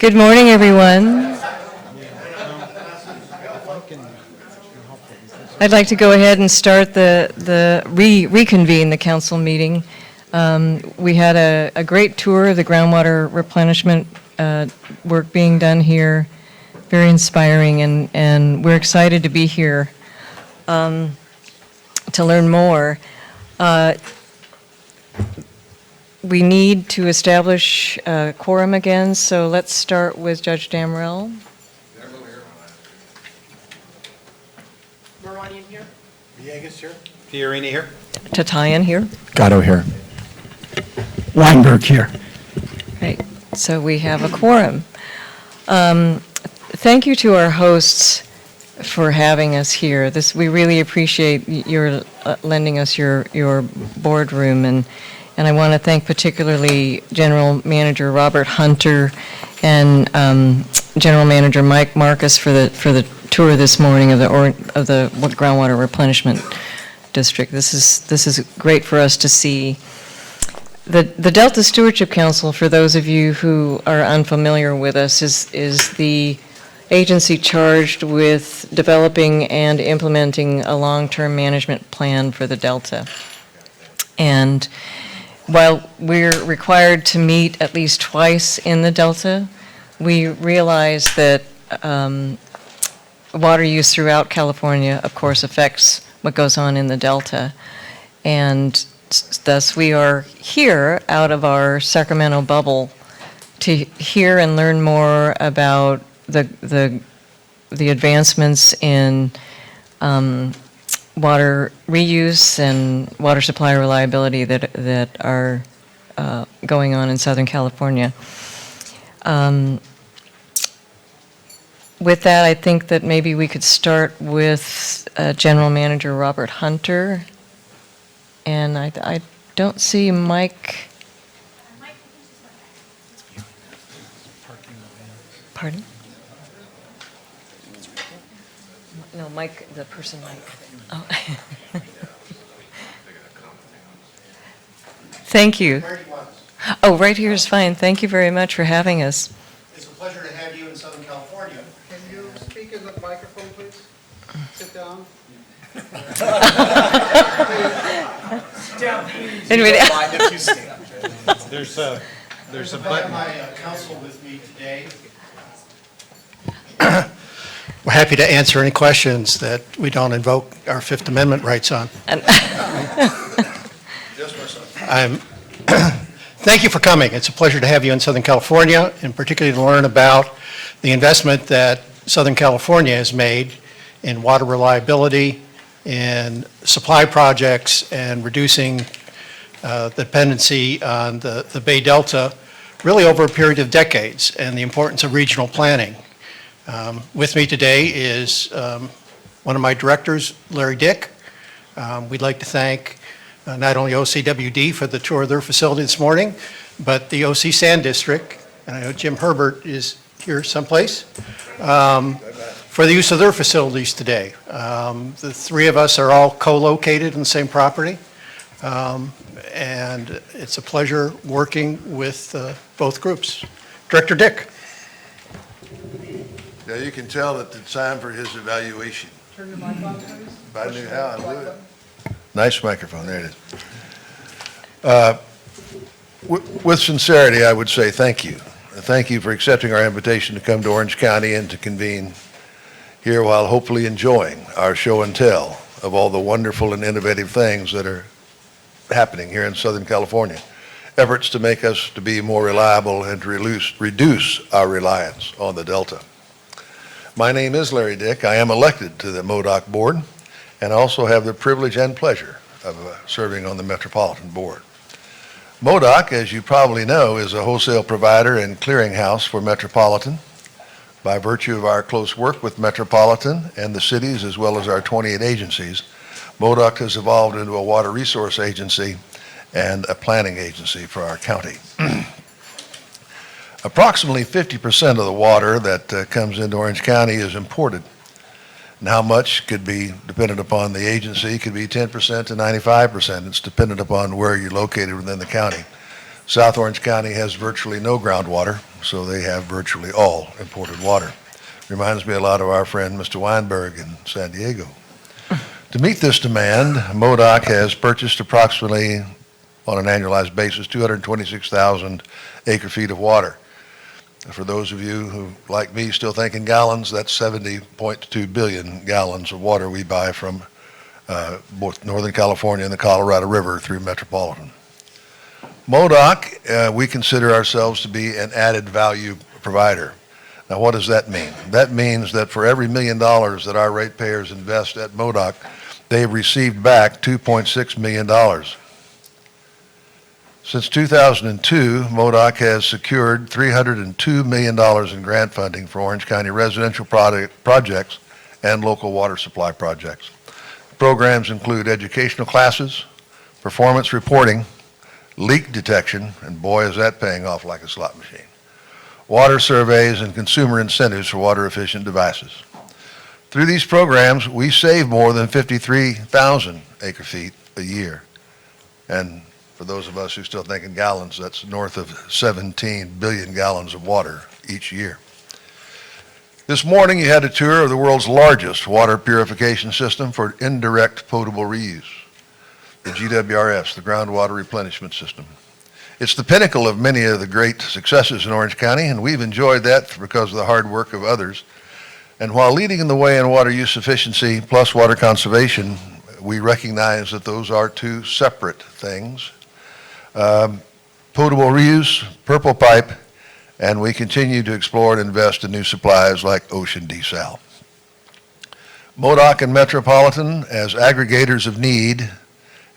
Good morning, everyone. I'd like to go ahead and start reconvene the council meeting. We had a great tour of the groundwater replenishment work being done here, very inspiring, and we're excited to be here to learn more. We need to establish a quorum again, so let's start with Judge Damrell. Moranian here. Villegas here. Fiorini here. Tatayan here. Gatto here. Weinberg here. Right, so we have a quorum. Thank you to our hosts for having us here. We really appreciate your lending us your boardroom, and I want to thank particularly General Manager Robert Hunter and General Manager Mike Marcus for the tour this morning of the Groundwater Replenishment District. This is great for us to see. The Delta Stewardship Council, for those of you who are unfamiliar with us, is the agency charged with developing and implementing a long-term management plan for the Delta. And while we're required to meet at least twice in the Delta, we realize that water use throughout California, of course, affects what goes on in the Delta. And thus we are here out of our Sacramento bubble to hear and learn more about the advancements in water reuse and water supply reliability that are going on in Southern California. With that, I think that maybe we could start with General Manager Robert Hunter. And I don't see Mike. Pardon? No, Mike, the person Mike. Oh. Thank you. Oh, right here is fine. Thank you very much for having us. It's a pleasure to have you in Southern California. Can you speak in the microphone, please? Sit down. Sit down, please. Anyway, There's a I button. have my counsel with me today. We're happy to answer any questions that we don't invoke our Fifth Amendment rights on. Thank you for coming. It's a pleasure to have you in Southern California, and particularly to learn about the investment that Southern California has made in water reliability, in supply projects, and reducing the dependency on the Bay Delta, really over a period of decades, and the importance of regional planning. With me today is one of my directors, Larry Dick. We'd like to thank not only OCWD for the tour of their facility this morning, but the OC Sand District, and I know Jim Herbert is here someplace, for the use of their facilities today. The three of us are all co-located in the same property, and it's a pleasure working with both groups. Director Dick. Yeah, you can tell that it's time for his evaluation. Turn your mic on, please. If I knew how, I would. Nice microphone, there it is. With sincerity, I would say thank you. Thank you for accepting our invitation to come to Orange County and to convene here while hopefully enjoying our show and tell of all the wonderful and innovative things that are happening here in Southern California. Efforts to make us to be more reliable and to reduce our reliance on the Delta. My name is Larry Dick. I am elected to the MODOC board and also have the privilege and pleasure of serving on the Metropolitan Board. MODOC, as you probably know, is a wholesale provider and clearinghouse for Metropolitan. By virtue of our close work with Metropolitan and the cities, as well as our 28 agencies, MODOC has evolved into a water resource agency and a planning agency for our county. Approximately 50% of the water that comes into Orange County is imported. And how much could be dependent upon the agency, could be 10% to 95%. It's dependent upon where you're located within the county. South Orange County has virtually no groundwater, so they have virtually all imported water. Reminds me a lot of our friend Mr. Weinberg in San Diego. To meet this demand, MoDOC has purchased approximately, on an annualized basis, 226,000 acre-feet of water. For those of you who, like me, still think in gallons, that's 70.2 billion gallons of water we buy from both Northern California and the Colorado River through Metropolitan. MoDOC, we consider ourselves to be an added value provider. Now, what does that mean? That means that for every $1 million that our ratepayers invest at MoDOC, they have received back $2.6 million. Since 2002, MoDOC has secured $302 million in grant funding for Orange County residential projects and local water supply projects. Programs include educational classes, performance reporting, leak detection, and boy, is that paying off like a slot machine, water surveys, and consumer incentives for water-efficient devices. Through these programs, we save more than 53,000 acre-feet a year. And for those of us who still think in gallons, that's north of 17 billion gallons of water each year. This morning, you had a tour of the world's largest water purification system for indirect potable reuse, the GWRS, the Groundwater Replenishment System. It's the pinnacle of many of the great successes in Orange County, and we've enjoyed that because of the hard work of others. And while leading the way in water use efficiency plus water conservation, we recognize that those are two separate things. Potable reuse, purple pipe, and we continue to explore and invest in new supplies like ocean desal. MoDOC and Metropolitan, as aggregators of need,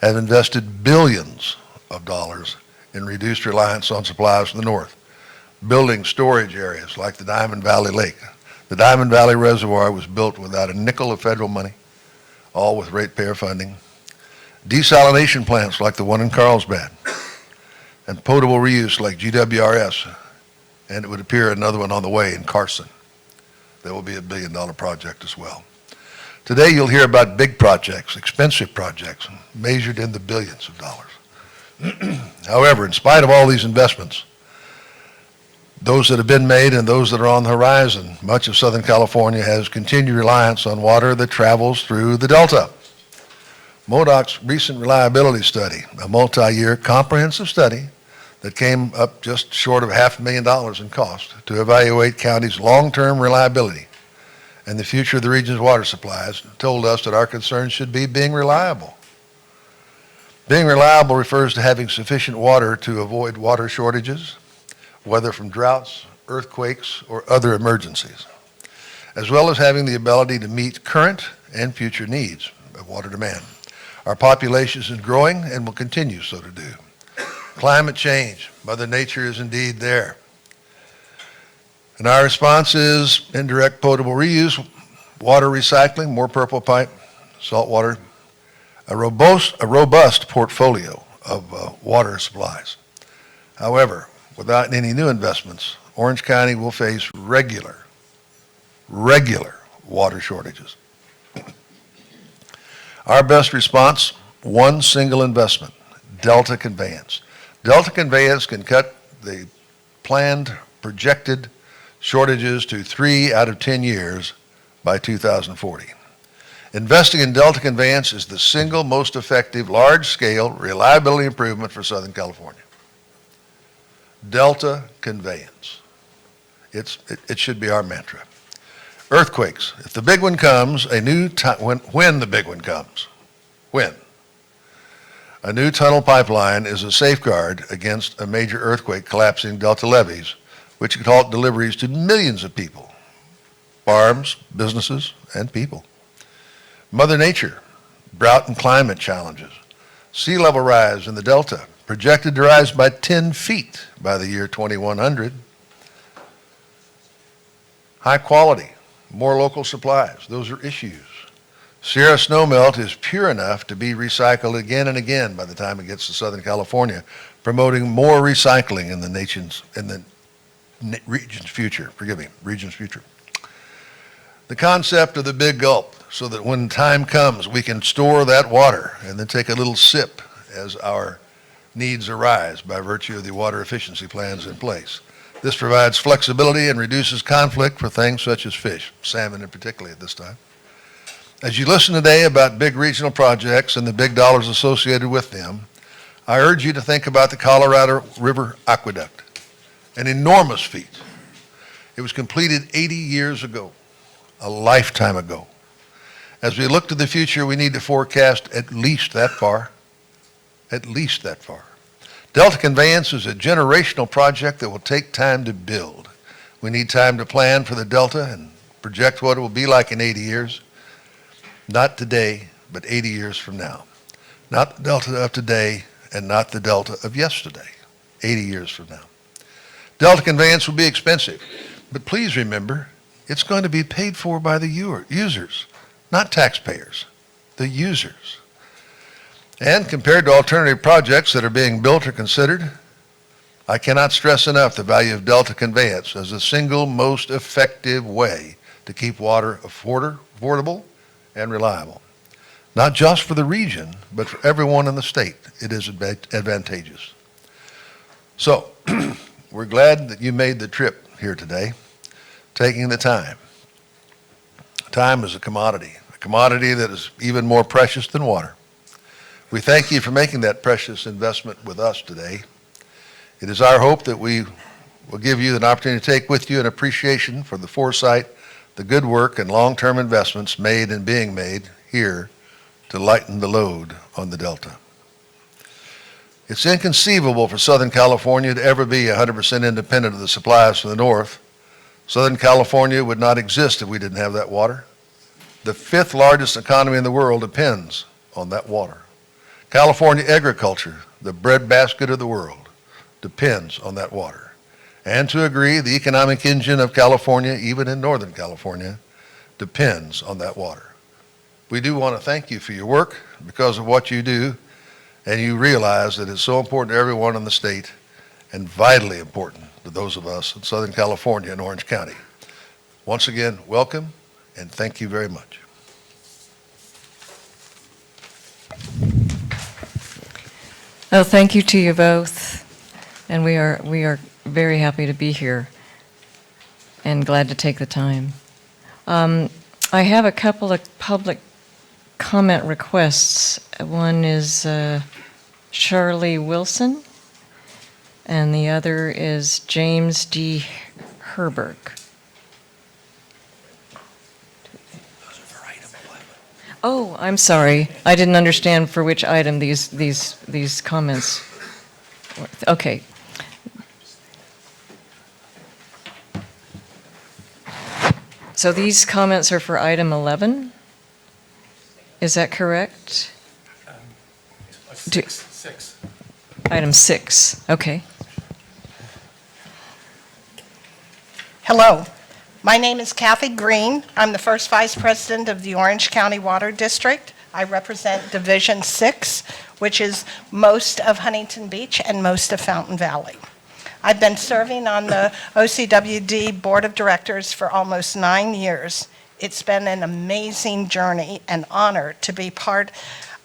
have invested billions of dollars in reduced reliance on supplies from the north, building storage areas like the Diamond Valley Lake. The Diamond Valley Reservoir was built without a nickel of federal money, all with ratepayer funding. Desalination plants like the one in Carlsbad, and potable reuse like GWRS, and it would appear another one on the way in Carson. That will be $1 billion project as well. Today you'll hear about big projects, expensive projects, measured in the billions of dollars. However, in spite of all these investments, those that have been made and those that are on the horizon, much of Southern California has continued reliance on water that travels through the Delta. MoDOC's recent reliability study, a multi-year comprehensive study that came up just short of $500,000 in cost to evaluate county's long-term reliability and the future of the region's water supplies, told us that our concerns should be being reliable. Being reliable refers to having sufficient water to avoid water shortages, whether from droughts, earthquakes, or other emergencies, as well as having the ability to meet current and future needs of water demand. Our population is growing and will continue so to do. Climate change, Mother Nature is indeed there. And our response is indirect potable reuse, water recycling, more purple pipe, salt water, a robust portfolio of water supplies. However, without any new investments, Orange County will face regular water shortages. Our best response, one single investment, Delta Conveyance. Delta Conveyance can cut the planned projected shortages to 3 out of 10 years by 2040. Investing in Delta Conveyance is the single most effective large-scale reliability improvement for Southern California. Delta Conveyance. It should be our mantra. Earthquakes. If the big one comes, when the big one comes, when? A new tunnel pipeline is a safeguard against a major earthquake collapsing Delta levees, which could halt deliveries to millions of people, farms, businesses, and people. Mother Nature, drought and climate challenges, sea level rise in the Delta, projected to rise by 10 feet by the year 2100. High quality, more local supplies, those are issues. Sierra snowmelt is pure enough to be recycled again and again by the time it gets to Southern California, promoting more recycling in the region's future. The concept of the big gulp, so that when time comes, we can store that water and then take a little sip as our needs arise by virtue of the water efficiency plans in place. This provides flexibility and reduces conflict for things such as fish, salmon in particular at this time. As you listen today about big regional projects and the big dollars associated with them, I urge you to think about the Colorado River Aqueduct, an enormous feat. It was completed 80 years ago, a lifetime ago. As we look to the future, we need to forecast at least that far, at least that far. Delta Conveyance is a generational project that will take time to build. We need time to plan for the Delta and project what it will be like in 80 years. Not today, but 80 years from now. Not the Delta of today and not the Delta of yesterday, 80 years from now. Delta Conveyance will be expensive, but please remember, it's going to be paid for by the users, not taxpayers, the users. And compared to alternative projects that are being built or considered, I cannot stress enough the value of Delta Conveyance as the single most effective way to keep water affordable and reliable. Not just for the region, but for everyone in the state, it is advantageous. So, we're glad that you made the trip here today, taking the time. Time is a commodity that is even more precious than water. We thank you for making that precious investment with us today. It is our hope that we will give you an opportunity to take with you an appreciation for the foresight, the good work, and long-term investments made and being made here to lighten the load on the Delta. It's inconceivable for Southern California to ever be 100% independent of the supplies from the north. Southern California would not exist if we didn't have that water. The 5th largest economy in the world depends on that water. California agriculture, the breadbasket of the world, depends on that water. And to agree, the economic engine of California, even in Northern California, depends on that water. We do want to thank you for your work because of what you do, and you realize that it's so important to everyone in the state and vitally important to those of us in Southern California and Orange County. Once again, welcome and thank you very much. Oh, thank you to you both, and we are very happy to be here and glad to take the time. I have a couple of public comment requests. One is Charlie Wilson, and the other is James D. Herberg. Oh, I'm sorry. I didn't understand for which item these comments. Okay. So these comments are for item 11? Is that correct? Six. Item 6, okay. Hello, my name is Kathy Green. I'm the first vice president of the Orange County Water District. I represent Division 6, which is most of Huntington Beach and most of Fountain Valley. I've been serving on the OCWD Board of Directors for almost 9 years. It's been an amazing journey and honor to be part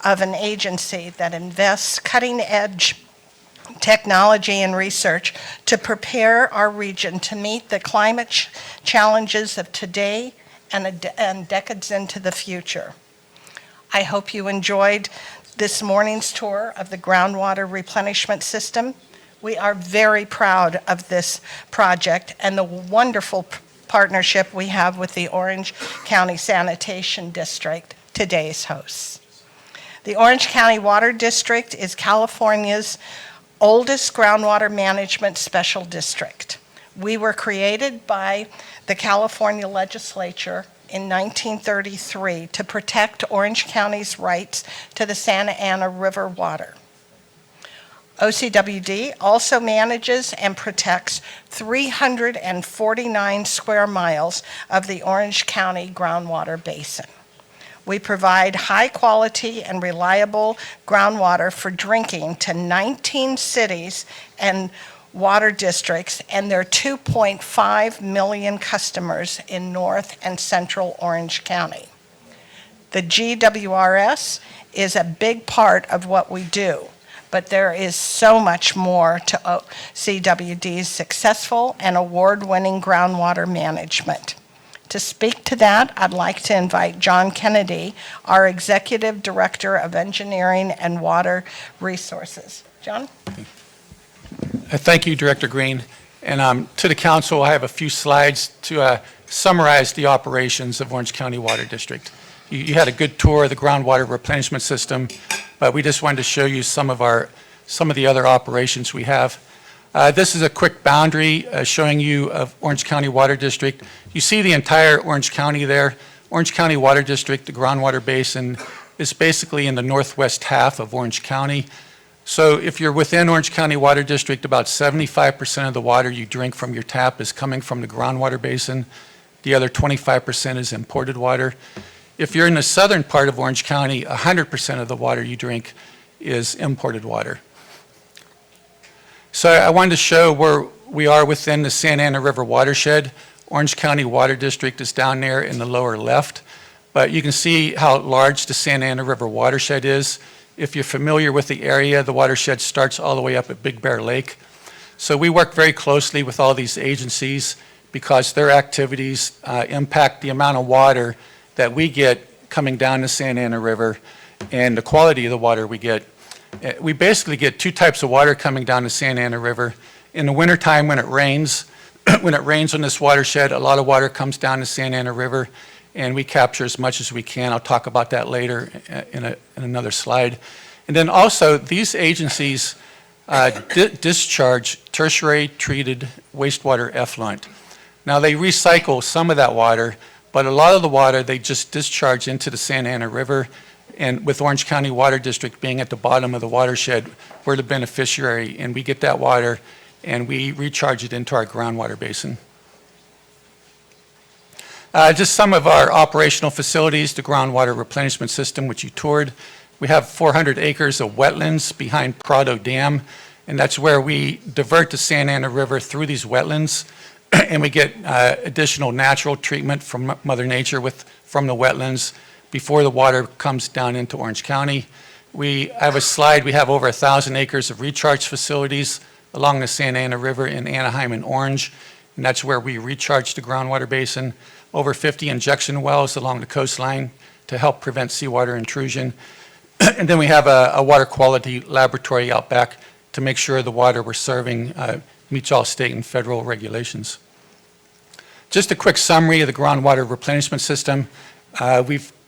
of an agency that invests cutting-edge technology and research to prepare our region to meet the climate challenges of today and decades into the future. I hope you enjoyed this morning's tour of the groundwater replenishment system. We are very proud of this project and the wonderful partnership we have with the Orange County Sanitation District, today's hosts. The Orange County Water District is California's oldest groundwater management special district. We were created by the California legislature in 1933 to protect Orange County's rights to the Santa Ana River water. OCWD also manages and protects 349 square miles of the Orange County groundwater basin. We provide high-quality and reliable groundwater for drinking to 19 cities and water districts and their 2.5 million customers in North and Central Orange County. The GWRS is a big part of what we do, but there is so much more to CWD's successful and award-winning groundwater management. To speak to that, I'd like to invite John Kennedy, our Executive Director of Engineering and Water Resources. John? Thank you, Director Green. And to the council, I have a few slides to summarize the operations of Orange County Water District. You had a good tour of the groundwater replenishment system, but we just wanted to show you some of the other operations we have. This is a quick boundary showing you of Orange County Water District. You see the entire Orange County there. Orange County Water District, the groundwater basin, is basically in the northwest half of Orange County. So if you're within Orange County Water District, about 75% of the water you drink from your tap is coming from the groundwater basin. The other 25% is imported water. If you're in the southern part of Orange County, 100% of the water you drink is imported water. So I wanted to show where we are within the Santa Ana River watershed. Orange County Water District is down there in the lower left, but you can see how large the Santa Ana River watershed is. If you're familiar with the area, the watershed starts all the way up at Big Bear Lake. So we work very closely with all these agencies because their activities impact the amount of water that we get coming down the Santa Ana River and the quality of the water we get. We basically get two types of water coming down the Santa Ana River. In the wintertime when it rains, when it rains on this watershed, a lot of water comes down the Santa Ana River, and we capture as much as we can. I'll talk about that later in another slide. And then also, these agencies discharge tertiary treated wastewater effluent. Now, they recycle some of that water, but a lot of the water they just discharge into the Santa Ana River. And with Orange County Water District being at the bottom of the watershed, we're the beneficiary, and we get that water and we recharge it into our groundwater basin. Just some of our operational facilities, the groundwater replenishment system, which you toured. We have 400 acres of wetlands behind Prado Dam, and that's where we divert the Santa Ana River through these wetlands, and we get additional natural treatment from Mother Nature from the wetlands before the water comes down into Orange County. We have a slide, we have over 1,000 acres of recharge facilities along the Santa Ana River in Anaheim and Orange, and that's where we recharge the groundwater basin. Over 50 injection wells along the coastline to help prevent seawater intrusion. And then we have a water quality laboratory out back to make sure the water we're serving meets all state and federal regulations. Just a quick summary of the groundwater replenishment system.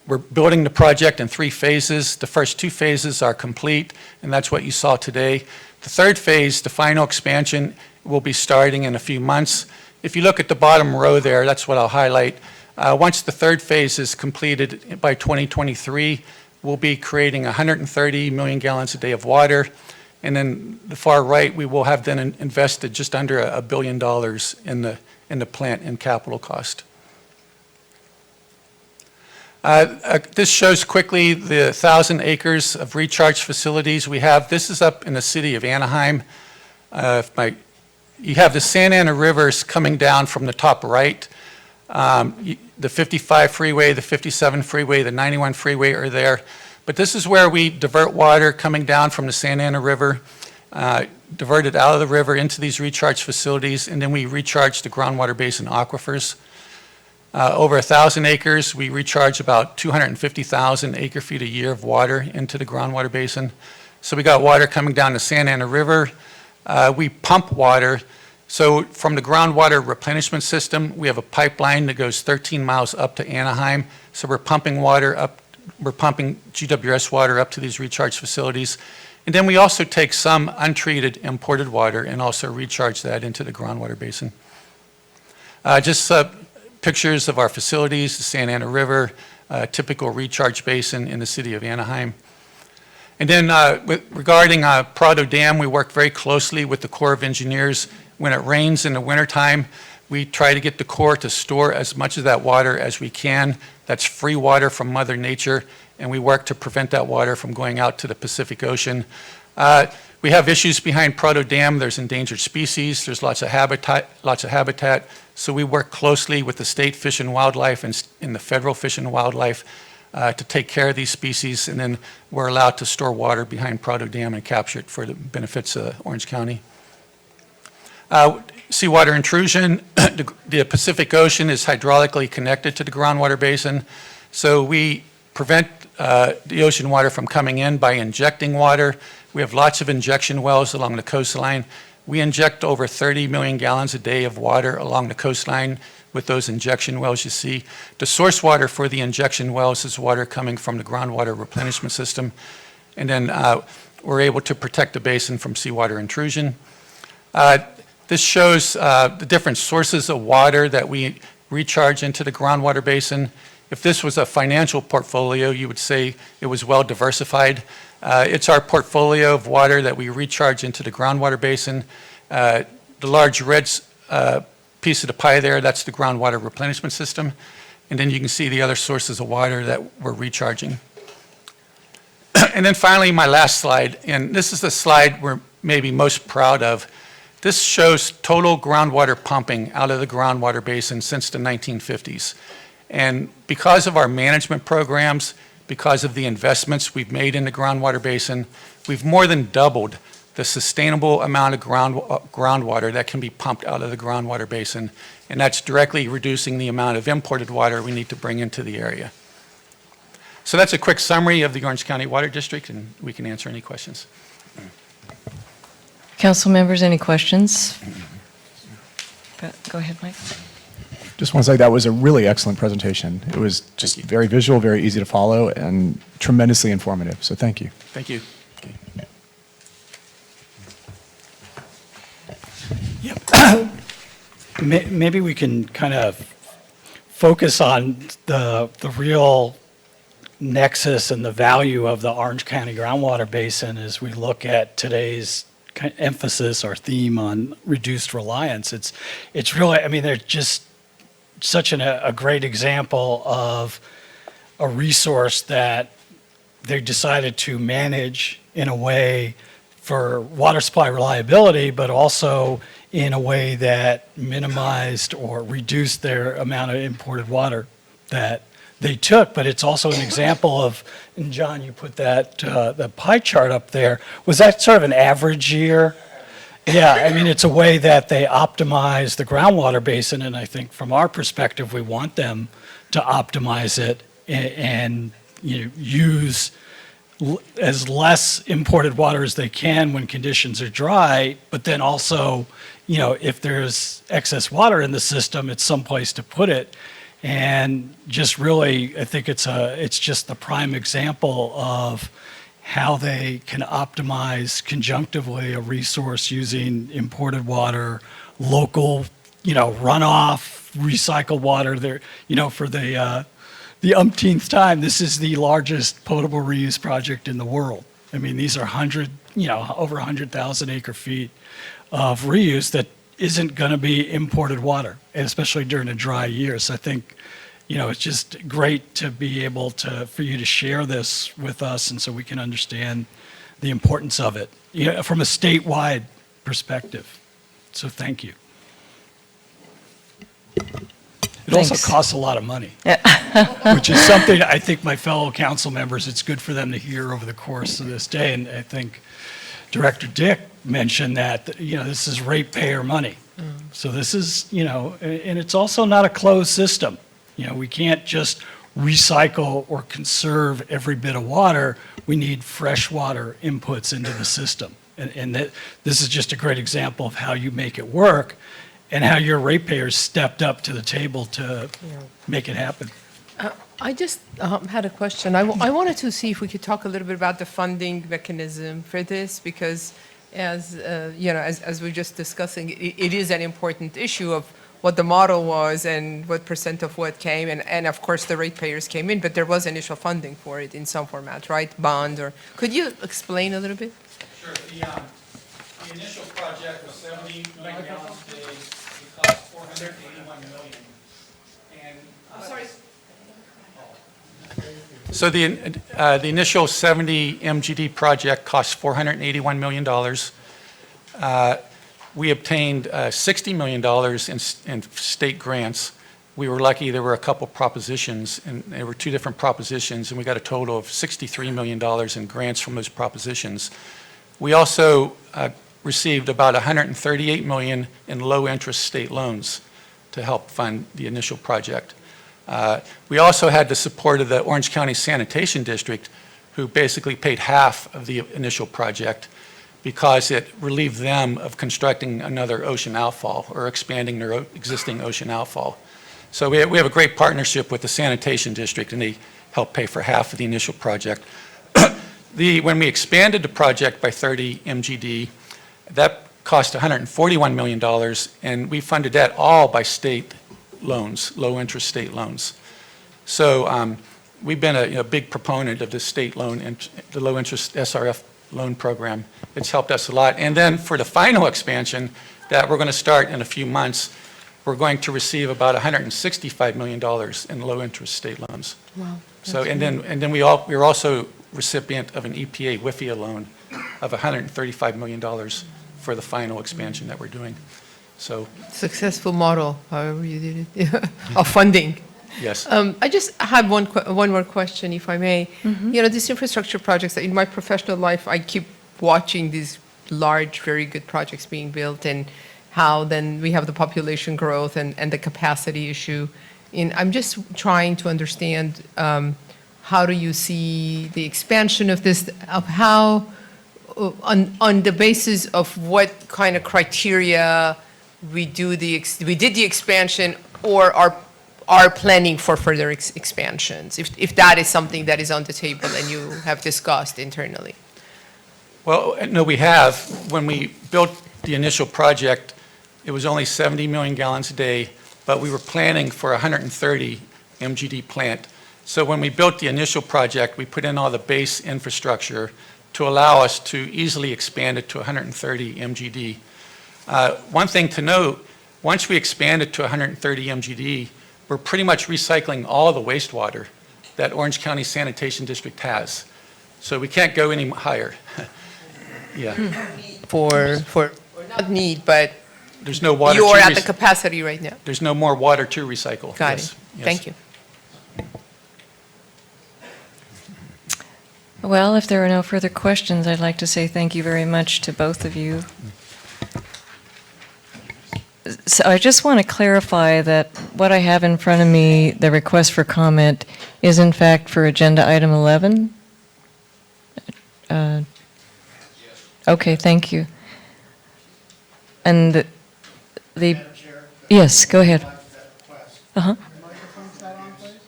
We're building the project in 3 phases. The first 2 phases are complete, and that's what you saw today. The third phase, the final expansion, will be starting in a few months. If you look at the bottom row there, that's what I'll highlight. Once the third phase is completed by 2023, we'll be creating 130 million gallons a day of water. And then the far right, we will have then invested just under $1 billion in the plant and capital cost. This shows quickly the 1,000 acres of recharge facilities we have. This is up in the city of Anaheim. You have the Santa Ana rivers coming down from the top right. The 55 freeway, the 57 freeway, the 91 freeway are there. But this is where we divert water coming down from the Santa Ana River, divert it out of the river into these recharge facilities, and then we recharge the groundwater basin aquifers. Over 1,000 acres, we recharge about 250,000 acre feet a year of water into the groundwater basin. So we got water coming down the Santa Ana River. We pump water. So from the groundwater replenishment system, we have a pipeline that goes 13 miles up to Anaheim. So we're pumping water up, we're pumping GWS water up to these recharge facilities. And then we also take some untreated imported water and also recharge that into the groundwater basin. Just pictures of our facilities, the Santa Ana River, typical recharge basin in the city of Anaheim. And then regarding Prado Dam, we work very closely with the Corps of Engineers. When it rains in the wintertime, we try to get the Corps to store as much of that water as we can. That's free water from Mother Nature, and we work to prevent that water from going out to the Pacific Ocean. We have issues behind Prado Dam. There's endangered species. There's lots of habitat. So we work closely with the state Fish and Wildlife and the federal Fish and Wildlife to take care of these species, and then we're allowed to store water behind Prado Dam and capture it for the benefits of Orange County. Seawater intrusion, the Pacific Ocean is hydraulically connected to the groundwater basin, so we prevent the ocean water from coming in by injecting water. We have lots of injection wells along the coastline. We inject over 30 million gallons a day of water along the coastline with those injection wells you see. The source water for the injection wells is water coming from the groundwater replenishment system. And then we're able to protect the basin from seawater intrusion. This shows the different sources of water that we recharge into the groundwater basin. If this was a financial portfolio, you would say it was well diversified. It's our portfolio of water that we recharge into the groundwater basin. The large red piece of the pie there, that's the groundwater replenishment system. And then you can see the other sources of water that we're recharging. And then finally, my last slide, and this is the slide we're maybe most proud of. This shows total groundwater pumping out of the groundwater basin since the 1950s. And because of our management programs, because of the investments we've made in the groundwater basin, we've more than doubled the sustainable amount of groundwater that can be pumped out of the groundwater basin, and that's directly reducing the amount of imported water we need to bring into the area. So that's a quick summary of the Orange County Water District, and we can answer any questions. Council members, any questions? Go ahead, Mike. Just want to say that was a really excellent presentation. It was just very visual, very easy to follow, and tremendously informative. So thank you. Thank you. Maybe we can kind of focus on the real nexus and the value of the Orange County groundwater basin as we look at today's emphasis or theme on reduced reliance. It's really, I mean, they're just such a great example of a resource that they decided to manage in a way for water supply reliability, but also in a way that minimized or reduced their amount of imported water that they took. But it's also an example of, and John, you put that the pie chart up there. Was that sort of an average year? Yeah, I mean, it's a way that they optimize the groundwater basin, and I think from our perspective, we want them to optimize it and use as less imported water as they can when conditions are dry, but then also, if there's excess water in the system, it's someplace to put it. And just really, I think it's just the prime example of how they can optimize conjunctively a resource using imported water, local, runoff, recycled water. There, for the umpteenth time, this is the largest potable reuse project in the world. I mean, these are over 100,000 acre feet of reuse that isn't going to be imported water, and especially during a dry year. So I think, it's just great to be able for you to share this with us, and so we can understand the importance of it, from a statewide perspective. So thank you. It also Thanks. costs a lot of money, which is something I think my fellow council members, it's good for them to hear over the course of this day. And I think Director Dick mentioned that, this is ratepayer money. So this is, and it's also not a closed system. We can't just recycle or conserve every bit of water. We need freshwater inputs into the system. And this is just a great example of how you make it work and how your ratepayers stepped up to the table to make it happen. I just had a question. I wanted to see if we could talk a little bit about the funding mechanism for this, because as we're just discussing, it is an important issue of what the model was and what percent of what came, and of course the ratepayers came in, but there was initial funding for it in some format, right? Bond, or could you explain a little bit? Sure. The initial project was 70 million gallons a day. It cost $481 million. And I'm sorry. So the initial 70 MGD project cost $481 million. We obtained $60 million in state grants we were lucky, there were a couple propositions, and there were 2 different propositions, and we got a total of $63 million in grants from those propositions. We also received about $138 million in low-interest state loans to help fund the initial project. We also had the support of the Orange County Sanitation District, who basically paid half of the initial project because it relieved them of constructing another ocean outfall or expanding their existing ocean outfall. So we have a great partnership with the Sanitation District, and they helped pay for half of the initial project. When we expanded the project by 30 MGD, that cost $141 million, and we funded that all by state loans, low-interest state loans. So we've been a big proponent of the state loan and the low-interest SRF loan program. It's helped us a lot. And then for the final expansion that we're going to start in a few months, we're going to receive about $165 million in low-interest state loans. Wow. So, and then we're also recipient of an EPA WIFIA loan of $135 million for the final expansion that we're doing. So, Successful model, however you did it, of funding. yes. I just have one more question, if I may. You know, these infrastructure projects, in my professional life, I keep watching these large, very good projects being built, and how then we have the population growth and the capacity issue. And I'm just trying to understand how do you see the expansion of this, of how, on the basis of what kind of criteria we did the expansion or are planning for further expansions, if that is something that is on the table and you have discussed internally. Well, no, we have. When we built the initial project, it was only 70 million gallons a day, but we were planning for a 130 MGD plant. So when we built the initial project, we put in all the base infrastructure to allow us to easily expand it to 130 MGD. One thing to note, once we expand it to 130 MGD, we're pretty much recycling all the wastewater that Orange County Sanitation District has. So we can't go any higher. Yeah. For or not need, but There's no water. you are at the capacity right now. There's no more water to recycle. Got Yes, it. yes. Thank you. Well, if there are no further questions, I'd like to say thank you very much to both of you. So I just want to clarify that what I have in front of me, the request for comment, is in fact for agenda item 11? Okay, thank you. And the, Madam Chair, yes, go ahead. I'd like that request. Uh-huh. The microphone set on, please.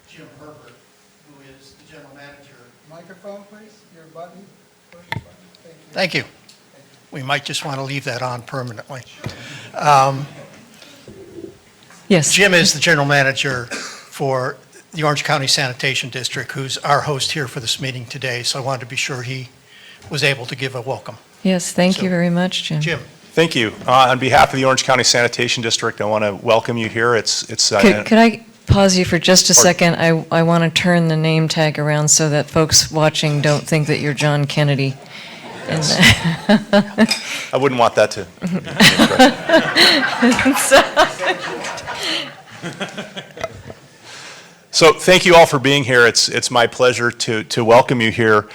Jim Herbert, who is the general manager. Microphone, please. Your button, push button. Thank you. We might just want to leave that on permanently. Yes. Jim is the general manager for the Orange County Sanitation District, who's our host here for this meeting today, so I wanted to be sure he was able to give a welcome. Yes, thank you So, very much, Jim. Jim. Thank you. On behalf of the Orange County Sanitation District, I want to welcome you here. Could I pause you for just a second? I want to turn the name tag around so that folks watching don't think that you're John Kennedy. I wouldn't want that to. So thank you all for being here. It's my pleasure to welcome you here.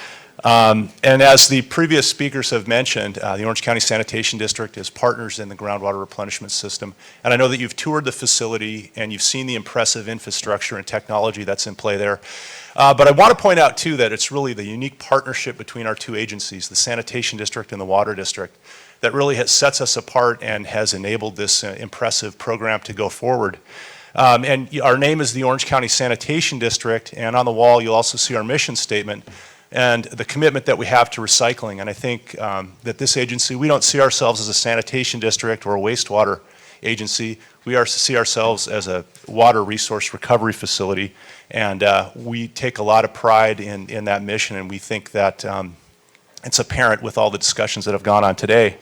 And as the previous speakers have mentioned, the Orange County Sanitation District is partners in the groundwater replenishment system. And I know that you've toured the facility and you've seen the impressive infrastructure and technology that's in play there. But I want to point out, too, that it's really the unique partnership between our two agencies, the Sanitation District and the Water District, that really sets us apart and has enabled this impressive program to go forward. And our name is the Orange County Sanitation District, and on the wall you'll also see our mission statement and the commitment that we have to recycling. And I think that this agency, we don't see ourselves as a sanitation district or a wastewater agency. We see ourselves as a water resource recovery facility, and we take a lot of pride in that mission, and we think that it's apparent with all the discussions that have gone on today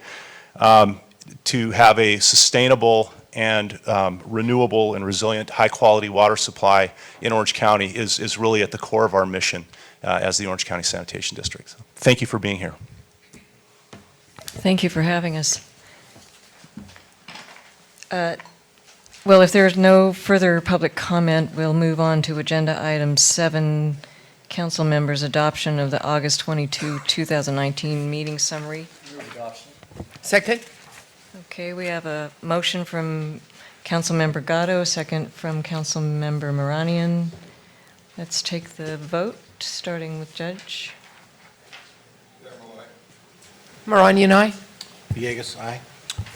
to have a sustainable and renewable and resilient high-quality water supply in Orange County is really at the core of our mission as the Orange County Sanitation District. So thank you for being here. Thank you for having us. Well, if there's no further public comment, we'll move on to Agenda Item 7, Council Members' Adoption of the August 22, 2019 Meeting Summary. Second? Okay, we have a motion from Councilmember Gatto, a second from Councilmember Maranian. Let's take the vote, starting with Judge. Maranian, aye. Villegas, aye.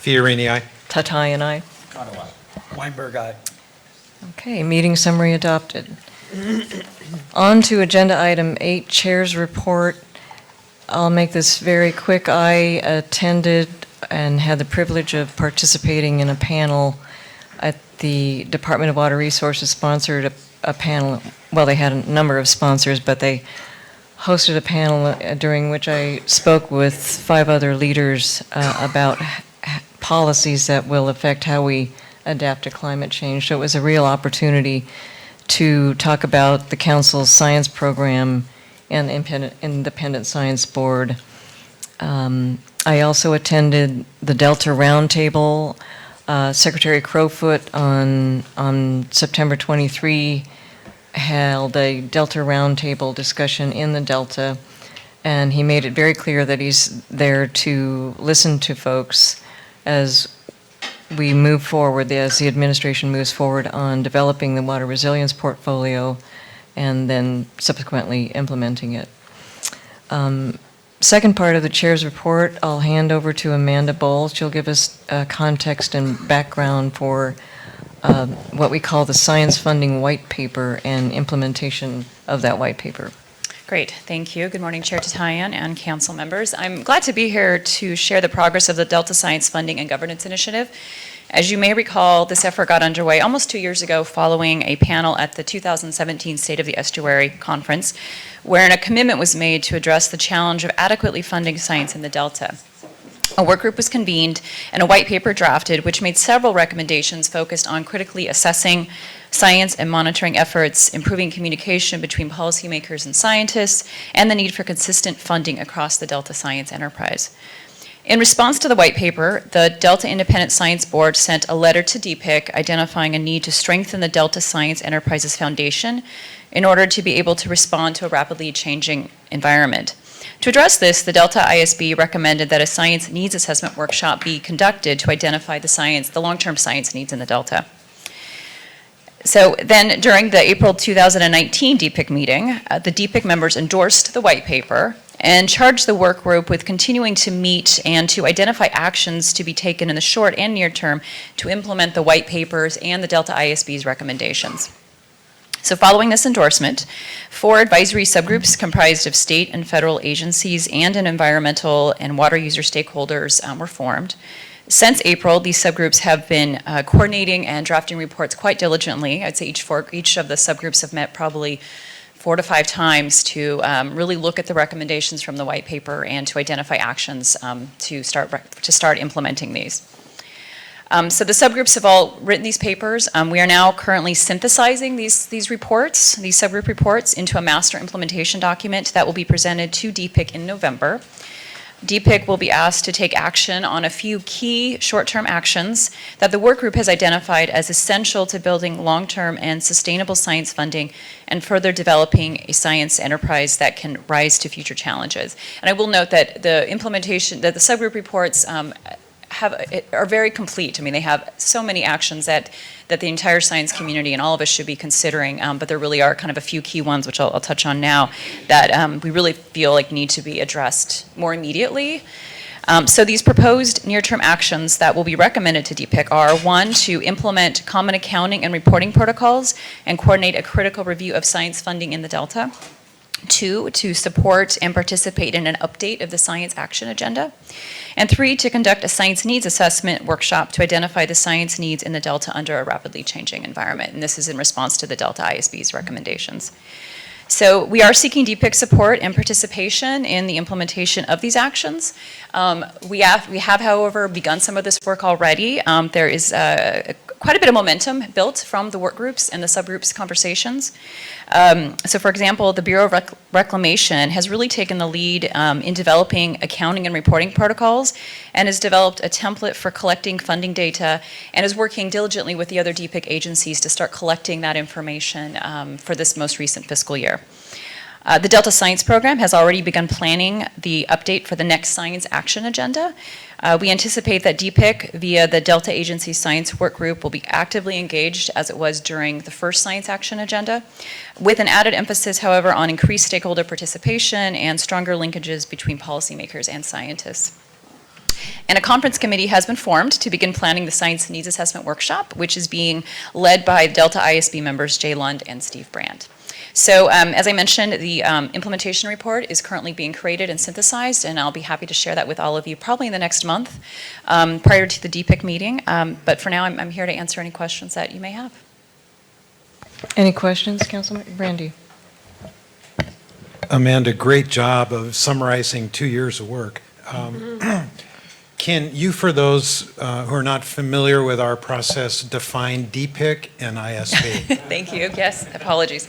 Fiorini, aye. Tatai and I. Weinberg, aye. Okay, meeting summary adopted. On to Agenda Item 8, Chair's Report. I'll make this very quick. I attended and had the privilege of participating in a panel at the Department of Water Resources sponsored a panel. Well, they had a number of sponsors, but they hosted a panel during which I spoke with 5 other leaders about policies that will affect how we adapt to climate change. So it was a real opportunity to talk about the Council's science program and the Independent Science Board. I also attended the Delta Roundtable. Secretary Crowfoot on September 23 held a Delta Roundtable discussion in the Delta, and he made it very clear that he's there to listen to folks as we move forward, as the administration moves forward on developing the water resilience portfolio and then subsequently implementing it. Second part of the chair's report, I'll hand over to Amanda Bowles. She'll give us context and background for what we call the science funding white paper and implementation of that white paper. Great, thank you. Good morning, Chair Tatayan and council members. I'm glad to be here to share the progress of the Delta Science Funding and Governance Initiative. As you may recall, this effort got underway almost 2 years ago following a panel at the 2017 State of the Estuary Conference, wherein a commitment was made to address the challenge of adequately funding science in the Delta. A work group was convened and a white paper drafted, which made several recommendations focused on critically assessing science and monitoring efforts, improving communication between policymakers and scientists, and the need for consistent funding across the Delta Science enterprise. In response to the white paper, the Delta Independent Science Board sent a letter to DPIC identifying a need to strengthen the Delta Science Enterprises Foundation in order to be able to respond to a rapidly changing environment. To address this, the Delta ISB recommended that a science needs assessment workshop be conducted to identify the long-term science needs in the Delta. So then during the April 2019 DPIC meeting, the DPIC members endorsed the white paper and charged the work group with continuing to meet and to identify actions to be taken in the short and near term to implement the white papers and the Delta ISB's recommendations. So following this endorsement, 4 advisory subgroups comprised of state and federal agencies and environmental and water user stakeholders were formed. Since April, these subgroups have been coordinating and drafting reports quite diligently. I'd say each of the subgroups have met probably 4 to 5 times to really look at the recommendations from the white paper and to identify actions to start implementing these. So the subgroups have all written these papers. We are now currently synthesizing these reports, these subgroup reports, into a master implementation document that will be presented to DPIC in November. DPIC will be asked to take action on a few key short-term actions that the work group has identified as essential to building long-term and sustainable science funding and further developing a science enterprise that can rise to future challenges. And I will note that the subgroup reports are very complete. I mean, they have so many actions that the entire science community and all of us should be considering, but there really are kind of a few key ones, which I'll touch on now, that we really feel like need to be addressed more immediately. So these proposed near-term actions that will be recommended to DPIC are: 1, to implement common accounting and reporting protocols and coordinate a critical review of science funding in the Delta; 2, to support and participate in an update of the Science Action Agenda; and 3, to conduct a science needs assessment workshop to identify the science needs in the Delta under a rapidly changing environment. And this is in response to the Delta ISB's recommendations. So we are seeking DPIC support and participation in the implementation of these actions. We have, however, begun some of this work already. There is quite a bit of momentum built from the work groups and the subgroups conversations. So for example, the Bureau of Reclamation has really taken the lead in developing accounting and reporting protocols and has developed a template for collecting funding data and is working diligently with the other DPIC agencies to start collecting that information for this most recent fiscal year. The Delta Science Program has already begun planning the update for the next Science Action Agenda. We anticipate that DPIC, via the Delta Agency Science Work Group, will be actively engaged as it was during the first Science Action Agenda, with an added emphasis, however, on increased stakeholder participation and stronger linkages between policymakers and scientists. And a conference committee has been formed to begin planning the Science Needs Assessment Workshop, which is being led by Delta ISB members Jay Lund and Steve Brand. So as I mentioned, the implementation report is currently being created and synthesized, and I'll be happy to share that with all of you probably in the next month prior to the DPIC meeting. But for now, I'm here to answer any questions that you may have. Any questions, Councilman Brandy? Amanda, great job of summarizing 2 years of work. Can you, for those who are not familiar with our process, define DPIC and ISB? Thank you. Yes, apologies.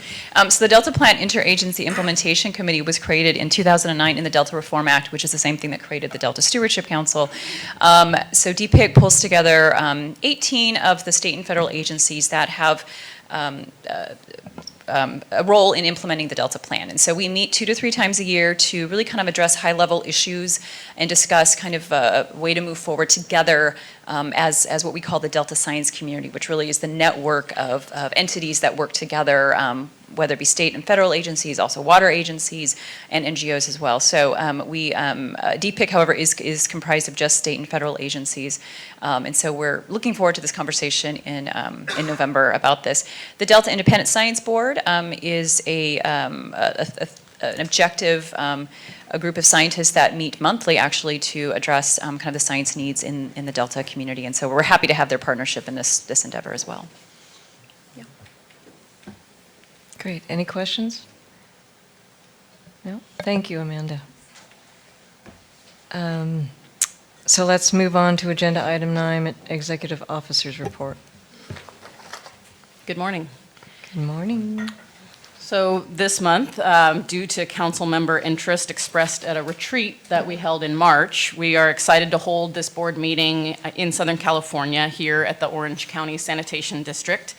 So the Delta Plan Interagency Implementation Committee was created in 2009 in the Delta Reform Act, which is the same thing that created the Delta Stewardship Council. So DPIC pulls together 18 of the state and federal agencies that have a role in implementing the Delta Plan. And so we meet 2 to 3 times a year to really kind of address high-level issues and discuss kind of a way to move forward together as what we call the Delta Science Community, which really is the network of entities that work together, whether it be state and federal agencies, also water agencies, and NGOs as well. So DPIC, however, is comprised of just state and federal agencies. And so we're looking forward to this conversation in November about this. The Delta Independent Science Board is an objective a group of scientists that meet monthly actually to address kind of the science needs in the Delta community. And so we're happy to have their partnership in this endeavor as well. Yeah. Great. Any questions? No? Thank you, Amanda. So let's move on to Agenda Item 9, Executive Officer's Report. Good morning. Good morning. So this month, due to council member interest expressed at a retreat that we held in March, we are excited to hold this board meeting in Southern California here at the Orange County Sanitation District.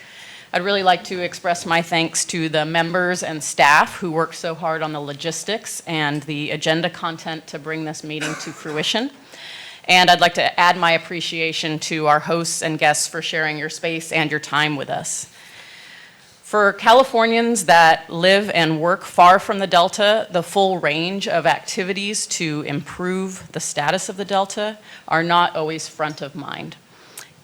I'd really like to express my thanks to the members and staff who worked so hard on the logistics and the agenda content to bring this meeting to fruition. And I'd like to add my appreciation to our hosts and guests for sharing your space and your time with us. For Californians that live and work far from the Delta, the full range of activities to improve the status of the Delta are not always front of mind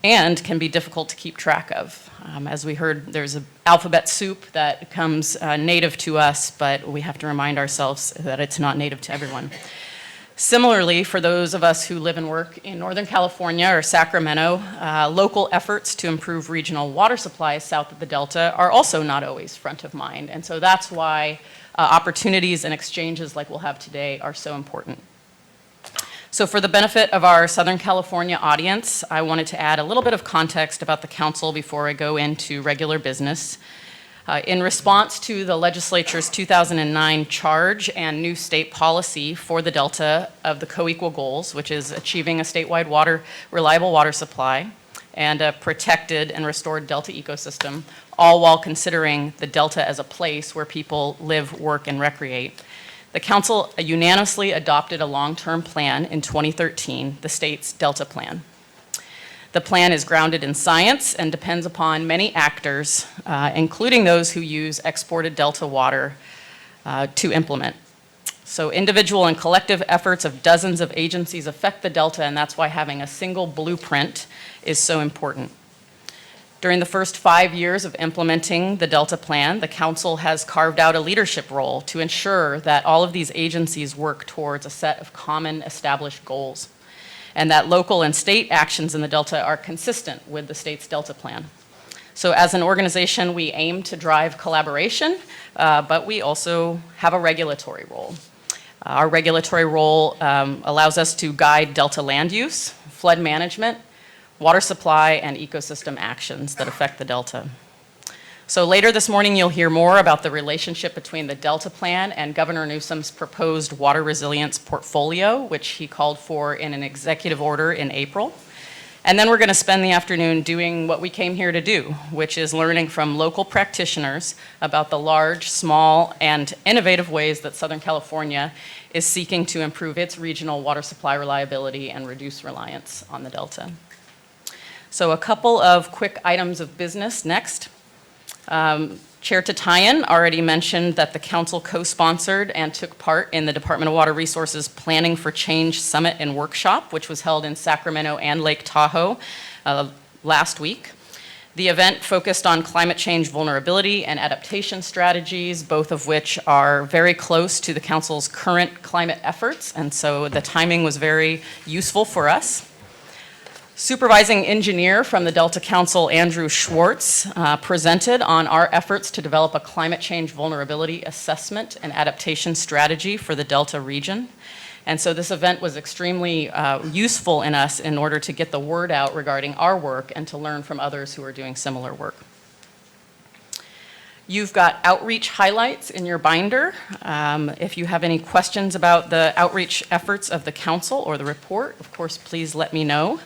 and can be difficult to keep track of. As we heard, there's an alphabet soup that comes native to us, but we have to remind ourselves that it's not native to everyone. Similarly, for those of us who live and work in Northern California or Sacramento, local efforts to improve regional water supplies south of the Delta are also not always front of mind. And so that's why opportunities and exchanges like we'll have today are so important. So for the benefit of our Southern California audience, I wanted to add a little bit of context about the council before I go into regular business. In response to the legislature's 2009 charge and new state policy for the Delta of the co-equal goals, which is achieving a statewide reliable water supply and a protected and restored Delta ecosystem, all while considering the Delta as a place where people live, work, and recreate. The council unanimously adopted a long-term plan in 2013, the state's Delta Plan. The plan is grounded in science and depends upon many actors, including those who use exported Delta water to implement. So individual and collective efforts of dozens of agencies affect the Delta, and that's why having a single blueprint is so important. During the first 5 years of implementing the Delta Plan, the council has carved out a leadership role to ensure that all of these agencies work towards a set of common established goals, and that local and state actions in the Delta are consistent with the state's Delta Plan. So as an organization, we aim to drive collaboration, but we also have a regulatory role. Our regulatory role allows us to guide Delta land use, flood management, water supply, and ecosystem actions that affect the Delta. So later this morning, you'll hear more about the relationship between the Delta Plan and Governor Newsom's proposed water resilience portfolio, which he called for in an executive order in April. And then we're going to spend the afternoon doing what we came here to do, which is learning from local practitioners about the large, small, and innovative ways that Southern California is seeking to improve its regional water supply reliability and reduce reliance on the Delta. So a couple of quick items of business next. Chair Tatayan already mentioned that the council co-sponsored and took part in the Department of Water Resources Planning for Change Summit and Workshop, which was held in Sacramento and Lake Tahoe last week. The event focused on climate change vulnerability and adaptation strategies, both of which are very close to the council's current climate efforts, and so the timing was very useful for us. Supervising engineer from the Delta Council, Andrew Schwartz, presented on our efforts to develop a climate change vulnerability assessment and adaptation strategy for the Delta region. And so this event was extremely useful in us in order to get the word out regarding our work and to learn from others who are doing similar work. You've got outreach highlights in your binder. If you have any questions about the outreach efforts of the council or the report, of course, please let me know.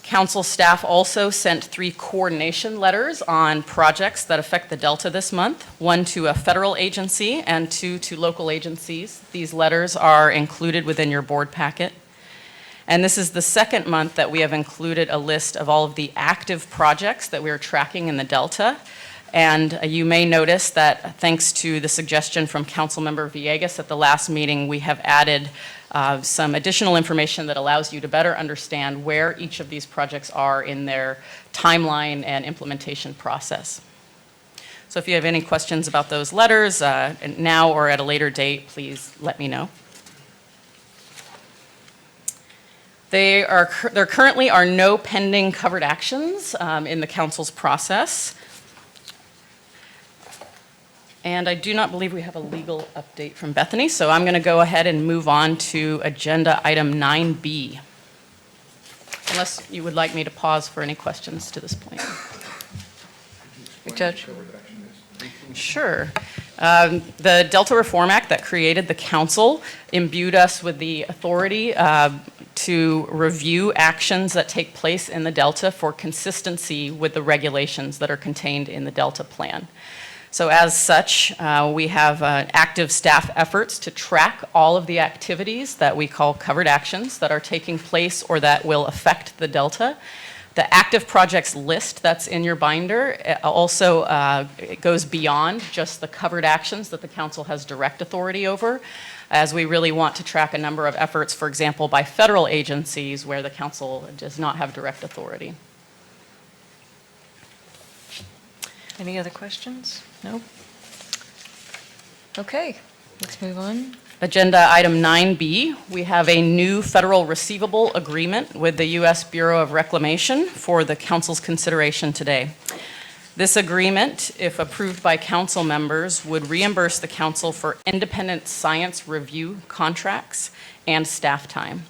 Council staff also sent 3 coordination letters on projects that affect the Delta this month, 1 to a federal agency and 2 to local agencies. These letters are included within your board packet. And this is the second month that we have included a list of all of the active projects that we are tracking in the Delta. And you may notice that thanks to the suggestion from Councilmember Villegas at the last meeting, we have added some additional information that allows you to better understand where each of these projects are in their timeline and implementation process. So if you have any questions about those letters now or at a later date, please let me know. There currently are no pending covered actions in the council's process. And I do not believe we have a legal update from Bethany, so I'm going to go ahead and move on to agenda item 9B. Unless you would like me to pause for any questions to this point. Judge? Sure. The Delta Reform Act that created the council imbued us with the authority to review actions that take place in the Delta for consistency with the regulations that are contained in the Delta Plan. So as such, we have active staff efforts to track all of the activities that we call covered actions that are taking place or that will affect the Delta. The active projects list that's in your binder also it goes beyond just the covered actions that the council has direct authority over, as we really want to track a number of efforts, for example, by federal agencies where the council does not have direct authority. Any other questions? No? Okay, let's move on. Agenda item 9B, we have a new federal receivable agreement with the U.S. Bureau of Reclamation for the council's consideration today. This agreement, if approved by council members, would reimburse the council for independent science review contracts and staff time.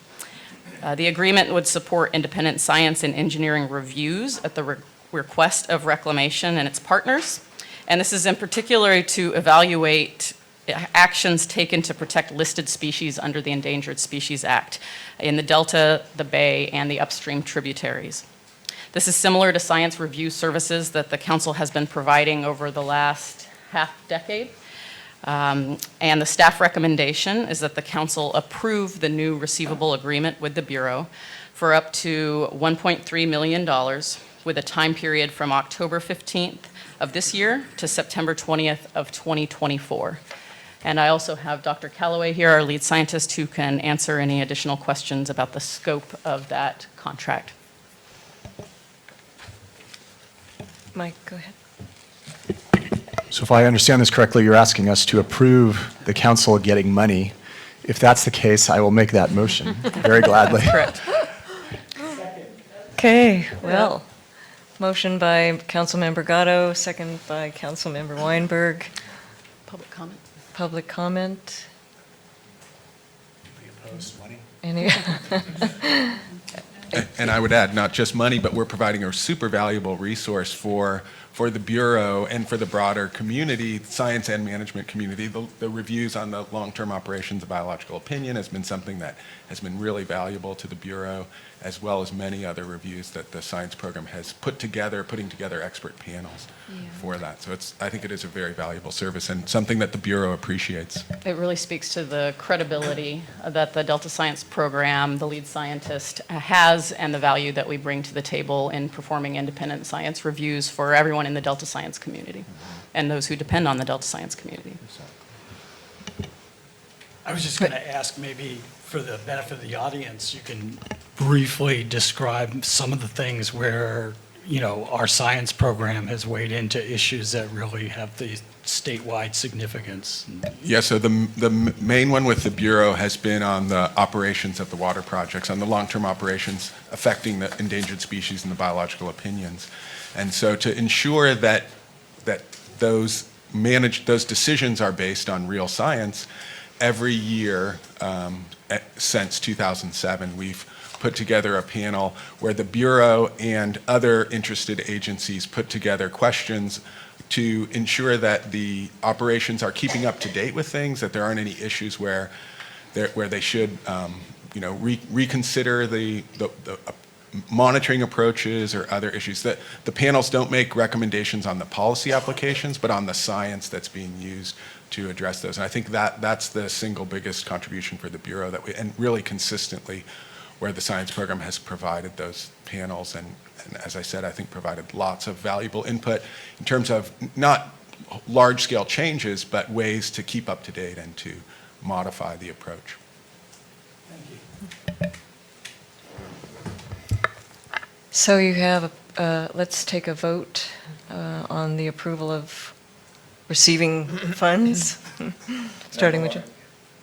The agreement would support independent science and engineering reviews at the request of Reclamation and its partners. And this is in particular to evaluate actions taken to protect listed species under the Endangered Species Act in the Delta, the Bay, and the upstream tributaries. This is similar to science review services that the council has been providing over the last half-decade. And the staff recommendation is that the council approve the new receivable agreement with the Bureau for up to $1.3 million with a time period from October 15th of this year to September 20th of 2024. And I also have Dr. Calloway here, our lead scientist, who can answer any additional questions about the scope of that contract. Mike, go ahead. So if I understand this correctly, you're asking us to approve the council getting money. If that's the case, I will make that motion very gladly. Correct. Okay, well, motion by Councilmember Gatto, second by Councilmember Weinberg. Public comment. Public comment. Any? And I would add, not just money, but we're providing a super valuable resource for the Bureau and for the broader community, science and management community. The reviews on the long-term operations of biological opinion has been something that has been really valuable to the Bureau, as well as many other reviews that the science program has putting together expert panels for that. So I think it is a very valuable service and something that the Bureau appreciates. It really speaks to the credibility that the Delta Science Program, the lead scientist, has, and the value that we bring to the table in performing independent science reviews for everyone in the Delta Science community and those who depend on the Delta Science community. I was just going to ask, maybe for the benefit of the audience, you can briefly describe some of the things where, you know, our science program has weighed into issues that really have the statewide significance. Yeah, so the main one with the Bureau has been on the operations of the water projects, on the long-term operations affecting the endangered species and the biological opinions. And so to ensure that those decisions are based on real science, every year since 2007, we've put together a panel where the Bureau and other interested agencies put together questions to ensure that the operations are keeping up to date with things, that there aren't any issues where they should reconsider the monitoring approaches or other issues. That the panels don't make recommendations on the policy applications, but on the science that's being used to address those. And I think that's the single biggest contribution for the Bureau, and really consistently where the science program has provided those panels and as I said, I think provided lots of valuable input in terms of not large-scale changes, but ways to keep up to date and to modify the approach. Thank you. So you have, let's take a vote on the approval of receiving funds, starting with you.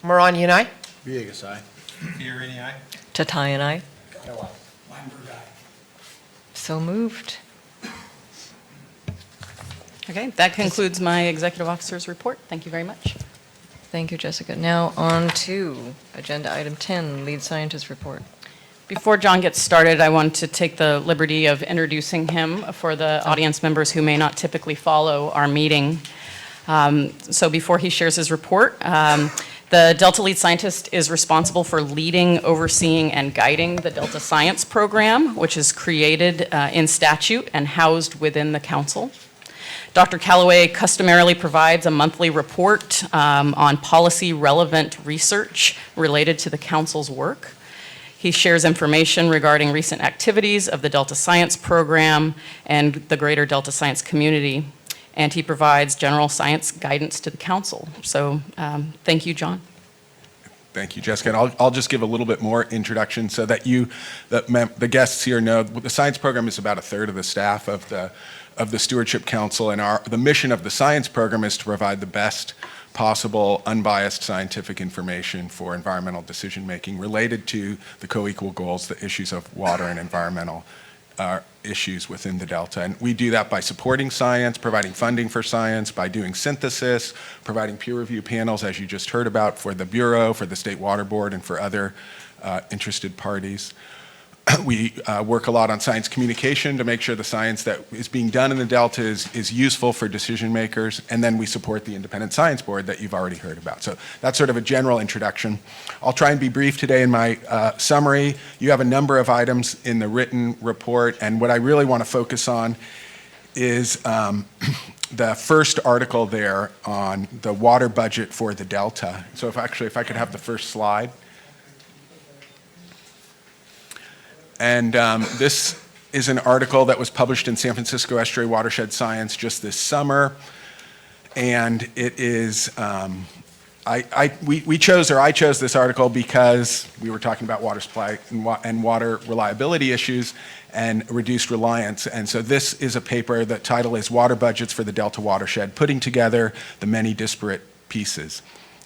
Moran, you and I? Villegas, aye. Fiorini, aye. Tatayan, aye. Weinberg, aye. So moved. Okay, that concludes my executive officer's report. Thank you very much. Thank you, Jessica. Now on to agenda item 10, lead scientist report. Before John gets started, I want to take the liberty of introducing him for the audience members who may not typically follow our meeting. So before he shares his report, the Delta Lead Scientist is responsible for leading, overseeing, and guiding the Delta Science Program, which is created in statute and housed within the council. Dr. Callaway customarily provides a monthly report on policy-relevant research related to the council's work. He shares information regarding recent activities of the Delta Science Program and the greater Delta Science community, and he provides general science guidance to the council. So thank you, John. Thank you, Jessica. And I'll just give a little bit more introduction so that the guests here know the science program is about a third of the staff of the Stewardship Council, and the mission of the science program is to provide the best possible unbiased scientific information for environmental decision-making related to the co-equal goals, the issues of water and environmental issues within the Delta. And we do that by supporting science, providing funding for science, by doing synthesis, providing peer review panels, as you just heard about, for the Bureau, for the State Water Board, and for other interested parties. We work a lot on science communication to make sure the science that is being done in the Delta is useful for decision makers, and then we support the Independent Science Board that you've already heard about. So that's sort of a general introduction. I'll try and be brief today in my summary. You have a number of items in the written report, and what I really want to focus on is the first article there on the water budget for the Delta. So if I could have the first slide. And this is an article that was published in San Francisco Estuary Watershed Science just this summer. And it is, I chose this article because we were talking about water supply and water reliability issues and reduced reliance. And so this is a paper, the title is Water Budgets for the Delta Watershed, Putting Together the Many Disparate Pieces.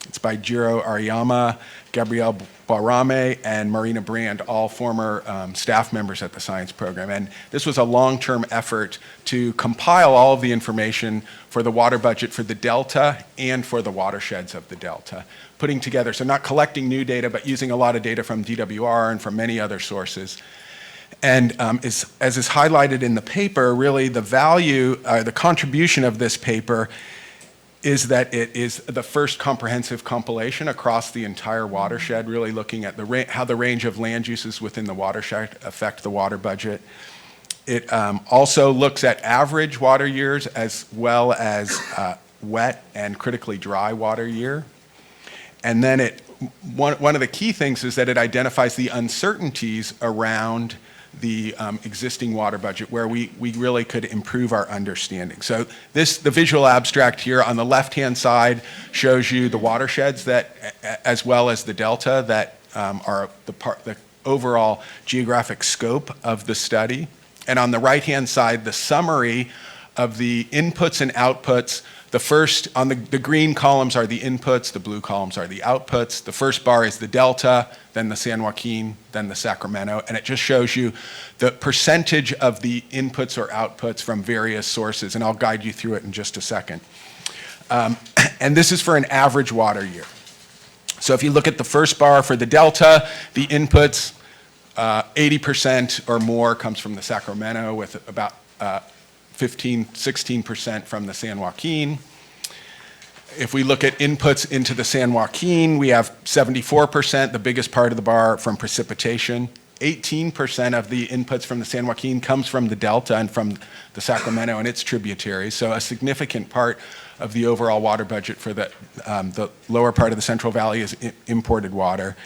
It's by Jiro Ariyama, Gabrielle Barame, and Marina Brand, all former staff members at the science program. And this was a long-term effort to compile all of the information for the water budget for the Delta and for the watersheds of the Delta, putting together, so not collecting new data, but using a lot of data from DWR and from many other sources. And as is highlighted in the paper, really the value, the contribution of this paper is that it is the first comprehensive compilation across the entire watershed, really looking at how the range of land uses within the watershed affect the water budget. It also looks at average water years as well as wet and critically dry water year. And then one of the key things is that it identifies the uncertainties around the existing water budget where we really could improve our understanding. So the visual abstract here on the left-hand side shows you the watersheds that, as well as the delta that are the overall geographic scope of the study. And on the right-hand side, the summary of the inputs and outputs. The first, on the green columns are the inputs, the blue columns are the outputs. The first bar is the Delta, then the San Joaquin, then the Sacramento, and it just shows you the percentage of the inputs or outputs from various sources, and I'll guide you through it in just a second. And this is for an average water year. So if you look at the first bar for the Delta, the inputs, 80% or more comes from the Sacramento, with about 16% from the San Joaquin. If we look at inputs into the San Joaquin, we have 74%, the biggest part of the bar, from precipitation. 18% of the inputs from the San Joaquin comes from the Delta and from the Sacramento and its tributaries. So a significant part of the overall water budget for the lower part of the Central Valley is imported water.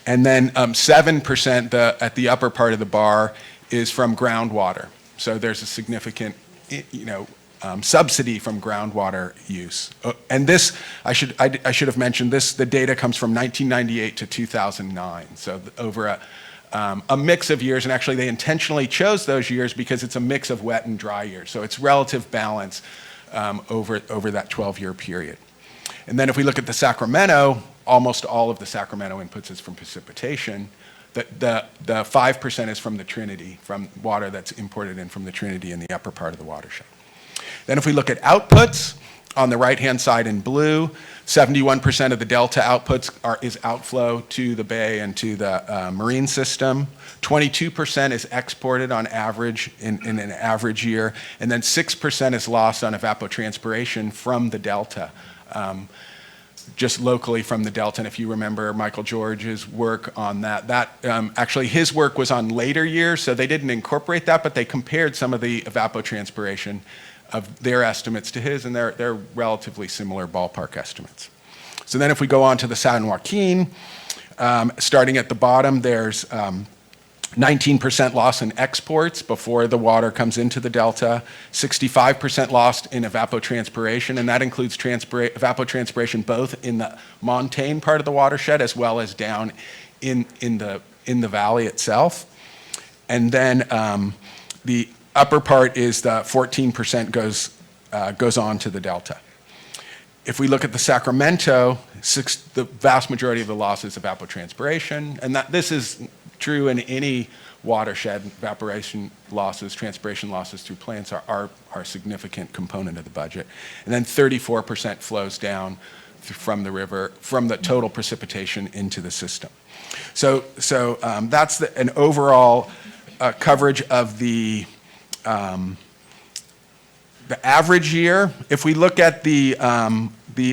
And then 7% at the upper part of the bar is from groundwater. So there's a significant subsidy from groundwater use. And this, I should have mentioned this, the data comes from 1998 to 2009. So over a mix of years, and actually they intentionally chose those years because it's a mix of wet and dry years. So it's relative balance over that 12-year period. And then if we look at the Sacramento, almost all of the Sacramento inputs is from precipitation. The 5% is from the Trinity, from water that's imported in from the Trinity in the upper part of the watershed. Then if we look at outputs, on the right-hand side in blue, 71% of the Delta outputs is outflow to the bay and to the marine system. 22% is exported on average in an average year, and then 6% is lost on evapotranspiration from the Delta. Just locally from the Delta. And if you remember Michael George's work on that, actually his work was on later years, so they didn't incorporate that, but they compared some of the evapotranspiration of their estimates to his, and they're relatively similar ballpark estimates. So then if we go on to the San Joaquin, starting at the bottom, there's 19% loss in exports before the water comes into the Delta, 65% lost in evapotranspiration, and that includes evapotranspiration both in the montane part of the watershed as well as down in the valley itself. And then the upper part is the 14% goes on to the Delta. If we look at the Sacramento, the vast majority of the loss is evapotranspiration, and this is true in any watershed. Evaporation losses, transpiration losses through plants are a significant component of the budget. And then 34% flows down from the river, from the total precipitation into the system. So that's an overall coverage of the average year. If we look at the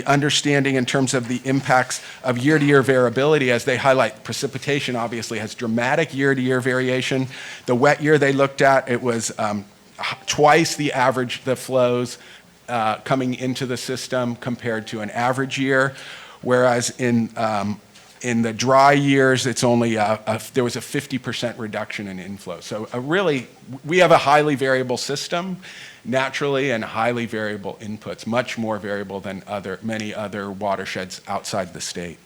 understanding in terms of the impacts of year-to-year variability, as they highlight, precipitation obviously has dramatic year-to-year variation. The wet year they looked at, it was twice the average, the flows coming into the system compared to an average year, whereas in the dry years, it's only there was a 50% reduction in inflow. So we have a highly variable system, naturally, and highly variable inputs, much more variable than many other watersheds outside the state.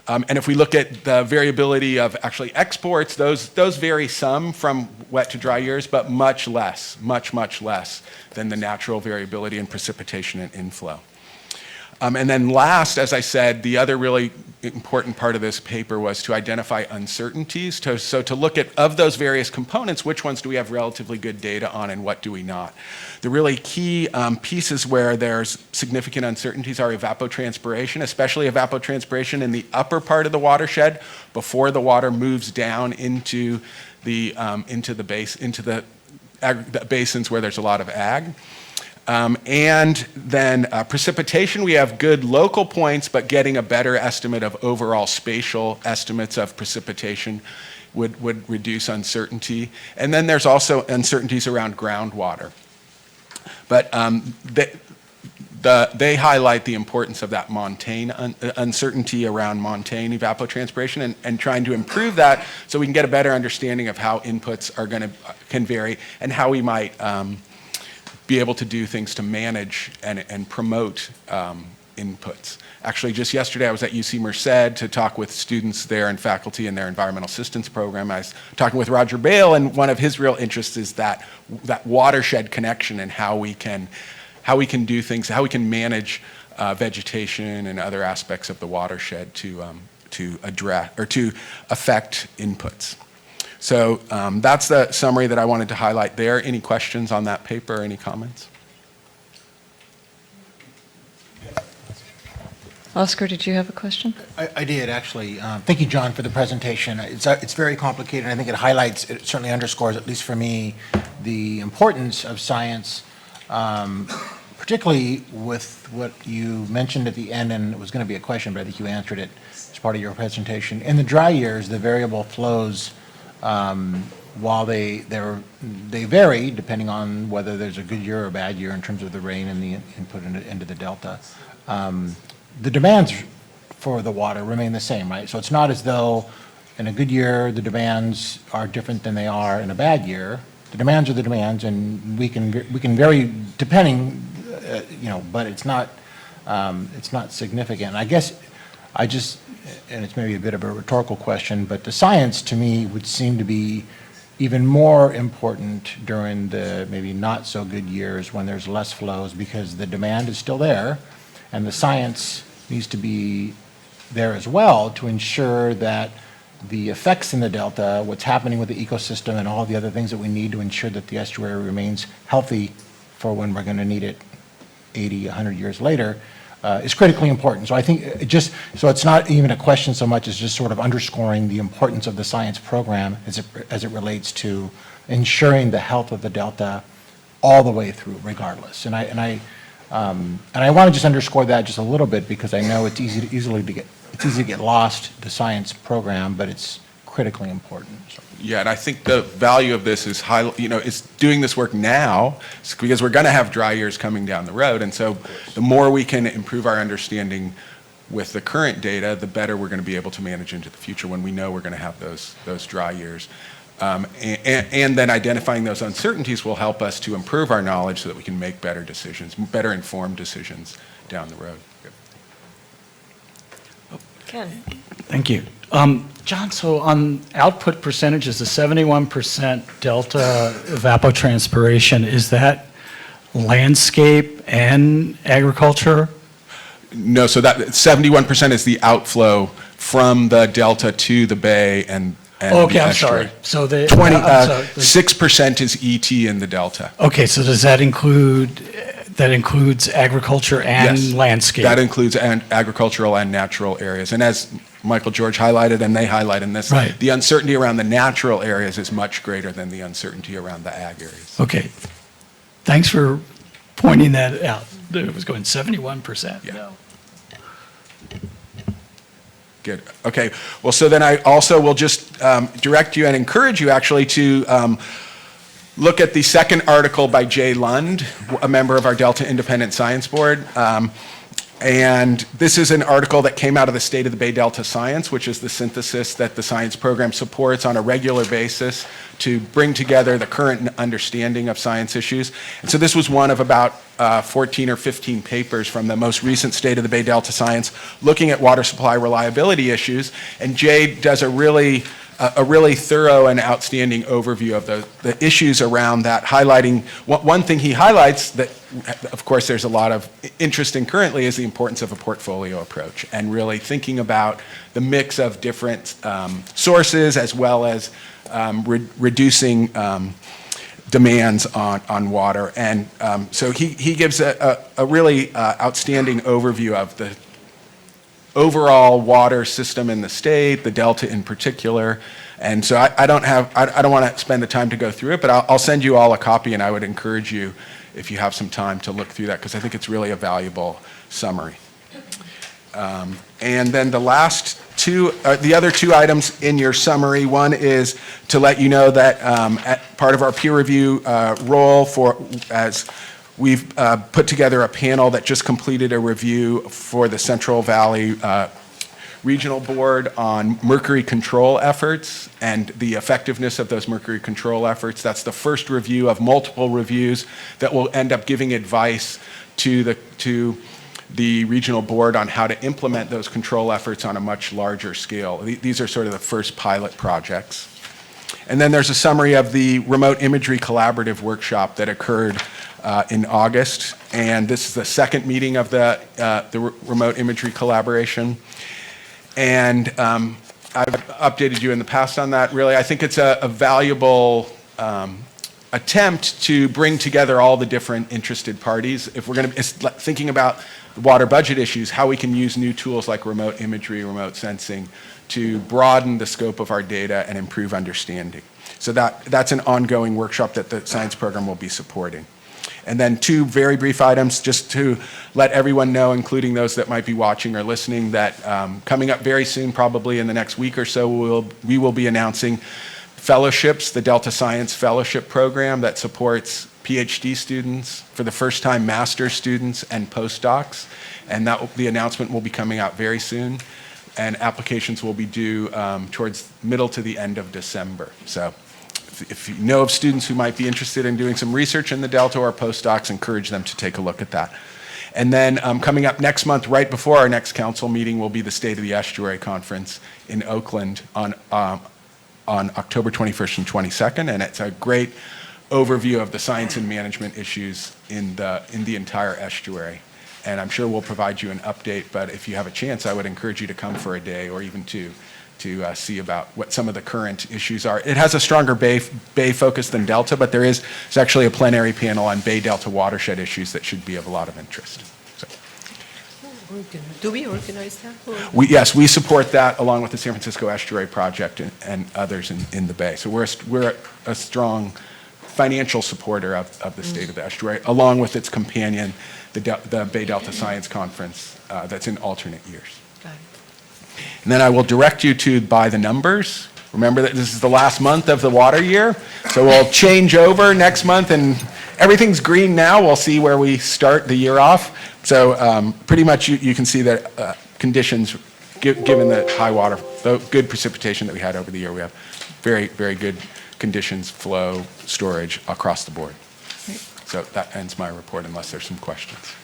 And if we look at the variability of actually exports, those vary some from wet to dry years, but much less, much less than the natural variability in precipitation and inflow. And then last, as I said, the other really important part of this paper was to identify uncertainties. So to look at, of those various components, which ones do we have relatively good data on and what do we not? The really key pieces where there's significant uncertainties are evapotranspiration, especially evapotranspiration in the upper part of the watershed before the water moves down into the basins where there's a lot of ag. And then precipitation, we have good local points, but getting a better estimate of overall spatial estimates of precipitation would reduce uncertainty. And then there's also uncertainties around groundwater. But they highlight the importance of that montane uncertainty around montane evapotranspiration and trying to improve that so we can get a better understanding of how inputs can vary and how we might be able to do things to manage and promote inputs. Actually, just yesterday I was at UC Merced to talk with students there and faculty in their environmental assistance program. I was talking with Roger Bale, and one of his real interests is that watershed connection and how we can do things, how we can manage vegetation and other aspects of the watershed to address or to affect inputs. So that's the summary that I wanted to highlight there. Any questions on that paper or any comments? Oscar, did you have a question? I did, actually. Thank you, John, for the presentation. It's very complicated, and I think it highlights, it certainly underscores, at least for me, the importance of science, particularly with what you mentioned at the end, and it was going to be a question, but I think you answered it as part of your presentation. In the dry years, the variable flows, while they vary depending on whether there's a good year or a bad year in terms of the rain and the input into the delta, the demands for the water remain the same, right? So it's not as though in a good year the demands are different than they are in a bad year. The demands are the demands, and we can vary depending, but it's not significant. And I guess and it's maybe a bit of a rhetorical question, but the science to me would seem to be even more important during the maybe not so good years when there's less flows, because the demand is still there. And the science needs to be there as well to ensure that the effects in the delta, what's happening with the ecosystem and all the other things that we need to ensure that the estuary remains healthy for when we're going to need it 80, 100 years later, is critically important. So I think so it's not even a question so much as just sort of underscoring the importance of the science program as it relates to ensuring the health of the delta all the way through, regardless. And I want to just underscore that just a little bit, because I know it's easy to get lost, the science program, but it's critically important. So. Yeah, and I think the value of this is is doing this work now, because we're going to have dry years coming down the road, and so the more we can improve our understanding with the current data, the better we're going to be able to manage into the future when we know we're going to have those dry years. And then identifying those uncertainties will help us to improve our knowledge so that we can make better decisions, better informed decisions down the road. Ken. Thank you. John, so on output percentages, the 71% delta evapotranspiration, is that landscape and agriculture? No, so that 71% is the outflow from the delta to the bay and okay, the I'm estuary. sorry. So the 6% is ET in the delta. Okay, so does that includes agriculture and Yes, landscape? that includes agricultural and natural areas. And as Michael George highlighted, and they highlight in this, right, the uncertainty around the natural areas is much greater than the uncertainty around the ag areas. Okay. Thanks for pointing that out. It was going 71%. Yeah. No. Good. Okay. Well, so then I also will just direct you and encourage you actually to look at the second article by Jay Lund, a member of our Delta Independent Science Board. And this is an article that came out of the State of the Bay Delta Science, which is the synthesis that the science program supports on a regular basis to bring together the current understanding of science issues. And so this was one of about 14 or 15 papers from the most recent State of the Bay Delta Science looking at water supply reliability issues. And Jay does a really thorough and outstanding overview of the issues around that, highlighting one thing he highlights that, of course, there's a lot of interest in currently is the importance of a portfolio approach and really thinking about the mix of different sources as well as reducing demands on water. And so he gives a really outstanding overview of the overall water system in the state, the Delta in particular. And so I don't want to spend the time to go through it, but I'll send you all a copy, and I would encourage you, if you have some time, to look through that, because I think it's really a valuable summary. And then the other two items in your summary, one is to let you know that part of our peer review role as we've put together a panel that just completed a review for the Central Valley Regional Board on mercury control efforts and the effectiveness of those mercury control efforts. That's the first review of multiple reviews that will end up giving advice to the regional board on how to implement those control efforts on a much larger scale. These are sort of the first pilot projects. And then there's a summary of the remote imagery collaborative workshop that occurred in August. And this is the second meeting of the remote imagery collaboration. And I've updated you in the past on that. Really, I think it's a valuable attempt to bring together all the different interested parties. If we're going to thinking about the water budget issues, how we can use new tools like remote imagery, remote sensing to broaden the scope of our data and improve understanding. So that's an ongoing workshop that the science program will be supporting. And then two very brief items just to let everyone know, including those that might be watching or listening, that coming up very soon, probably in the next week or so, we will be announcing fellowships, the Delta Science Fellowship Program that supports PhD students, for the first time master's students and postdocs. And the announcement will be coming out very soon. And applications will be due towards middle to the end of December. So if you know of students who might be interested in doing some research in the Delta or postdocs, encourage them to take a look at that. And then coming up next month, right before our next council meeting, will be the State of the Estuary Conference in Oakland on October 21st and 22nd. And it's a great overview of the science and management issues in the entire estuary. And I'm sure we'll provide you an update, but if you have a chance, I would encourage you to come for a day or even two to see about what some of the current issues are. It has a stronger Bay focus than Delta, but there's actually a plenary panel on Bay Delta watershed issues that should be of a lot of interest. So. Do we organize that? Yes, we support that along with the San Francisco Estuary Project and others in the Bay. So we're a strong financial supporter of the State of the Estuary, along with its companion, the Bay Delta Science Conference, that's in alternate years. And then I will direct you to by the numbers. Remember that this is the last month of the water year, so we'll change over next month, and everything's green now. We'll see where we start the year off. So pretty much you can see that conditions, given the high water, the good precipitation that we had over the year, we have very, very good conditions, flow, storage across the board. So that ends my report unless there's some questions.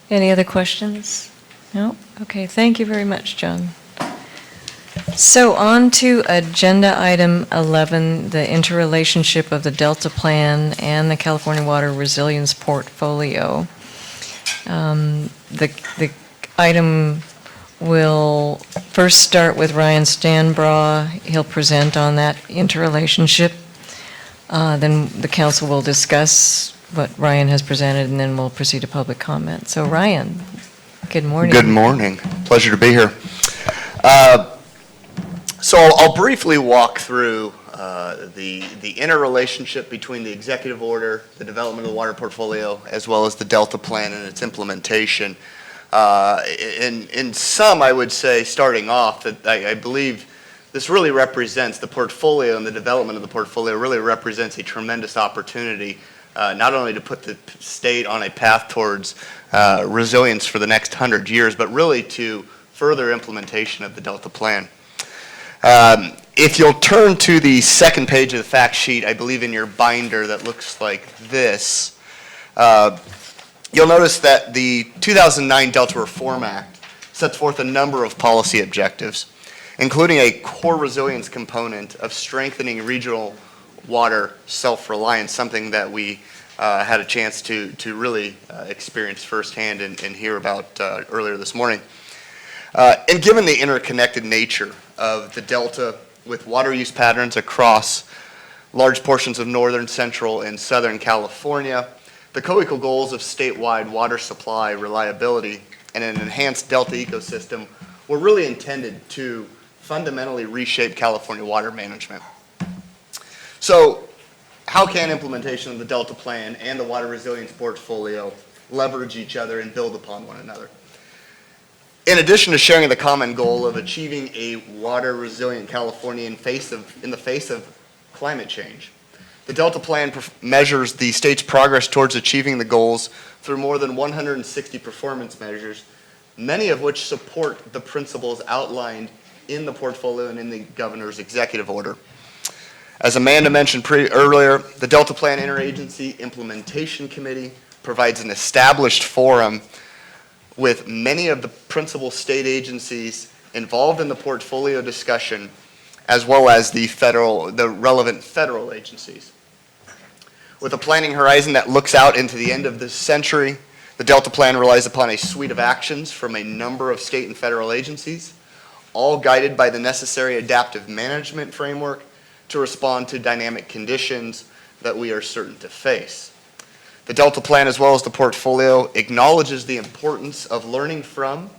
Any other questions? No? Okay, thank you very much, John. So on to agenda item 11, the interrelationship of the Delta Plan and the California Water Resilience Portfolio. The item will first start with Ryan Stanbraugh. He'll present on that interrelationship. Then the council will discuss what Ryan has presented, and then we'll proceed to public comment. So Ryan, good morning. Good morning. Pleasure to be here. So I'll briefly walk through the interrelationship between the executive order, the development of the water portfolio, as well as the Delta Plan and its implementation. In sum, I would say, starting off, that I believe this really represents the portfolio, and the development of the portfolio really represents a tremendous opportunity, not only to put the state on a path towards resilience for the next 100 years, but really to further implementation of the Delta Plan. If you'll turn to the second page of the fact sheet, I believe in your binder that looks like this, you'll notice that the 2009 Delta Reform Act sets forth a number of policy objectives, including a core resilience component of strengthening regional water self-reliance, something that we had a chance to really experience firsthand and hear about earlier this morning. And given the interconnected nature of the Delta with water use patterns across large portions of northern, central, and southern California, the co-equal goals of statewide water supply reliability and an enhanced delta ecosystem were really intended to fundamentally reshape California water management. So, how can implementation of the Delta Plan and the Water Resilience Portfolio leverage each other and build upon one another? In addition to sharing the common goal of achieving a water-resilient California in the face of climate change, the Delta Plan measures the state's progress towards achieving the goals through more than 160 performance measures, many of which support the principles outlined in the portfolio and in the governor's executive order. As Amanda mentioned earlier, the Delta Plan Interagency Implementation Committee provides an established forum with many of the principal state agencies involved in the portfolio discussion, as well as the relevant federal agencies. With a planning horizon that looks out into the end of this century, the Delta Plan relies upon a suite of actions from a number of state and federal agencies, all guided by the necessary adaptive management framework to respond to dynamic conditions that we are certain to face. The Delta Plan, as well as the portfolio, acknowledges the importance of learning from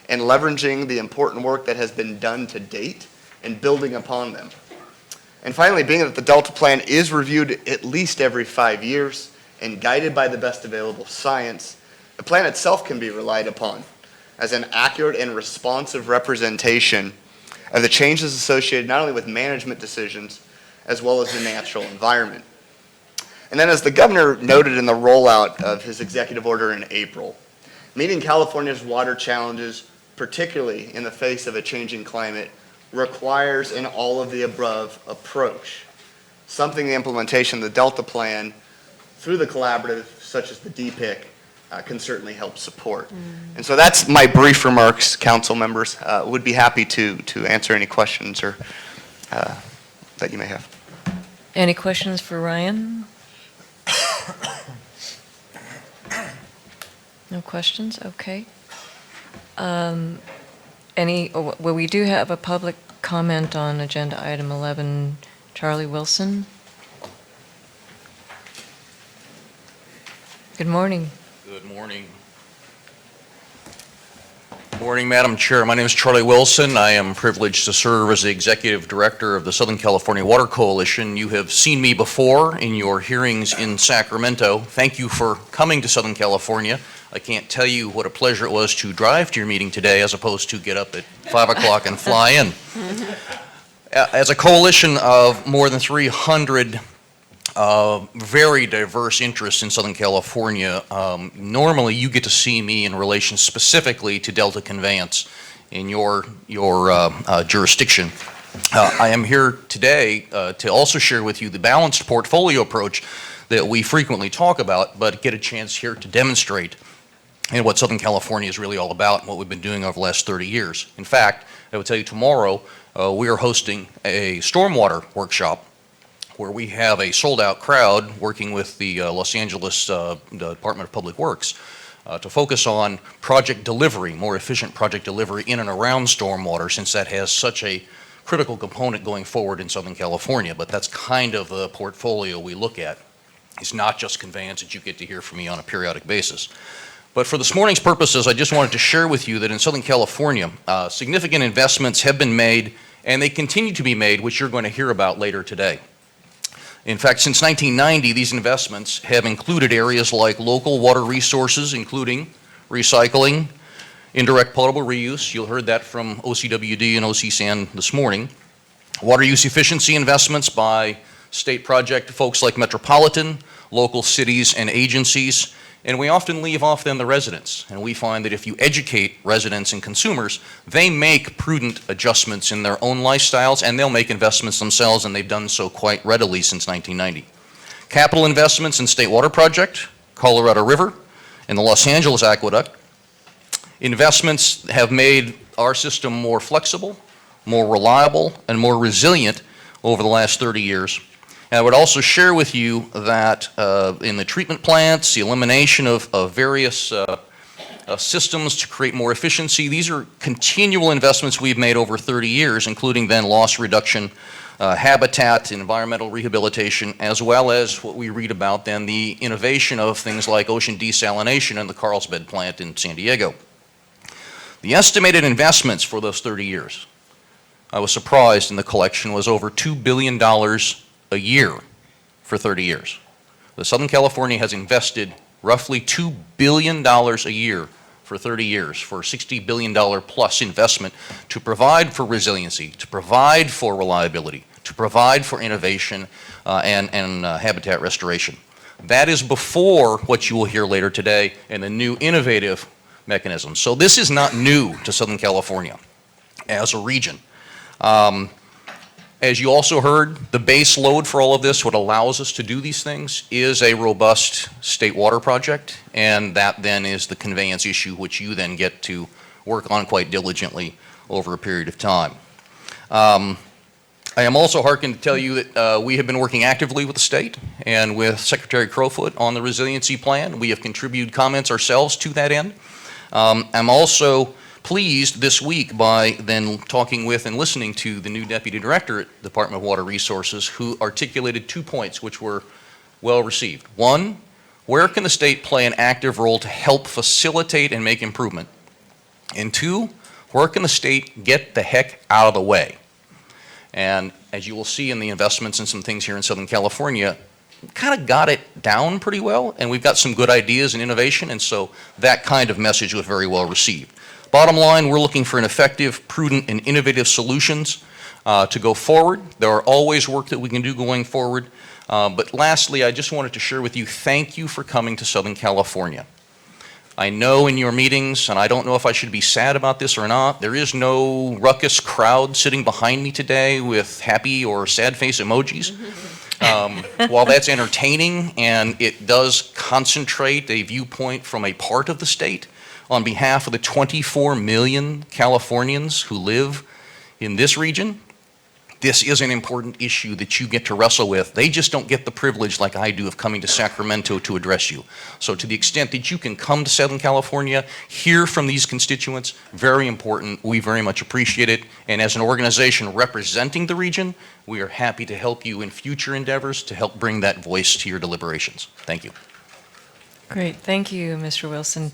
and leveraging the important work that has been done to date and building upon them. And finally, being that the Delta Plan is reviewed at least every 5 years and guided by the best available science, the plan itself can be relied upon as an accurate and responsive representation of the changes associated not only with management decisions, as well as the natural environment. And then, as the governor noted in the rollout of his executive order in April, meeting California's water challenges, particularly in the face of a changing climate, requires an all-of-the-above approach, something the implementation of the Delta Plan through the collaborative, such as the DPIC, can certainly help support. And so that's my brief remarks, council members. Would be happy to answer any questions or that you may have. Any questions for Ryan? No questions? Okay. Well, we do have a public comment on agenda item 11. Charlie Wilson. Good morning. Good morning. Morning, Madam Chair. My name is Charlie Wilson. I am privileged to serve as the Executive Director of the Southern California Water Coalition. You have seen me before in your hearings in Sacramento. Thank you for coming to Southern California. I can't tell you what a pleasure it was to drive to your meeting today as opposed to get up at 5 o'clock and fly in. As a coalition of more than 300 very diverse interests in Southern California, normally you get to see me in relation specifically to Delta conveyance in your jurisdiction. I am here today to also share with you the balanced portfolio approach that we frequently talk about, but get a chance here to demonstrate what Southern California is really all about and what we've been doing over the last 30 years. In fact, I will tell you tomorrow we are hosting a stormwater workshop where we have a sold-out crowd working with the Los Angeles Department of Public Works to focus on project delivery, more efficient project delivery in and around stormwater, since that has such a critical component going forward in Southern California. But that's kind of the portfolio we look at. It's not just conveyance that you get to hear from me on a periodic basis. But for this morning's purposes, I just wanted to share with you that in Southern California, significant investments have been made, and they continue to be made, which you're going to hear about later today. In fact, since 1990, these investments have included areas like local water resources, including recycling, indirect potable reuse. You heard that from OCWD and OCSAN this morning. Water use efficiency investments by state project folks like Metropolitan, local cities and agencies, and we often leave off then the residents. And we find that if you educate residents and consumers, they make prudent adjustments in their own lifestyles, and they'll make investments themselves, and they've done so quite readily since 1990. Capital investments in State Water Project, Colorado River, and the Los Angeles Aqueduct. Investments have made our system more flexible, more reliable, and more resilient over the last 30 years. And I would also share with you that in the treatment plants, the elimination of various systems to create more efficiency, these are continual investments we've made over 30 years, including then loss reduction habitat, environmental rehabilitation, as well as what we read about then, the innovation of things like ocean desalination and the Carlsbad plant in San Diego. The estimated investments for those 30 years, I was surprised in the collection, was over $2 billion a year for 30 years. The Southern California has invested roughly $2 billion a year for 30 years for $60 billion plus investment to provide for resiliency, to provide for reliability, to provide for innovation and habitat restoration. That is before what you will hear later today and the new innovative mechanisms. So this is not new to Southern California as a region. As you also heard, the base load for all of this, what allows us to do these things, is a robust state water project, and that then is the conveyance issue, which you then get to work on quite diligently over a period of time. I am also hearkened to tell you that we have been working actively with the state and with Secretary Crowfoot on the resiliency plan. We have contributed comments ourselves to that end. I'm also pleased this week by then talking with and listening to the new Deputy Director at Department of Water Resources, who articulated 2 points which were well received. One, where can the state play an active role to help facilitate and make improvement? And two, where can the state get the heck out of the way? And as you will see in the investments and some things here in Southern California, kind of got it down pretty well, and we've got some good ideas and innovation, and so that kind of message was very well received. Bottom line, we're looking for an effective, prudent, and innovative solutions to go forward. There are always work that we can do going forward. But lastly, I just wanted to share with you, thank you for coming to Southern California. I know in your meetings, and I don't know if I should be sad about this or not, there is no ruckus crowd sitting behind me today with happy or sad face emojis. While that's entertaining and it does concentrate a viewpoint from a part of the state, on behalf of the 24 million Californians who live in this region, this is an important issue that you get to wrestle with. They just don't get the privilege like I do of coming to Sacramento to address you. So to the extent that you can come to Southern California, hear from these constituents, very important. We very much appreciate it. And as an organization representing the region, we are happy to help you in future endeavors to help bring that voice to your deliberations. Thank you. Great, thank you, Mr. Wilson.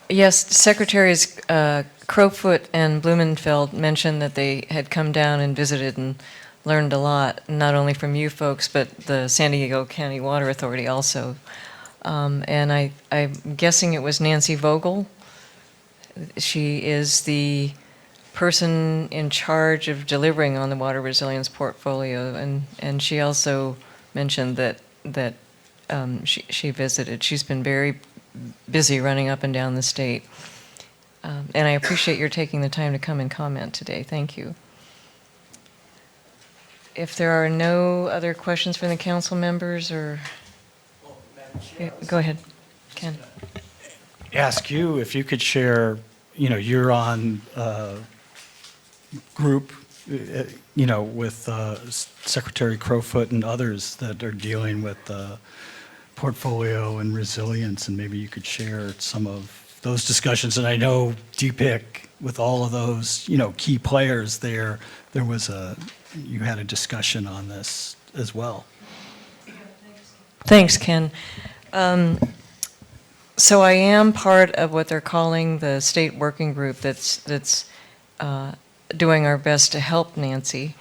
Yes, Secretaries Crowfoot and Blumenfeld mentioned that they had come down and visited and learned a lot, not only from you folks, but the San Diego County Water Authority also. And I'm guessing it was Nancy Vogel. She is the person in charge of delivering on the water resilience portfolio, and she also mentioned that she visited. She's been very busy running up and down the state. And I appreciate your taking the time to come and comment today. Thank you. If there are no other questions from the council members, or... Go ahead, Ken. Ask you if you could share, you're on group, with Secretary Crowfoot and others that are dealing with portfolio and resilience, and maybe you could share some of those discussions. And I know DPIC, with all of those, key players there, you had a discussion on this as well. Thanks, Ken. So I am part of what they're calling the state working group that's doing our best to help Nancy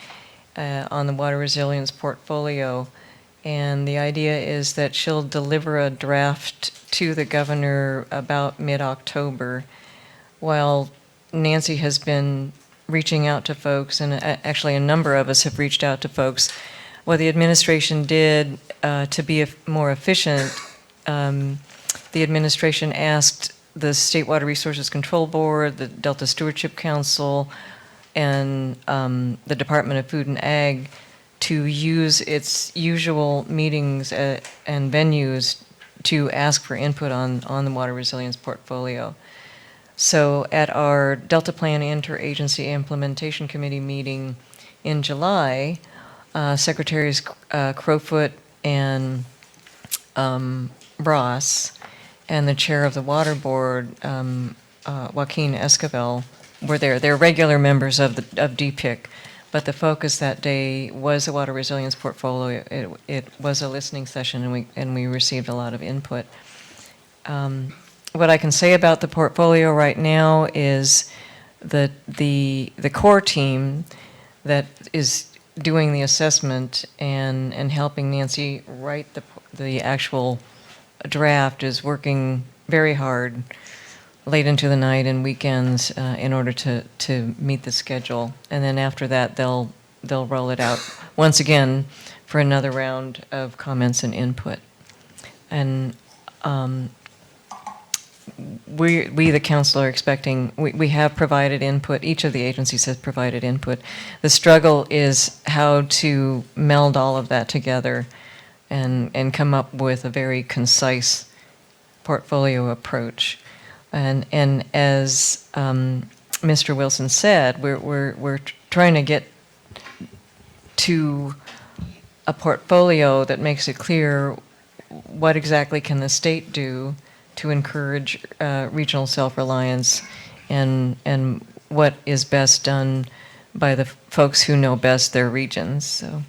on the water resilience portfolio. And the idea is that she'll deliver a draft to the governor about mid-October, while Nancy has been reaching out to folks, and actually a number of us have reached out to folks. What the administration did to be more efficient, the administration asked the State Water Resources Control Board, the Delta Stewardship Council, and the Department of Food and Ag to use its usual meetings and venues to ask for input on the water resilience portfolio. So at our Delta Plan Interagency Implementation Committee meeting in July, Secretaries Crowfoot and Ross and the chair of the Water Board, Joaquin Esquivel, were there. They're regular members of DPIC, but the focus that day was the water resilience portfolio. It was a listening session, and we received a lot of input. What I can say about the portfolio right now is that the core team that is doing the assessment and helping Nancy write the actual draft is working very hard late into the night and weekends in order to meet the schedule. And then after that, they'll roll it out once again for another round of comments and input. And we, the council, are expecting, we have provided input, each of the agencies has provided input. The struggle is how to meld all of that together and come up with a very concise portfolio approach. And as Mr. Wilson said, we're trying to get to a portfolio that makes it clear what exactly can the state do to encourage regional self-reliance, and what is best done by the folks who know best their regions. So,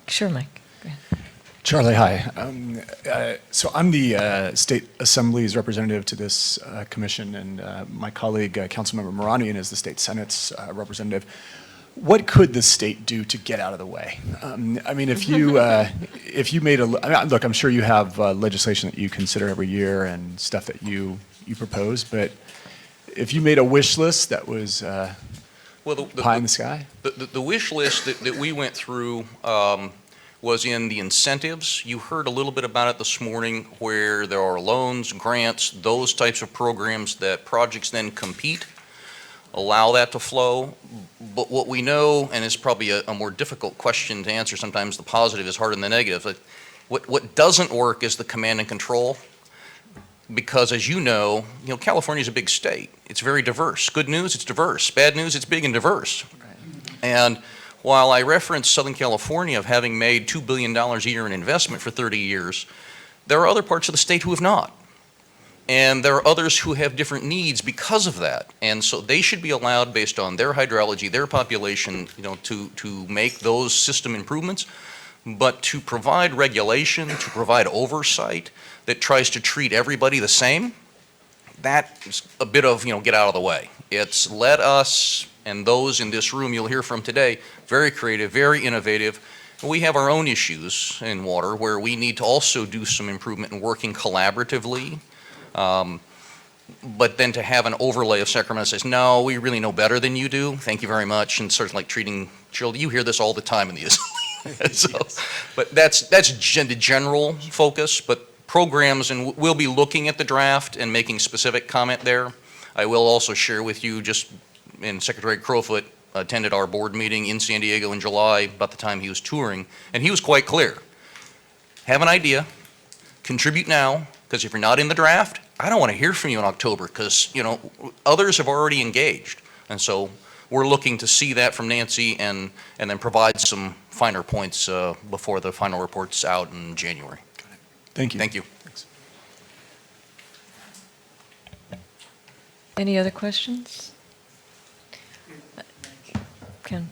sure, Mike. Go ahead. Charlie, hi. So I'm the State Assembly's representative to this commission, and my colleague, Councilmember Moranian, is the State Senate's representative. What could the state do to get out of the way? I mean, if you made look, I'm sure you have legislation that you consider every year and stuff that you propose, but if you made a wish list that was pie in the sky? The wish list that we went through was in the incentives. You heard a little bit about it this morning, where there are loans, grants, those types of programs that projects then compete, allow that to flow. But what we know, and it's probably a more difficult question to answer, sometimes the positive is harder than the negative, but what doesn't work is the command and control. Because as you know, California is a big state. It's very diverse. Good news, it's diverse. Bad news, it's big and diverse. And while I referenced Southern California of having made $2 billion a year in investment for 30 years, there are other parts of the state who have not. And there are others who have different needs because of that. And so they should be allowed, based on their hydrology, their population, to make those system improvements. But to provide regulation, to provide oversight that tries to treat everybody the same, that is a bit of, get out of the way. It's let us, and those in this room you'll hear from today, very creative, very innovative. We have our own issues in water where we need to also do some improvement in working collaboratively. But then to have an overlay of Sacramento says, no, we really know better than you do, thank you very much, and sort of like treating children, you hear this all the time in the assembly. So, but that's the general focus, but programs, and we'll be looking at the draft and making specific comment there. I will also share with you, and Secretary Crowfoot attended our board meeting in San Diego in July about the time he was touring, and he was quite clear. Have an idea, contribute now, because if you're not in the draft, I don't want to hear from you in October, because others have already engaged. And so we're looking to see that from Nancy and then provide some finer points before the final report's out in January. Got it. Thank you. Thank you. Thanks. Any other questions? Ken?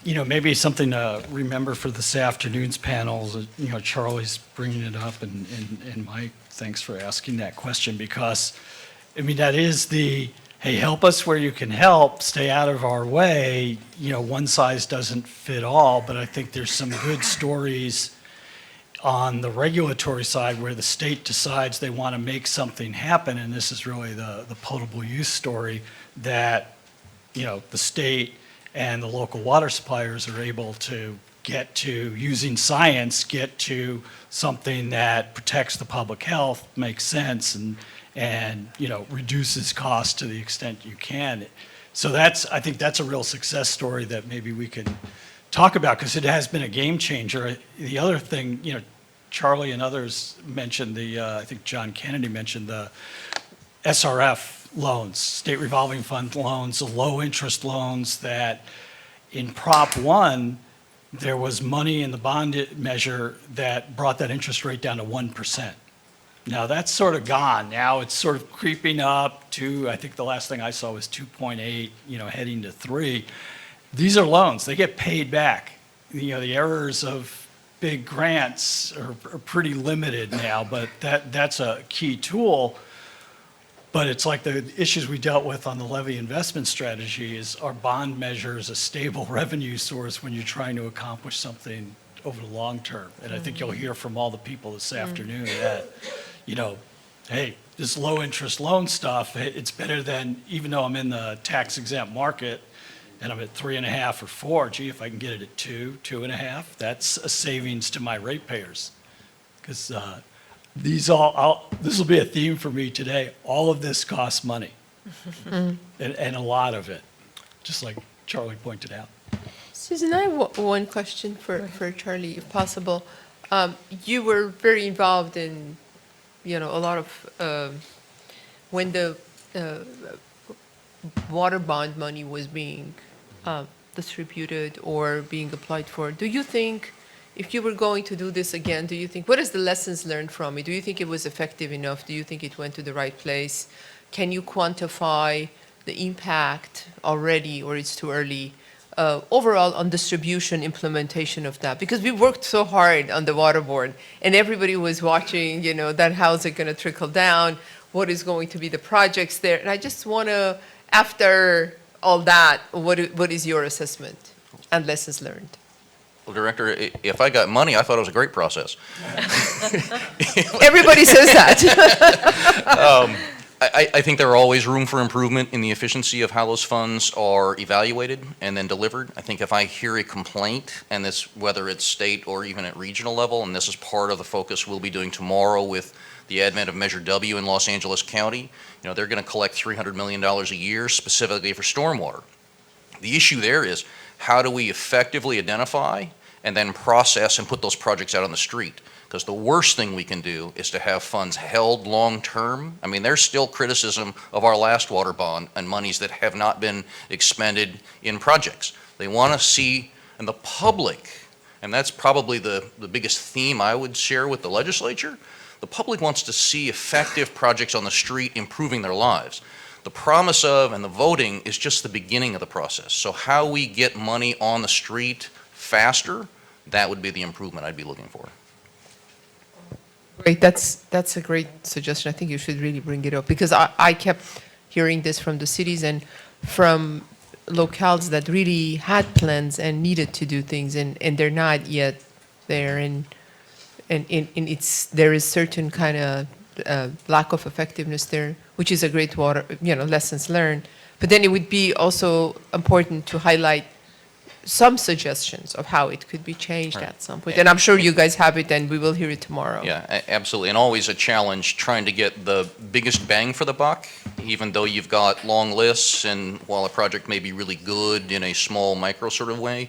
Maybe something to remember for this afternoon's panels, Charlie's bringing it up, and Mike, thanks for asking that question, because, that is the, hey, help us where you can help, stay out of our way. One size doesn't fit all, but I think there's some good stories on the regulatory side where the state decides they want to make something happen, and this is really the potable use story, that, the state and the local water suppliers are able to get to, using science, get to something that protects the public health, makes sense, and reduces cost to the extent you can. So I think that's a real success story that maybe we can talk about, because it has been a game changer. The other thing, Charlie and others mentioned I think John Kennedy mentioned the SRF loans, state revolving fund loans, the low interest loans that in Prop 1, there was money in the bond measure that brought that interest rate down to 1%. Now, that's sort of gone. Now it's sort of creeping up to, I think the last thing I saw was 2.8, heading to 3. These are loans. They get paid back. The errors of big grants are pretty limited now, but that's a key tool. But it's like the issues we dealt with on the levy investment strategy is our bond measures a stable revenue source when you're trying to accomplish something over the long term. And I think you'll hear from all the people this afternoon that, hey, this low interest loan stuff, it's better than, even though I'm in the tax exempt market and I'm at 3.5 or 4, gee, if I can get it at 2, 2.5, that's a savings to my ratepayers. Because this will be a theme for me today. All of this costs money, and a lot of it, just like Charlie pointed out. Susan, I have one question for Charlie, if possible. You were very involved in, a lot of, when the water bond money was being distributed or being applied for. Do you think, if you were going to do this again, what is the lessons learned from it? Do you think it was effective enough? Do you think it went to the right place? Can you quantify the impact already, or it's too early, overall on distribution implementation of that? Because we worked so hard on the water board, and everybody was watching, that how's it going to trickle down? What is going to be the projects there? And I just want to, after all that, what is your assessment and lessons learned? Well, Director, if I got money, I thought it was a great process. Everybody says that. I think there are always room for improvement in the efficiency of how those funds are evaluated and then delivered. I think if I hear a complaint, and this, whether it's state or even at regional level, and this is part of the focus we'll be doing tomorrow with the advent of Measure W in Los Angeles County, they're going to collect $300 million a year specifically for stormwater. The issue there is, how do we effectively identify and then process and put those projects out on the street? Because the worst thing we can do is to have funds held long-term. I mean, there's still criticism of our last water bond and monies that have not been expended in projects. They want to see, and the public, and that's probably the biggest theme I would share with the legislature, the public wants to see effective projects on the street improving their lives. The promise of and the voting is just the beginning of the process. So how we get money on the street faster, that would be the improvement I'd be looking for. Great, that's a great suggestion. I think you should really bring it up, because I kept hearing this from the cities and from locales that really had plans and needed to do things, and they're not yet there, and there is certain kind of lack of effectiveness there, which is a great lessons learned. But then it would be also important to highlight some suggestions of how it could be changed at some point. And I'm sure you guys have it, and we will hear it tomorrow. Yeah, absolutely. And always a challenge trying to get the biggest bang for the buck, even though you've got long lists, and while a project may be really good in a small micro sort of way,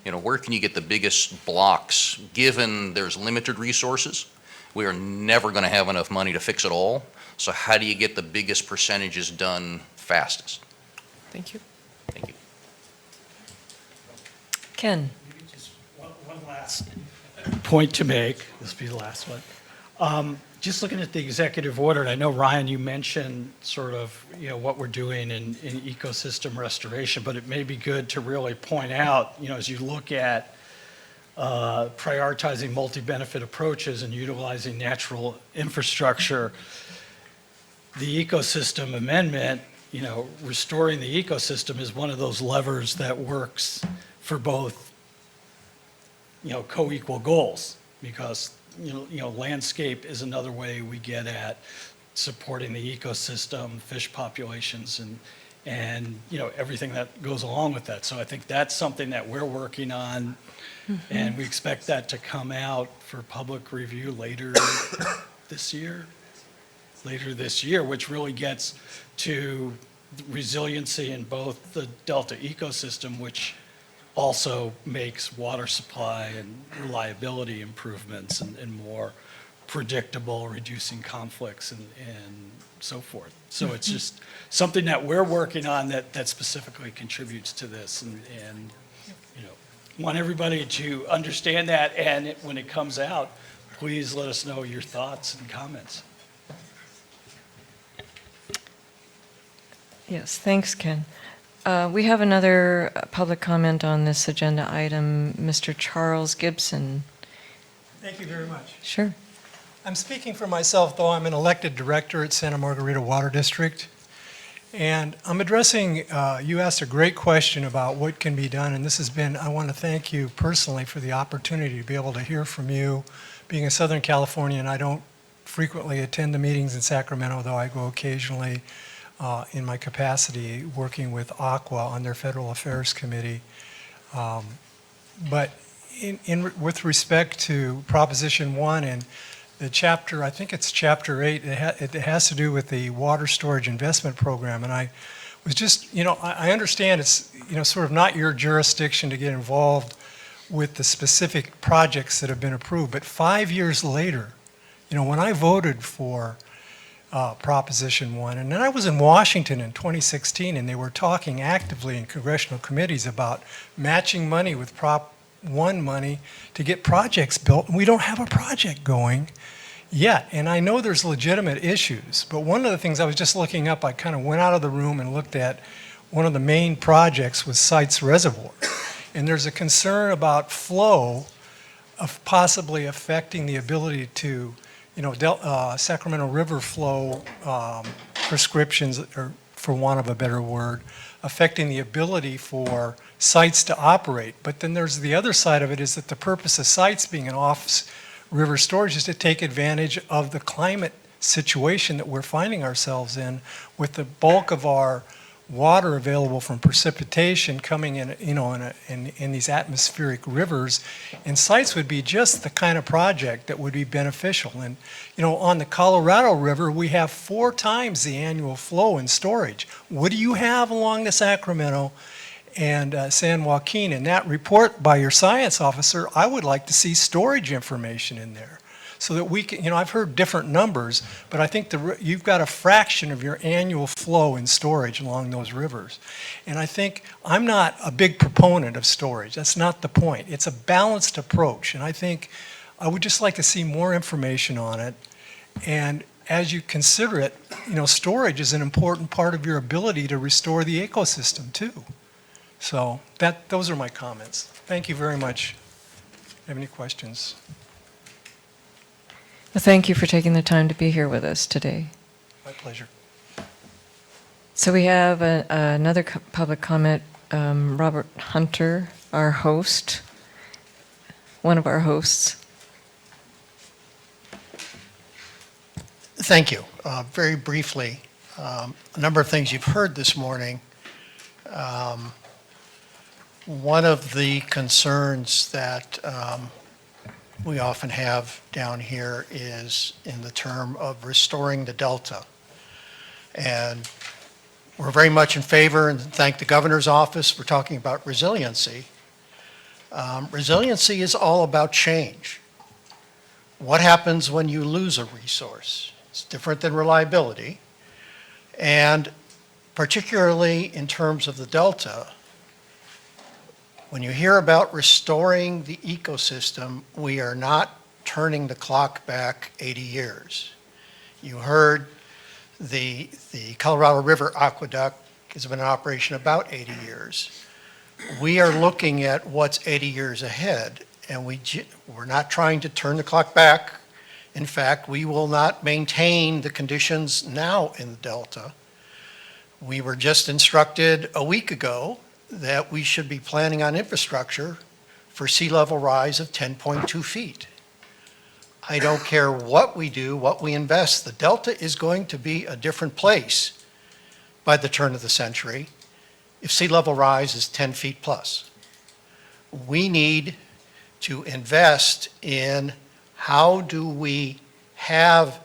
where can you get the biggest blocks, given there's limited resources? We are never going to have enough money to fix it all. So how do you get the biggest percentages done fastest? Thank you. Thank you. Ken? One last point to make. This will be the last one. Just looking at the executive order, and I know, Ryan, you mentioned sort of, what we're doing in ecosystem restoration, but it may be good to really point out, as you look at prioritizing multi-benefit approaches and utilizing natural infrastructure, the ecosystem amendment, restoring the ecosystem is one of those levers that works for both, co-equal goals, because, landscape is another way we get at supporting the ecosystem, fish populations, and everything that goes along with that. So I think that's something that we're working on, and we expect that to come out for public review later this year, which really gets to resiliency in both the Delta ecosystem, which also makes water supply and reliability improvements and more predictable, reducing conflicts and so forth. So it's just something that we're working on that specifically contributes to this, and want everybody to understand that, and when it comes out, please let us know your thoughts and comments. Yes, thanks, Ken. We have another public comment on this agenda item, Mr. Charles Gibson. Thank you very much. Sure. I'm speaking for myself, though I'm an elected director at Santa Margarita Water District. And I'm addressing, you asked a great question about what can be done, and this has been, I want to thank you personally for the opportunity to be able to hear from you. Being a Southern Californian, I don't frequently attend the meetings in Sacramento, though I go occasionally in my capacity working with Aqua on their Federal Affairs Committee. But with respect to Proposition 1 and the chapter, I think it's Chapter 8, it has to do with the Water Storage Investment Program. And I was just, I understand it's, sort of not your jurisdiction to get involved with the specific projects that have been approved. But 5 years later, when I voted for Proposition 1, and then I was in Washington in 2016, and they were talking actively in congressional committees about matching money with Prop 1 money to get projects built, and we don't have a project going yet. And I know there's legitimate issues, but one of the things I was just looking up, I kind of went out of the room and looked at one of the main projects was Sites Reservoir. And there's a concern about flow of possibly affecting the ability to, Sacramento River flow prescriptions, or for want of a better word, affecting the ability for sites to operate. But then there's the other side of it, is that the purpose of sites being an off-river storage is to take advantage of the climate situation that we're finding ourselves in, with the bulk of our water available from precipitation coming in, in these atmospheric rivers. And sites would be just the kind of project that would be beneficial. And, on the Colorado River, we have 4 times the annual flow in storage. What do you have along the Sacramento and San Joaquin? In that report by your science officer, I would like to see storage information in there, so that we can, I've heard different numbers, but I think you've got a fraction of your annual flow in storage along those rivers. And I think, I'm not a big proponent of storage. That's not the point. It's a balanced approach. And I think I would just like to see more information on it. And as you consider it, storage is an important part of your ability to restore the ecosystem too. So those are my comments. Thank you very much. Have any questions? Well, thank you for taking the time to be here with us today. My pleasure. So we have another public comment, Robert Hunter, our host, one of our hosts. Thank you. Very briefly, a number of things you've heard this morning. One of the concerns that we often have down here is in the term of restoring the delta. And we're very much in favor, and thank the governor's office for talking about resiliency. Resiliency is all about change. What happens when you lose a resource? It's different than reliability. And particularly in terms of the delta, when you hear about restoring the ecosystem, we are not turning the clock back 80 years. You heard the Colorado River Aqueduct has been in operation about 80 years. We are looking at what's 80 years ahead, and we're not trying to turn the clock back. In fact, we will not maintain the conditions now in the Delta. We were just instructed a week ago that we should be planning on infrastructure for sea level rise of 10.2 feet. I don't care what we do, what we invest, the Delta is going to be a different place by the turn of the century if sea level rise is 10 feet plus. We need to invest in how do we have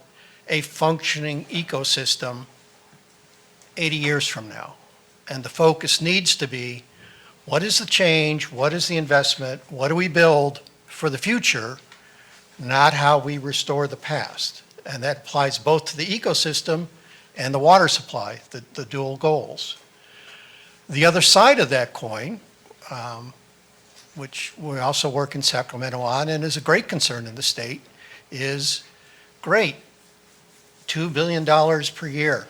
a functioning ecosystem 80 years from now. And the focus needs to be, what is the change, what is the investment, what do we build for the future, not how we restore the past. And that applies both to the ecosystem and the water supply, the dual goals. The other side of that coin, which we also work in Sacramento on and is a great concern in the state, is great, $2 billion per year.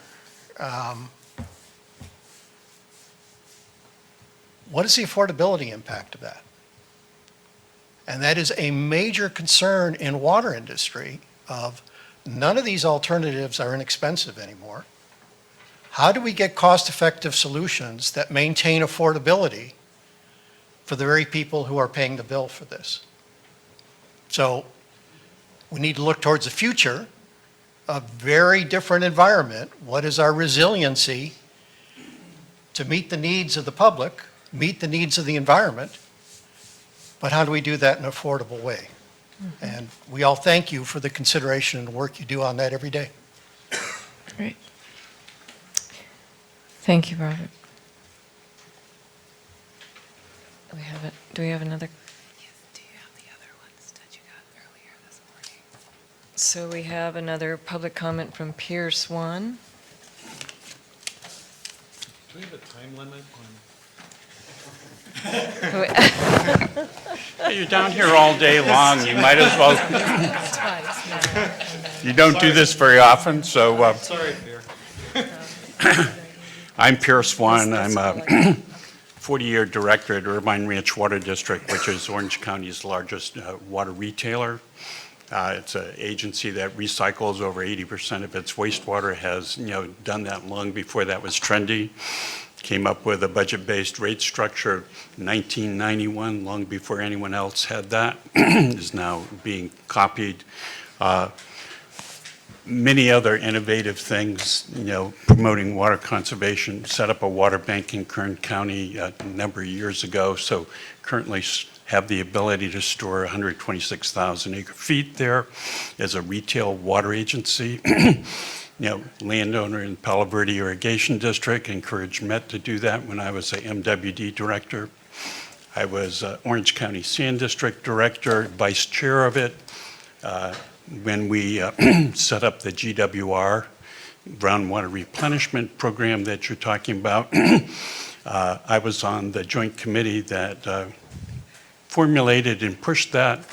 what is the affordability impact of that? And that is a major concern in water industry of none of these alternatives are inexpensive anymore. How do we get cost-effective solutions that maintain affordability for the very people who are paying the bill for this? So we need to look towards the future, a very different environment. What is our resiliency to meet the needs of the public, meet the needs of the environment, but how do we do that in an affordable way? And we all thank you for the consideration and work you do on that every day. Great. Thank you, Robert. Do we have another? So we have another public comment from Pierce 1. Do we have a time limit on? You're down here all day long, you might as well. You don't do this very often, so. Sorry, Pierre. I'm Pierce One. I'm a 40-year director at Irvine Ranch Water District, which is Orange County's largest water retailer. It's an agency that recycles over 80% of its wastewater, has done that long before that was trendy. Came up with a budget-based rate structure in 1991, long before anyone else had that. Is now being copied. Many other innovative things, promoting water conservation, set up a water bank in Kern County a number of years ago, so currently have the ability to store 126,000 acre feet there as a retail water agency. Landowner in Palo Verde Irrigation District encouraged Met to do that when I was a MWD director. I was Orange County Sand District director, vice chair of it. When we set up the GWR, Groundwater Replenishment program that you're talking about, I was on the joint committee that formulated and pushed that.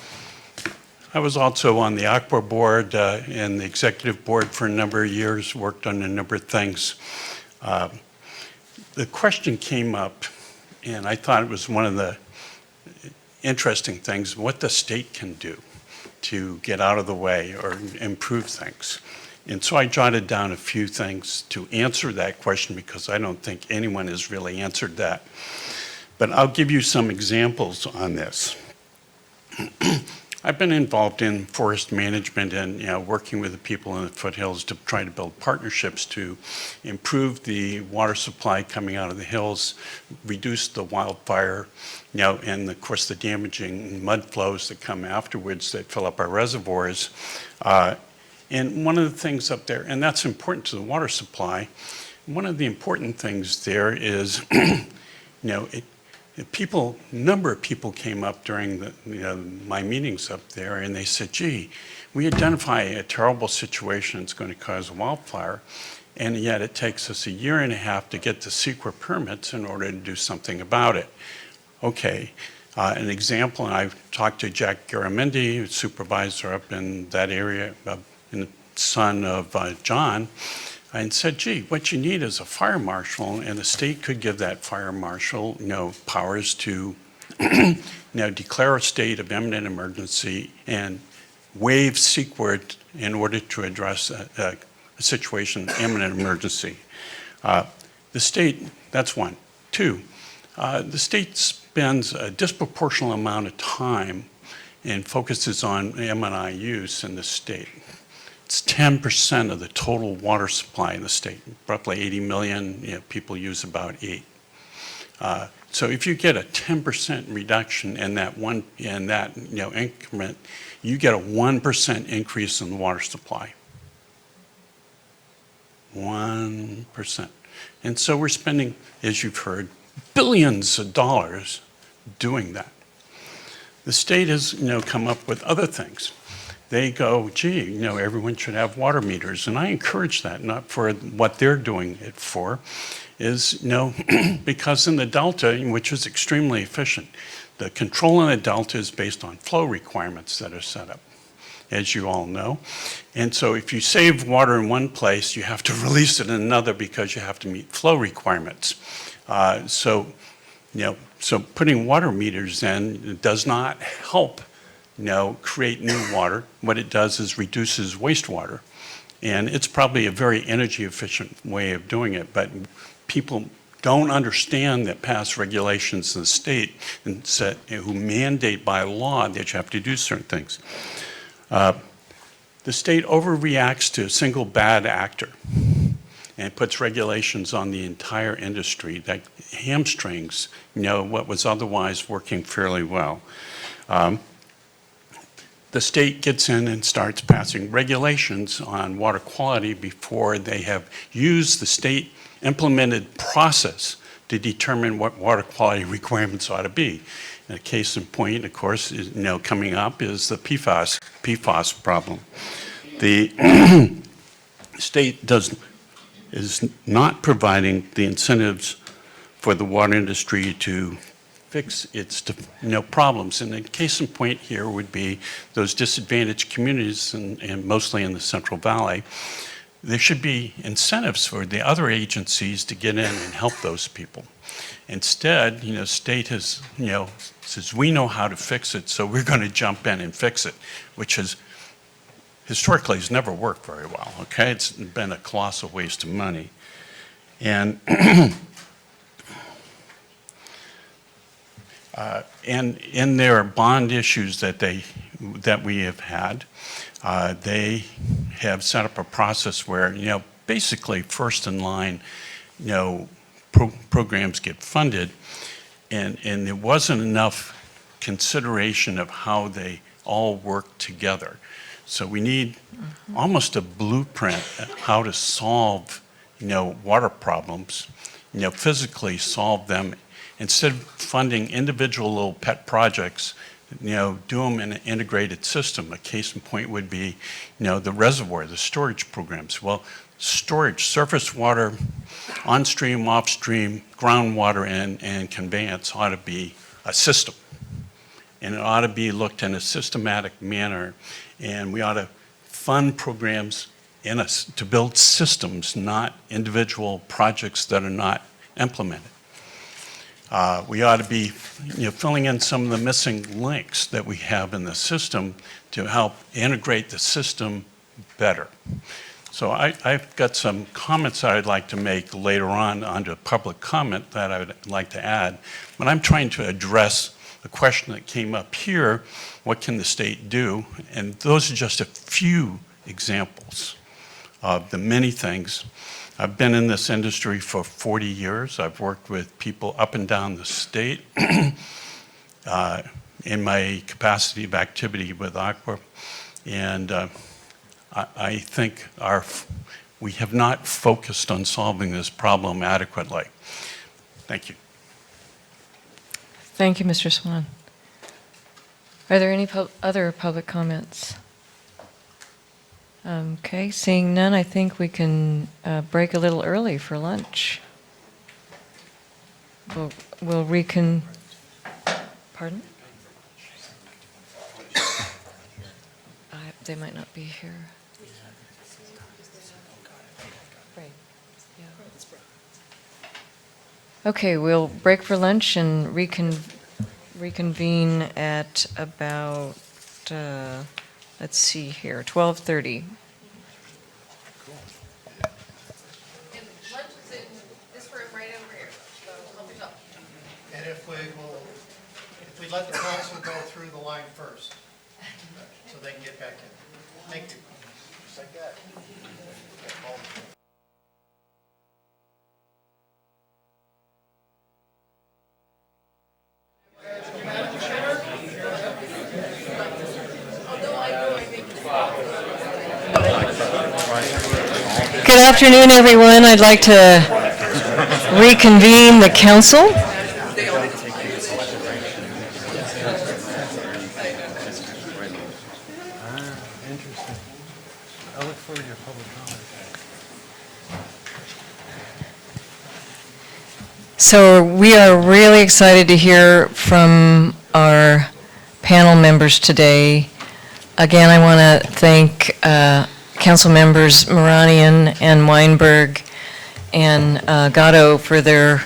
I was also on the Aqua board and the executive board for a number of years, worked on a number of things. The question came up, and I thought it was one of the interesting things, what the state can do to get out of the way or improve things. And so I jotted down a few things to answer that question because I don't think anyone has really answered that. But I'll give you some examples on this. I've been involved in forest management and working with the people in the foothills to try to build partnerships to improve the water supply coming out of the hills, reduce the wildfire, and of course the damaging mud flows that come afterwards that fill up our reservoirs. And one of the things up there, and that's important to the water supply, one of the important things there is, number of people came up during my meetings up there, and they said, gee, we identify a terrible situation that's going to cause a wildfire, and yet it takes us 1.5 years to get the secret permits in order to do something about it. Okay, an example, and I've talked to Jack Garamendi, supervisor up in that area, and the son of John, and said, gee, what you need is a fire marshal, and the state could give that fire marshal, powers to, declare a state of imminent emergency and waive CEQA in order to address a situation, imminent emergency. The state, that's one. Two, the state spends a disproportionate amount of time and focuses on M&I use in the state. It's 10% of the total water supply in the state. Roughly 80 million people use about 8. So if you get a 10% reduction in that increment, you get a 1% increase in the water supply. 1%. And so we're spending, as you've heard, billions of dollars doing that. The state has come up with other things. They go, gee, everyone should have water meters. And I encourage that, not for what they're doing it for, is, because in the Delta, which is extremely efficient, the control in the Delta is based on flow requirements that are set up, as you all know. And so if you save water in one place, you have to release it in another because you have to meet flow requirements. So putting water meters in does not help, create new water. What it does is reduces wastewater. And it's probably a very energy efficient way of doing it, but people don't understand that past regulations in the state and who mandate by law that you have to do certain things. The state overreacts to a single bad actor and puts regulations on the entire industry that hamstrings, what was otherwise working fairly well. The state gets in and starts passing regulations on water quality before they have used the state implemented process to determine what water quality requirements ought to be. And a case in point, of course, is, coming up is the PFAS problem. The state is not providing the incentives for the water industry to fix its problems. And the case in point here would be those disadvantaged communities, and mostly in the Central Valley. There should be incentives for the other agencies to get in and help those people. Instead, state has, says we know how to fix it, so we're going to jump in and fix it, which has historically has never worked very well. Okay, it's been a colossal waste of money, and and in their bond issues that we have had, they have set up a process where, basically first in line, programs get funded, and there wasn't enough consideration of how they all work together. So we need almost a blueprint of how to solve, water problems, physically solve them. Instead of funding individual little pet projects, do them in an integrated system. A case in point would be, the reservoir, the storage programs. Well, storage, surface water, on-stream, off-stream, groundwater, and conveyance ought to be a system. And it ought to be looked in a systematic manner. And we ought to fund programs to build systems, not individual projects that are not implemented. We ought to be filling in some of the missing links that we have in the system to help integrate the system better. So I've got some comments that I'd like to make later on under public comment that I would like to add. But I'm trying to address the question that came up here, what can the state do? And those are just a few examples of the many things. I've been in this industry for 40 years. I've worked with people up and down the state in my capacity of activity with Aqua. And I think we have not focused on solving this problem adequately. Thank you. Thank you, Mr. Swan. Are there any other public comments? Okay, seeing none, I think we can break a little early for lunch. We'll pardon? They might not be here. Right. Yeah. Okay, we'll break for lunch and reconvene at about, let's see here, 12:30. And if we let the council go through the line first, so they can get back in. Thank you. Just like that. Good afternoon, everyone. I'd like to reconvene the council. I look forward to your public comment. So we are really excited to hear from our panel members today. Again, I want to thank Council members Moranian and Weinberg and Gatto for their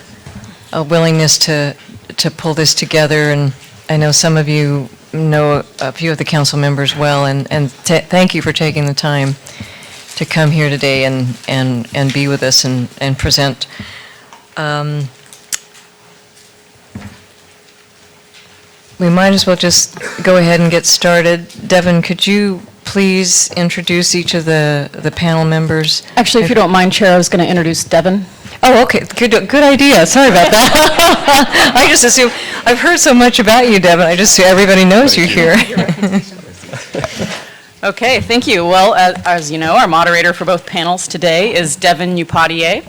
willingness to to pull this together, and I know some of you know a few of the council members well, and thank you for taking the time to come here today and be with us and present. We might as well just go ahead and get started. Devin, could you please introduce each of the panel members? Actually, if you don't mind, Chair, I was going to introduce Devin. Oh, okay, good idea. Sorry about that. I just assume, I've heard so much about you, Devin, I just, everybody knows you're here. Okay, thank you. Well, as you know, our moderator for both panels today is Devin Upadier.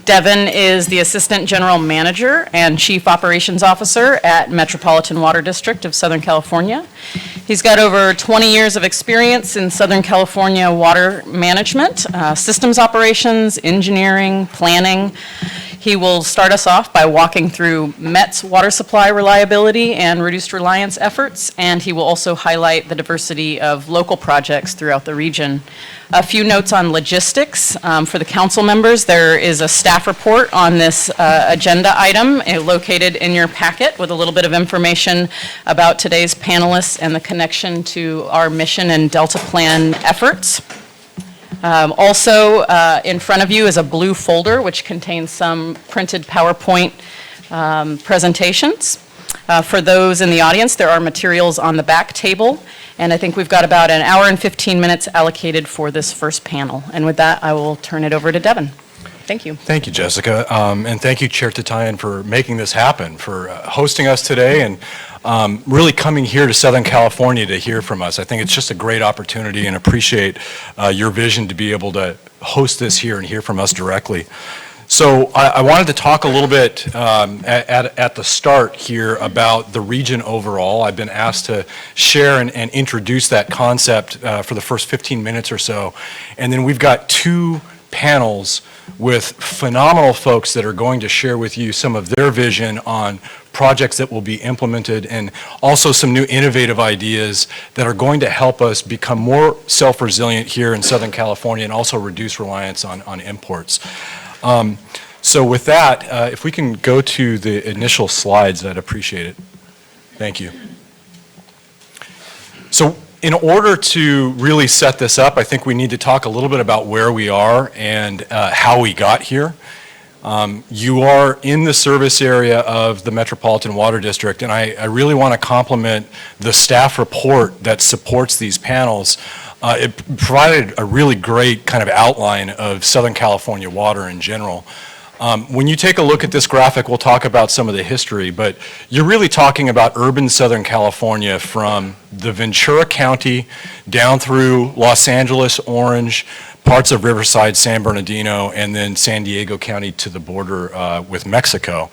Devin is the Assistant General Manager and Chief Operations Officer at Metropolitan Water District of Southern California. He's got over 20 years of experience in Southern California water management, systems operations, engineering, planning. He will start us off by walking through Met's water supply reliability and reduced reliance efforts, and he will also highlight the diversity of local projects throughout the region. A few notes on logistics. For the council members, there is a staff report on this agenda item located in your packet with a little bit of information about today's panelists and the connection to our mission and Delta Plan efforts. Also, in front of you is a blue folder which contains some printed PowerPoint presentations. For those in the audience, there are materials on the back table, and I think we've got about an hour and 15 minutes allocated for this first panel. And with that, I will turn it over to Devin. Thank you. Thank you, Jessica, and thank you, Chair Tatayan, for making this happen, for hosting us today, and really coming here to Southern California to hear from us. I think it's just a great opportunity, and appreciate your vision to be able to host this here and hear from us directly. So I wanted to talk a little bit at the start here about the region overall. I've been asked to share and introduce that concept for the first 15 minutes or so. And then we've got two panels with phenomenal folks that are going to share with you some of their vision on projects that will be implemented, and also some new innovative ideas that are going to help us become more self-resilient here in Southern California and also reduce reliance on imports. So with that, if we can go to the initial slides, I'd appreciate it. Thank you. So in order to really set this up, I think we need to talk a little bit about where we are and how we got here. You are in the service area of the Metropolitan Water District, and I really want to compliment the staff report that supports these panels. It provided a really great kind of outline of Southern California water in general. When you take a look at this graphic, we'll talk about some of the history, but you're really talking about urban Southern California from the Ventura County down through Los Angeles, Orange, parts of Riverside, San Bernardino, and then San Diego County to the border with Mexico.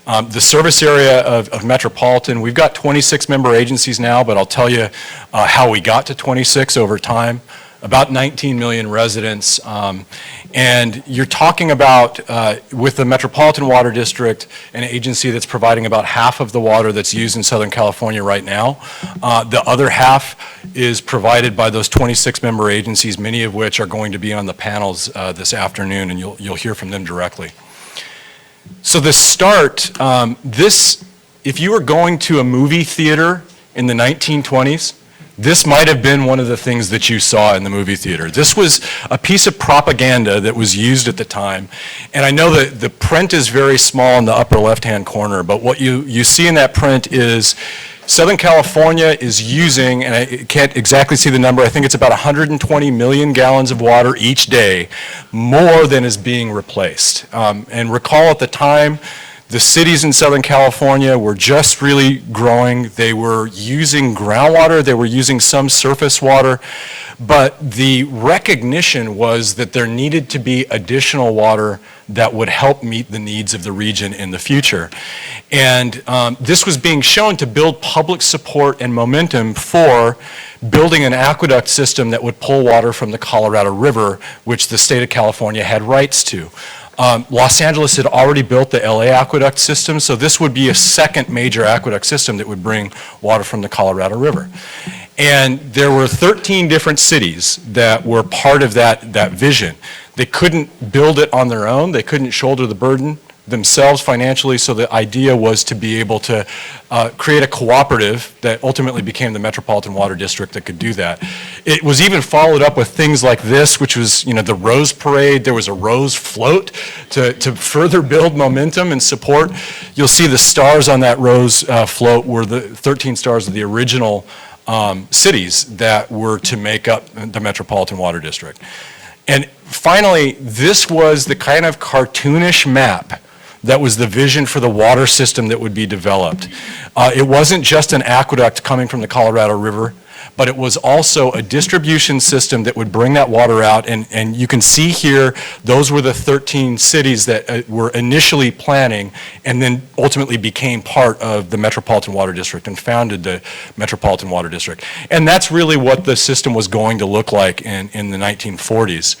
The service area of Metropolitan, we've got 26 member agencies now, but I'll tell you how we got to 26 over time. About 19 million residents, and you're talking about, with the Metropolitan Water District, an agency that's providing about half of the water that's used in Southern California right now. The other half is provided by those 26 member agencies, many of which are going to be on the panels this afternoon, and you'll hear from them directly. So the start, if you were going to a movie theater in the 1920s, this might have been one of the things that you saw in the movie theater. This was a piece of propaganda that was used at the time. And I know that the print is very small in the upper left-hand corner, but what you see in that print is Southern California is using, and I can't exactly see the number, I think it's about 120 million gallons of water each day, more than is being replaced. And recall at the time, the cities in Southern California were just really growing. They were using groundwater, they were using some surface water, but the recognition was that there needed to be additional water that would help meet the needs of the region in the future. And this was being shown to build public support and momentum for building an aqueduct system that would pull water from the Colorado River, which the state of California had rights to. Los Angeles had already built the LA aqueduct system, so this would be a second major aqueduct system that would bring water from the Colorado River. And there were 13 different cities that were part of that vision. They couldn't build it on their own, they couldn't shoulder the burden, themselves financially, so the idea was to be able to create a cooperative that ultimately became the Metropolitan Water District that could do that. It was even followed up with things like this, which was, the Rose Parade. There was a Rose Float to further build momentum and support. You'll see the stars on that Rose Float were the 13 stars of the original cities that were to make up the Metropolitan Water District. And finally, this was the kind of cartoonish map that was the vision for the water system that would be developed. It wasn't just an aqueduct coming from the Colorado River, but it was also a distribution system that would bring that water out. And you can see here, those were the 13 cities that were initially planning and then ultimately became part of the Metropolitan Water District and founded the Metropolitan Water District. And that's really what the system was going to look like in the 1940s.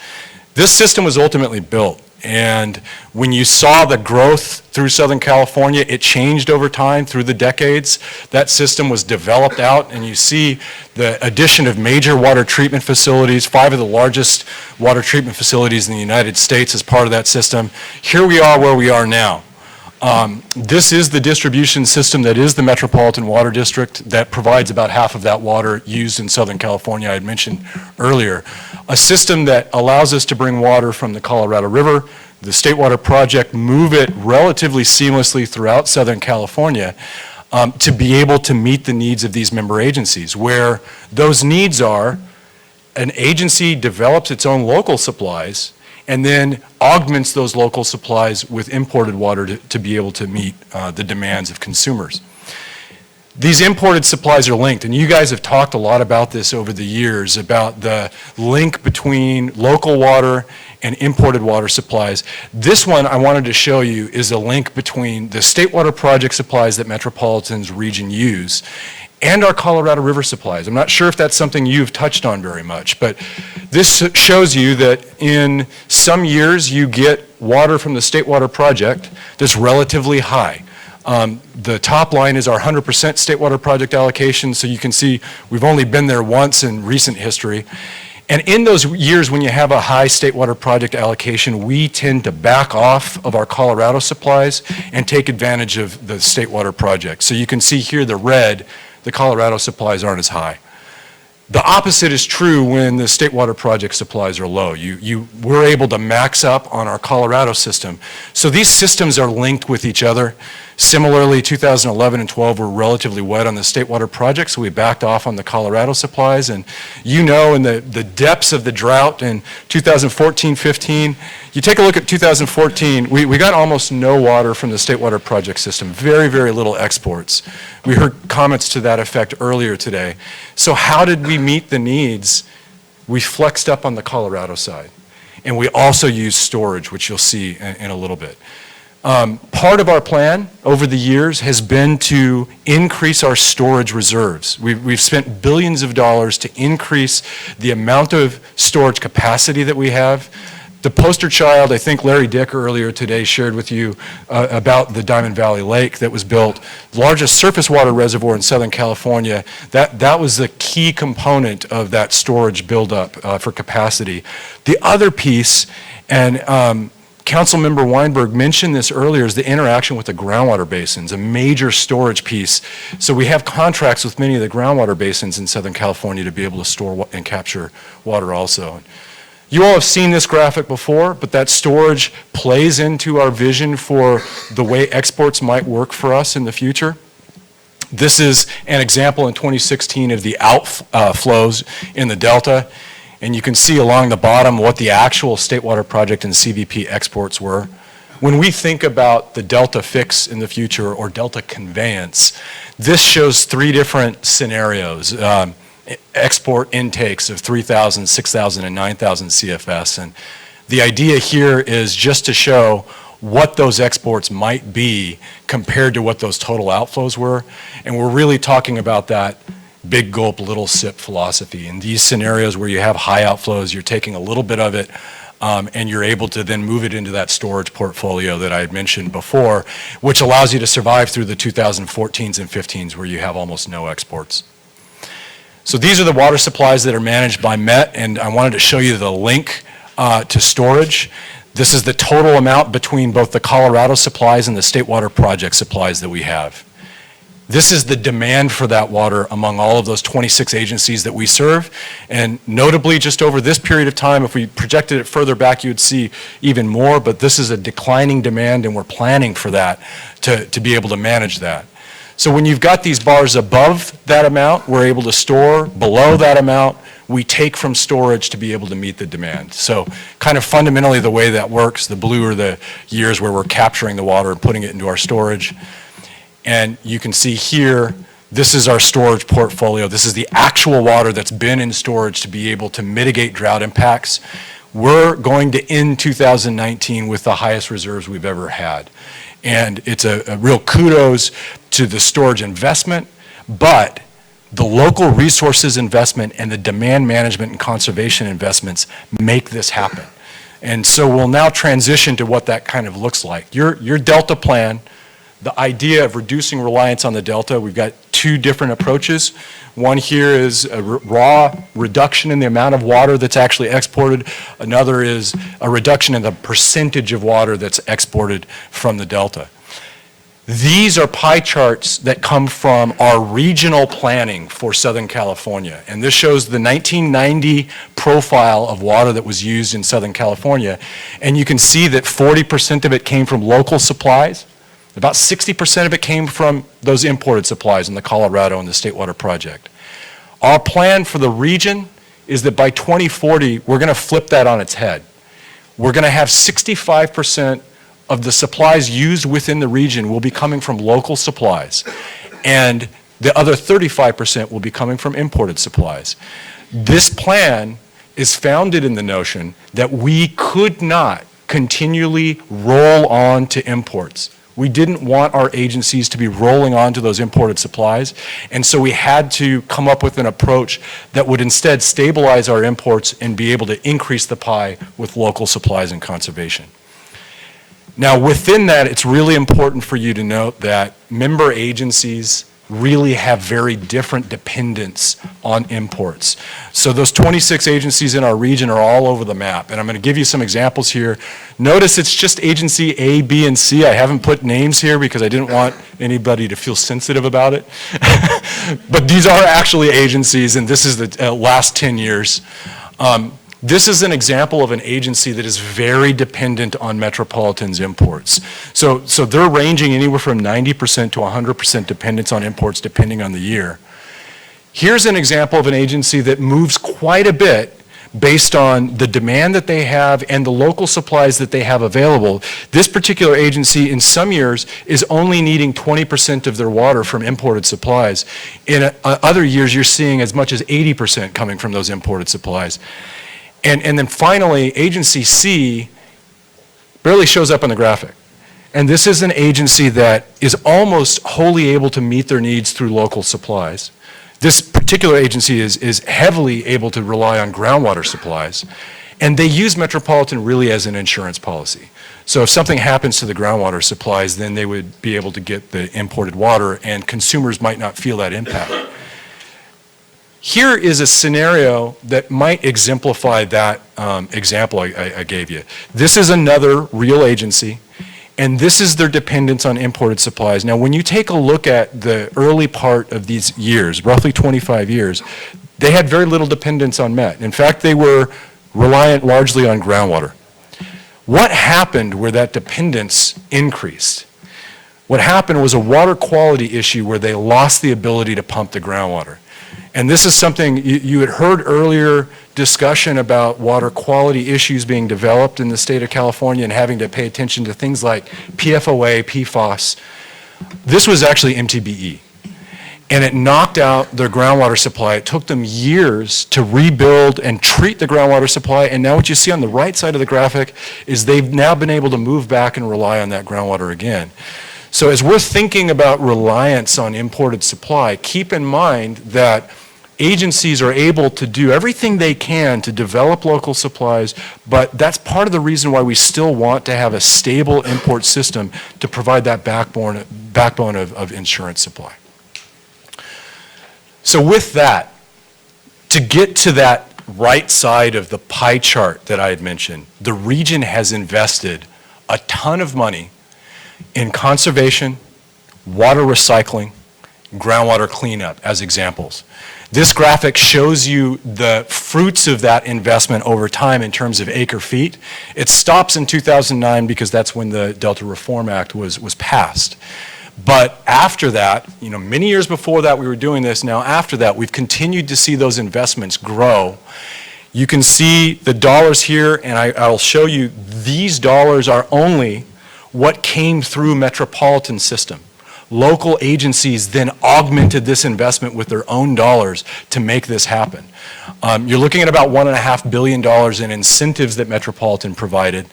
This system was ultimately built. And when you saw the growth through Southern California, it changed over time through the decades. That system was developed out, and you see the addition of major water treatment facilities, 5 of the largest water treatment facilities in the United States as part of that system. Here we are where we are now. This is the distribution system that is the Metropolitan Water District that provides about half of that water used in Southern California I had mentioned earlier. A system that allows us to bring water from the Colorado River, the State Water Project, move it relatively seamlessly throughout Southern California to be able to meet the needs of these member agencies, where those needs are an agency develops its own local supplies and then augments those local supplies with imported water to be able to meet the demands of consumers. These imported supplies are linked, and you guys have talked a lot about this over the years, about the link between local water and imported water supplies. This one I wanted to show you is a link between the State Water Project supplies that Metropolitan's region use and our Colorado River supplies. I'm not sure if that's something you've touched on very much, but this shows you that in some years you get water from the State Water Project that's relatively high. The top line is our 100% State Water Project allocation, so you can see we've only been there once in recent history. And in those years when you have a high State Water Project allocation, we tend to back off of our Colorado supplies and take advantage of the State Water Project. So you can see here the red, the Colorado supplies aren't as high. The opposite is true when the State Water Project supplies are low. We're able to max up on our Colorado system. So these systems are linked with each other. Similarly, 2011 and 12 were relatively wet on the State Water Project, so we backed off on the Colorado supplies. And in the depths of the drought in 2014-15, you take a look at 2014, we got almost no water from the State Water Project system, very, very little exports. We heard comments to that effect earlier today. So how did we meet the needs? We flexed up on the Colorado side. And we also used storage, which you'll see in a little bit. Part of our plan over the years has been to increase our storage reserves. We've spent billions of dollars to increase the amount of storage capacity that we have. The poster child, I think Larry Dick earlier today shared with you about the Diamond Valley Lake that was built, the largest surface water reservoir in Southern California. That was the key component of that storage buildup for capacity. The other piece, and Councilmember Weinberg mentioned this earlier, is the interaction with the groundwater basins, a major storage piece. So we have contracts with many of the groundwater basins in Southern California to be able to store and capture water also. You all have seen this graphic before, but that storage plays into our vision for the way exports might work for us in the future. This is an example in 2016 of the outflows in the Delta. And you can see along the bottom what the actual State Water Project and CVP exports were. When we think about the Delta fix in the future or Delta conveyance, this shows 3 different scenarios. Export intakes of 3,000, 6,000, and 9,000 CFS. And the idea here is just to show what those exports might be compared to what those total outflows were. And we're really talking about that big gulp, little sip philosophy. In these scenarios where you have high outflows, you're taking a little bit of it and you're able to then move it into that storage portfolio that I had mentioned before, which allows you to survive through the 2014s and 15s where you have almost no exports. So these are the water supplies that are managed by MET, and I wanted to show you the link to storage. This is the total amount between both the Colorado supplies and the State Water Project supplies that we have. This is the demand for that water among all of those 26 agencies that we serve. And notably, just over this period of time, if we projected it further back, you would see even more, but this is a declining demand, and we're planning for that to be able to manage that. So when you've got these bars above that amount, we're able to store. Below that amount, we take from storage to be able to meet the demand. So kind of fundamentally the way that works, the blue are the years where we're capturing the water and putting it into our storage. And you can see here, this is our storage portfolio. This is the actual water that's been in storage to be able to mitigate drought impacts. We're going to end 2019 with the highest reserves we've ever had. And it's a real kudos to the storage investment, but the local resources investment and the demand management and conservation investments make this happen. And so we'll now transition to what that kind of looks like. Your Delta plan, the idea of reducing reliance on the Delta, we've got two different approaches. One here is a raw reduction in the amount of water that's actually exported. Another is a reduction in the percentage of water that's exported from the Delta. These are pie charts that come from our regional planning for Southern California. And this shows the 1990 profile of water that was used in Southern California. And you can see that 40% of it came from local supplies. About 60% of it came from those imported supplies in the Colorado and the State Water Project. Our plan for the region is that by 2040, we're going to flip that on its head. We're going to have 65% of the supplies used within the region will be coming from local supplies, and the other 35% will be coming from imported supplies. This plan is founded in the notion that we could not continually roll on to imports. We didn't want our agencies to be rolling on to those imported supplies, and so we had to come up with an approach that would instead stabilize our imports and be able to increase the pie with local supplies and conservation. Now, within that, it's really important for you to note that member agencies really have very different dependence on imports. So those 26 agencies in our region are all over the map, and I'm going to give you some examples here. Notice it's just agency A, B, and C. I haven't put names here because I didn't want anybody to feel sensitive about it. But these are actually agencies, and this is the last 10 years. This is an example of an agency that is very dependent on Metropolitan's imports. So they're ranging anywhere from 90% to 100% dependence on imports depending on the year. Here's an example of an agency that moves quite a bit based on the demand that they have and the local supplies that they have available. This particular agency in some years is only needing 20% of their water from imported supplies. In other years, you're seeing as much as 80% coming from those imported supplies. And then finally, agency C barely shows up on the graphic. And this is an agency that is almost wholly able to meet their needs through local supplies. This particular agency is heavily able to rely on groundwater supplies. And they use Metropolitan really as an insurance policy. So if something happens to the groundwater supplies, then they would be able to get the imported water, and consumers might not feel that impact. Here is a scenario that might exemplify that example I gave you. This is another real agency, and this is their dependence on imported supplies. Now, when you take a look at the early part of these years, roughly 25 years, they had very little dependence on Met. In fact, they were reliant largely on groundwater. What happened where that dependence increased? What happened was a water quality issue where they lost the ability to pump the groundwater. And this is something you had heard earlier discussion about water quality issues being developed in the state of California and having to pay attention to things like PFOA, PFOS. This was actually MTBE. And it knocked out their groundwater supply. It took them years to rebuild and treat the groundwater supply. And now what you see on the right side of the graphic is they've now been able to move back and rely on that groundwater again. So as we're thinking about reliance on imported supply, keep in mind that agencies are able to do everything they can to develop local supplies, but that's part of the reason why we still want to have a stable import system to provide that backbone of insurance supply. So with that, to get to that right side of the pie chart that I had mentioned, the region has invested a ton of money in conservation, water recycling, groundwater cleanup as examples. This graphic shows you the fruits of that investment over time in terms of acre feet. It stops in 2009 because that's when the Delta Reform Act was passed. But after that, many years before that we were doing this, now after that we've continued to see those investments grow. You can see the dollars here, and I'll show you these dollars are only what came through metropolitan system. Local agencies then augmented this investment with their own dollars to make this happen. You're looking at about $1.5 billion in incentives that Metropolitan provided.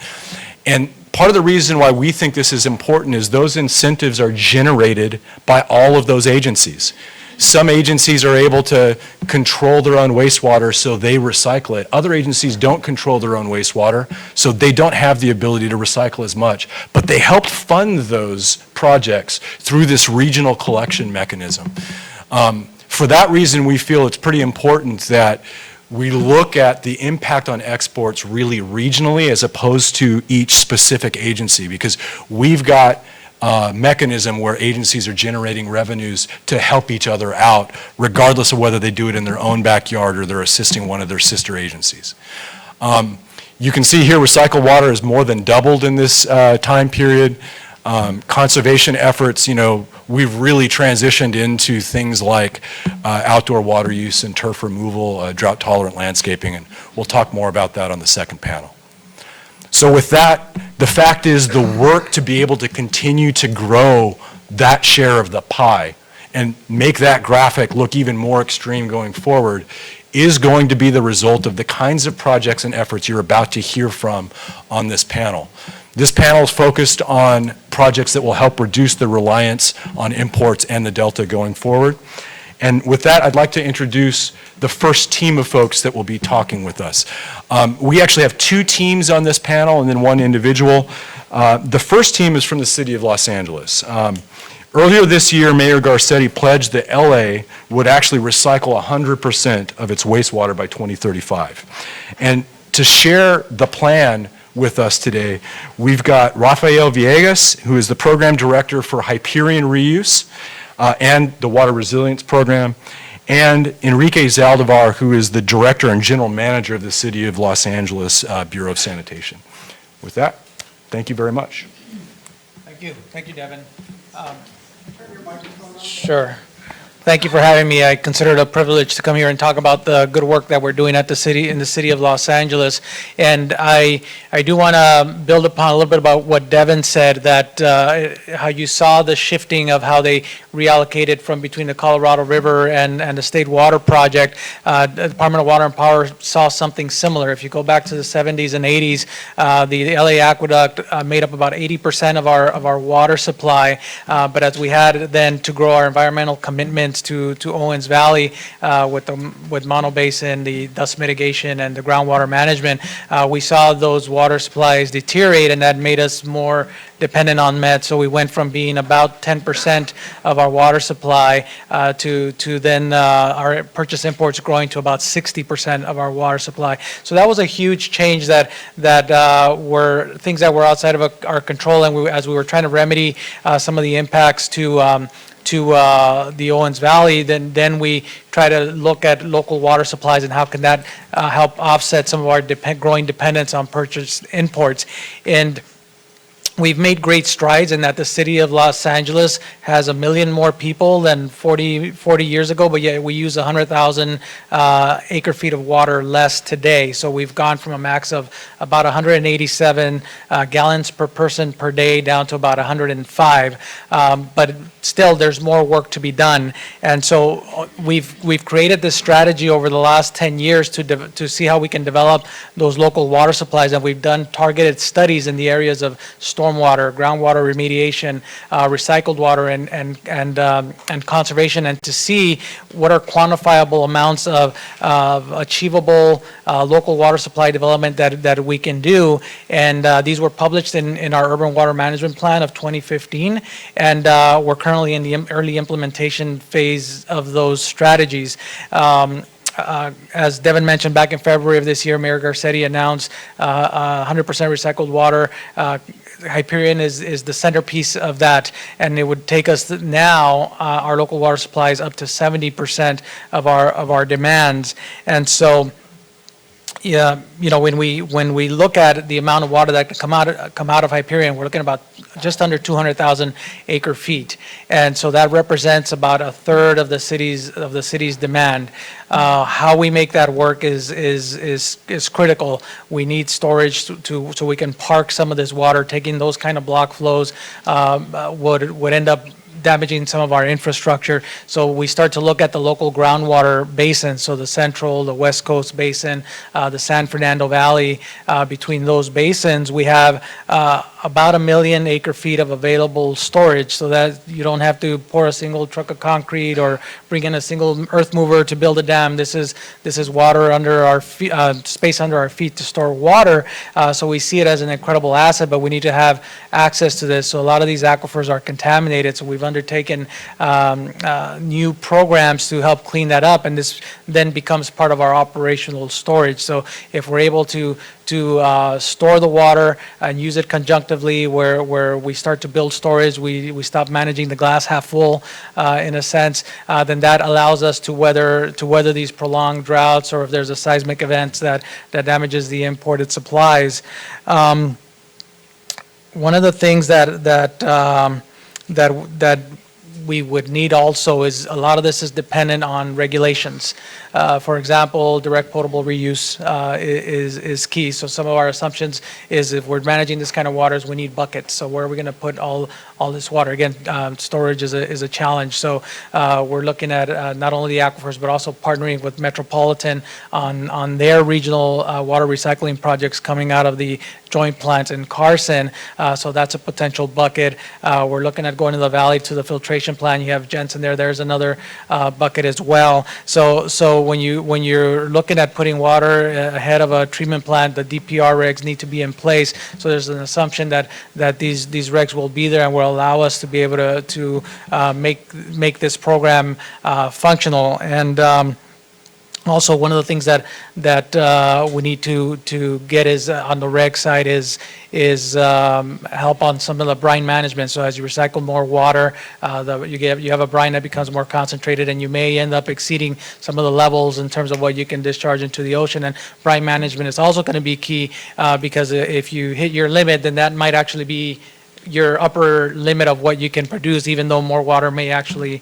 And part of the reason why we think this is important is those incentives are generated by all of those agencies. Some agencies are able to control their own wastewater, so they recycle it. Other agencies don't control their own wastewater, so they don't have the ability to recycle as much. But they help fund those projects through this regional collection mechanism. For that reason, we feel it's pretty important that we look at the impact on exports really regionally as opposed to each specific agency, because we've got mechanism where agencies are generating revenues to help each other out, regardless of whether they do it in their own backyard or they're assisting one of their sister agencies. You can see here recycled water has more than doubled in this time period. Conservation efforts, we've really transitioned into things like outdoor water use and turf removal, drought-tolerant landscaping, and we'll talk more about that on the second panel. So with that, the fact is the work to be able to continue to grow that share of the pie and make that graphic look even more extreme going forward is going to be the result of the kinds of projects and efforts you're about to hear from on this panel. This panel is focused on projects that will help reduce the reliance on imports and the Delta going forward. And with that, I'd like to introduce the first team of folks that will be talking with us. We actually have two teams on this panel and then one individual. The first team is from the city of Los Angeles. Earlier this year, Mayor Garcetti pledged that LA would actually recycle 100% of its wastewater by 2035. And to share the plan with us today, we've got Rafael Villegas, who is the program director for Hyperion Reuse and the Water Resilience Program, and Enrique Zaldivar, who is the director and general manager of the City of Los Angeles Bureau of Sanitation. With that, thank you very much. Thank you. Thank you, Devin. Sure. Thank you for having me. I consider it a privilege to come here and talk about the good work that we're doing at the city, in the city of Los Angeles. And I do want to build upon a little bit about what Devin said, that how you saw the shifting of how they reallocated from between the Colorado River and the State Water Project. The Department of Water and Power saw something similar. If you go back to the 70s and 80s, the LA Aqueduct made up about 80% of our water supply. But as we had then to grow our environmental commitments to Owens Valley with Mono Basin, the dust mitigation, and the groundwater management, we saw those water supplies deteriorate, and that made us more dependent on MET. So we went from being about 10% of our water supply to then our purchase imports growing to about 60% of our water supply. So that was a huge change that were things that were outside of our control, and as we were trying to remedy some of the impacts to the Owens Valley, then we try to look at local water supplies and how can that help offset some of our growing dependence on purchased imports. And we've made great strides in that the city of Los Angeles has 1 million more people than 40 years ago, but yet we use 100,000 acre feet of water less today. So we've gone from a max of about 187 gallons per person per day down to about 105. But still, there's more work to be done. And so we've created this strategy over the last 10 years to see how we can develop those local water supplies. And we've done targeted studies in the areas of stormwater, groundwater remediation, recycled water, and conservation, and to see what are quantifiable amounts of achievable local water supply development that we can do. And these were published in our Urban Water Management Plan of 2015, and we're currently in the early implementation phase of those strategies. as Devin mentioned, back in February of this year, Mayor Garcetti announced 100% recycled water. Hyperion is the centerpiece of that, and it would take us now, our local water supplies, up to 70% of our demands. And so, yeah, you know, when we look at the amount of water that can come out of Hyperion, we're looking at about just under 200,000 acre feet, and so that represents about a third of the city's demand. How we make that work is critical. We need storage so we can park some of this water. Taking those kind of block flows would end up damaging some of our infrastructure. So we start to look at the local groundwater basins, so the central, the west coast basin, the San Fernando Valley. Between those basins, we have about 1 million acre feet of available storage, so that you don't have to pour a single truck of concrete or bring in a single earth mover to build a dam. This is water under our feet, space under our feet to store water. So we see it as an incredible asset, but we need to have access to this. So a lot of these aquifers are contaminated, so we've undertaken new programs to help clean that up, and this then becomes part of our operational storage. So if we're able to store the water and use it conjunctively, where we start to build storage, we stop managing the glass half full in a sense, then that allows us to weather these prolonged droughts, or if there's a seismic event that damages the imported supplies. One of the things that we would need also is a lot of this is dependent on regulations. For example, direct potable reuse is key. So some of our assumptions is if we're managing this kind of waters, we need buckets. So where are we going to put all this water? Again, storage is a challenge. So we're looking at not only the aquifers, but also partnering with Metropolitan on their regional water recycling projects coming out of the joint plants in Carson. So that's a potential bucket. We're looking at going to the valley to the filtration plant. You have Jensen there. There's another bucket as well. So when you're looking at putting water ahead of a treatment plant, the DPR regs need to be in place. So there's an assumption that these regs will be there and will allow us to be able to make this program functional. And also, one of the things that we need to get is on the reg side is help on some of the brine management. So as you recycle more water, you have a brine that becomes more concentrated, and you may end up exceeding some of the levels in terms of what you can discharge into the ocean. And brine management is also going to be key because if you hit your limit, then that might actually be your upper limit of what you can produce, even though more water may actually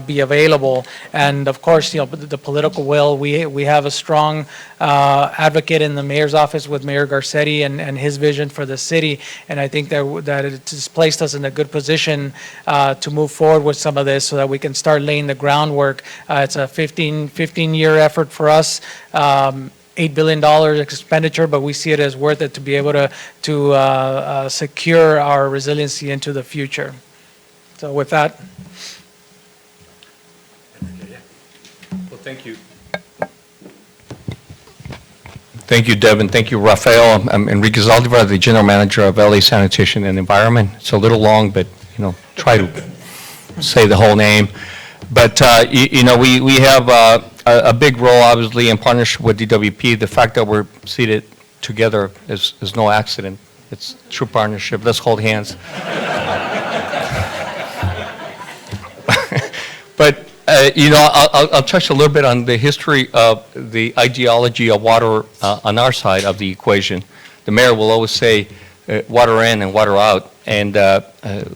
be available. And of course, the political will, we have a strong advocate in the mayor's office with Mayor Garcetti and his vision for the city. And I think that it has placed us in a good position to move forward with some of this so that we can start laying the groundwork. It's a 15-year effort for us. $8 billion expenditure, but we see it as worth it to be able to secure our resiliency into the future. So with that. Well, thank you. Thank you, Devin. Thank you, Rafael. I'm Enrique Zaldivar, the General Manager of LA Sanitation and Environment. It's a little long, but try to say the whole name. But we have a big role, obviously, in partnership with DWP. The fact that we're seated together is no accident. It's true partnership. Let's hold hands. But I'll touch a little bit on the history of the ideology of water on our side of the equation. The mayor will always say water in and water out, and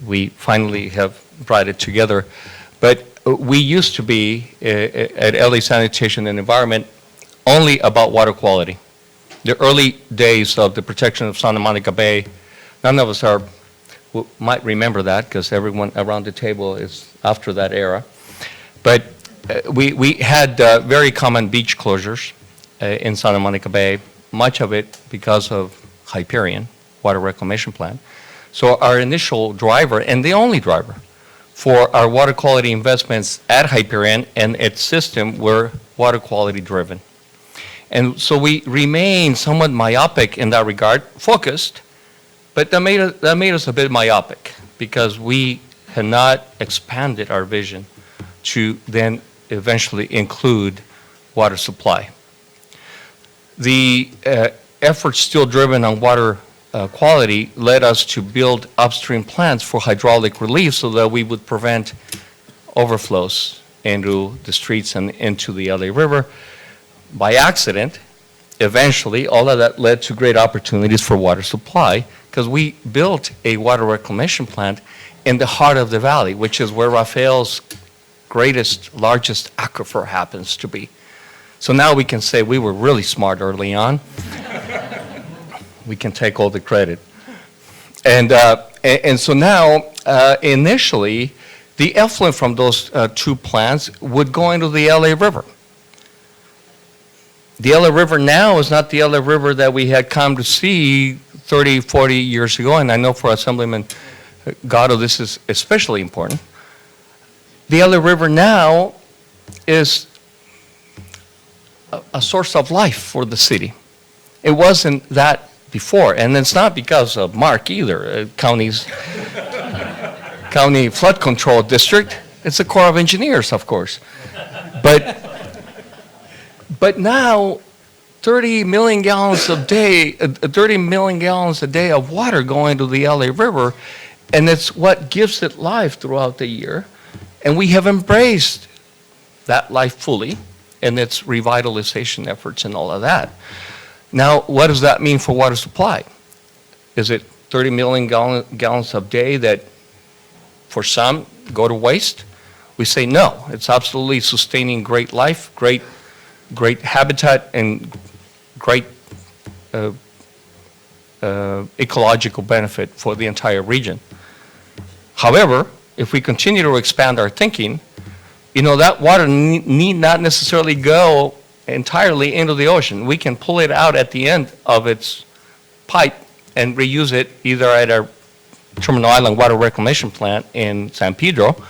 we finally have brought it together. But we used to be at LA Sanitation and Environment only about water quality. The early days of the protection of Santa Monica Bay, none of us might remember that because everyone around the table is after that era. But we had very common beach closures in Santa Monica Bay, much of it because of Hyperion, water reclamation plant. So our initial driver, and the only driver, for our water quality investments at Hyperion and its system were water quality driven. And so we remain somewhat myopic in that regard, focused, but that made us a bit myopic because we had not expanded our vision to then eventually include water supply. The efforts still driven on water quality led us to build upstream plants for hydraulic relief so that we would prevent overflows into the streets and into the LA River. By accident, eventually, all of that led to great opportunities for water supply because we built a water reclamation plant in the heart of the valley, which is where Rafael's greatest, largest aquifer happens to be. So now we can say we were really smart early on. We can take all the credit. And so now, initially, the effluent from those two plants would go into the LA River. The LA River now is not the LA River that we had come to see 30, 40 years ago, and I know for Assemblyman Gatto this is especially important. The LA River now is a source of life for the city. It wasn't that before, and it's not because of Mark either, county flood control district. It's the Corps of Engineers, of course. But now, 30 million gallons a day of water going to the LA River, and it's what gives it life throughout the year. And we have embraced that life fully and its revitalization efforts and all of that. Now, what does that mean for water supply? Is it 30 million gallons a day that, for some, go to waste? We say no. It's absolutely sustaining great life, great habitat, and great ecological benefit for the entire region. However, if we continue to expand our thinking, that water need not necessarily go entirely into the ocean. We can pull it out at the end of its pipe and reuse it either at our Terminal Island Water Reclamation Plant in San Pedro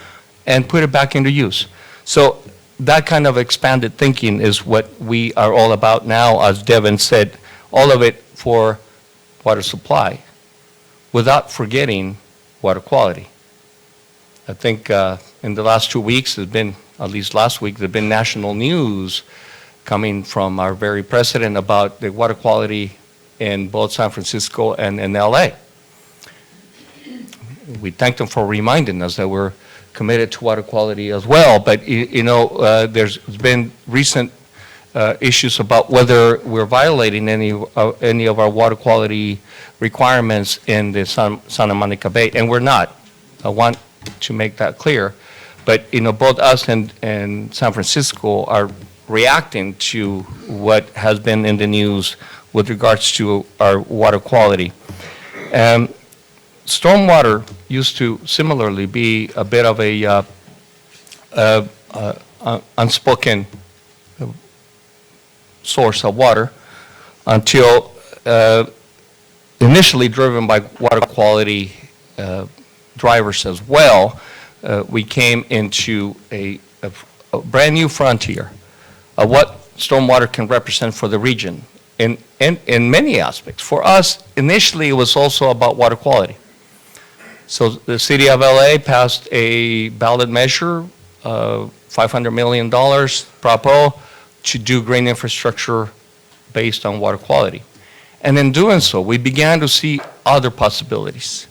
and put it back into use. So that kind of expanded thinking is what we are all about now, as Devin said, all of it for water supply, without forgetting water quality. I think in the last 2 weeks, there's been, at least last week, there's been national news coming from our very president about the water quality in both San Francisco and in LA. We thank them for reminding us that we're committed to water quality as well, but there's been recent issues about whether we're violating any of our water quality requirements in the Santa Monica Bay, and we're not. I want to make that clear, but both us and San Francisco are reacting to what has been in the news with regards to our water quality. Stormwater used to similarly be a bit of a unspoken source of water until initially driven by water quality drivers as well, we came into a brand new frontier of what stormwater can represent for the region in many aspects. For us, initially, it was also about water quality. So the city of LA passed a ballot measure, $500 million, Prop O, to do green infrastructure based on water quality. And in doing so, we began to see other possibilities.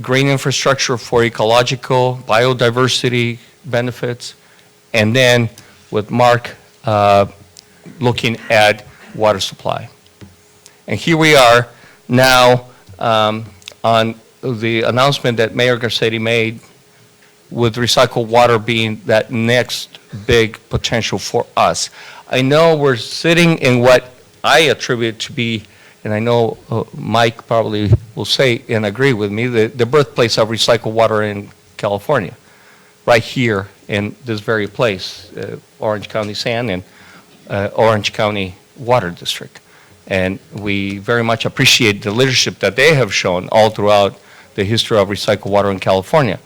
Green infrastructure for ecological, biodiversity benefits, and then with Mark looking at water supply. And here we are now on the announcement that Mayor Garcetti made with recycled water being that next big potential for us. I know we're sitting in what I attribute to be, and I know Mike probably will say and agree with me, the birthplace of recycled water in California, right here in this very place, Orange County San and Orange County Water District. And we very much appreciate the leadership that they have shown all throughout the history of recycled water in California.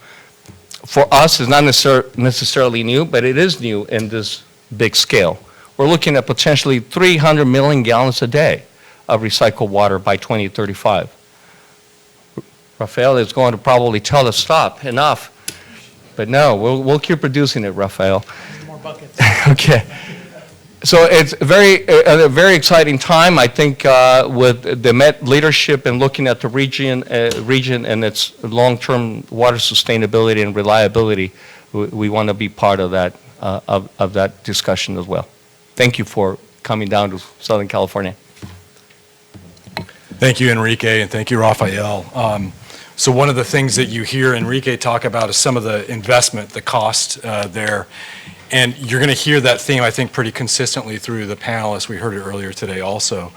For us, it's not necessarily new, but it is new in this big scale. We're looking at potentially 300 million gallons a day of recycled water by 2035. Rafael is going to probably tell us, stop, enough. But no, we'll keep producing it, Rafael. More buckets. Okay. So it's a very exciting time, I think, with the Met leadership and looking at the region and its long-term water sustainability and reliability. We want to be part of that discussion as well. Thank you for coming down to Southern California. Thank you, Enrique, and thank you, Rafael. So one of the things that you hear Enrique talk about is some of the investment, the cost there. And you're going to hear that theme, I think, pretty consistently through the panelists. We heard it earlier today also.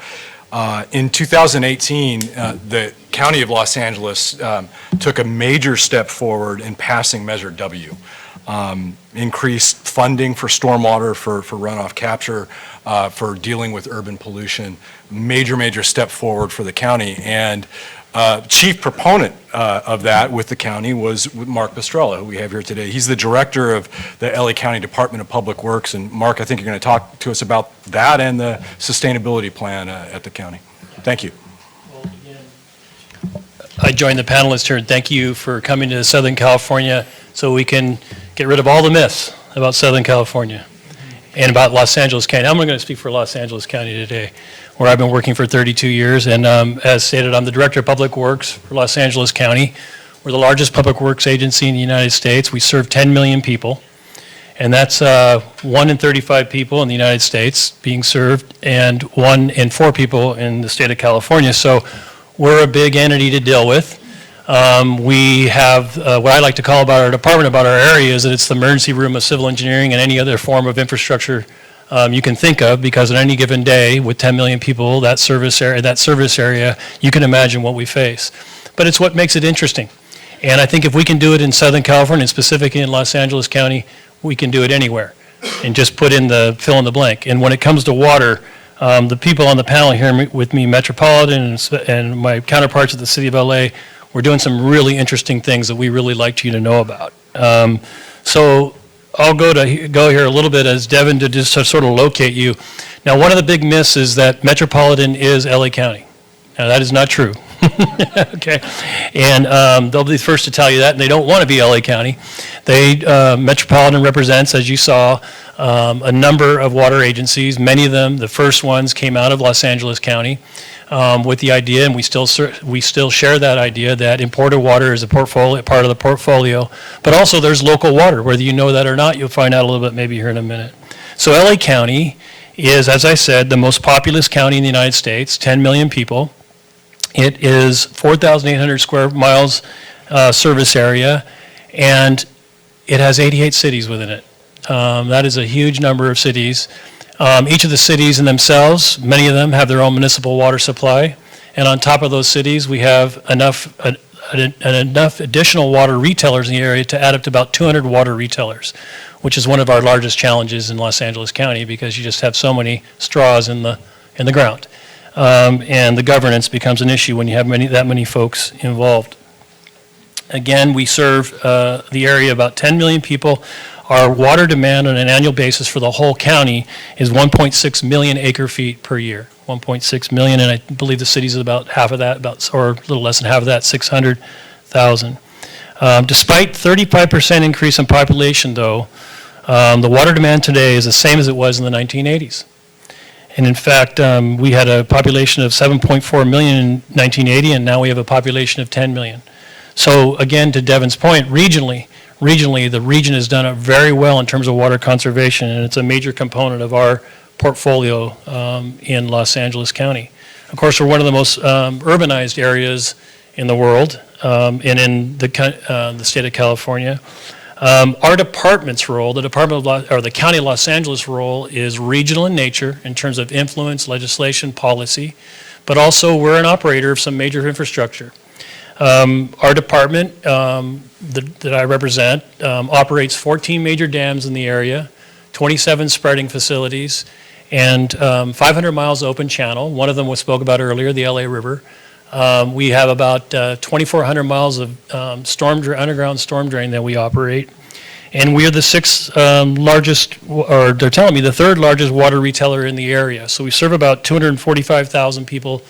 In 2018, the County of Los Angeles took a major step forward in passing Measure W. Increased funding for stormwater, for runoff capture, for dealing with urban pollution. Major step forward for the county. And chief proponent of that with the county was Mark Pastrella, who we have here today. He's the director of the LA County Department of Public Works. And Mark, I think you're going to talk to us about that and the sustainability plan at the county. Thank you. I join the panelists here and thank you for coming to Southern California so we can get rid of all the myths about Southern California and about Los Angeles County. I'm going to speak for Los Angeles County today, where I've been working for 32 years. And as stated, I'm the Director of Public Works for Los Angeles County. We're the largest public works agency in the United States. We serve 10 million people. And that's 1 in 35 people in the United States being served and 1 in 4 people in the state of California. So we're a big entity to deal with. We have what I like to call about our department, about our area, is that it's the emergency room of civil engineering and any other form of infrastructure you can think of, because on any given day with 10 million people, that service area, you can imagine what we face. But it's what makes it interesting. And I think if we can do it in Southern California, and specifically in Los Angeles County, we can do it anywhere. And just put in the fill in the blank. And when it comes to water, the people on the panel here with me, Metropolitan and my counterparts at the City of LA, we're doing some really interesting things that we really like you to know about. So I'll go here a little bit as Devin to just sort of locate you. Now, one of the big myths is that Metropolitan is LA County. Now, that is not true. Okay, and they'll be the first to tell you that, and they don't want to be LA County. Metropolitan represents, as you saw, a number of water agencies. Many of them, the first ones, came out of Los Angeles County with the idea, and we still share that idea that imported water is a part of the portfolio. But also, there's local water, whether you know that or not. You'll find out a little bit maybe here in a minute. So LA County is, as I said, the most populous county in the United States, 10 million people. It is 4,800 square miles service area, and it has 88 cities within it. That is a huge number of cities. Each of the cities in themselves, many of them have their own municipal water supply, and on top of those cities, we have enough additional water retailers in the area to add up to about 200 water retailers, which is one of our largest challenges in Los Angeles County, because you just have so many straws in the ground. And the governance becomes an issue when you have that many folks involved. Again, we serve the area about 10 million people. Our water demand on an annual basis for the whole county is 1.6 million acre feet per year. 1.6 million, and I believe the city's about half of that, or a little less than half of that, 600,000. Despite 35% increase in population, though, the water demand today is the same as it was in the 1980s. And in fact, we had a population of 7.4 million in 1980, and now we have a population of 10 million. So again, to Devin's point, regionally, the region has done it very well in terms of water conservation, and it's a major component of our portfolio in Los Angeles County. Of course, we're one of the most urbanized areas in the world and in the state of California. Our department's role, the County of Los Angeles role, is regional in nature in terms of influence, legislation, policy, but also we're an operator of some major infrastructure. Our department that I represent operates 14 major dams in the area, 27 spreading facilities, and 500 miles of open channel. One of them was spoke about earlier, the LA River. We have about 2,400 miles of underground storm drain that we operate. And we are the they're telling me, the third largest water retailer in the area. So we serve about 245,000 people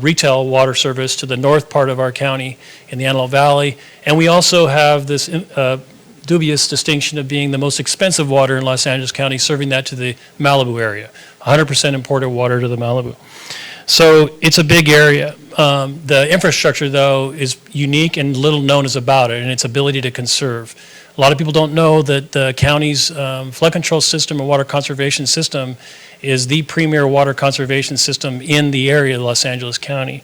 retail water service to the north part of our county in the Antelope Valley. And we also have this dubious distinction of being the most expensive water in Los Angeles County, serving that to the Malibu area. 100% imported water to the Malibu. So it's a big area. The infrastructure, though, is unique and little known is about it, and its ability to conserve. A lot of people don't know that the county's flood control system and water conservation system is the premier water conservation system in the area of Los Angeles County.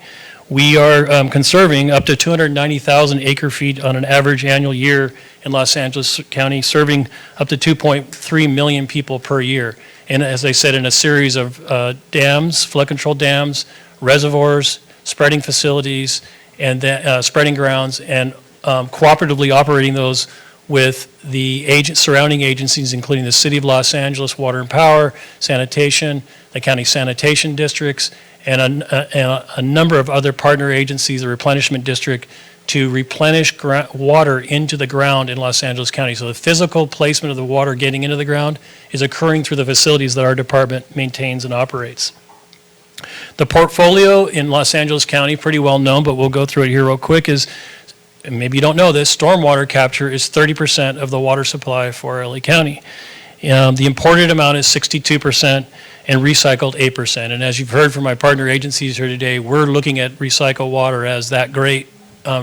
We are conserving up to 290,000 acre feet on an average annual year in Los Angeles County, serving up to 2.3 million people per year. And as I said, in a series of dams, flood control dams, reservoirs, spreading facilities, and spreading grounds, and cooperatively operating those with the surrounding agencies, including the City of Los Angeles Water and Power, Sanitation, the county sanitation districts, and a number of other partner agencies, the Replenishment District, to replenish water into the ground in Los Angeles County. So the physical placement of the water getting into the ground is occurring through the facilities that our department maintains and operates. The portfolio in Los Angeles County, pretty well known, but we'll go through it here real quick, is, and maybe you don't know this, stormwater capture is 30% of the water supply for LA County. The imported amount is 62% and recycled 8%. And as you've heard from my partner agencies here today, we're looking at recycled water as that great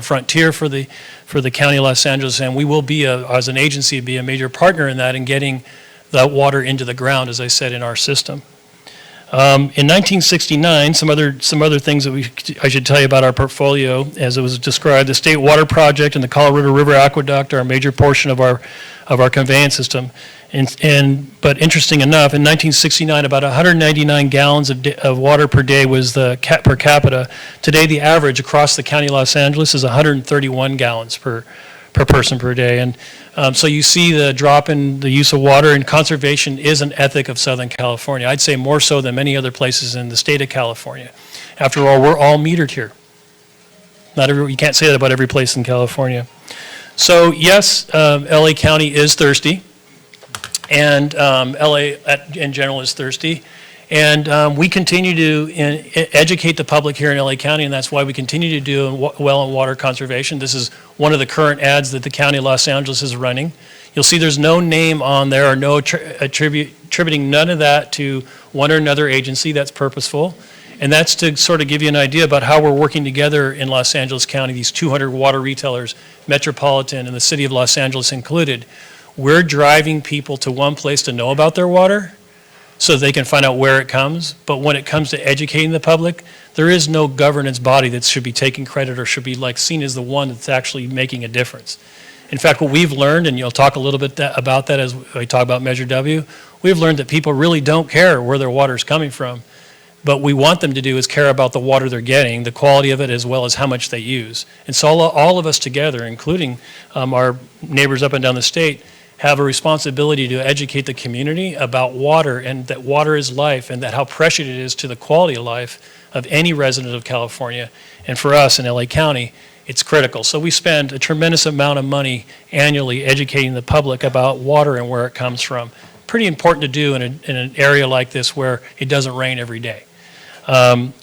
frontier for the County of Los Angeles, and we will be, as an agency, be a major partner in that and getting that water into the ground, as I said, in our system. In 1969, some other things that I should tell you about our portfolio, as it was described, the State Water Project and the Colorado River Aqueduct are a major portion of our conveyance system. But interesting enough, in 1969, about 199 gallons of water per day was the per capita. Today, the average across the County of Los Angeles is 131 gallons per person per day. And so you see the drop in the use of water, and conservation is an ethic of Southern California. I'd say more so than many other places in the state of California. After all, we're all metered here. You can't say that about every place in California. So yes, LA County is thirsty, and LA in general is thirsty. And we continue to educate the public here in LA County, and that's why we continue to do well in water conservation. This is one of the current ads that the County of Los Angeles is running. You'll see there's no name on there or no attributing none of that to one or another agency. That's purposeful. And that's to sort of give you an idea about how we're working together in Los Angeles County, these 200 water retailers, Metropolitan and the City of Los Angeles included. We're driving people to one place to know about their water, so they can find out where it comes. But when it comes to educating the public, there is no governance body that should be taking credit or should be seen as the one that's actually making a difference. In fact, what we've learned, and you'll talk a little bit about that as we talk about Measure W, we've learned that people really don't care where their water is coming from. But what we want them to do is care about the water they're getting, the quality of it, as well as how much they use. And so all of us together, including our neighbors up and down the state, have a responsibility to educate the community about water, and that water is life, and that how precious it is to the quality of life of any resident of California. And for us in LA County, it's critical. So we spend a tremendous amount of money annually educating the public about water and where it comes from. Pretty important to do in an area like this where it doesn't rain every day.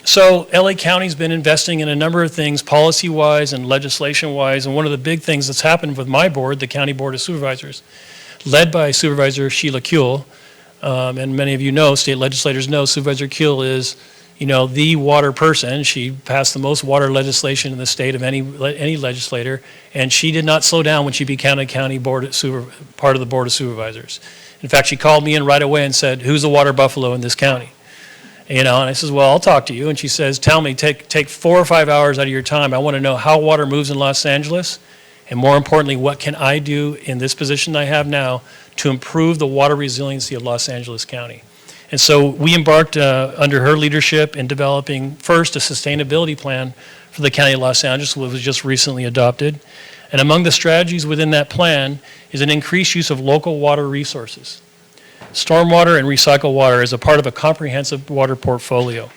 So LA County's been investing in a number of things policy-wise and legislation-wise, and one of the big things that's happened with my board, the County Board of Supervisors, led by Supervisor Sheila Kuehl, and many of you know, state legislators know, Supervisor Kuehl is, the water person. She passed the most water legislation in the state of any legislator, and she did not slow down when she became part of the Board of Supervisors. In fact, she called me in right away and said, "Who's the water buffalo in this county?" And I says, "Well, I'll talk to you." And she says, "Tell me, take 4 or 5 hours out of your time. I want to know how water moves in Los Angeles, and more importantly, what can I do in this position I have now to improve the water resiliency of Los Angeles County?" And so we embarked under her leadership in developing first a sustainability plan for the County of Los Angeles, which was just recently adopted. And among the strategies within that plan is an increased use of local water resources. Stormwater and recycled water as a part of a comprehensive water portfolio.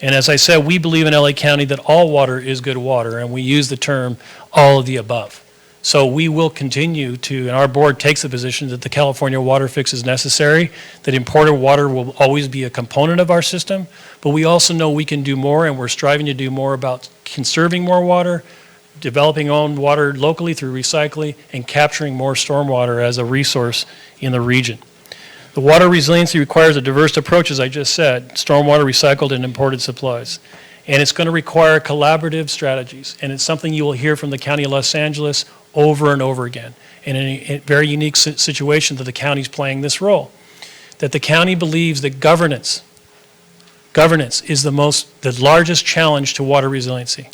And as I said, we believe in LA County that all water is good water, and we use the term all of the above. So we will continue to, and our board takes the position that the California water fix is necessary, that imported water will always be a component of our system, but we also know we can do more, and we're striving to do more about conserving more water, developing own water locally through recycling, and capturing more stormwater as a resource in the region. The water resiliency requires a diverse approach, as I just said, stormwater, recycled, and imported supplies. And it's going to require collaborative strategies, and it's something you will hear from the County of Los Angeles over and over again. In a very unique situation that the county's playing this role. That the county believes that governance is the largest challenge to water resiliency.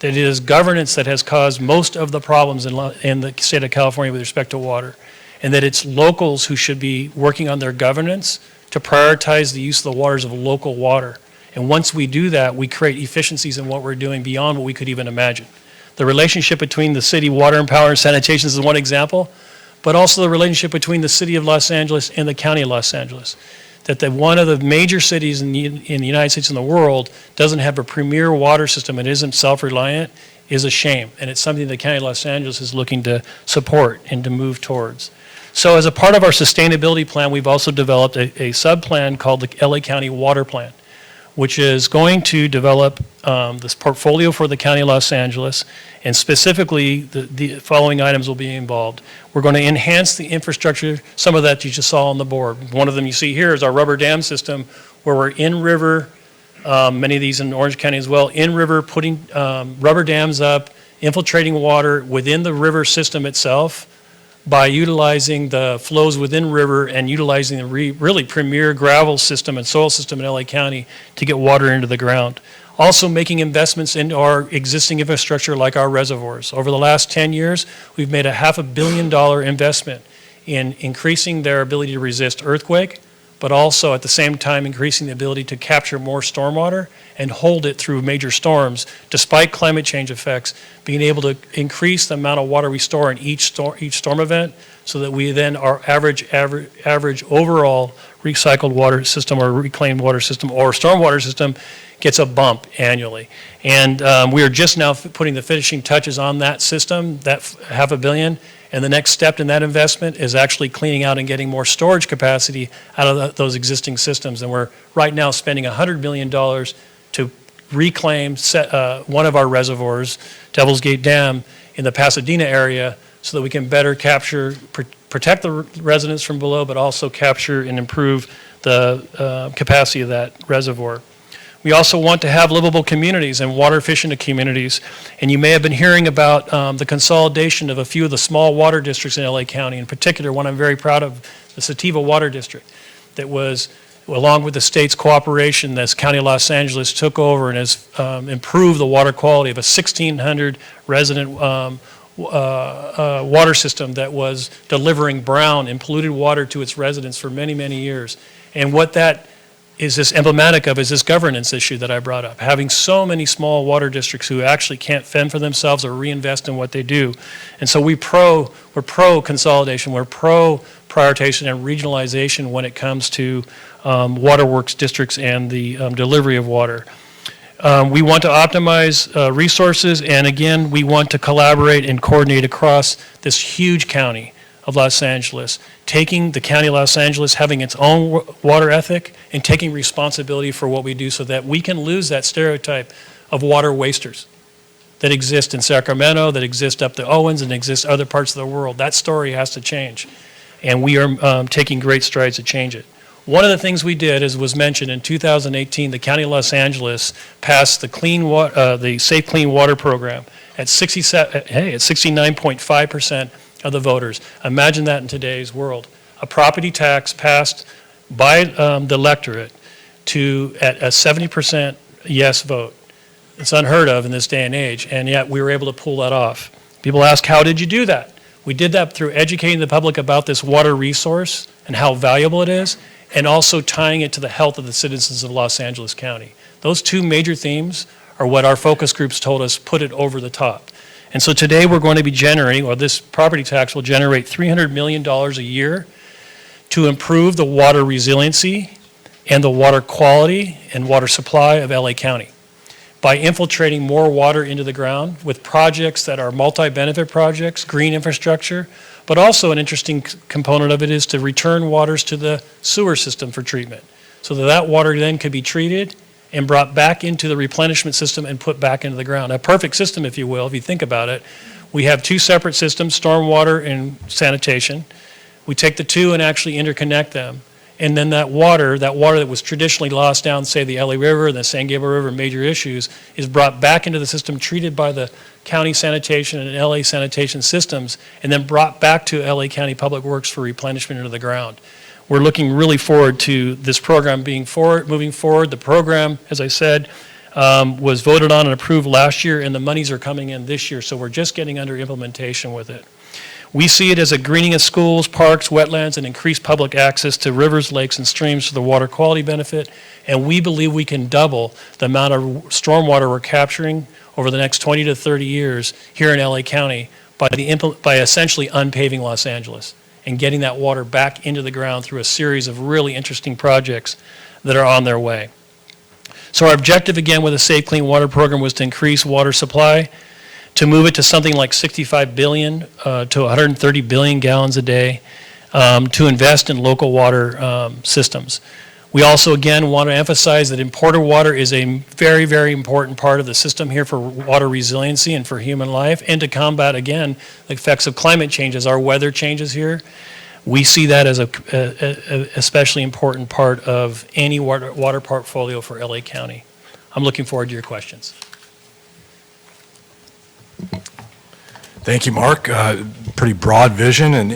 That it is governance that has caused most of the problems in the state of California with respect to water. And that it's locals who should be working on their governance to prioritize the use of the waters of local water. And once we do that, we create efficiencies in what we're doing beyond what we could even imagine. The relationship between the city water and power and sanitation is one example, but also the relationship between the city of Los Angeles and the county of Los Angeles. That one of the major cities in the United States and the world doesn't have a premier water system and isn't self-reliant is a shame. And it's something the county of Los Angeles is looking to support and to move towards. So as a part of our sustainability plan, we've also developed a sub-plan called the LA County Water Plan, which is going to develop this portfolio for the County of Los Angeles, and specifically the following items will be involved. We're going to enhance the infrastructure, some of that you just saw on the board. One of them you see here is our rubber dam system, where we're in river, many of these in Orange County as well, in river, putting rubber dams up, infiltrating water within the river system itself, by utilizing the flows within river and utilizing the really premier gravel system and soil system in LA County to get water into the ground. Also making investments into our existing infrastructure like our reservoirs. Over the last 10 years, we've made a $500 million investment in increasing their ability to resist earthquake, but also at the same time increasing the ability to capture more stormwater and hold it through major storms, despite climate change effects, being able to increase the amount of water we store in each storm event, so that we then, our average overall recycled water system or reclaimed water system or stormwater system gets a bump annually. And we are just now putting the finishing touches on that system, that $500 million. And the next step in that investment is actually cleaning out and getting more storage capacity out of those existing systems. And we're right now spending $100 million to reclaim one of our reservoirs, Devil's Gate Dam, in the Pasadena area, so that we can better capture, protect the residents from below, but also capture and improve the capacity of that reservoir. We also want to have livable communities and water-efficient communities. And you may have been hearing about the consolidation of a few of the small water districts in LA County. In particular, one I'm very proud of, the Sativa Water District, that was, along with the state's cooperation, this County of Los Angeles took over and has improved the water quality of a 1,600 resident water system that was delivering brown and polluted water to its residents for many, many years. And what that is this emblematic of is this governance issue that I brought up. Having so many small water districts who actually can't fend for themselves or reinvest in what they do. And so we're pro consolidation, we're pro prioritization and regionalization when it comes to waterworks districts and the delivery of water. We want to optimize resources, and again, we want to collaborate and coordinate across this huge county of Los Angeles, taking the County of Los Angeles, having its own water ethic, and taking responsibility for what we do so that we can lose that stereotype of water wasters that exist in Sacramento, that exist up the Owens, and exist other parts of the world. That story has to change, and we are taking great strides to change it. One of the things we did, as was mentioned in 2018, the County of Los Angeles passed the Safe Clean Water Program at 69.5% of the voters. Imagine that in today's world. A property tax passed by the electorate at a 70% yes vote. It's unheard of in this day and age, and yet we were able to pull that off. People ask, how did you do that? We did that through educating the public about this water resource and how valuable it is, and also tying it to the health of the citizens of Los Angeles County. Those two major themes are what our focus groups told us put it over the top. And so today we're going to be generating, or this property tax will generate $300 million a year to improve the water resiliency and the water quality and water supply of LA County by infiltrating more water into the ground with projects that are multi-benefit projects, green infrastructure, but also an interesting component of it is to return waters to the sewer system for treatment, so that water then could be treated and brought back into the replenishment system and put back into the ground. A perfect system, if you will, if you think about it. We have two separate systems, stormwater and sanitation. We take the two and actually interconnect them. And then that water that was traditionally lost down, say, the LA River, the San Gabriel River, major issues, is brought back into the system, treated by the county sanitation and LA sanitation systems, and then brought back to LA County Public Works for replenishment into the ground. We're looking really forward to this program moving forward. The program, as I said, was voted on and approved last year, and the monies are coming in this year, so we're just getting under implementation with it. We see it as a greening of schools, parks, wetlands, and increased public access to rivers, lakes, and streams for the water quality benefit, and we believe we can double the amount of stormwater we're capturing over the next 20 to 30 years here in LA County by essentially unpaving Los Angeles and getting that water back into the ground through a series of really interesting projects that are on their way. So our objective, again, with the Safe Clean Water Program was to increase water supply, to move it to something like 65 billion to 130 billion gallons a day, to invest in local water systems. We also, again, want to emphasize that imported water is a very, very important part of the system here for water resiliency and for human life, and to combat, again, the effects of climate change as our weather changes here. We see that as a especially important part of any water portfolio for LA County. I'm looking forward to your questions. Thank you, Mark. Pretty broad vision and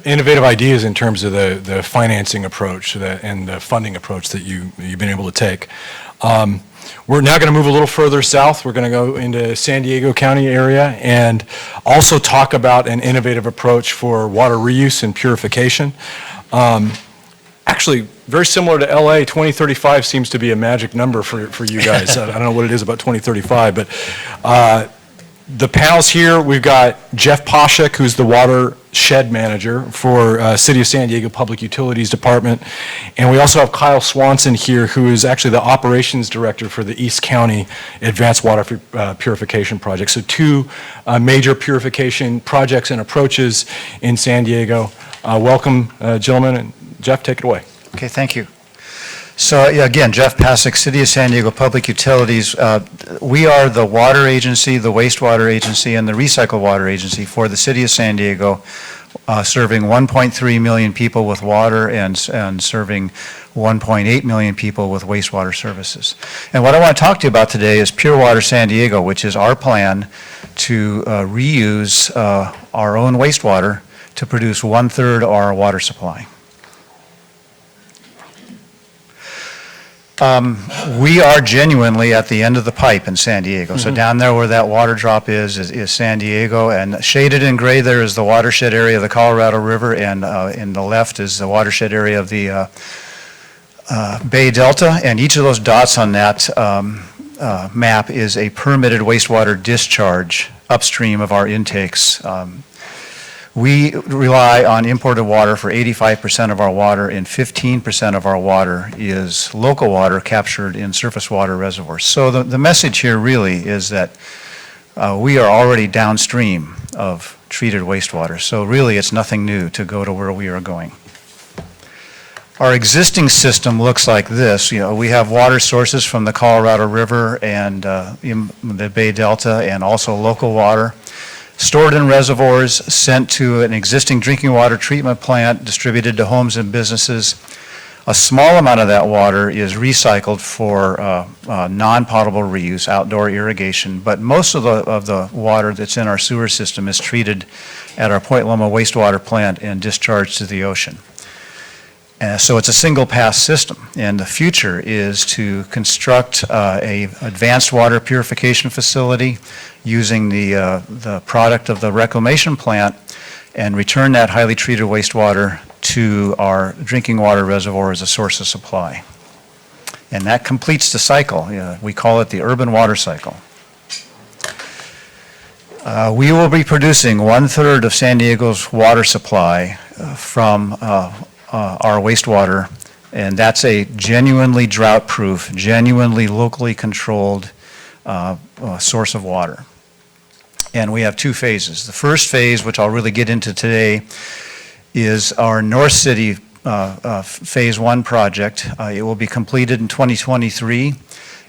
innovative ideas in terms of the financing approach and the funding approach that you've been able to take. We're now going to move a little further south. We're going to go into San Diego County area and also talk about an innovative approach for water reuse and purification. Actually, very similar to LA, 2035 seems to be a magic number for you guys. I don't know what it is about 2035, but the panels here, we've got Jeff Poshak, who's the watershed manager for City of San Diego Public Utilities Department. And we also have Kyle Swanson here, who is actually the operations director for the East County Advanced Water Purification Project. So two major purification projects and approaches in San Diego. Welcome, gentlemen. And Jeff, take it away. Okay, thank you. So yeah, again, Jeff Pasek, City of San Diego Public Utilities. We are the water agency, the wastewater agency, and the recycle water agency for the City of San Diego, serving 1.3 million people with water and serving 1.8 million people with wastewater services. And what I want to talk to you about today is Pure Water San Diego, which is our plan to reuse our own wastewater to produce 1/3 of our water supply. We are genuinely at the end of the pipe in San Diego. So down there where that water drop is San Diego, and shaded in gray there is the watershed area of the Colorado River, and in the left is the watershed area of the Bay Delta, and each of those dots on that map is a permitted wastewater discharge upstream of our intakes. We rely on imported water for 85% of our water, and 15% of our water is local water captured in surface water reservoirs. So the message here really is that we are already downstream of treated wastewater. So really it's nothing new to go to where we are going. Our existing system looks like this. You know, we have water sources from the Colorado River and in the Bay Delta, and also local water stored in reservoirs, sent to an existing drinking water treatment plant, distributed to homes and businesses. A small amount of that water is recycled for non-potable reuse, outdoor irrigation, but most of the water that's in our sewer system is treated at our Point Loma wastewater plant and discharged to the ocean. So it's a single-pass system, and the future is to construct a advanced water purification facility using the product of the reclamation plant and return that highly treated wastewater to our drinking water reservoir as a source of supply. And that completes the cycle. We call it the urban water cycle. We will be producing 1/3 of San Diego's water supply from our wastewater, and that's a genuinely drought-proof, genuinely locally controlled source of water. And we have two phases. The first phase, which I'll really get into today, is our North City Phase 1 project. It will be completed in 2023.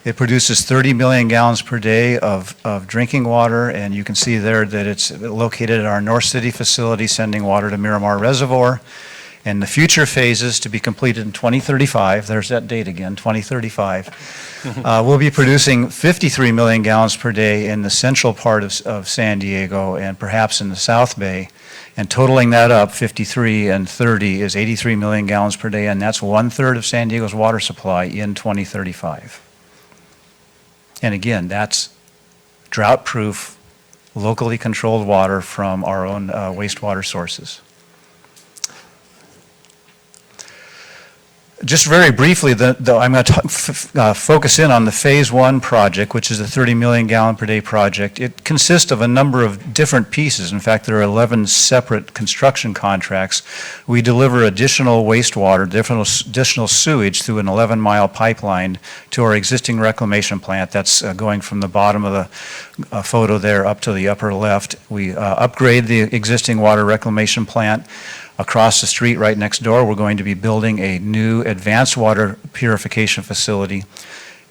It produces 30 million gallons per day of drinking water, and you can see there that it's located at our North City facility, sending water to Miramar Reservoir. And the future phases, to be completed in 2035, there's that date again, 2035, we'll be producing 53 million gallons per day in the central part of San Diego and perhaps in the South Bay. And totaling that up, 53 and 30 is 83 million gallons per day, and that's 1/3 of San Diego's water supply in 2035. And again, that's drought-proof, locally controlled water from our own wastewater sources. Just very briefly, I'm going to focus in on the Phase 1 project, which is a 30 million gallon per day project. It consists of a number of different pieces. In fact, there are 11 separate construction contracts. We deliver additional wastewater, additional sewage through an 11-mile pipeline to our existing reclamation plant. That's going from the bottom of the photo there up to the upper left. We upgrade the existing water reclamation plant. Across the street, right next door, we're going to be building a new advanced water purification facility,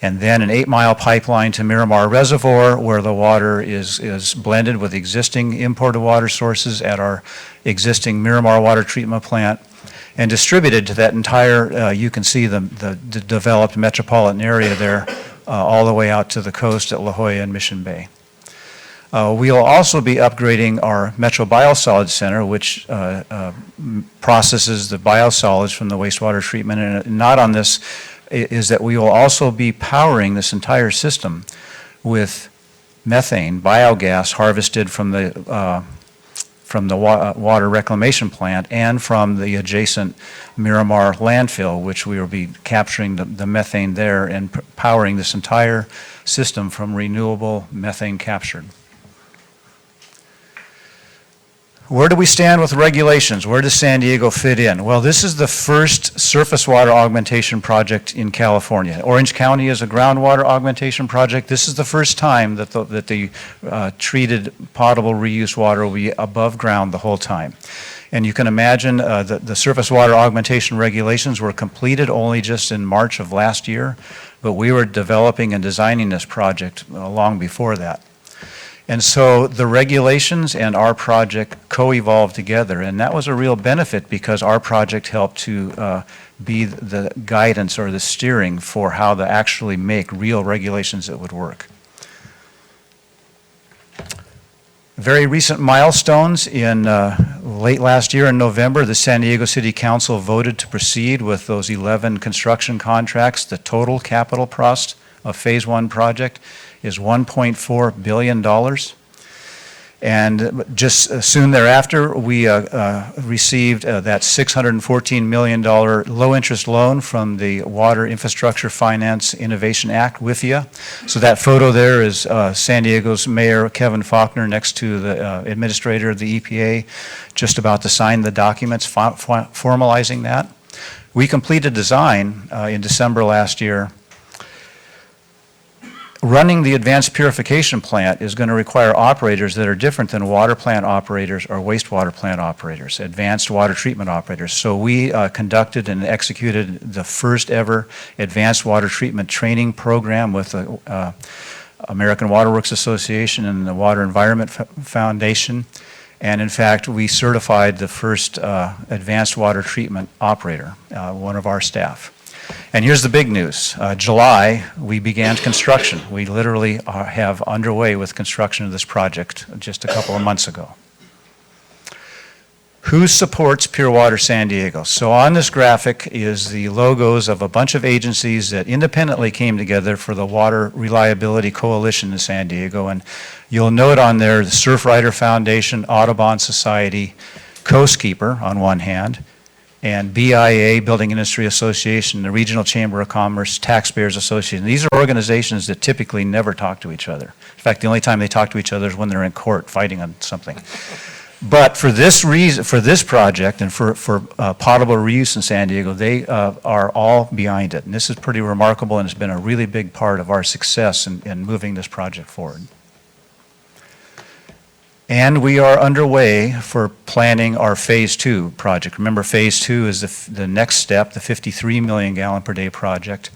and then an 8-mile pipeline to Miramar Reservoir, where the water is blended with existing imported water sources at our existing Miramar water treatment plant, and distributed to that entire, you can see the developed metropolitan area there, all the way out to the coast at La Jolla and Mission Bay. We'll also be upgrading our Metro Biosolids Center, which processes the biosolids from the wastewater treatment. And not on this is that we will also be powering this entire system with methane, biogas harvested from the water reclamation plant and from the adjacent Miramar landfill, which we will be capturing the methane there and powering this entire system from renewable methane captured. Where do we stand with regulations? Where does San Diego fit in? Well, this is the first surface water augmentation project in California. Orange County is a groundwater augmentation project. This is the first time that the treated potable reuse water will be above ground the whole time. And you can imagine the surface water augmentation regulations were completed only just in March of last year, but we were developing and designing this project long before that. And so the regulations and our project co-evolved together, and that was a real benefit because our project helped to be the guidance or the steering for how to actually make real regulations that would work. Very recent milestones. In late last year in November, the San Diego City Council voted to proceed with those 11 construction contracts. The total capital cost of Phase 1 project is $1.4 billion. And just soon thereafter, we received that $614 million low-interest loan from the Water Infrastructure Finance Innovation Act, WIFIA. So that photo there is San Diego's Mayor Kevin Faulkner next to the administrator of the EPA, just about to sign the documents formalizing that. We completed design in December last year. Running the advanced purification plant is going to require operators that are different than water plant operators or wastewater plant operators, advanced water treatment operators. So we conducted and executed the first ever advanced water treatment training program with the American Water Works Association and the Water Environment Foundation. And in fact, we certified the first advanced water treatment operator, one of our staff. And here's the big news. July, we began construction. We literally have underway with construction of this project just a couple of months ago. Who supports Pure Water San Diego? So on this graphic is the logos of a bunch of agencies that independently came together for the Water Reliability Coalition in San Diego. And you'll note on there the Surfrider Foundation, Audubon Society, Coastkeeper on one hand, and BIA, Building Industry Association, the Regional Chamber of Commerce, Taxpayers Association. These are organizations that typically never talk to each other. In fact, the only time they talk to each other is when they're in court fighting on something. But for this reason, for this project and for potable reuse in San Diego, they are all behind it. And this is pretty remarkable, and it's been a really big part of our success in moving this project forward. And we are underway for planning our Phase 2 project. Remember, Phase 2 is the next step, the 53 million gallon per day project.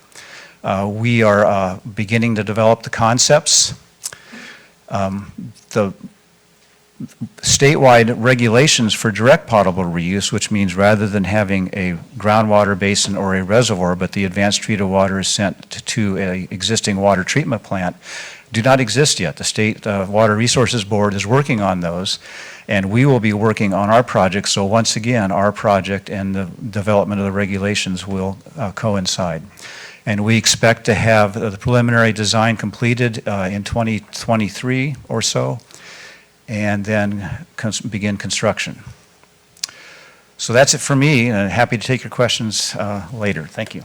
We are beginning to develop the concepts. The statewide regulations for direct potable reuse, which means rather than having a groundwater basin or a reservoir, but the advanced treated water is sent to an existing water treatment plant, do not exist yet. The State Water Resources Board is working on those, and we will be working on our project. So once again, our project and the development of the regulations will coincide. And we expect to have the preliminary design completed in 2023 or so, and then begin construction. So that's it for me, and I'm happy to take your questions later. Thank you.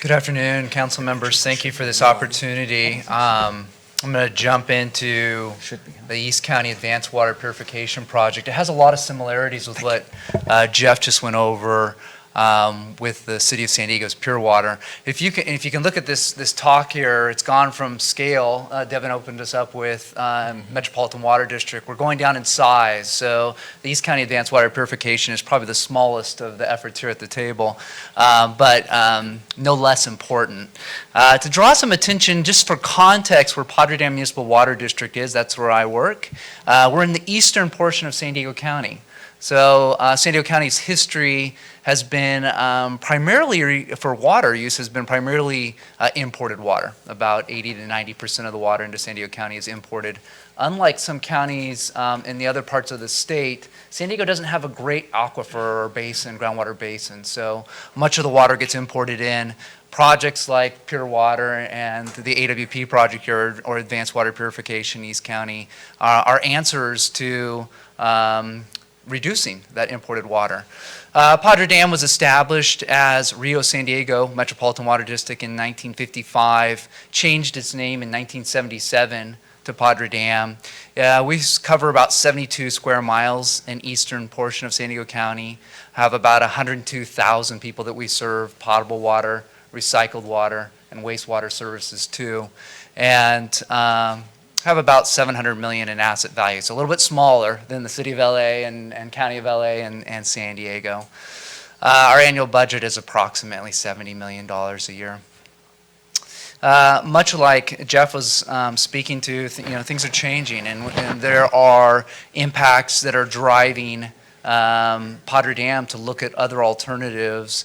Good afternoon, council members. Thank you for this opportunity. I'm going to jump into the East County Advanced Water Purification Project. It has a lot of similarities with what Jeff just went over with the City of San Diego's Pure Water. If you can look at this talk here, it's gone from scale. Devin opened us up with Metropolitan Water District. We're going down in size. So the East County Advanced Water Purification is probably the smallest of the efforts here at the table, but no less important. To draw some attention, just for context, where Padre Dam Municipal Water District is, that's where I work. We're in the eastern portion of San Diego County. So San Diego County's history has been primarily, for water use, has been primarily imported water. About 80 to 90% of the water into San Diego County is imported. Unlike some counties in the other parts of the state, San Diego doesn't have a great aquifer or basin, groundwater basin. So much of the water gets imported in. Projects like Pure Water and the AWP project here, or Advanced Water Purification East County, are answers to reducing that imported water. Padre Dam was established as Rio San Diego Metropolitan Water District in 1955, changed its name in 1977 to Padre Dam. We cover about 72 square miles in eastern portion of San Diego County, have about 102,000 people that we serve, potable water, recycled water, and wastewater services too. And have about $700 million in asset value. So a little bit smaller than the City of LA and County of LA and San Diego. Our annual budget is approximately $70 million a year. Much like Jeff was speaking to, things are changing, and there are impacts that are driving Padre Dam to look at other alternatives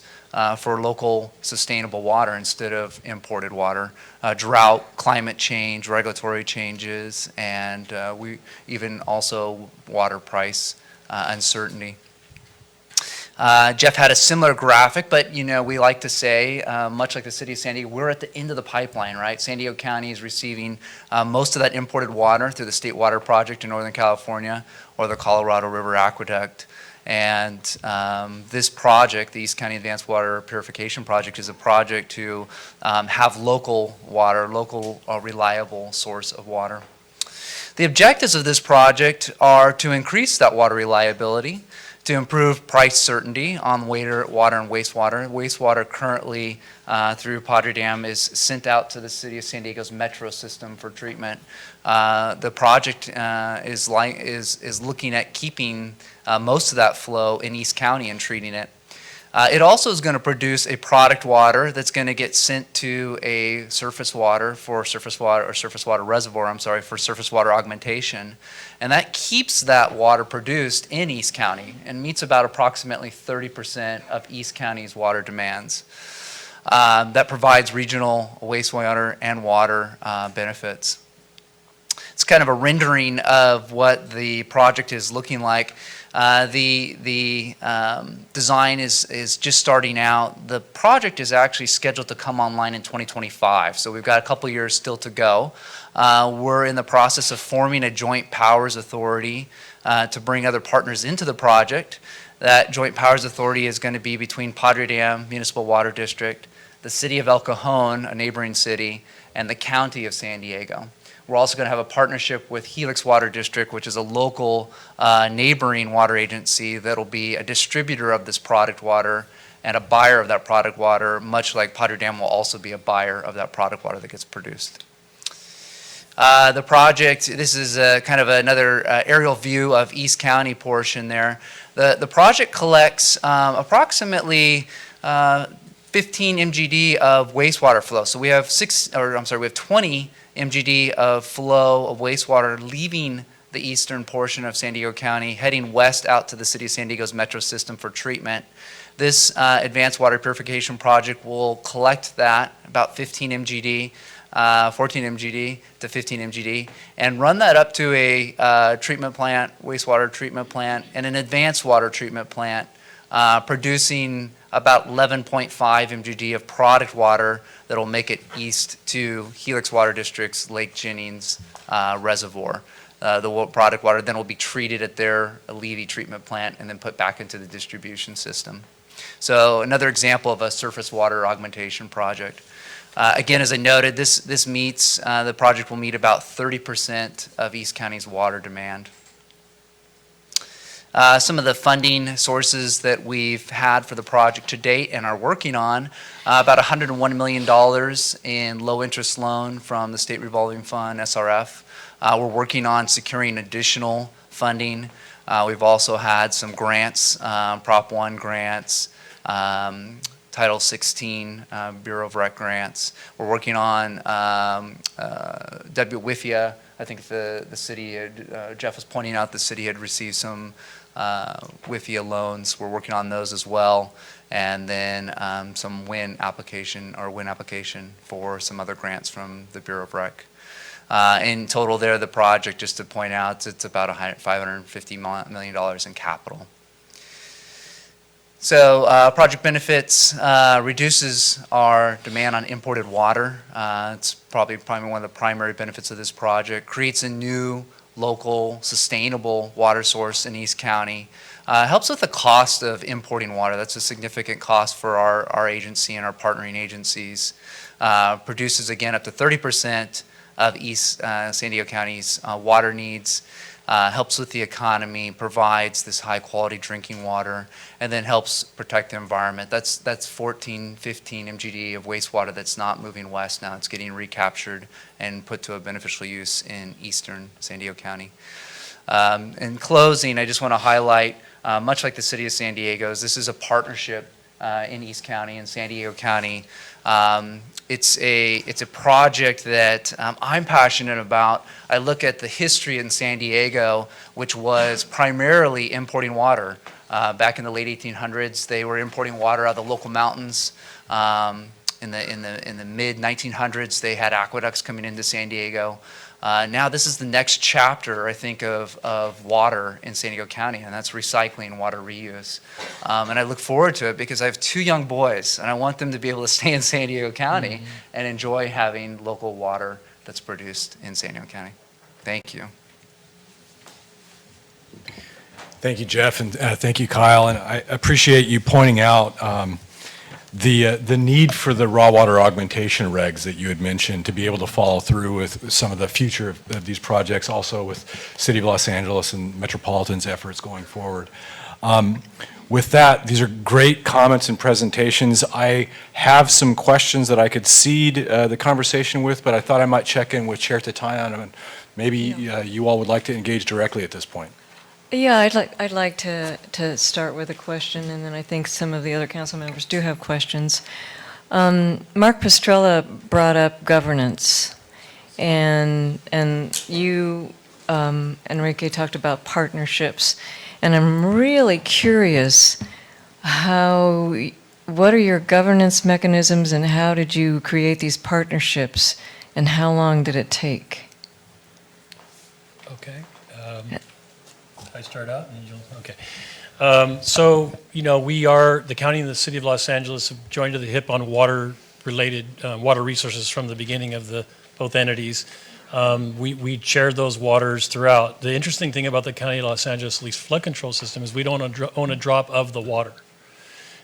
for local sustainable water instead of imported water. Drought, climate change, regulatory changes, and we even also water price uncertainty. Jeff had a similar graphic, but we like to say, much like the City of San Diego, we're at the end of the pipeline, right? San Diego County is receiving most of that imported water through the State Water Project in Northern California or the Colorado River Aqueduct. And this project, the East County Advanced Water Purification Project, is a project to have local water, local reliable source of water. The objectives of this project are to increase that water reliability, to improve price certainty on water and wastewater. Wastewater currently through Padre Dam is sent out to the City of San Diego's metro system for treatment. The project is looking at keeping most of that flow in East County and treating it. It also is going to produce a product water that's going to get sent to a surface water reservoir, for surface water augmentation. And that keeps that water produced in East County and meets about approximately 30% of East County's water demands. That provides regional wastewater and water benefits. It's kind of a rendering of what the project is looking like. The design is just starting out. The project is actually scheduled to come online in 2025, so we've got a couple years still to go. We're in the process of forming a joint powers authority to bring other partners into the project. That joint powers authority is going to be between Padre Dam Municipal Water District, the City of El Cajon, a neighboring city, and the County of San Diego. We're also going to have a partnership with Helix Water District, which is a local neighboring water agency that will be a distributor of this product water and a buyer of that product water, much like Padre Dam will also be a buyer of that product water that gets produced. The project, this is kind of another aerial view of East County portion there. The project collects approximately 15 MGD of wastewater flow. So we have 20 MGD of flow of wastewater leaving the eastern portion of San Diego County, heading west out to the city of San Diego's metro system for treatment. This advanced water purification project will collect that, about 15 MGD, 14 MGD to 15 MGD, and run that up to a treatment plant, wastewater treatment plant, and an advanced water treatment plant, producing about 11.5 MGD of product water that will make it east to Helix Water District's Lake Jennings reservoir. The product water then will be treated at their Levy treatment plant and then put back into the distribution system. So another example of a surface water augmentation project. Again, as I noted, this meets, the project will meet about 30% of East County's water demand. Some of the funding sources that we've had for the project to date and are working on, about $101 million in low-interest loan from the State Revolving Fund, SRF. We're working on securing additional funding. We've also had some grants, Prop 1 grants, Title 16 Bureau of Rec grants. We're working on WWIFIA. I think the city, Jeff was pointing out the city had received some WIFIA loans. We're working on those as well. And then some WIN application for some other grants from the Bureau of Rec. In total there, the project, just to point out, it's about $550 million in capital. So project benefits reduces our demand on imported water. It's probably one of the primary benefits of this project. Creates a new local sustainable water source in East County. Helps with the cost of importing water. That's a significant cost for our agency and our partnering agencies. Produces again up to 30% of East San Diego County's water needs. Helps with the economy, provides this high quality drinking water, and then helps protect the environment. That's 15 MGD of wastewater that's not moving west now. It's getting recaptured and put to a beneficial use in eastern San Diego County. In closing, I just want to highlight, much like the city of San Diego, this is a partnership in East County and San Diego County. It's a project that I'm passionate about. I look at the history in San Diego, which was primarily importing water. Back in the late 1800s, they were importing water out of the local mountains. In the mid 1900s, they had aqueducts coming into San Diego. Now this is the next chapter, I think, of water in San Diego County, and that's recycling, water reuse. And I look forward to it because I have two young boys, and I want them to be able to stay in San Diego County and enjoy having local water that's produced in San Diego County. Thank you. Thank you, Jeff, and thank you, Kyle. And I appreciate you pointing out the need for the raw water augmentation regs that you had mentioned to be able to follow through with some of the future of these projects, also with City of Los Angeles and Metropolitan's efforts going forward. With that, these are great comments and presentations. I have some questions that I could seed the conversation with, but I thought I might check in with Chair Tatayan, and maybe you all would like to engage directly at this point. Yeah, I'd like to start with a question, and then I think some of the other council members do have questions. Mark Pastrella brought up governance, and you, Enrique, talked about partnerships, and I'm really curious what are your governance mechanisms, and how did you create these partnerships, and how long did it take? Okay. I start out and you'll, okay. So, we are, the county and the city of Los Angeles have joined to the hip on water-related, water resources from the beginning of both entities. We shared those waters throughout. The interesting thing about the county of Los Angeles least flood control system is we don't own a drop of the water.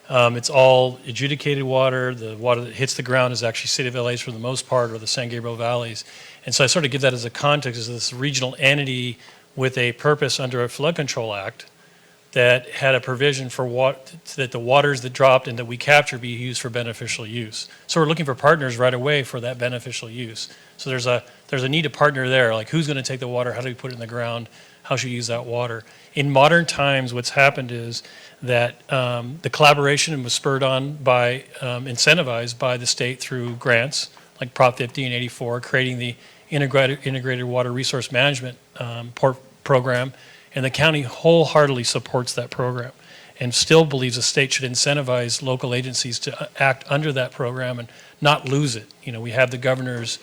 It's all adjudicated water. The water that hits the ground is actually City of LA's for the most part, or the San Gabriel Valleys. And so I sort of give that as a context, as this regional entity with a purpose under a Flood Control Act that had a provision for that the waters that dropped and that we capture be used for beneficial use. So we're looking for partners right away for that beneficial use. So there's a need to partner there, like who's going to take the water, how do we put it in the ground, how should we use that water. In modern times, what's happened is that the collaboration was spurred on by, incentivized by the state through grants, like Prop 50 and 84, creating the integrated water resource management program, and the county wholeheartedly supports that program and still believes the state should incentivize local agencies to act under that program and not lose it. You know, we have the governor's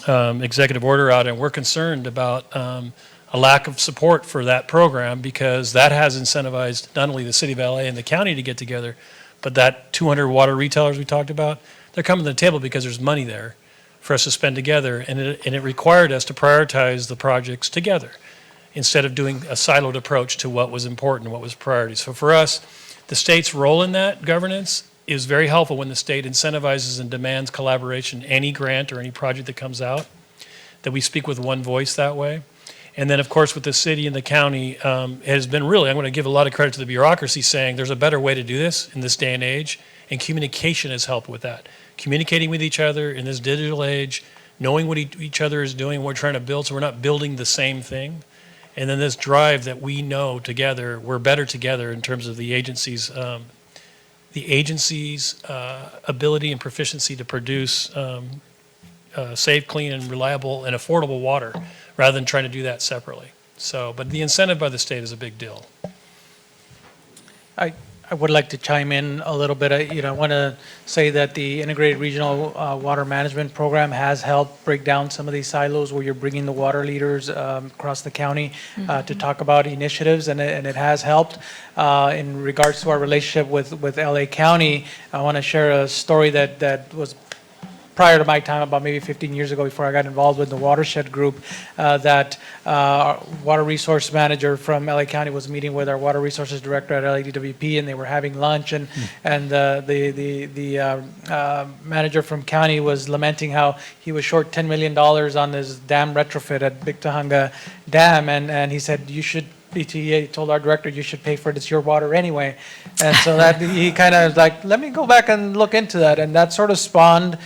executive order out, and we're concerned about a lack of support for that program, because that has incentivized not only the city of LA and the county to get together, but that 200 water retailers we talked about, they're coming to the table because there's money there for us to spend together, and it required us to prioritize the projects together instead of doing a siloed approach to what was important, what was priority. So for us, the state's role in that governance is very helpful when the state incentivizes and demands collaboration, any grant or any project that comes out, that we speak with one voice that way. And then, of course, with the city and the county, it has been really, I'm going to give a lot of credit to the bureaucracy saying there's a better way to do this in this day and age, and communication has helped with that. Communicating with each other in this digital age, knowing what each other is doing, what we're trying to build, so we're not building the same thing. And then this drive that we know together, we're better together in terms of the agency's ability and proficiency to produce safe, clean, and reliable and affordable water, rather than trying to do that separately. So, but the incentive by the state is a big deal. I would like to chime in a little bit. I want to say that the Integrated Regional Water Management Program has helped break down some of these silos where you're bringing the water leaders across the county to talk about initiatives, and it has helped. In regards to our relationship with LA County, I want to share a story that was prior to my time, about maybe 15 years ago, before I got involved with the watershed group, that our water resource manager from LA County was meeting with our water resources director at LADWP, and they were having lunch, and the manager from county was lamenting how he was short $10 million on his dam retrofit at Big Tahunga Dam, and he said, you should, BTA told our director, you should pay for it, it's your water anyway. And so that he kind of like, let me go back and look into that. And that sort of spawned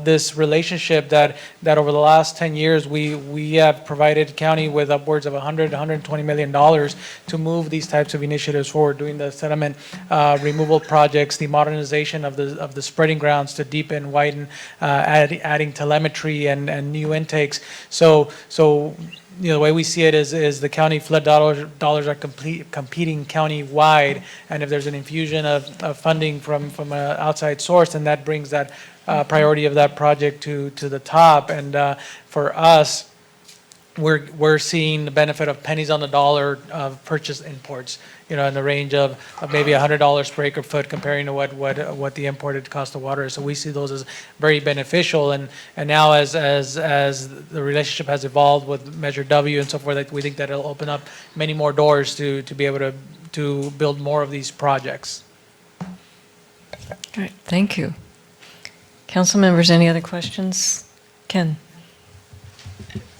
this relationship that over the last 10 years, we have provided county with upwards of $120 million to move these types of initiatives forward, doing the sediment removal projects, the modernization of the spreading grounds to deepen, widen, adding telemetry and new intakes. So you know, the way we see it is the county flood dollars are competing county-wide, and if there's an infusion of funding from an outside source, then that brings that priority of that project to the top. And for us, we're seeing the benefit of pennies on the dollar of purchase imports, you know, in the range of maybe $100 per acre foot, comparing to what the imported cost of water is. So we see those as very beneficial. And now as the relationship has evolved with Measure W and so forth, we think that it'll open up many more doors to be able to build more of these projects. All right, thank you. Council members, any other questions? Ken?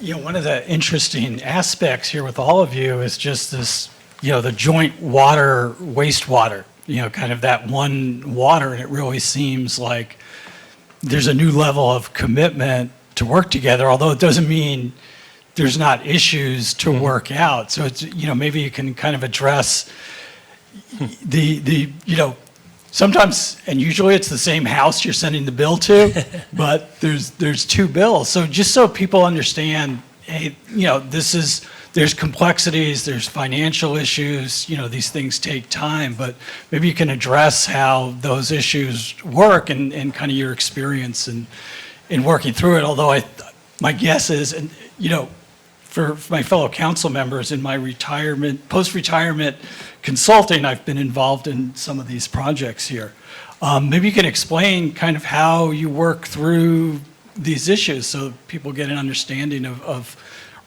You know, one of the interesting aspects here with all of you is just this, you know, the joint water, wastewater, you know, kind of that one water, and it really seems like there's a new level of commitment to work together, although it doesn't mean there's not issues to work out. So it's, you know, maybe you can kind of address the you know, sometimes, and usually it's the same house you're sending the bill to, but there's two bills. So just so people understand, hey, you know, there's complexities, there's financial issues, you know, these things take time, but maybe you can address how those issues work and kind of your experience in working through it. Although my guess is, and you know, for my fellow council members in my post-retirement consulting, I've been involved in some of these projects here. Maybe you can explain kind of how you work through these issues so people get an understanding of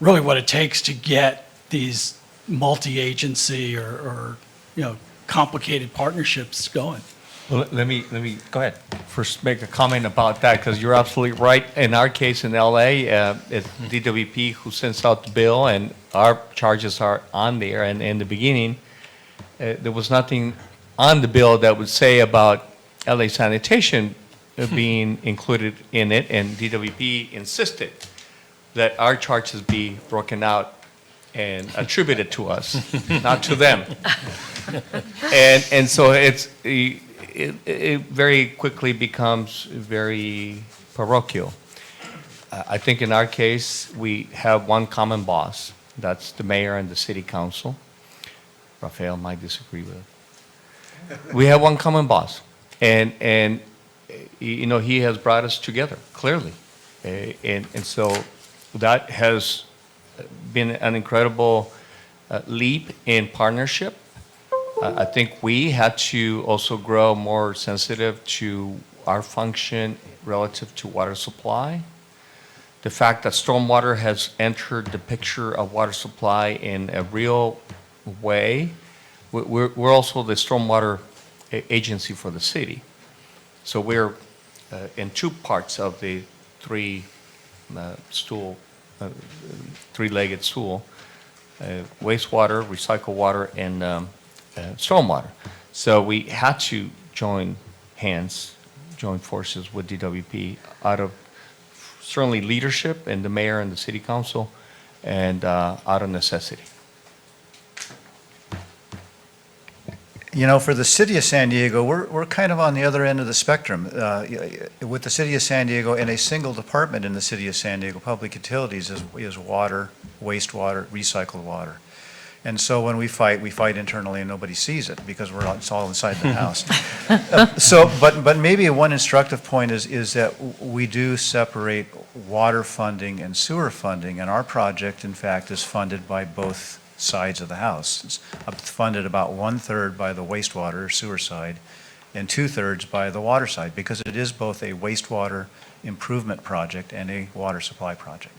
really what it takes to get these multi-agency or you know, complicated partnerships going. Well, let me go ahead. First, make a comment about that, because you're absolutely right. In our case in LA, it's DWP who sends out the bill, and our charges are on there. And in the beginning, there was nothing on the bill that would say about LA Sanitation being included in it, and DWP insisted that our charges be broken out and attributed to us, not to them. And so it very quickly becomes very parochial. I think in our case, we have one common boss. That's the mayor and the city council. Rafael might disagree with it. We have one common boss. And you know, he has brought us together, clearly. And so that has been an incredible leap in partnership. I think we had to also grow more sensitive to our function relative to water supply. The fact that stormwater has entered the picture of water supply in a real way. We're also the stormwater agency for the city. So we're in two parts of the three-legged stool, wastewater, recycled water, and stormwater. So we had to join forces with DWP out of certainly leadership and the mayor and the city council, and out of necessity. You know, for the city of San Diego, we're kind of on the other end of the spectrum. With the city of San Diego, in a single department in the city of San Diego, public utilities is water, wastewater, recycled water. And so when we fight internally and nobody sees it because it's all inside the house. But maybe one instructive point is that we do separate water funding and sewer funding, and our project, in fact, is funded by both sides of the house. It's funded about 1/3 by the wastewater sewer side and 2/3 by the water side, because it is both a wastewater improvement project and a water supply project.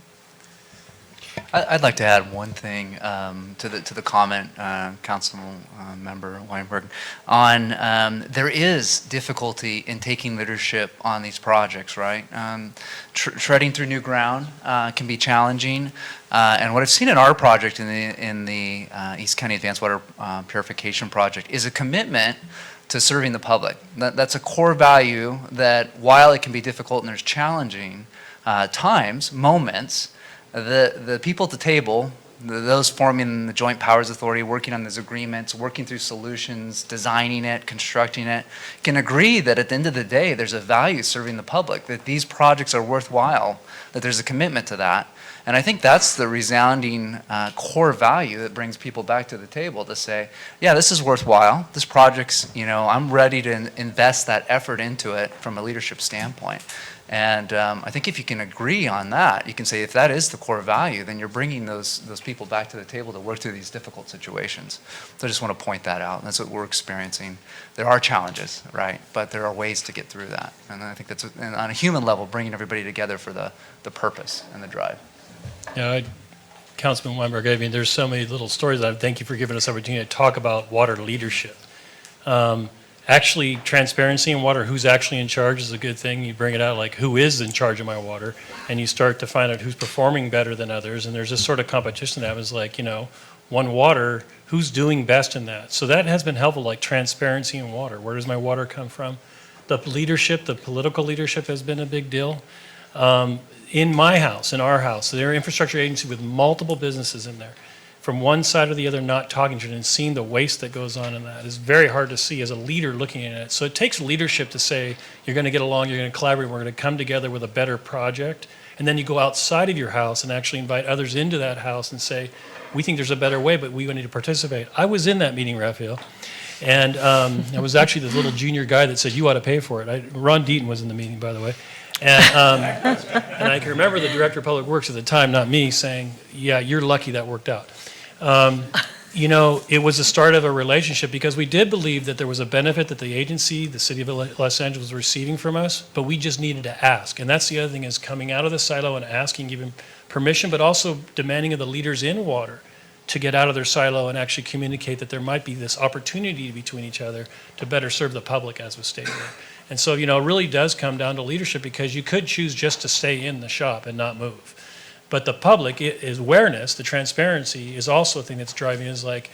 I'd like to add one thing to the comment, Council Member Weinberg, on there is difficulty in taking leadership on these projects, right? Treading through new ground can be challenging, and what I've seen in our project in the East County Advanced Water Purification Project is a commitment to serving the public. That's a core value that, while it can be difficult and there's challenging times, moments, the people at the table, those forming the Joint Powers Authority, working on these agreements, working through solutions, designing it, constructing it, can agree that at the end of the day, there's a value serving the public, that these projects are worthwhile, that there's a commitment to that. And I think that's the resounding core value that brings people back to the table to say, yeah, this is worthwhile. This project's, I'm ready to invest that effort into it from a leadership standpoint. And I think if you can agree on that, you can say if that is the core value, then you're bringing those people back to the table to work through these difficult situations. So I just want to point that out. That's what we're experiencing. There are challenges, right? But there are ways to get through that. And I think that's, on a human level, bringing everybody together for the purpose and the drive. Yeah, Councilman Weinberg, I mean, there's so many little stories. Thank you for giving us the opportunity to talk about water leadership. Actually, transparency in water, who's actually in charge is a good thing. You bring it out, like, who is in charge of my water? And you start to find out who's performing better than others. And there's this sort of competition that happens, like, one water, who's doing best in that? So that has been helpful, like transparency in water. Where does my water come from? The leadership, the political leadership has been a big deal. In my house, in our house, they're an infrastructure agency with multiple businesses in there. From one side or the other, not talking to it and seeing the waste that goes on in that is very hard to see as a leader looking at it. So it takes leadership to say, you're going to get along, you're going to collaborate, we're going to come together with a better project. And then you go outside of your house and actually invite others into that house and say, we think there's a better way, but we need to participate. I was in that meeting, Raphael. And I was actually the little junior guy that said, you ought to pay for it. Ron Deaton was in the meeting, by the way. And I can remember the director of public works at the time, not me, saying, yeah, you're lucky that worked out. It was the start of a relationship because we did believe that there was a benefit that the agency, the city of Los Angeles, was receiving from us, but we just needed to ask. And that's the other thing, is coming out of the silo and asking, giving permission, but also demanding of the leaders in water to get out of their silo and actually communicate that there might be this opportunity between each other to better serve the public, as was stated. And so, it really does come down to leadership, because you could choose just to stay in the shop and not move. But the public is awareness, the transparency is also a thing that's driving, is like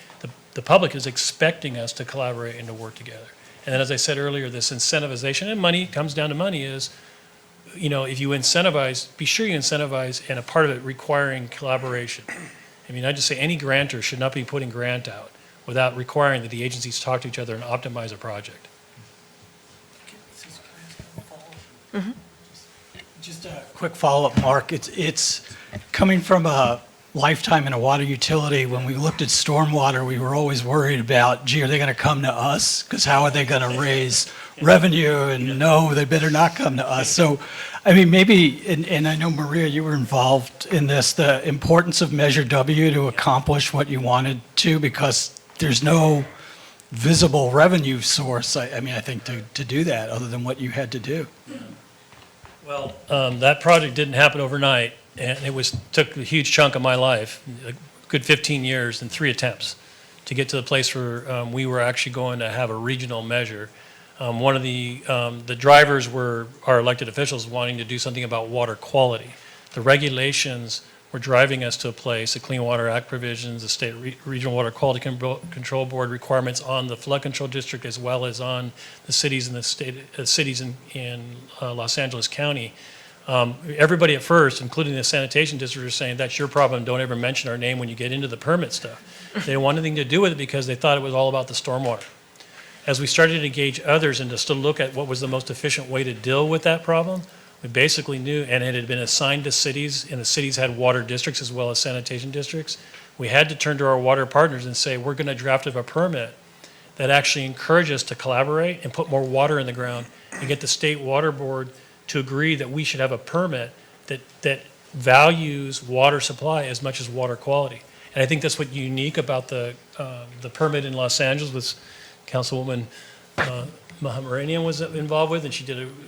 the public is expecting us to collaborate and to work together. And then, as I said earlier, this incentivization, and money comes down to money, is, if you incentivize, be sure you incentivize, and a part of it requiring collaboration. I mean, I just say any grantor should not be putting grant out without requiring that the agencies talk to each other and optimize a project. Just a quick follow-up, Mark. It's coming from a lifetime in a water utility. When we looked at stormwater, we were always worried about, gee, are they going to come to us? Because how are they going to raise revenue? And no, they better not come to us. So, I mean, maybe, and I know, Maria, you were involved in this, the importance of Measure W to accomplish what you wanted to, because there's no visible revenue source, I mean, I think, to do that, other than what you had to do. Well, that project didn't happen overnight, and took a huge chunk of my life, a good 15 years and 3 attempts to get to the place where we were actually going to have a regional measure. One of the drivers were our elected officials wanting to do something about water quality. The regulations were driving us to a place, the Clean Water Act provisions, the State Regional Water Quality Control Board requirements on the flood control district, as well as on the cities in the state, cities in Los Angeles County. Everybody at first, including the sanitation district, are saying, that's your problem, don't ever mention our name when you get into the permit stuff. They didn't want anything to do with it because they thought it was all about the stormwater. As we started to engage others and just to look at what was the most efficient way to deal with that problem, we basically knew, and it had been assigned to cities, and the cities had water districts as well as sanitation districts. We had to turn to our water partners and say, we're going to draft up a permit that actually encourages us to collaborate and put more water in the ground and get the state water board to agree that we should have a permit that values water supply as much as water quality. And I think that's what's unique about the permit in Los Angeles with Councilwoman Mahamaranian was involved with, and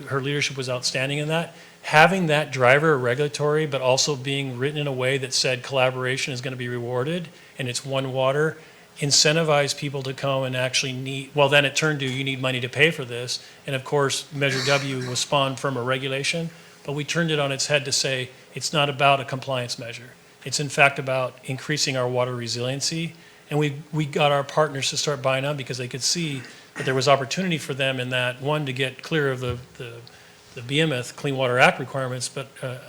her leadership was outstanding in that. Having that driver regulatory, but also being written in a way that said collaboration is going to be rewarded, and it's one water, incentivized people to come and actually well, then it turned to, you need money to pay for this. And of course, Measure W was spawned from a regulation, but we turned it on its head to say, it's not about a compliance measure. It's in fact about increasing our water resiliency. And we got our partners to start buying up because they could see that there was opportunity for them in that, one, to get clear of the BMF, Clean Water Act requirements, but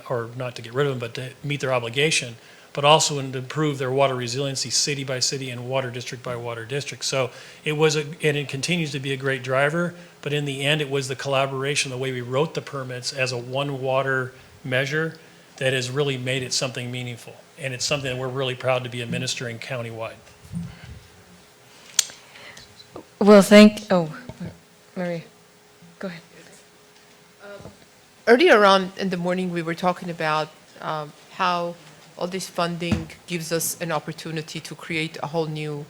or not to get rid of them, but to meet their obligation, but also to improve their water resiliency city by city and water district by water district. So it was, and it continues to be a great driver, but in the end, it was the collaboration, the way we wrote the permits as a one water measure that has really made it something meaningful. And it's something that we're really proud to be administering countywide. Well, Maria, go ahead. Earlier on in the morning, we were talking about how all this funding gives us an opportunity to create a whole new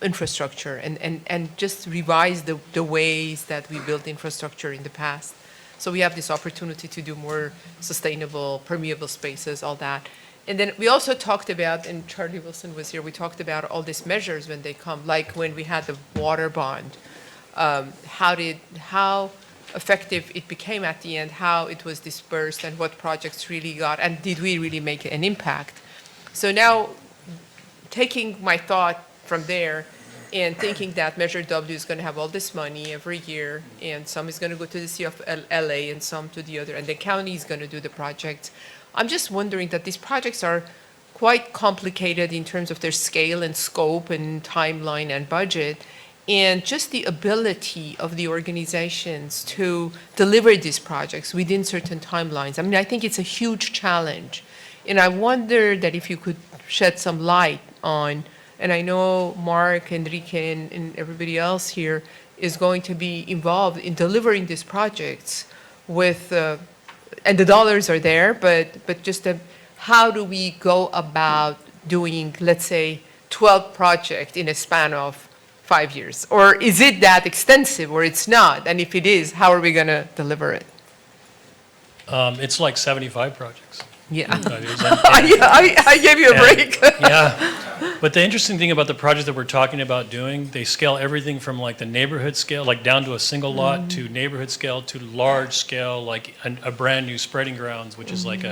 infrastructure and just revise the ways that we built infrastructure in the past. So we have this opportunity to do more sustainable, permeable spaces, all that. And then we also talked about, and Charlie Wilson was here, we talked about all these measures when they come, like when we had the water bond, how effective it became at the end, how it was dispersed, and what projects really got, and did we really make an impact? So now, taking my thought from there and thinking that Measure W is going to have all this money every year, and some is going to go to the city of LA and some to the other, and the county is going to do the project. I'm just wondering that these projects are quite complicated in terms of their scale and scope and timeline and budget, and just the ability of the organizations to deliver these projects within certain timelines. I mean, I think it's a huge challenge. And I wonder that if you could shed some light on, and I know Mark, Enrique, and everybody else here is going to be involved in delivering these projects with, and the dollars are there, but just how do we go about doing, let's say, 12 projects in a span of 5 years? Or is it that extensive, or it's not? And if it is, how are we going to deliver it? It's like 75 projects. Yeah. In 5 years. I gave you a break. Yeah. But the interesting thing about the projects that we're talking about doing, they scale everything from like the neighborhood scale, like down to a single lot, to neighborhood scale, to large scale, like a brand new spreading grounds, which is like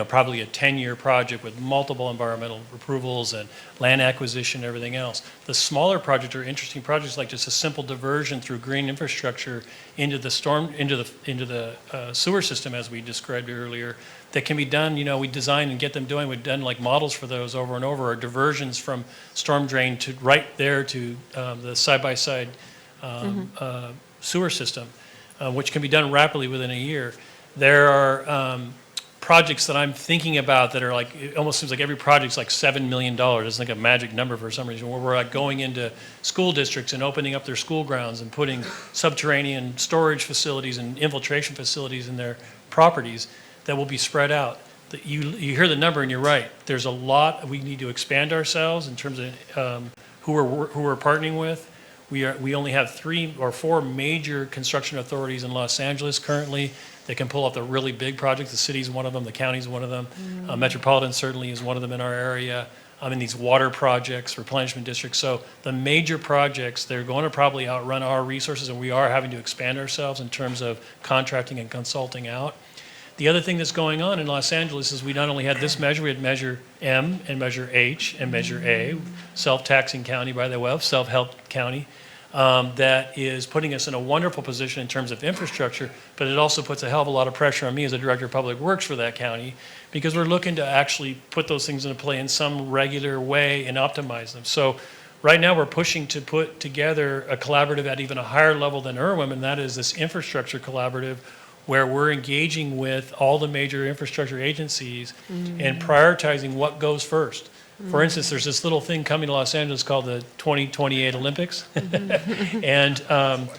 probably a 10-year project with multiple environmental approvals and land acquisition and everything else. The smaller projects are interesting projects, like just a simple diversion through green infrastructure into the sewer system, as we described earlier, that can be done we design and get them doing, we've done like models for those over and over, are diversions from storm drain to right there to the side-by-side sewer system, which can be done rapidly within a year. There are projects that I'm thinking about that are like, it almost seems like every project's like $7 million. It's like a magic number for some reason, where we're like going into school districts and opening up their school grounds and putting subterranean storage facilities and infiltration facilities in their properties that will be spread out. You hear the number and you're right. There's a lot, we need to expand ourselves in terms of who we're partnering with. We only have 3 or 4 major construction authorities in Los Angeles currently that can pull off the really big projects. The city's one of them, the county's one of them. Metropolitan certainly is one of them in our area. In these water projects, replenishment districts. So the major projects, they're going to probably outrun our resources, and we are having to expand ourselves in terms of contracting and consulting out. The other thing that's going on in Los Angeles is we not only had this measure, we had Measure M and Measure H and Measure A, self-taxing county, by the way, self-help county, that is putting us in a wonderful position in terms of infrastructure, but it also puts a hell of a lot of pressure on me as a Director of Public Works for that county, because we're looking to actually put those things into play in some regular way and optimize them. So right now we're pushing to put together a collaborative at even a higher level than IRWIM, and that is this infrastructure collaborative, where we're engaging with all the major infrastructure agencies and prioritizing what goes first. For instance, there's this little thing coming to Los Angeles called the 2028 Olympics. And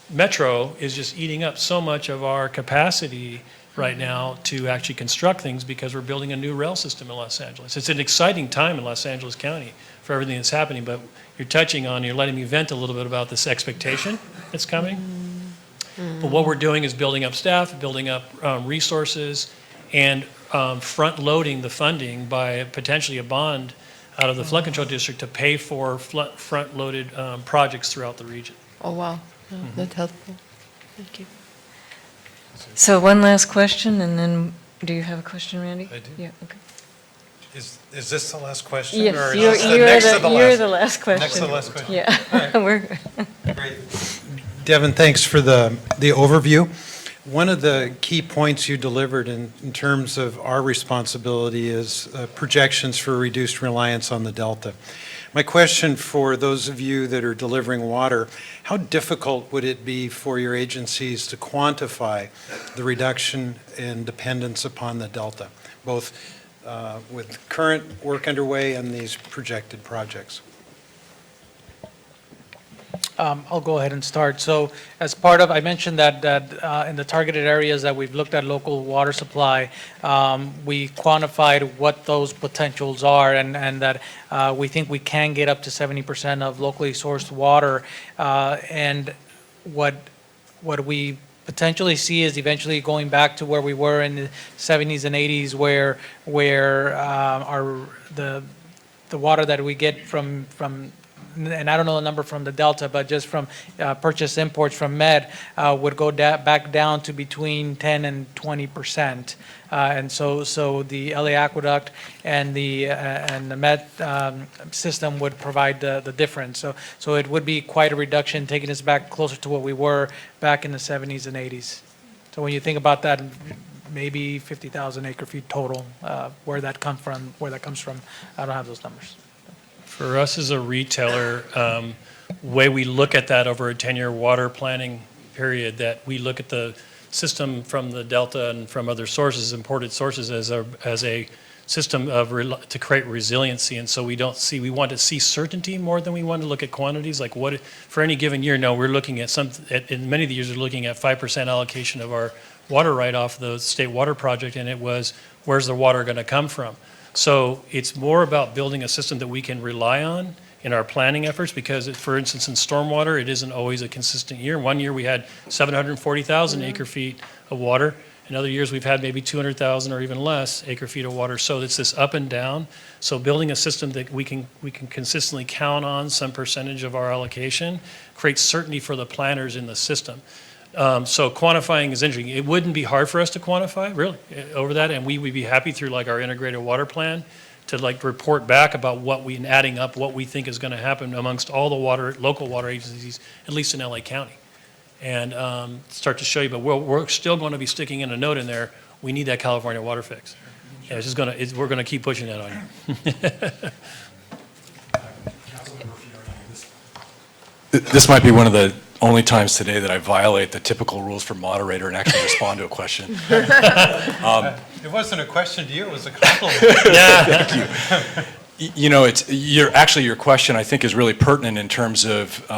Metro is just eating up so much of our capacity right now to actually construct things, because we're building a new rail system in Los Angeles. It's an exciting time in Los Angeles County for everything that's happening, but you're letting me vent a little bit about this expectation that's coming. But what we're doing is building up staff, building up resources, and front-loading the funding by potentially a bond out of the flood control district to pay for front-loaded projects throughout the region. Oh, wow. That's helpful. Thank you. So one last question, and then, do you have a question, Randy? I do. Yeah, okay. Is this the last question? Yes, or is you're this the next to the last? you're the last question. Next to the last question. Yeah. All right. We're Great. Devin, thanks for the overview. One of the key points you delivered in terms of our responsibility is projections for reduced reliance on the Delta. My question for those of you that are delivering water, how difficult would it be for your agencies to quantify the reduction in dependence upon the Delta, both with current work underway and these projected projects? I'll go ahead and start. So as part of, I mentioned that in the targeted areas that we've looked at local water supply, we quantified what those potentials are, and that we think we can get up to 70% of locally sourced water. And what we potentially see is eventually going back to where we were in the 70s and 80s, where the water that we get from, and I don't know the number from the Delta, but just from purchase imports from Med, would go back down to between 10 and 20%. And so the LA Aqueduct and the Med system would provide the difference. So it would be quite a reduction, taking us back closer to what we were back in the 70s and 80s. So when you think about that, maybe 50,000 acre feet total, where that comes from, I don't have those numbers. For us as a retailer, way we look at that over a 10-year water planning period, that we look at the system from the Delta and from other sources, imported sources, as a system to create resiliency. And so we want to see certainty more than we want to look at quantities. Like what, for any given year, no, we're looking at in many of the years, we're looking at 5% allocation of our water right off the state water project, and it was, where's the water going to come from? So it's more about building a system that we can rely on in our planning efforts, because, for instance, in stormwater, it isn't always a consistent year. One year we had 740,000 acre feet of water. In other years, we've had maybe 200,000 or even less acre feet of water. So it's this up and down. So building a system that we can consistently count on some percentage of our allocation creates certainty for the planners in the system. So quantifying is interesting. It wouldn't be hard for us to quantify, really, over that, and we would be happy through like our integrated water plan to like report back about adding up what we think is going to happen amongst all the local water agencies, at least in LA County, and start to show you. But we're still going to be sticking in a note in there. We need that California water fix. Yeah, it's just gonna, we're gonna keep pushing that on you. This might be one of the only times today that I violate the typical rules for moderator and actually respond to a question. It wasn't a question to you, it was a compliment. Thank you. You know, your question, I think, is really pertinent in terms of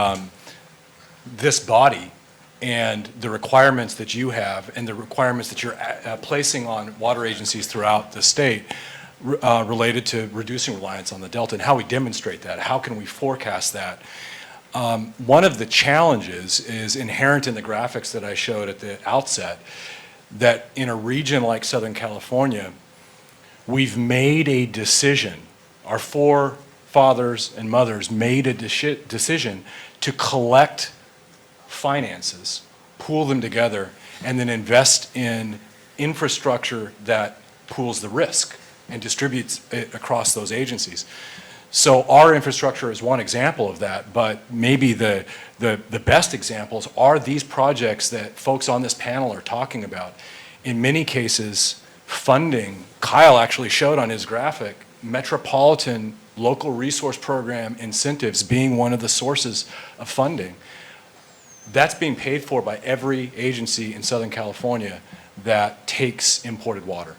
this body and the requirements that you have and the requirements that you're placing on water agencies throughout the state related to reducing reliance on the Delta, and how we demonstrate that. How can we forecast that? One of the challenges is inherent in the graphics that I showed at the outset, that in a region like Southern California, we've made a decision. Our forefathers and mothers made a decision to collect finances, pool them together, and then invest in infrastructure that pools the risk and distributes it across those agencies. So our infrastructure is one example of that, but maybe the best examples are these projects that folks on this panel are talking about. In many cases, funding, Kyle actually showed on his graphic, metropolitan local resource program incentives being one of the sources of funding. That's being paid for by every agency in Southern California that takes imported water.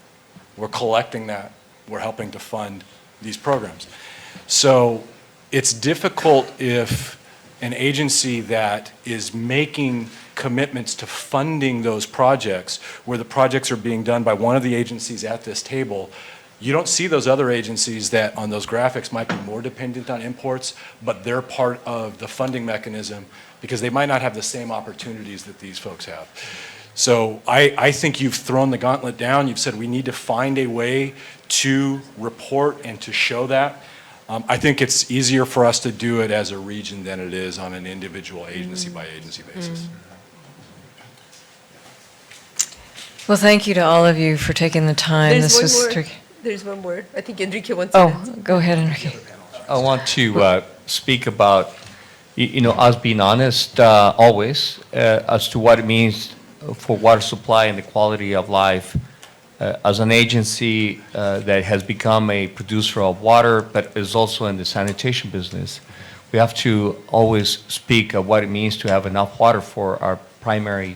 We're collecting that, we're helping to fund these programs. So it's difficult if an agency that is making commitments to funding those projects, where the projects are being done by one of the agencies at this table, you don't see those other agencies that on those graphics might be more dependent on imports, but they're part of the funding mechanism because they might not have the same opportunities that these folks have. So I think you've thrown the gauntlet down. You've said we need to find a way to report and to show that. I think it's easier for us to do it as a region than it is on an individual agency by agency basis. Well, thank you to all of you for taking the time. There's one more. I think Enrique wants to. Go ahead, Enrique. I want to speak about, us being honest always as to what it means for water supply and the quality of life. As an agency that has become a producer of water, but is also in the sanitation business, we have to always speak of what it means to have enough water for our primary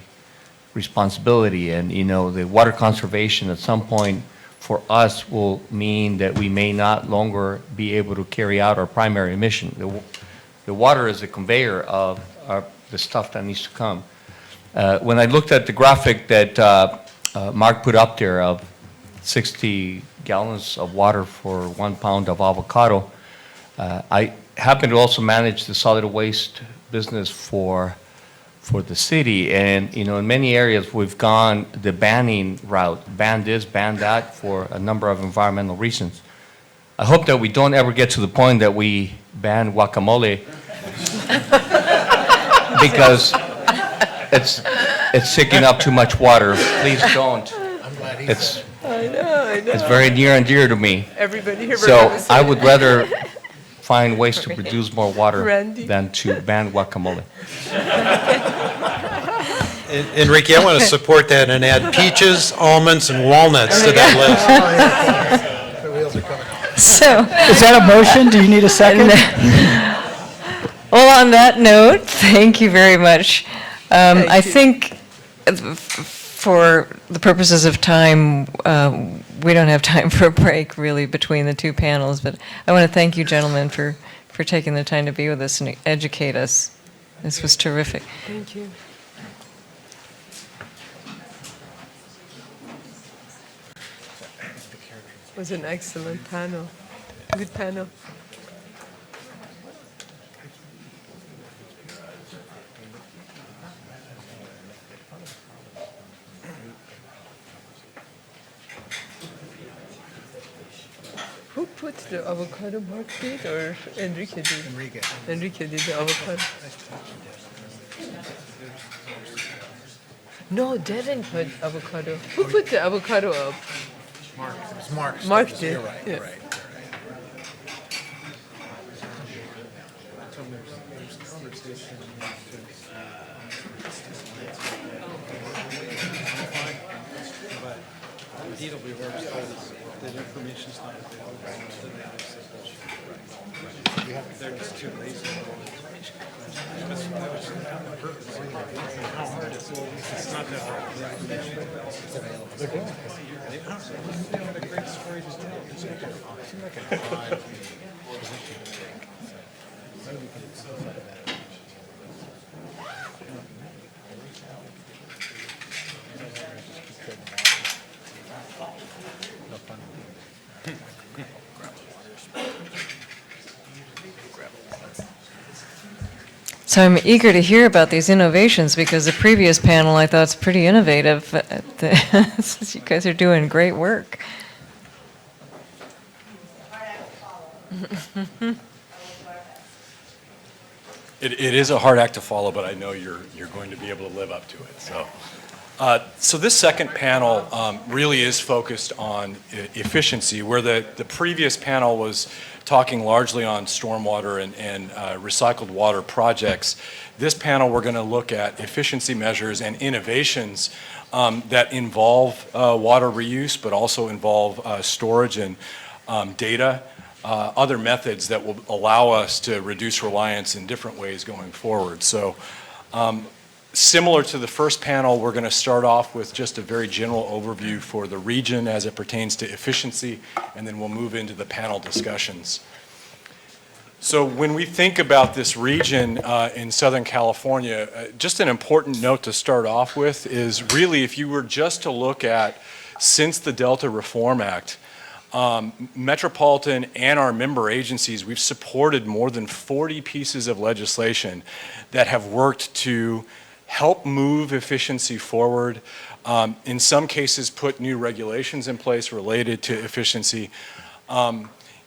responsibility. And, the water conservation at some point for us will mean that we may not longer be able to carry out our primary mission. The water is a conveyor of the stuff that needs to come. When I looked at the graphic that Mark put up there of 60 gallons of water for 1 pound of avocado, I happen to also manage the solid waste business for the city. And, in many areas, we've gone the banning route, ban this, ban that, for a number of environmental reasons. I hope that we don't ever get to the point that we ban guacamole because it's taking up too much water. Please don't. I know. It's very near and dear to me. Everybody here. So I would rather find ways to produce more water than to ban guacamole. Enrique, I want to support that and add peaches, almonds, and walnuts to that list. So, is that a motion? Do you need a second? Well, on that note, thank you very much. I think for the purposes of time, we don't have time for a break really between the two panels, but I want to thank you gentlemen for taking the time to be with us and educate us. This was terrific. Thank you. It was an excellent panel. Good panel. Who put the avocado? Mark did or Enrique did? Enrique did the avocado. No, Devin put avocado. Who put the avocado up? Mark. It was Mark. Mark did. You're right. Yeah. You're right. They're just too lazy. It's not that hard. They're doing it. They have a great story to tell. It's like a odd position to take. So I'm eager to hear about these innovations because the previous panel I thought was pretty innovative. You guys are doing great work. It is a hard act to follow, but I know you're going to be able to live up to it. So this second panel really is focused on efficiency, where the previous panel was talking largely on stormwater and recycled water projects. This panel, we're going to look at efficiency measures and innovations that involve water reuse, but also involve storage and data, other methods that will allow us to reduce reliance in different ways going forward. So similar to the first panel, we're going to start off with just a very general overview for the region as it pertains to efficiency, and then we'll move into the panel discussions. So when we think about this region in Southern California, just an important note to start off with is really if you were just to look at since the Delta Reform Act, Metropolitan and our member agencies, we've supported more than 40 pieces of legislation that have worked to help move efficiency forward, in some cases put new regulations in place related to efficiency,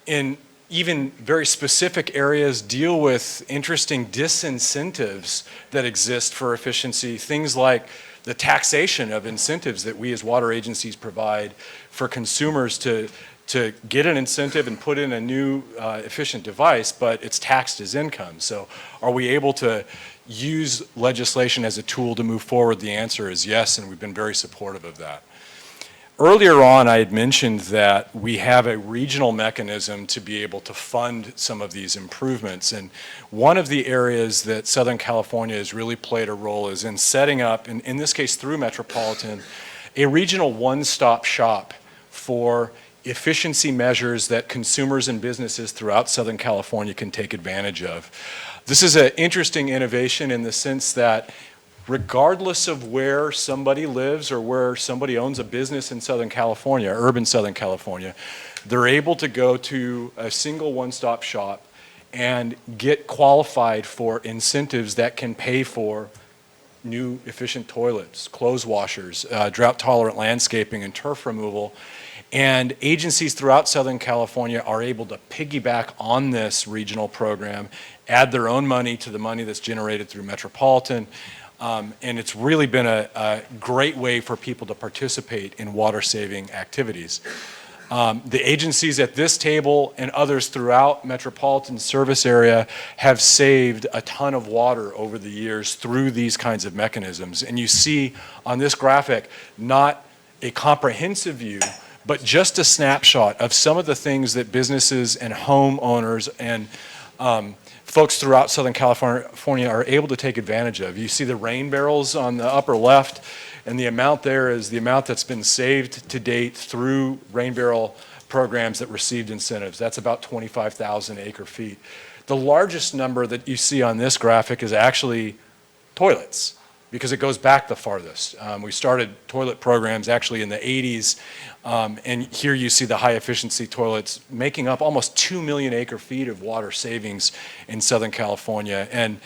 in even very specific areas deal with interesting disincentives that exist for efficiency, things like the taxation of incentives that we as water agencies provide for consumers to get an incentive and put in a new efficient device, but it's taxed as income. So are we able to use legislation as a tool to move forward? The answer is yes, and we've been very supportive of that. Earlier on, I had mentioned that we have a regional mechanism to be able to fund some of these improvements. And one of the areas that Southern California has really played a role is in setting up, in this case through Metropolitan, a regional one-stop shop for efficiency measures that consumers and businesses throughout Southern California can take advantage of. This is an interesting innovation in the sense that regardless of where somebody lives or where somebody owns a business in Southern California, urban Southern California, they're able to go to a single one-stop shop and get qualified for incentives that can pay for new efficient toilets, clothes washers, drought-tolerant landscaping and turf removal. And agencies throughout Southern California are able to piggyback on this regional program, add their own money to the money that's generated through Metropolitan, and it's really been a great way for people to participate in water-saving activities. The agencies at this table and others throughout Metropolitan service area have saved a ton of water over the years through these kinds of mechanisms. And you see on this graphic, not a comprehensive view, but just a snapshot of some of the things that businesses and homeowners and folks throughout Southern California are able to take advantage of. You see the rain barrels on the upper left, and the amount there is the amount that's been saved to date through rain barrel programs that received incentives. That's about 25,000 acre feet. The largest number that you see on this graphic is actually toilets, because it goes back the farthest. We started toilet programs actually in the 80s, and here you see the high efficiency toilets making up almost 2 million acre feet of water savings in Southern California. And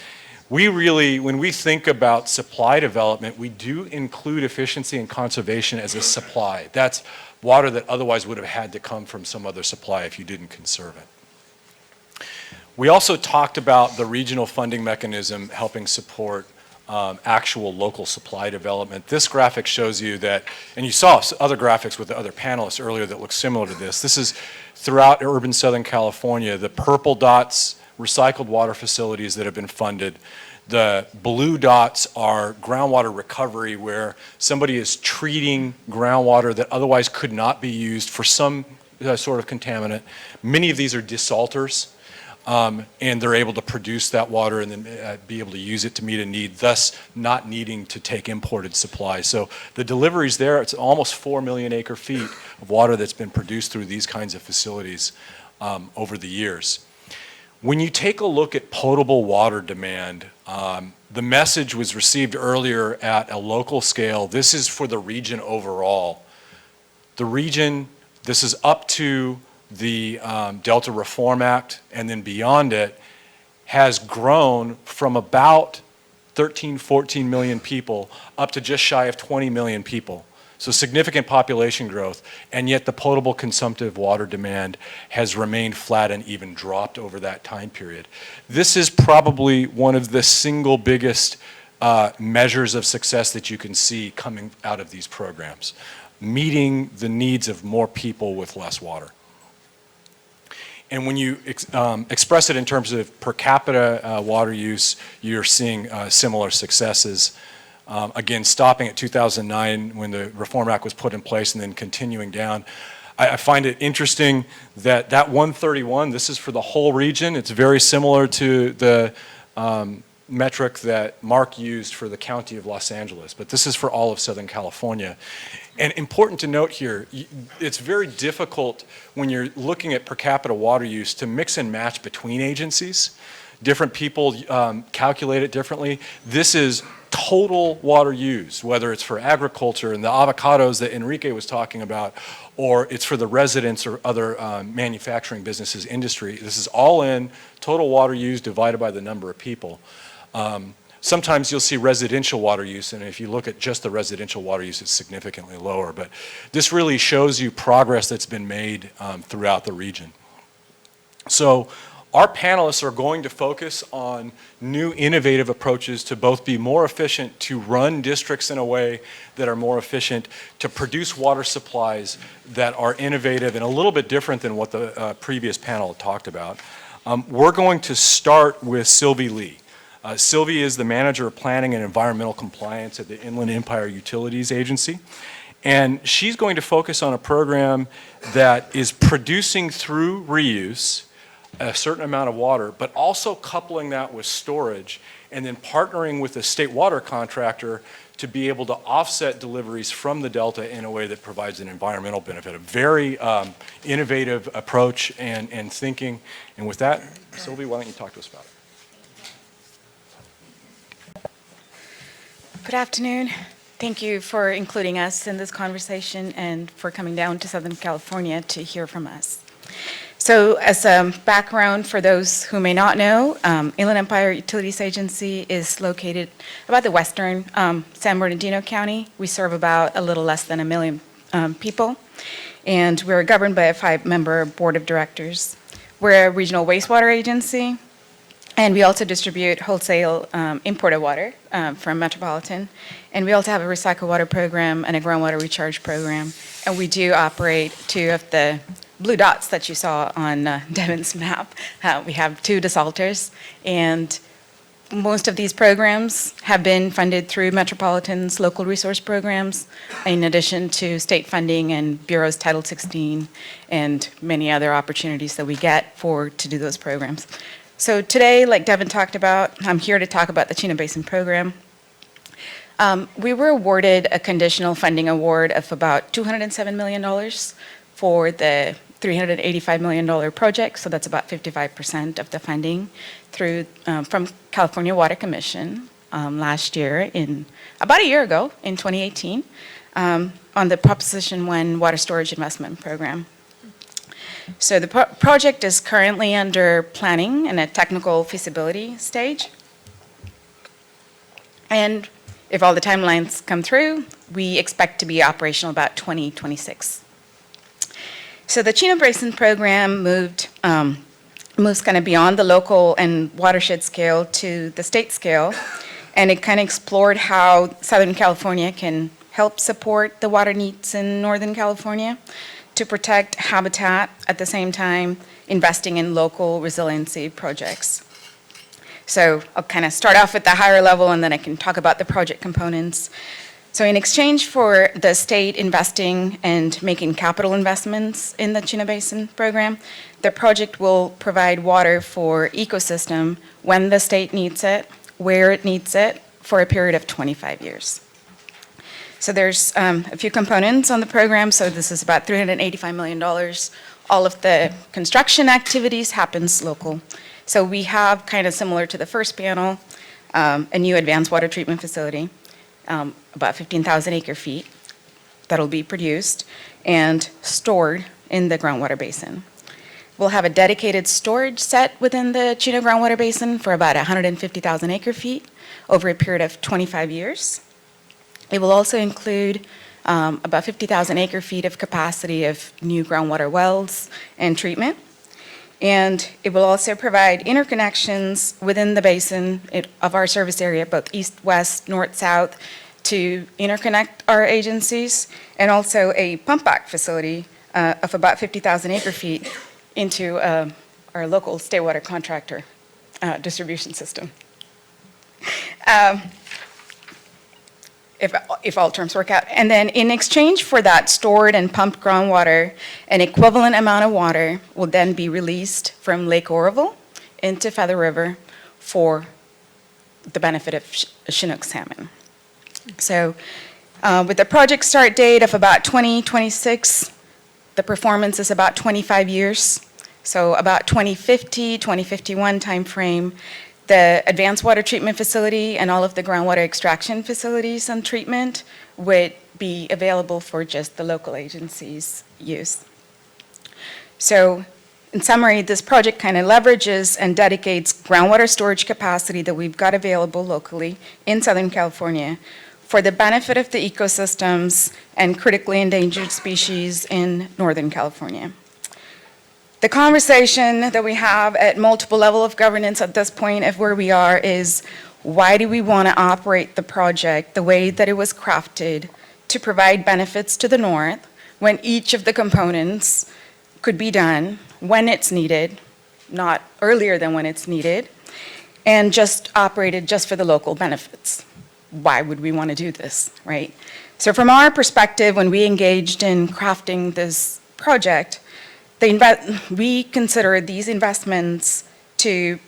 we really, when we think about supply development, we do include efficiency and conservation as a supply. That's water that otherwise would have had to come from some other supply if you didn't conserve it. We also talked about the regional funding mechanism helping support actual local supply development. This graphic shows you that, and you saw other graphics with the other panelists earlier that look similar to this. This is throughout urban Southern California, the purple dots, recycled water facilities that have been funded. The blue dots are groundwater recovery, where somebody is treating groundwater that otherwise could not be used for some sort of contaminant. Many of these are desalters, and they're able to produce that water and then be able to use it to meet a need, thus not needing to take imported supplies. So the deliveries there, it's almost 4 million acre feet of water that's been produced through these kinds of facilities over the years. When you take a look at potable water demand, the message was received earlier at a local scale. This is for the region overall. The region, this is up to the Delta Reform Act, and then beyond it, has grown from about 13, 14 million people up to just shy of 20 million people. So significant population growth, and yet the potable consumptive water demand has remained flat and even dropped over that time period. This is probably one of the single biggest measures of success that you can see coming out of these programs, meeting the needs of more people with less water. And when you express it in terms of per capita water use, you're seeing similar successes. Again, stopping at 2009 when the Reform Act was put in place and then continuing down. I find it interesting that that 131, this is for the whole region. It's very similar to the metric that Mark used for the county of Los Angeles, but this is for all of Southern California. And important to note here, it's very difficult when you're looking at per capita water use to mix and match between agencies. Different people calculate it differently. This is total water used, whether it's for agriculture and the avocados that Enrique was talking about, or it's for the residents or other manufacturing businesses, industry. This is all in, total water used divided by the number of people. Sometimes you'll see residential water use, and if you look at just the residential water use, it's significantly lower. But this really shows you progress that's been made throughout the region. So our panelists are going to focus on new innovative approaches to both be more efficient, to run districts in a way that are more efficient, to produce water supplies that are innovative and a little bit different than what the previous panel talked about. We're going to start with Sylvie Lee. Sylvie is the Manager of Planning and Environmental Compliance at the Inland Empire Utilities Agency. And she's going to focus on a program that is producing through reuse a certain amount of water, but also coupling that with storage and then partnering with a state water contractor to be able to offset deliveries from the Delta in a way that provides an environmental benefit. A very innovative approach and thinking. And with that, Sylvie, why don't you talk to us about it? Good afternoon. Thank you for including us in this conversation and for coming down to Southern California to hear from us. So as a background for those who may not know, Inland Empire Utilities Agency is located about the western San Bernardino County. We serve about a little less than 1 million people, and we're governed by a 5-member board of directors. We're a regional wastewater agency, and we also distribute wholesale imported water from Metropolitan. And we also have a recycled water program and a groundwater recharge program. And we do operate 2 of the blue dots that you saw on Devin's map. We have 2 desalters, and most of these programs have been funded through Metropolitan's local resource programs, in addition to state funding and Bureau's Title 16 and many other opportunities that we get to do those programs. So today, like Devin talked about, I'm here to talk about the Chino Basin program. We were awarded a conditional funding award of about $207 million for the $385 million project, so that's about 55% of the funding from California Water Commission last year, about a year ago, in 2018, on the Proposition 1 Water Storage Investment Program. So the project is currently under planning and a technical feasibility stage. And if all the timelines come through, we expect to be operational about 2026. So the Chino Basin program moves kind of beyond the local and watershed scale to the state scale, and it kind of explored how Southern California can help support the water needs in Northern California to protect habitat, at the same time investing in local resiliency projects. So I'll kind of start off at the higher level, and then I can talk about the project components. So in exchange for the state investing and making capital investments in the Chino Basin program, the project will provide water for ecosystem when the state needs it, where it needs it, for a period of 25 years. So there's a few components on the program. So this is about $385 million. All of the construction activities happens local. So we have, kind of similar to the first panel, a new advanced water treatment facility, about 15,000 acre feet, that'll be produced and stored in the groundwater basin. We'll have a dedicated storage set within the Chino groundwater basin for about 150,000 acre feet over a period of 25 years. It will also include about 50,000 acre feet of capacity of new groundwater wells and treatment. And it will also provide interconnections within the basin of our service area, both east, west, north, south, to interconnect our agencies, and also a pump back facility of about 50,000 acre feet into our local state water contractor distribution system. If all terms work out. And then in exchange for that stored and pumped groundwater, an equivalent amount of water will then be released from Lake Oroville into Feather River for the benefit of Chinook salmon. So with the project start date of about 2026, the performance is about 25 years. So about 2050, 2051 timeframe, the advanced water treatment facility and all of the groundwater extraction facilities and treatment would be available for just the local agencies' use. So in summary, this project kind of leverages and dedicates groundwater storage capacity that we've got available locally in Southern California for the benefit of the ecosystems and critically endangered species in Northern California. The conversation that we have at multiple levels of governance at this point of where we are is, why do we want to operate the project the way that it was crafted to provide benefits to the north when each of the components could be done when it's needed, not earlier than when it's needed, and just operated just for the local benefits? Why would we want to do this, right? So from our perspective, when we engaged in crafting this project, we consider these investments to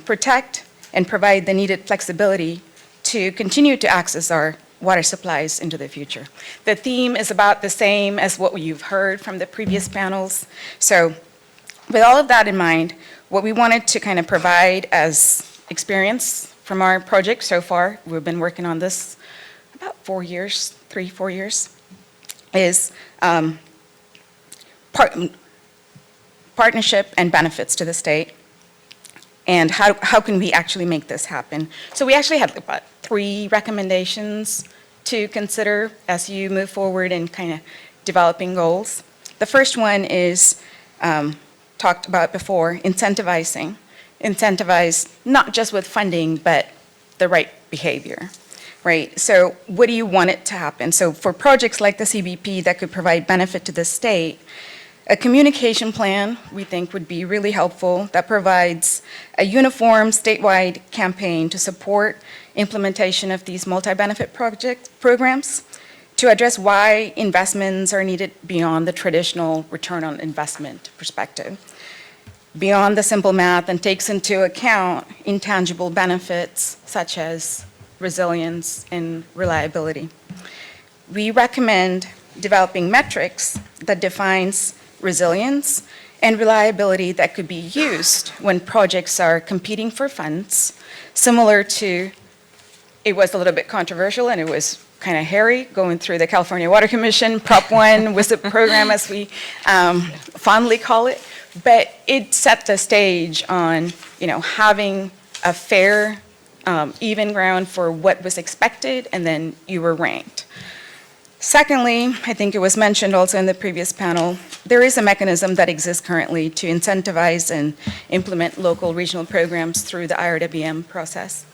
protect and provide the needed flexibility to continue to access our water supplies into the future. The theme is about the same as what you've heard from the previous panels. So with all of that in mind, what we wanted to kind of provide as experience from our project so far, we've been working on this about 4 years, 3-4 years, is partnership and benefits to the state, and how can we actually make this happen. So we actually had about 3 recommendations to consider as you move forward in kind of developing goals. The first one is, talked about before, incentivizing. Incentivize not just with funding, but the right behavior, right? So what do you want it to happen? So for projects like the CBP that could provide benefit to the state, a communication plan, we think, would be really helpful that provides a uniform statewide campaign to support implementation of these multi-benefit programs to address why investments are needed beyond the traditional return on investment perspective, beyond the simple math, and takes into account intangible benefits such as resilience and reliability. We recommend developing metrics that defines resilience and reliability that could be used when projects are competing for funds, similar to, it was a little bit controversial and it was kind of hairy going through the California Water Commission, Prop 1 was the program as we fondly call it, but it set the stage on, having a fair, even ground for what was expected, and then you were ranked. Secondly, I think it was mentioned also in the previous panel, there is a mechanism that exists currently to incentivize and implement local regional programs through the IRWM process.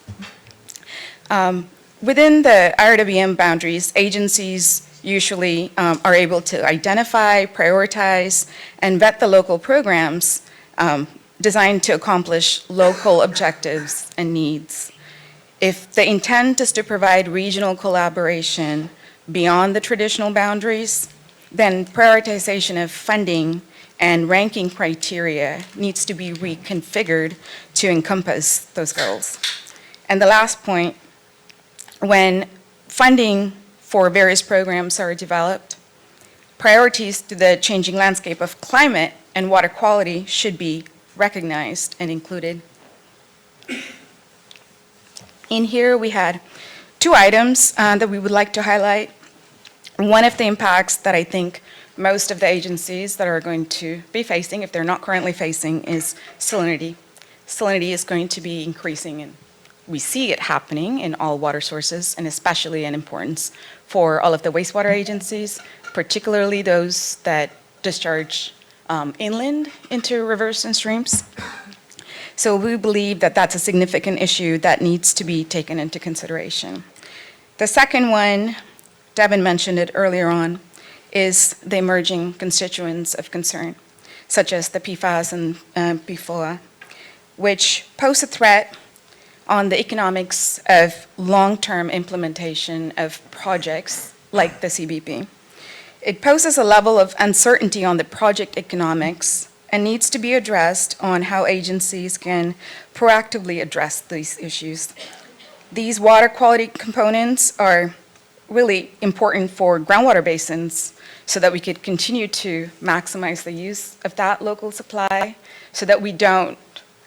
Within the IRWM boundaries, agencies usually are able to identify, prioritize, and vet the local programs designed to accomplish local objectives and needs. If the intent is to provide regional collaboration beyond the traditional boundaries, then prioritization of funding and ranking criteria needs to be reconfigured to encompass those goals. And the last point, when funding for various programs are developed, priorities to the changing landscape of climate and water quality should be recognized and included. In here, we had 2 items that we would like to highlight. One of the impacts that I think most of the agencies that are going to be facing, if they're not currently facing, is salinity. Salinity is going to be increasing, and we see it happening in all water sources, and especially in importance for all of the wastewater agencies, particularly those that discharge inland into rivers and streams. So we believe that that's a significant issue that needs to be taken into consideration. The second one, Devin mentioned it earlier on, is the emerging constituents of concern, such as the PFAS and PFOA, which pose a threat on the economics of long-term implementation of projects like the CBP. It poses a level of uncertainty on the project economics and needs to be addressed on how agencies can proactively address these issues. These water quality components are really important for groundwater basins so that we could continue to maximize the use of that local supply so that we don't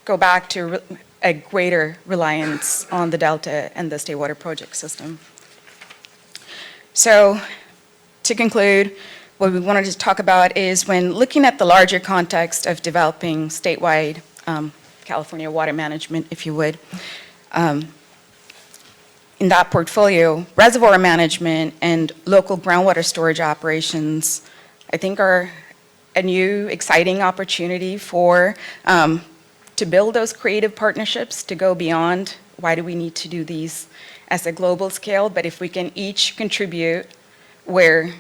go back to a greater reliance on the Delta and the state water project system. So to conclude, what we wanted to talk about is when looking at the larger context of developing statewide California water management, if you would, in that portfolio, reservoir management and local groundwater storage operations, I think are a new exciting opportunity for to build those creative partnerships, to go beyond why do we need to do these as a global scale, but if we can each contribute where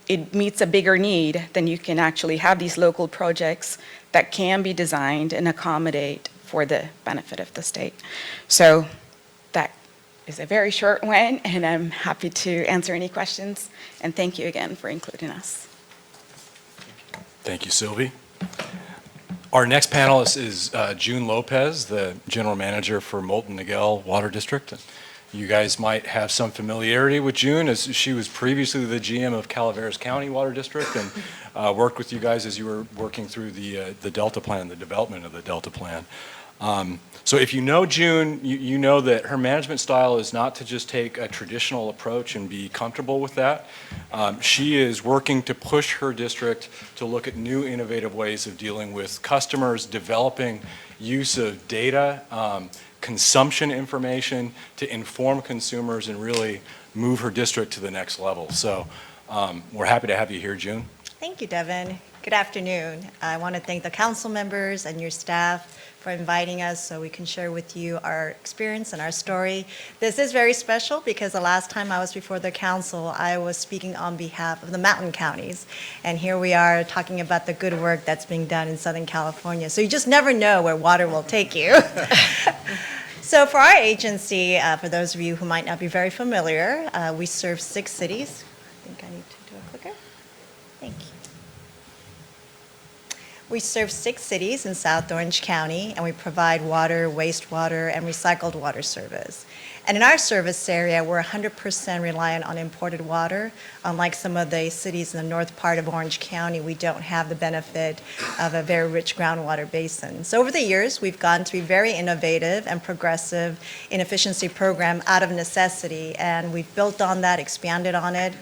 it meets a bigger need, then you can actually have these local projects that can be designed and accommodate for the benefit of the state. So that is a very short one, and I'm happy to answer any questions. And thank you again for including us. Thank you, Sylvie. Our next panelist is June Lopez, the General Manager for Molten Miguel Water District. You guys might have some familiarity with June, as she was previously the GM of Calaveras County Water District and worked with you guys as you were working through the Delta Plan, the development of the Delta Plan. So if you know June, you know that her management style is not to just take a traditional approach and be comfortable with that. She is working to push her district to look at new innovative ways of dealing with customers, developing use of data, consumption information to inform consumers and really move her district to the next level. So we're happy to have you here, June. Thank you, Devin. Good afternoon. I want to thank the council members and your staff for inviting us so we can share with you our experience and our story. This is very special because the last time I was before the council, I was speaking on behalf of the mountain counties. And here we are talking about the good work that's being done in Southern California. So you just never know where water will take you. So for our agency, for those of you who might not be very familiar, we serve 6 cities. I think I need to do a clicker. Thank you. We serve 6 cities in South Orange County, and we provide water, wastewater, and recycled water service. And in our service area, we're 100% reliant on imported water. Unlike some of the cities in the north part of Orange County, we don't have the benefit of a very rich groundwater basin. So over the years, we've gotten to be very innovative and progressive in efficiency program out of necessity, and we've built on that, expanded on it.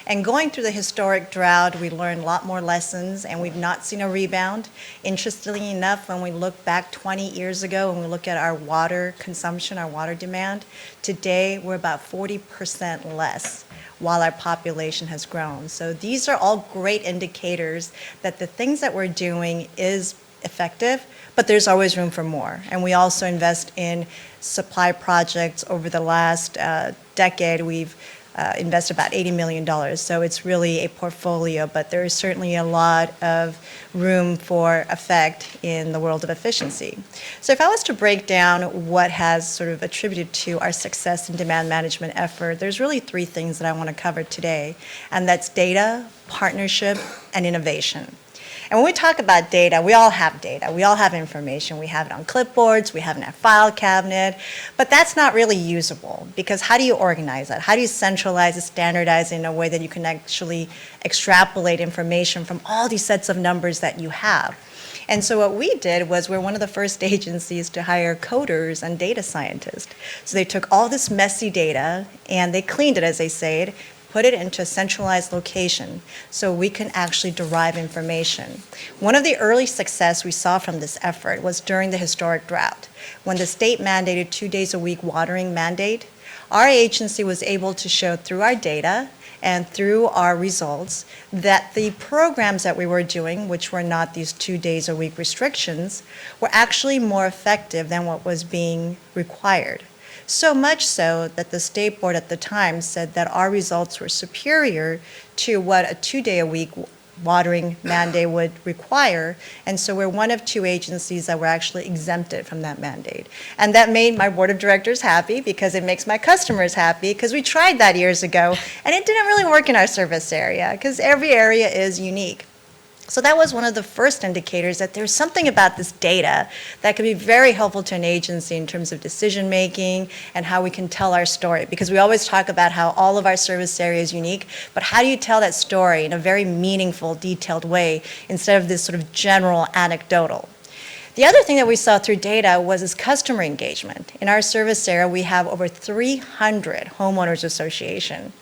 And going through the historic drought, we learned a lot more lessons, and we've not seen a rebound. Interestingly enough, when we look back 20 years ago, and we look at our water consumption, our water demand, today we're about 40% less while our population has grown. So these are all great indicators that the things that we're doing is effective, but there's always room for more. And we also invest in supply projects over the last decade. We've invest about $80 million. So it's really a portfolio, but there is certainly a lot of room for effect in the world of efficiency. So if I was to break down what has sort of attributed to our success in demand management effort, there's really three things that I want to cover today, and that's data, partnership, and innovation. And when we talk about data, we all have data. We all have information. We have it on clipboards. We have it in our file cabinet. But that's not really usable, because how do you organize that? How do you centralize and standardize it in a way that you can actually extrapolate information from all these sets of numbers that you have? And so what we did was we're one of the first agencies to hire coders and data scientists. So they took all this messy data and they cleaned it, as they say it, put it into a centralized location so we can actually derive information. One of the early success we saw from this effort was during the historic drought. When the state mandated 2 days a week watering mandate, our agency was able to show through our data and through our results that the programs that we were doing, which were not these 2 days a week restrictions, were actually more effective than what was being required. So much so that the state board at the time said that our results were superior to what a 2-day-a-week watering mandate would require. And so we're one of 2 agencies that were actually exempted from that mandate. And that made my board of directors happy, because it makes my customers happy, because we tried that years ago and it didn't really work in our service area, because every area is unique. So that was one of the first indicators that there's something about this data that could be very helpful to an agency in terms of decision making and how we can tell our story. Because we always talk about how all of our service area is unique, but how do you tell that story in a very meaningful, detailed way instead of this sort of general anecdotal? The other thing that we saw through data was this customer engagement. In our service area, we have over 300 homeowners associations.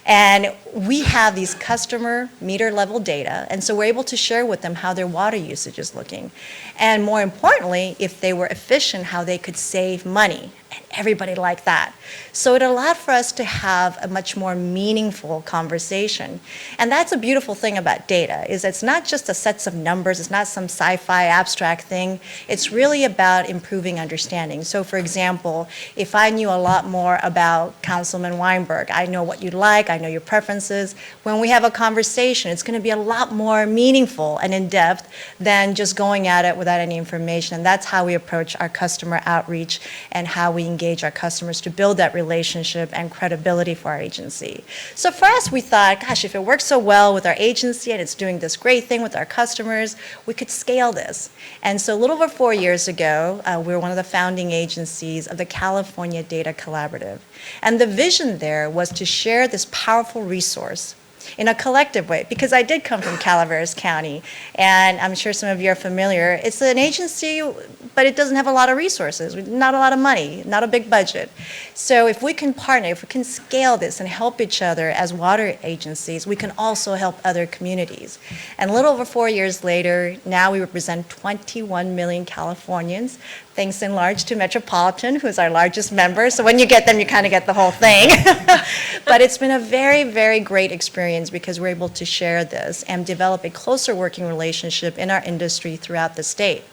And we have these customer meter level data, and so we're able to share with them how their water usage is looking. And more importantly, if they were efficient, how they could save money. And everybody liked that. So it allowed for us to have a much more meaningful conversation. And that's a beautiful thing about data, is it's not just a sets of numbers, it's not some sci-fi abstract thing. It's really about improving understanding. So for example, if I knew a lot more about Councilman Weinberg, I know what you'd like, I know your preferences. When we have a conversation, it's going to be a lot more meaningful and in-depth than just going at it without any information. And that's how we approach our customer outreach and how we engage our customers to build that relationship and credibility for our agency. So for us, we thought, gosh, if it works so well with our agency and it's doing this great thing with our customers, we could scale this. And so a little over 4 years ago, we were one of the founding agencies of the California Data Collaborative. And the vision there was to share this powerful resource in a collective way, because I did come from Calaveras County, and I'm sure some of you are familiar. It's an agency, but it doesn't have a lot of resources, not a lot of money, not a big budget. So if we can partner, if we can scale this and help each other as water agencies, we can also help other communities. And a little over 4 years later, now we represent 21 million Californians, thanks in large to Metropolitan, who's our largest member. So when you get them, you kind of get the whole thing. But it's been a very, very great experience, because we're able to share this and develop a closer working relationship in our industry throughout the state.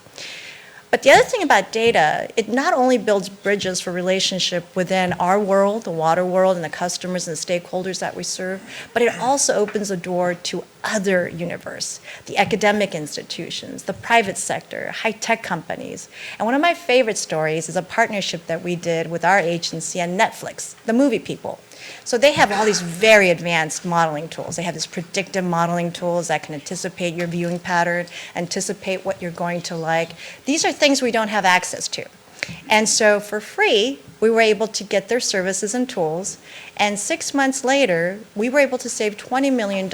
But the other thing about data, it not only builds bridges for relationship within our world, the water world, and the customers and the stakeholders that we serve, but it also opens a door to other universe, the academic institutions, the private sector, high-tech companies. And one of my favorite stories is a partnership that we did with our agency and Netflix, the movie people. So they have all these very advanced modeling tools. They have these predictive modeling tools that can anticipate your viewing pattern, anticipate what you're going to like. These are things we don't have access to. And so for free, we were able to get their services and tools. And 6 months later, we were able to save $20 million,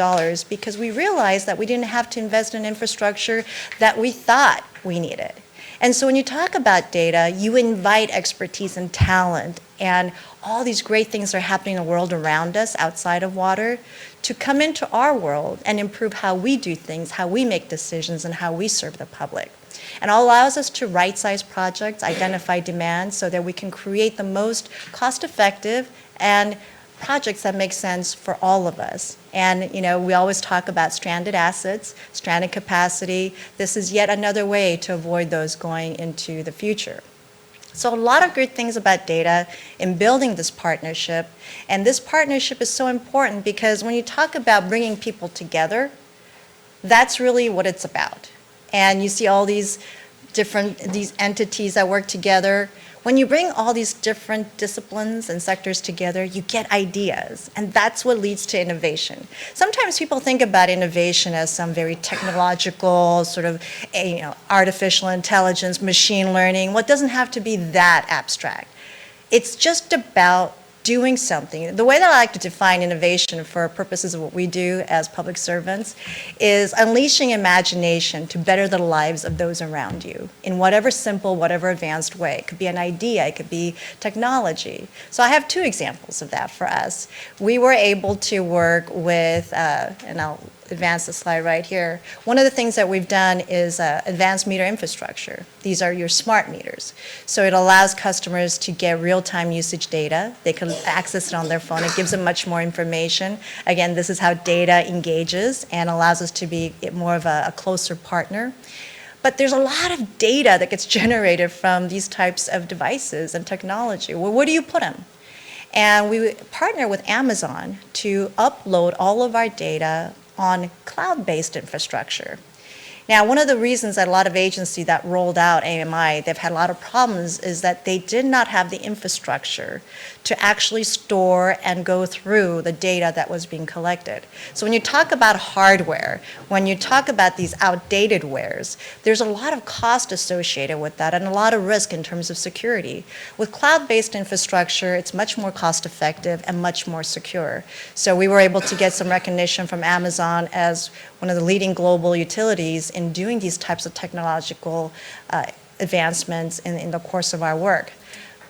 because we realized that we didn't have to invest in infrastructure that we thought we needed. And so when you talk about data, you invite expertise and talent and all these great things that are happening in the world around us outside of water to come into our world and improve how we do things, how we make decisions, and how we serve the public. And it allows us to right-size projects, identify demand, so that we can create the most cost-effective and projects that make sense for all of us. And, you know, we always talk about stranded assets, stranded capacity. This is yet another way to avoid those going into the future. So a lot of great things about data in building this partnership. And this partnership is so important because when you talk about bringing people together, that's really what it's about. And you see all these entities that work together. When you bring all these different disciplines and sectors together, you get ideas, and that's what leads to innovation. Sometimes people think about innovation as some very technological, sort of, artificial intelligence, machine learning. Well, it doesn't have to be that abstract. It's just about doing something. The way that I like to define innovation for purposes of what we do as public servants is unleashing imagination to better the lives of those around you in whatever simple, whatever advanced way. It could be an idea, it could be technology. So I have two examples of that for us. We were able to work with, and I'll advance the slide right here. One of the things that we've done is advanced meter infrastructure. These are your smart meters. So it allows customers to get real-time usage data. They can access it on their phone. It gives them much more information. Again, this is how data engages and allows us to be more of a closer partner. But there's a lot of data that gets generated from these types of devices and technology. Well, where do you put them? And we partner with Amazon to upload all of our data on cloud-based infrastructure. Now, one of the reasons that a lot of agencies that rolled out AMI, they've had a lot of problems is that they did not have the infrastructure to actually store and go through the data that was being collected. So when you talk about hardware, when you talk about these outdated wares, there's a lot of cost associated with that and a lot of risk in terms of security. With cloud-based infrastructure, it's much more cost-effective and much more secure. So we were able to get some recognition from Amazon as one of the leading global utilities in doing these types of technological advancements in the course of our work.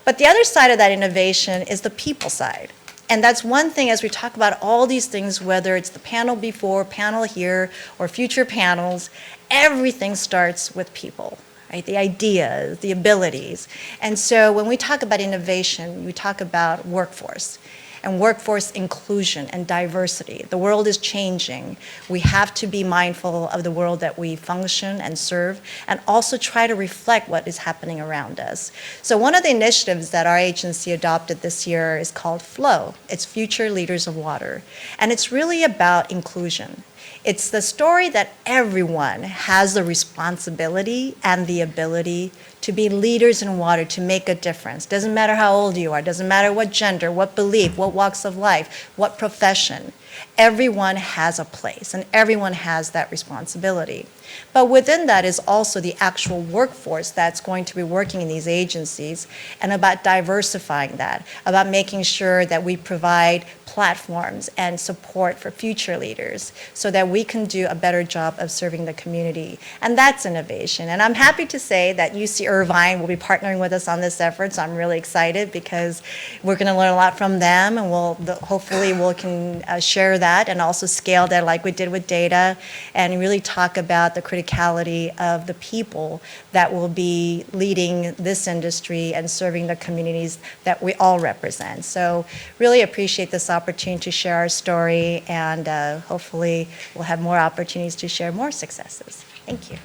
But the other side of that innovation is the people side. And that's one thing as we talk about all these things, whether it's the panel before, panel here, or future panels, everything starts with people, right? The ideas, the abilities. And so when we talk about innovation, we talk about workforce and workforce inclusion and diversity. The world is changing. We have to be mindful of the world that we function and serve, and also try to reflect what is happening around us. So one of the initiatives that our agency adopted this year is called FLOW. It's Future Leaders of Water. And it's really about inclusion. It's the story that everyone has the responsibility and the ability to be leaders in water, to make a difference. Doesn't matter how old you are, doesn't matter what gender, what belief, what walks of life, what profession. Everyone has a place and everyone has that responsibility. But within that is also the actual workforce that's going to be working in these agencies, and about diversifying that, about making sure that we provide platforms and support for future leaders so that we can do a better job of serving the community. And that's innovation. And I'm happy to say that UC Irvine will be partnering with us on this effort, so I'm really excited because we're going to learn a lot from them, and hopefully we can share that and also scale that like we did with data, and really talk about the criticality of the people that will be leading this industry and serving the communities that we all represent. So really appreciate this opportunity to share our story, and hopefully we'll have more opportunities to share more successes. Thank you.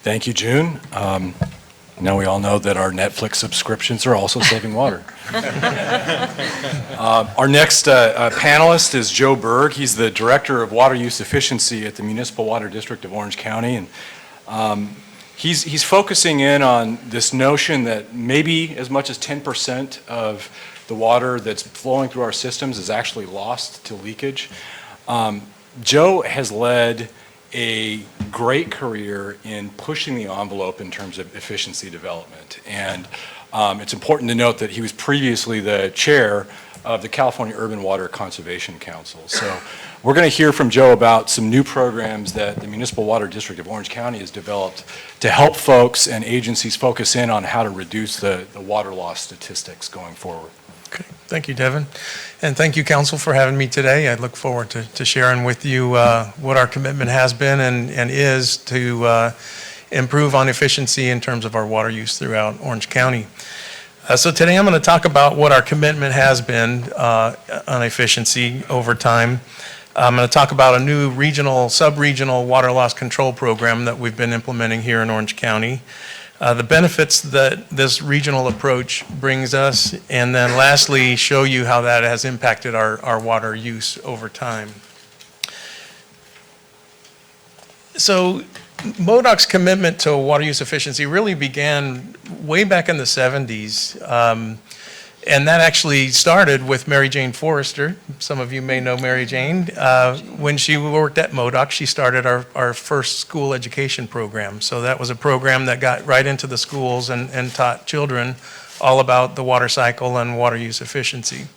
Thank you, June. Now we all know that our Netflix subscriptions are also saving water. Our next panelist is Joe Berg. He's the Director of Water Use Efficiency at the Municipal Water District of Orange County. And he's focusing in on this notion that maybe as much as 10% of the water that's flowing through our systems is actually lost to leakage. Joe has led a great career in pushing the envelope in terms of efficiency development. And it's important to note that he was previously the chair of the California Urban Water Conservation Council. So we're going to hear from Joe about some new programs that the Municipal Water District of Orange County has developed to help folks and agencies focus in on how to reduce the water loss statistics going forward. Okay, thank you, Devin. And thank you, Council, for having me today. I look forward to sharing with you what our commitment has been and is to improve on efficiency in terms of our water use throughout Orange County. So today I'm going to talk about what our commitment has been on efficiency over time. I'm going to talk about a new regional, sub-regional water loss control program that we've been implementing here in Orange County. the benefits that this regional approach brings us, and then lastly, show you how that has impacted our water use over time. So MODOC's commitment to water use efficiency really began way back in the 70s. And that actually started with Mary Jane Forrester. Some of you may know Mary Jane. When she worked at MODOC, she started our first school education program. So that was a program that got right into the schools and taught children all about the water cycle and water use efficiency.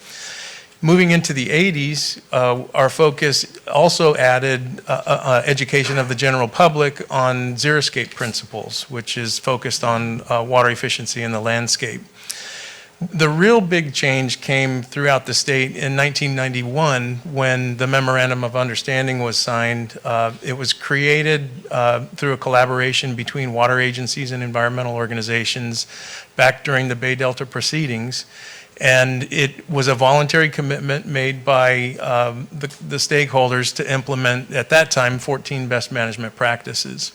Moving into the 80s, our focus also added education of the general public on xeriscape principles, which is focused on water efficiency in the landscape. The real big change came throughout the state in 1991 when the Memorandum of Understanding was signed. It was created through a collaboration between water agencies and environmental organizations back during the Bay Delta proceedings. And it was a voluntary commitment made by the stakeholders to implement, at that time, 14 best management practices.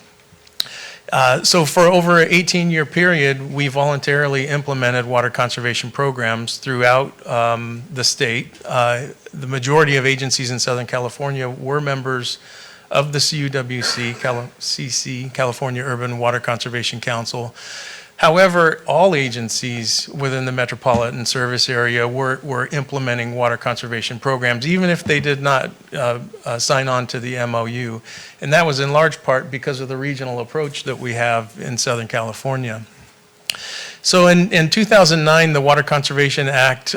So for over an 18-year period, we voluntarily implemented water conservation programs throughout the state. The majority of agencies in Southern California were members of the CUWC, California Urban Water Conservation Council. However, all agencies within the metropolitan service area were implementing water conservation programs, even if they did not sign on to the MOU. And that was in large part because of the regional approach that we have in Southern California. So in 2009, the Water Conservation Act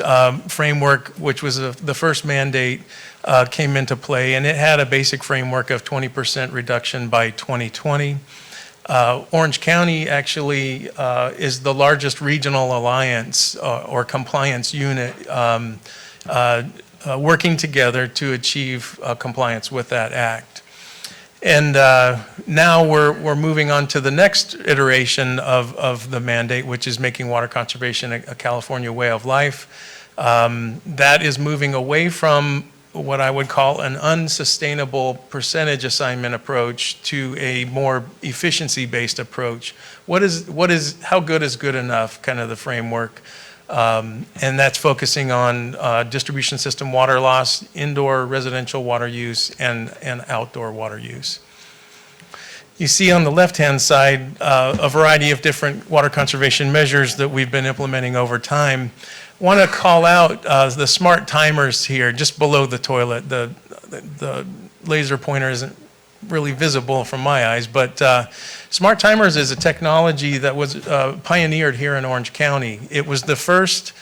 framework, which was the first mandate, came into play, and it had a basic framework of 20% reduction by 2020. Orange County actually is the largest regional alliance or compliance unit working together to achieve compliance with that act. And now we're moving on to the next iteration of the mandate, which is making water conservation a California way of life. That is moving away from what I would call an unsustainable percentage assignment approach to a more efficiency-based approach. How good is good enough, kind of the framework. And that's focusing on distribution system water loss, indoor residential water use, and outdoor water use. You see on the left-hand side a variety of different water conservation measures that we've been implementing over time. Want to call out the smart timers here, just below the toilet. The laser pointer isn't really visible from my eyes, but smart timers is a technology that was pioneered here in Orange County. It was the first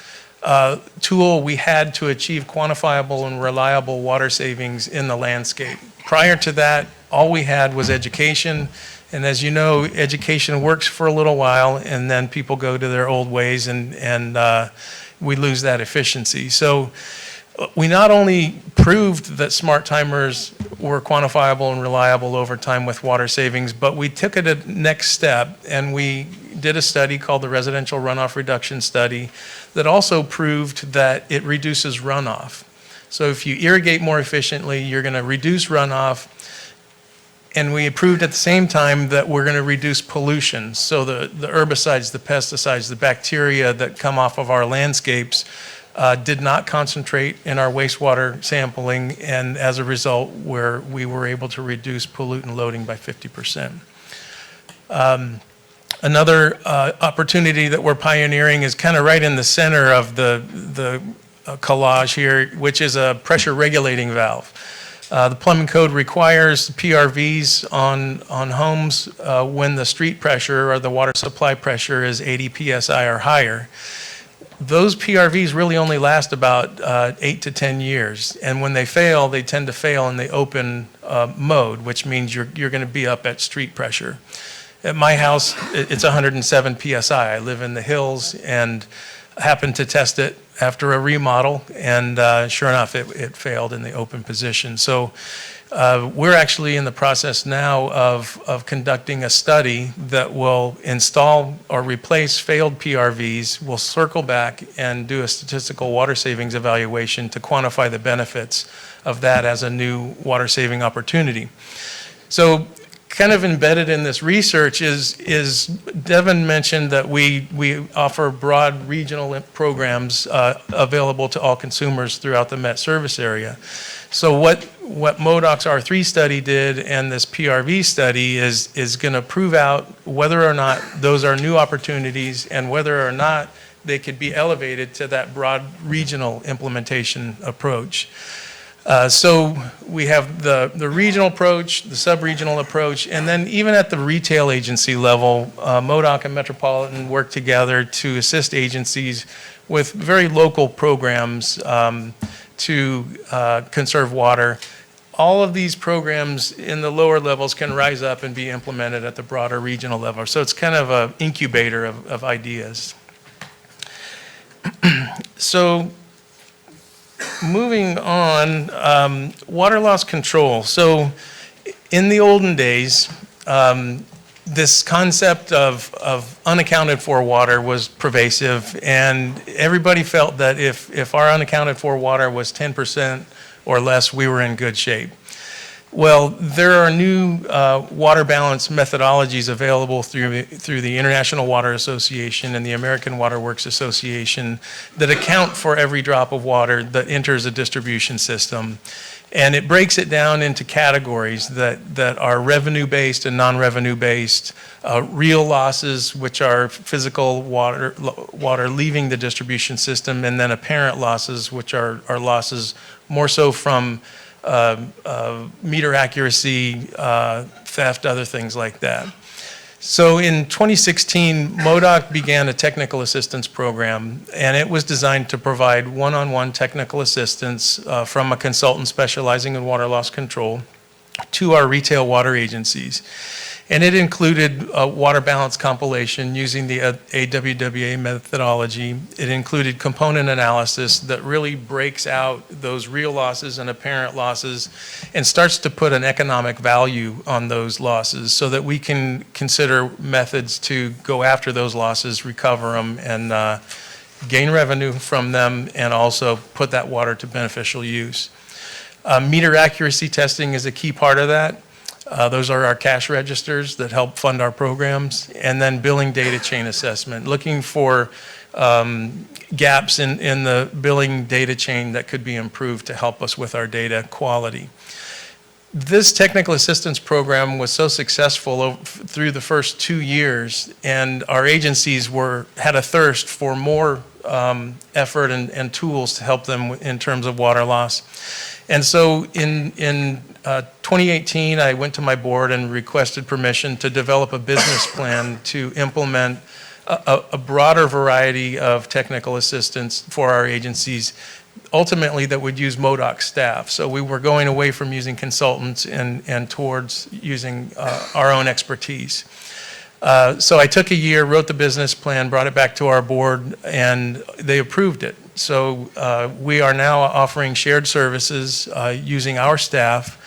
tool we had to achieve quantifiable and reliable water savings in the landscape. Prior to that, all we had was education. And as you know, education works for a little while, and then people go to their old ways, and we lose that efficiency. So we not only proved that smart timers were quantifiable and reliable over time with water savings, but we took it a next step, and we did a study called the Residential Runoff Reduction Study that also proved that it reduces runoff. So if you irrigate more efficiently, you're going to reduce runoff. And we proved at the same time that we're going to reduce pollution. So the herbicides, the pesticides, the bacteria that come off of our landscapes did not concentrate in our wastewater sampling, and as a result, we were able to reduce pollutant loading by 50%. Another opportunity that we're pioneering is kind of right in the center of the collage here, which is a pressure regulating valve. The plumbing code requires PRVs on homes when the street pressure or the water supply pressure is 80 PSI or higher. Those PRVs really only last about 8 to 10 years. And when they fail, they tend to fail in the open mode, which means you're going to be up at street pressure. At my house, it's 107 PSI. I live in the hills and happened to test it after a remodel, and sure enough, it failed in the open position. So we're actually in the process now of conducting a study that will install or replace failed PRVs. We'll circle back and do a statistical water savings evaluation to quantify the benefits of that as a new water saving opportunity. So kind of embedded in this research is Devin mentioned that we offer broad regional programs available to all consumers throughout the Met service area. So what MODOC's R3 study did and this PRV study is going to prove out whether or not those are new opportunities and whether or not they could be elevated to that broad regional implementation approach. So we have the regional approach, the sub-regional approach, and then even at the retail agency level, MODOC and Metropolitan work together to assist agencies with very local programs to conserve water. All of these programs in the lower levels can rise up and be implemented at the broader regional level. So it's kind of an incubator of ideas. So moving on, water loss control. So in the olden days, this concept of unaccounted for water was pervasive, and everybody felt that if our unaccounted for water was 10% or less, we were in good shape. Well, there are new water balance methodologies available through the International Water Association and the American Water Works Association that account for every drop of water that enters a distribution system. And it breaks it down into categories that are revenue-based and non-revenue-based, real losses, which are physical water leaving the distribution system, and then apparent losses, which are losses more so from meter accuracy, theft, other things like that. So in 2016, MODOC began a technical assistance program, and it was designed to provide one-on-one technical assistance from a consultant specializing in water loss control to our retail water agencies. And it included a water balance compilation using the AWWA methodology. It included component analysis that really breaks out those real losses and apparent losses and starts to put an economic value on those losses so that we can consider methods to go after those losses, recover them, and gain revenue from them, and also put that water to beneficial use. Meter accuracy testing is a key part of that. Those are our cash registers that help fund our programs. And then billing data chain assessment, looking for gaps in the billing data chain that could be improved to help us with our data quality. This technical assistance program was so successful through the first 2 years, and our agencies had a thirst for more effort and tools to help them in terms of water loss. And so in 2018, I went to my board and requested permission to develop a business plan to implement a broader variety of technical assistance for our agencies, ultimately that would use MODOC staff. So we were going away from using consultants and towards using our own expertise. So I took a year, wrote the business plan, brought it back to our board, and they approved it. So we are now offering shared services using our staff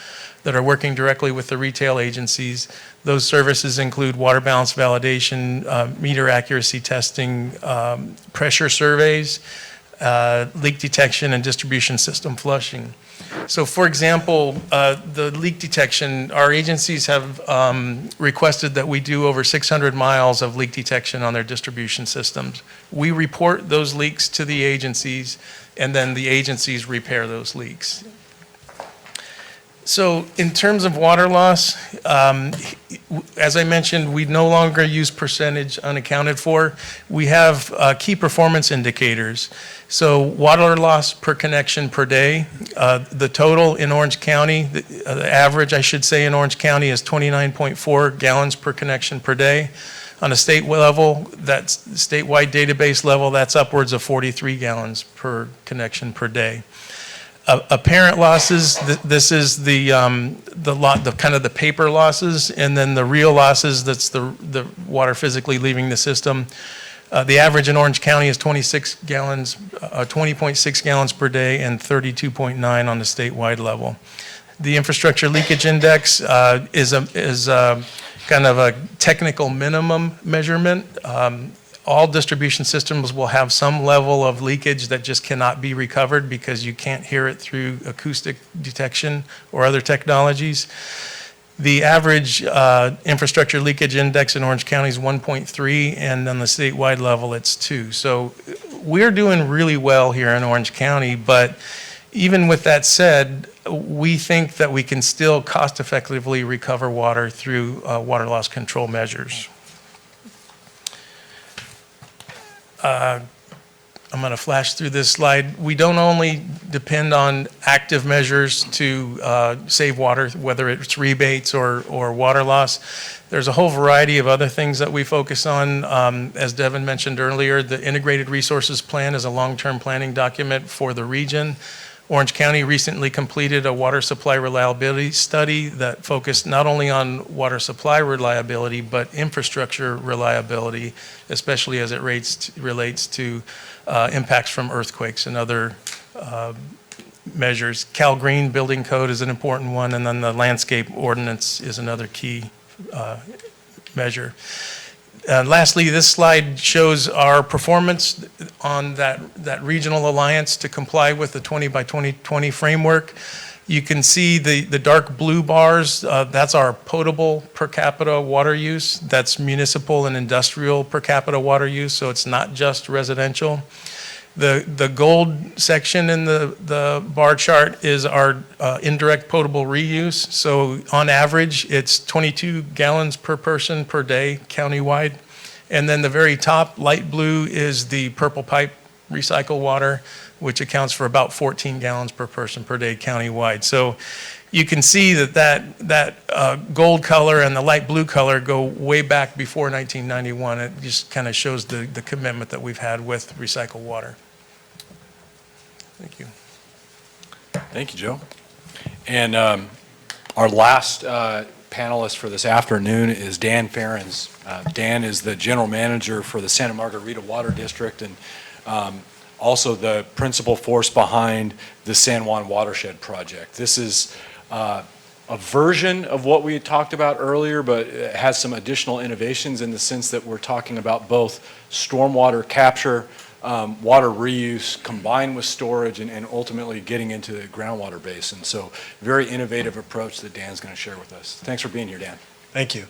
that are working directly with the retail agencies. Those services include water balance validation, meter accuracy testing, pressure surveys, leak detection, and distribution system flushing. So for example, the leak detection, our agencies have requested that we do over 600 miles of leak detection on their distribution systems. We report those leaks to the agencies, and then the agencies repair those leaks. So in terms of water loss, as I mentioned, we no longer use percentage unaccounted for. We have key performance indicators. So water loss per connection per day, the total in Orange County, the average, I should say, in Orange County is 29.4 gallons per connection per day. On a state level, that's statewide database level, that's upwards of 43 gallons per connection per day. Apparent losses, this is the kind of the paper losses, and then the real losses, that's the water physically leaving the system. The average in Orange County is 20.6 gallons per day and 32.9 on the statewide level. The infrastructure leakage index is kind of a technical minimum measurement. All distribution systems will have some level of leakage that just cannot be recovered because you can't hear it through acoustic detection or other technologies. The average infrastructure leakage index in Orange County is 1.3, and on the statewide level, it's 2. So we're doing really well here in Orange County, but even with that said, we think that we can still cost-effectively recover water through water loss control measures. I'm going to flash through this slide. We don't only depend on active measures to save water, whether it's rebates or water loss. There's a whole variety of other things that we focus on. As Devin mentioned earlier, the Integrated Resources Plan is a long-term planning document for the region. Orange County recently completed a water supply reliability study that focused not only on water supply reliability, but infrastructure reliability, especially as it relates to impacts from earthquakes and other measures. Cal Green Building Code is an important one, and then the landscape ordinance is another key measure. Lastly, this slide shows our performance on that regional alliance to comply with the 20 by 2020 framework. You can see the dark blue bars, that's our potable per capita water use. That's municipal and industrial per capita water use, so it's not just residential. The gold section in the bar chart is our indirect potable reuse. So on average, it's 22 gallons per person per day countywide. And then the very top, light blue, is the purple pipe recycled water, which accounts for about 14 gallons per person per day countywide. So you can see that gold color and the light blue color go way back before 1991. It just kind of shows the commitment that we've had with recycled water. Thank you. Thank you, Joe. And our last panelist for this afternoon is Dan Ferens. Dan is the general manager for the Santa Margarita Water District and also the principal force behind the San Juan Watershed Project. This is a version of what we had talked about earlier, but it has some additional innovations in the sense that we're talking about both stormwater capture, water reuse combined with storage and ultimately getting into the groundwater basin. So very innovative approach that Dan's going to share with us. Thanks for being here, Dan. Thank you.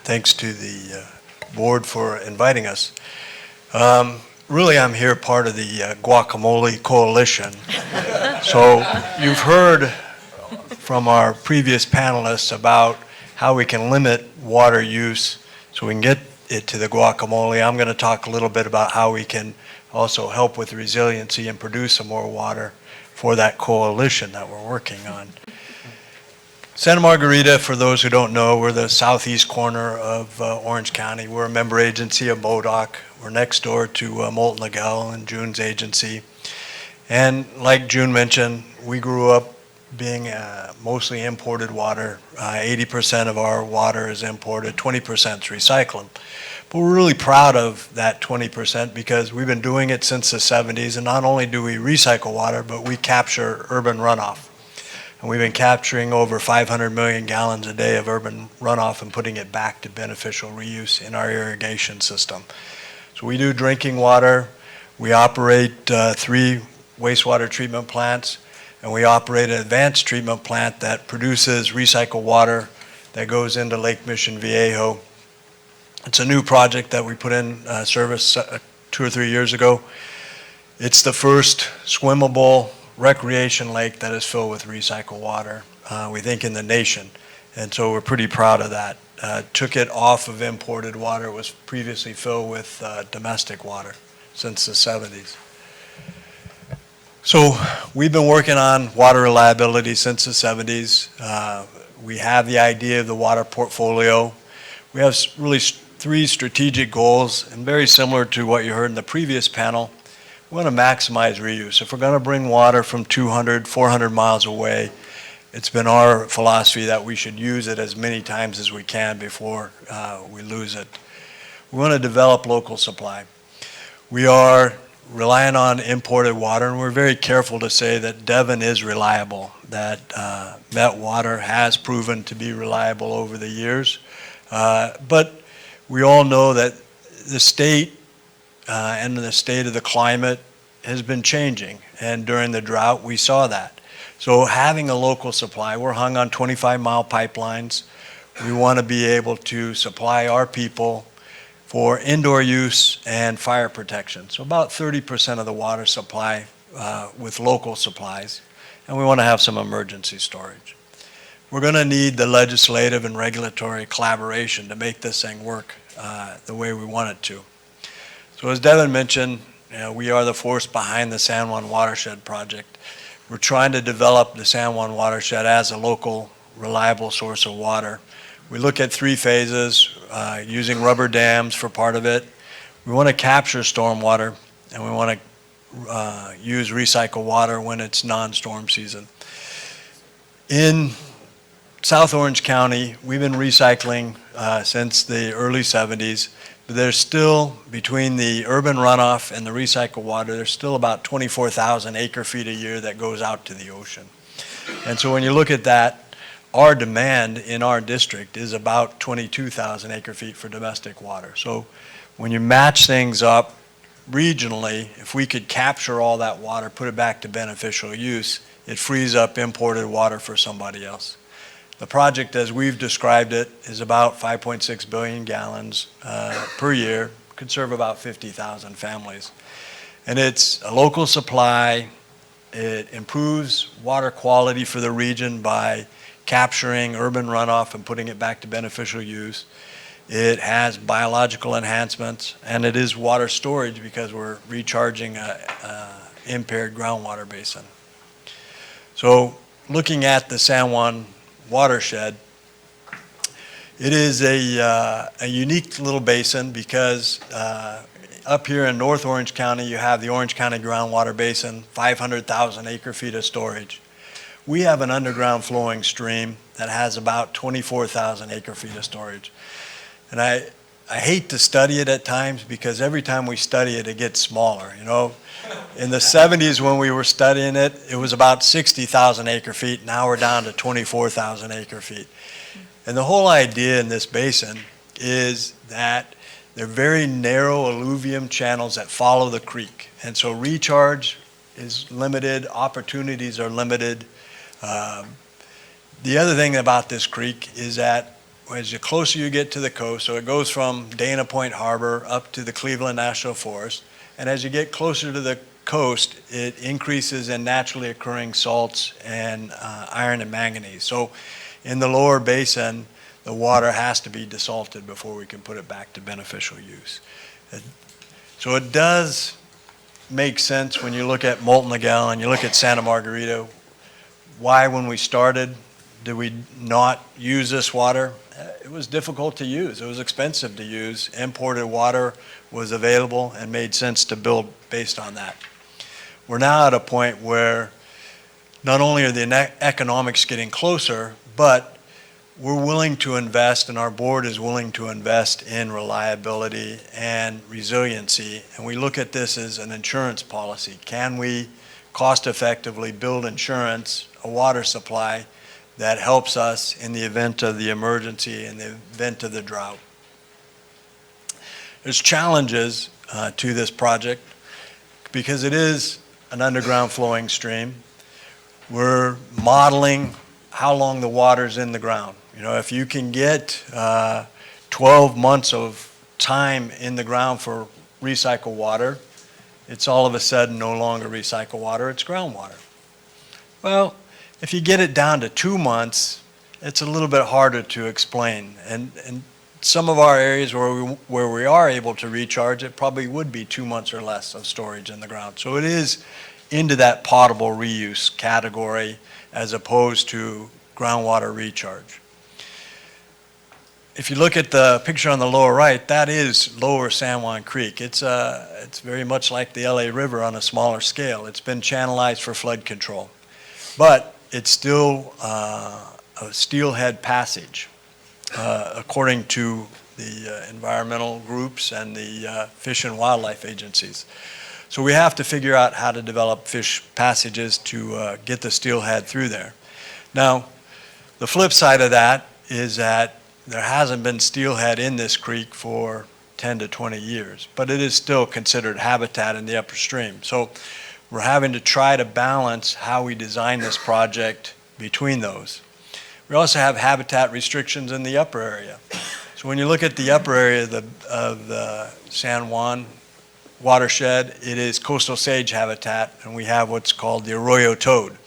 Thanks to the board for inviting us. Really, I'm here part of the Guacamole Coalition. So you've heard from our previous panelists about how we can limit water use so we can get it to the guacamole. I'm going to talk a little bit about how we can also help with resiliency and produce some more water for that coalition that we're working on. Santa Margarita, for those who don't know, we're the southeast corner of Orange County. We're a member agency of MODOC. We're next door to Molten Lagell and June's agency. And like June mentioned, we grew up being mostly imported water. 80% of our water is imported, 20% is recycled. But we're really proud of that 20% because we've been doing it since the 70s, and not only do we recycle water, but we capture urban runoff. And we've been capturing over 500 million gallons a day of urban runoff and putting it back to beneficial reuse in our irrigation system. So we do drinking water, we operate 3 wastewater treatment plants, and we operate an advanced treatment plant that produces recycled water that goes into Lake Mission Viejo. It's a new project that we put in service 2 or 3 years ago. It's the first swimmable recreation lake that is filled with recycled water, we think, in the nation. And so we're pretty proud of that. Took it off of imported water. It was previously filled with domestic water since the 70s. So we've been working on water reliability since the 70s. We have the idea of the water portfolio. We have really 3 strategic goals, and very similar to what you heard in the previous panel. We want to maximize reuse. If we're going to bring water from 200, 400 miles away, it's been our philosophy that we should use it as many times as we can before we lose it. We want to develop local supply. We are relying on imported water, and we're very careful to say that Devon is reliable, that Met Water has proven to be reliable over the years. But we all know that the state and the state of the climate has been changing, and during the drought we saw that. So having a local supply, we're hung on 25-mile pipelines. We want to be able to supply our people for indoor use and fire protection. So about 30% of the water supply with local supplies, and we want to have some emergency storage. We're going to need the legislative and regulatory collaboration to make this thing work the way we want it to. So as Devin mentioned, we are the force behind the San Juan Watershed Project. We're trying to develop the San Juan Watershed as a local, reliable source of water. We look at 3 phases, using rubber dams for part of it. We want to capture stormwater, and we want to use recycled water when it's non-storm season. In South Orange County, we've been recycling since the early 70s. But there's still, between the urban runoff and the recycled water, there's still about 24,000 acre-feet a year that goes out to the ocean. And so when you look at that, our demand in our district is about 22,000 acre-feet for domestic water. So when you match things up regionally, if we could capture all that water, put it back to beneficial use, it frees up imported water for somebody else. The project, as we've described it, is about 5.6 billion gallons per year, could serve about 50,000 families. And it's a local supply. It improves water quality for the region by capturing urban runoff and putting it back to beneficial use. It has biological enhancements, and it is water storage because we're recharging an impaired groundwater basin. So looking at the San Juan Watershed, it is a unique little basin because up here in North Orange County, you have the Orange County Groundwater Basin, 500,000 acre-feet of storage. We have an underground flowing stream that has about 24,000 acre-feet of storage. And I hate to study it at times because every time we study it, it gets smaller. You know, in the 70s when we were studying it, it was about 60,000 acre-feet. Now we're down to 24,000 acre-feet. And the whole idea in this basin is that they're very narrow alluvium channels that follow the creek. And so recharge is limited, opportunities are limited. The other thing about this creek is that as the closer you get to the coast, so it goes from Dana Point Harbor up to the Cleveland National Forest, and as you get closer to the coast, it increases in naturally occurring salts and iron and manganese. So in the lower basin, the water has to be desalted before we can put it back to beneficial use. So it does make sense when you look at Molten Lagell and you look at Santa Margarita. Why, when we started, did we not use this water? It was difficult to use. It was expensive to use. Imported water was available and made sense to build based on that. We're now at a point where not only are the economics getting closer, but we're willing to invest, and our board is willing to invest in reliability and resiliency. And we look at this as an insurance policy. Can we cost effectively build insurance, a water supply that helps us in the event of the emergency, in the event of the drought? There's challenges to this project because it is an underground flowing stream. We're modeling how long the water's in the ground. You know, if you can get 12 months of time in the ground for recycled water, it's all of a sudden no longer recycled water, it's groundwater. Well, if you get it down to 2 months, it's a little bit harder to explain. And some of our areas where we are able to recharge, it probably would be 2 months or less of storage in the ground. So it is into that potable reuse category as opposed to groundwater recharge. If you look at the picture on the lower right, that is lower San Juan Creek. It's very much like the LA River on a smaller scale. It's been channelized for flood control. But it's still a steelhead passage, according to the environmental groups and the Fish and Wildlife agencies. So we have to figure out how to develop fish passages to get the steelhead through there. Now, the flip side of that is that there hasn't been steelhead in this creek for 10 to 20 years, but it is still considered habitat in the upper stream. So we're having to try to balance how we design this project between those. We also have habitat restrictions in the upper area. So when you look at the upper area of the San Juan watershed, it is coastal sage habitat, and we have what's called the arroyo toad.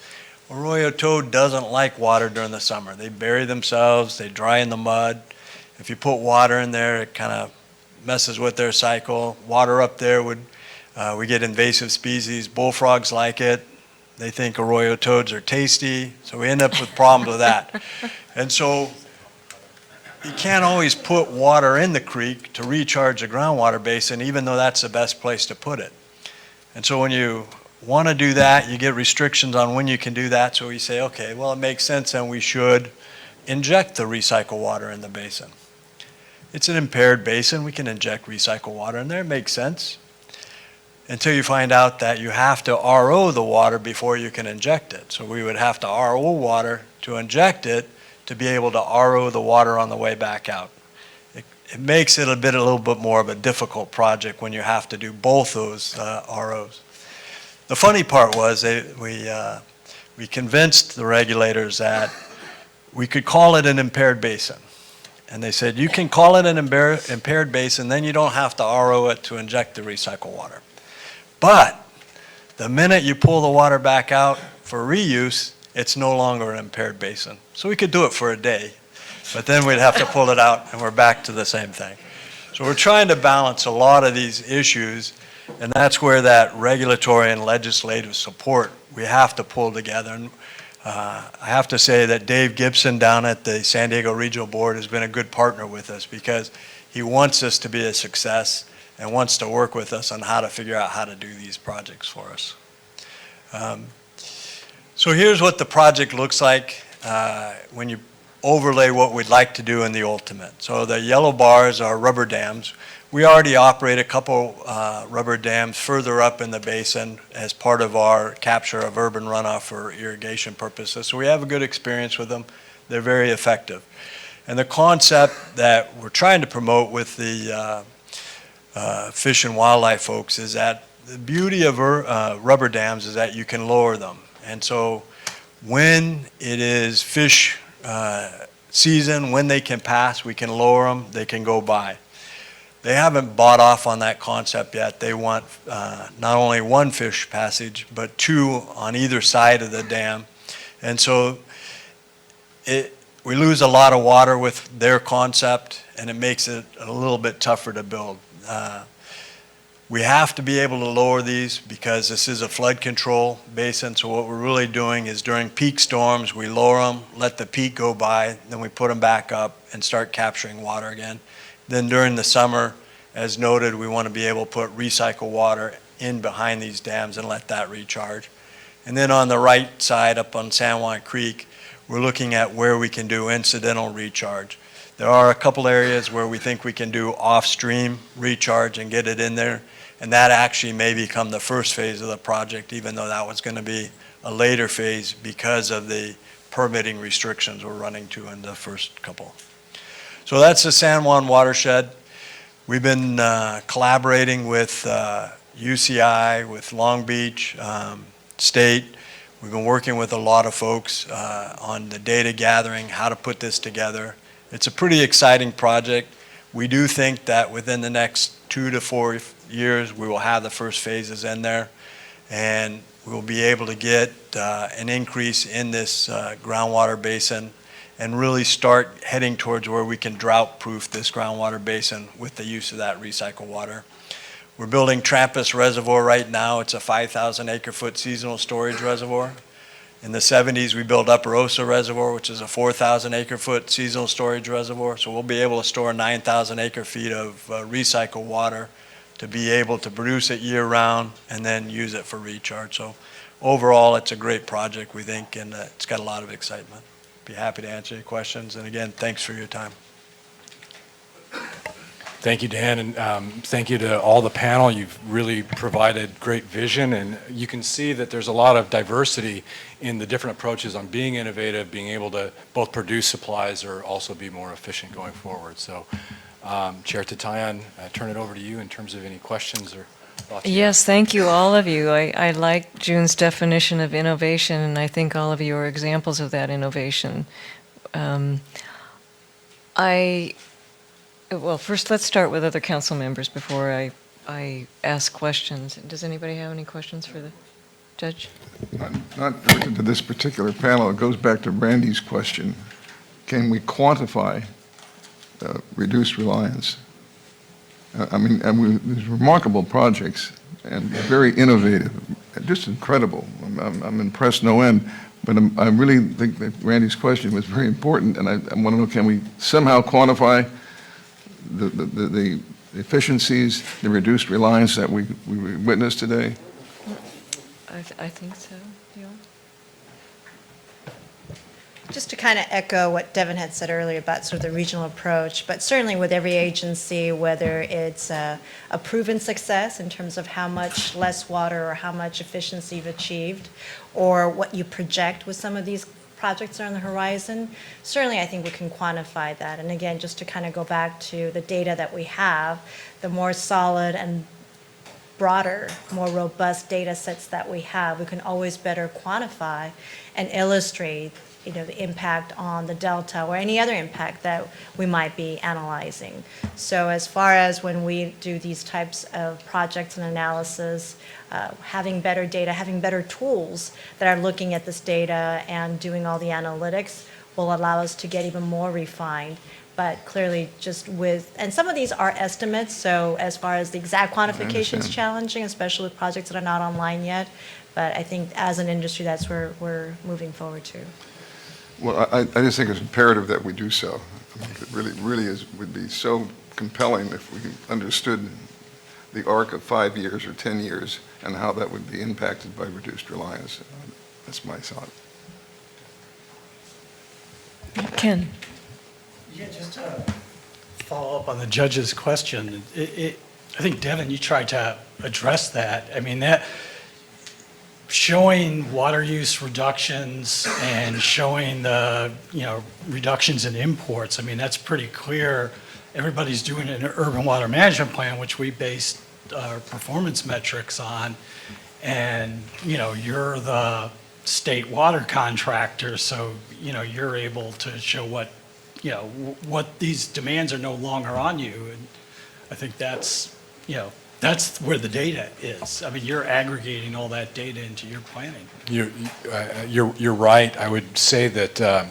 Arroyo toad doesn't like water during the summer. They bury themselves, they dry in the mud. If you put water in there, it kind of messes with their cycle. Water up there would, we get invasive species. Bullfrogs like it. They think arroyo toads are tasty, so we end up with problems with that. And so you can't always put water in the creek to recharge the groundwater basin, even though that's the best place to put it. And so when you want to do that, you get restrictions on when you can do that. So we say, okay, well, it makes sense, and we should inject the recycled water in the basin. It's an impaired basin. We can inject recycled water in there. It makes sense. Until you find out that you have to RO the water before you can inject it. So we would have to RO water to inject it to be able to RO the water on the way back out. It makes it a little bit more of a difficult project when you have to do both those ROs. The funny part was we convinced the regulators that we could call it an impaired basin. And they said, you can call it an impaired basin, then you don't have to RO it to inject the recycled water. But the minute you pull the water back out for reuse, it's no longer an impaired basin. So we could do it for a day, but then we'd have to pull it out and we're back to the same thing. So we're trying to balance a lot of these issues, and that's where that regulatory and legislative support we have to pull together. And I have to say that Dave Gibson down at the San Diego Regional Board has been a good partner with us, because he wants us to be a success and wants to work with us on how to figure out how to do these projects for us. So here's what the project looks like when you overlay what we'd like to do in the ultimate. So the yellow bars are rubber dams. We already operate a couple rubber dams further up in the basin as part of our capture of urban runoff for irrigation purposes. So we have a good experience with them. They're very effective. And the concept that we're trying to promote with the fish and wildlife folks is that the beauty of rubber dams is that you can lower them. And so when it is fish season, when they can pass, we can lower them, they can go by. They haven't bought off on that concept yet. They want not only one fish passage, but two on either side of the dam. And so we lose a lot of water with their concept, and it makes it a little bit tougher to build. We have to be able to lower these because this is a flood control basin. So what we're really doing is during peak storms, we lower them, let the peak go by, then we put them back up and start capturing water again. Then during the summer, as noted, we want to be able to put recycled water in behind these dams and let that recharge. And then on the right side up on San Juan Creek, we're looking at where we can do incidental recharge. There are a couple areas where we think we can do off-stream recharge and get it in there. And that actually may become the first phase of the project, even though that was going to be a later phase because of the permitting restrictions we're running to in the first couple. So that's the San Juan watershed. We've been collaborating with UCI, with Long Beach State. We've been working with a lot of folks on the data gathering, how to put this together. It's a pretty exciting project. We do think that within the next 2 to 4 years, we will have the first phases in there, and we will be able to get an increase in this groundwater basin and really start heading towards where we can drought-proof this groundwater basin with the use of that recycled water. We're building Trappist Reservoir right now. It's a 5,000 acre-foot seasonal storage reservoir. In the 70s, we built Upper Osa Reservoir, which is a 4,000 acre-foot seasonal storage reservoir. So we'll be able to store 9,000 acre-feet of recycled water to be able to produce it year-round and then use it for recharge. So overall, it's a great project, we think, and it's got a lot of excitement. Be happy to answer any questions. And again, thanks for your time. Thank you, Dan, and thank you to all the panel. You've really provided great vision, and you can see that there's a lot of diversity in the different approaches on being innovative, being able to both produce supplies or also be more efficient going forward. So, Chair Tatayan, I turn it over to you in terms of any questions or Yes, thank you, all of you. I like June's definition of innovation, and I think all of you are examples of that innovation. Well, first, let's start with other council members before I ask questions. Does anybody have any questions for the judge? Not directed to this particular panel, it goes back to Randy's question. Can we quantify reduced reliance? These remarkable projects and very innovative, just incredible. I'm impressed no end, but I really think that Randy's question was very important, and I want to know, can we somehow quantify the efficiencies, the reduced reliance that we witnessed today? I think so. Just to kind of echo what Devin had said earlier about sort of the regional approach, but certainly with every agency, whether it's a proven success in terms of how much less water or how much efficiency you've achieved, or what you project with some of these projects that are on the horizon, certainly I think we can quantify that. And again, just to kind of go back to the data that we have, the more solid and broader, more robust data sets that we have, we can always better quantify and illustrate the impact on the delta or any other impact that we might be analyzing. So as far as when we do these types of projects and analysis, having better data, having better tools that are looking at this data and doing all the analytics will allow us to get even more refined. But clearly and some of these are estimates, so as far as the exact quantification is challenging, especially with projects that are not online yet. But I think as an industry, that's where we're moving forward to. Well, I just think it's imperative that we do so. It really would be so compelling if we understood the arc of 5 years or 10 years and how that would be impacted by reduced reliance. That's my thought. Ken. Yeah, just to follow up on the judge's question, I think, Devin, you tried to address that. I mean, that showing water use reductions and showing the, reductions in imports, I mean, that's pretty clear. Everybody's doing an urban water management plan, which we based our performance metrics on. And, you're the state water contractor, so, you're able to show what these demands are no longer on you. And I think that's where the data is. I mean, you're aggregating all that data into your planning. You're right. I would say that,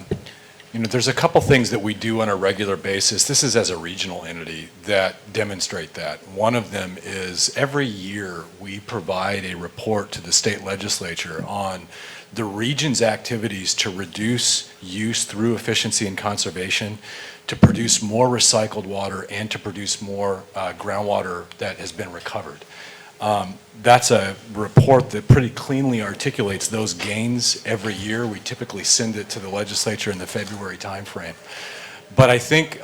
there's a couple things that we do on a regular basis. This is as a regional entity that demonstrate that. One of them is every year we provide a report to the state legislature on the region's activities to reduce use through efficiency and conservation, to produce more recycled water, and to produce more groundwater that has been recovered. That's a report that pretty cleanly articulates those gains every year. We typically send it to the legislature in the February timeframe. But I think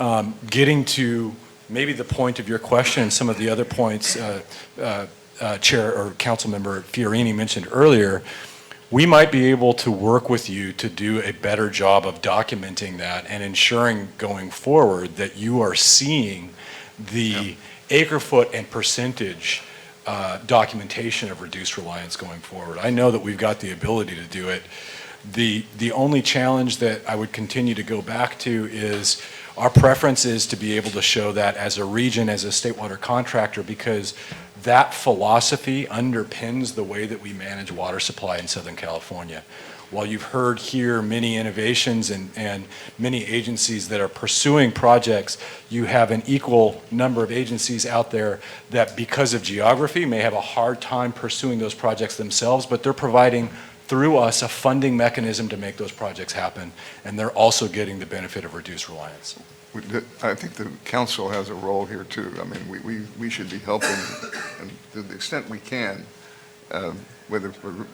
getting to maybe the point of your question and some of the other points Chair or Councilmember Fiorini mentioned earlier, we might be able to work with you to do a better job of documenting that and ensuring going forward that you are seeing the acre foot and percentage documentation of reduced reliance going forward. I know that we've got the ability to do it. The only challenge that I would continue to go back to is our preference is to be able to show that as a region, as a state water contractor, because that philosophy underpins the way that we manage water supply in Southern California. While you've heard here many innovations and many agencies that are pursuing projects, you have an equal number of agencies out there that because of geography may have a hard time pursuing those projects themselves, but they're providing through us a funding mechanism to make those projects happen, and they're also getting the benefit of reduced reliance. I think the council has a role here too. I mean, we should be helping, and to the extent we can, whether for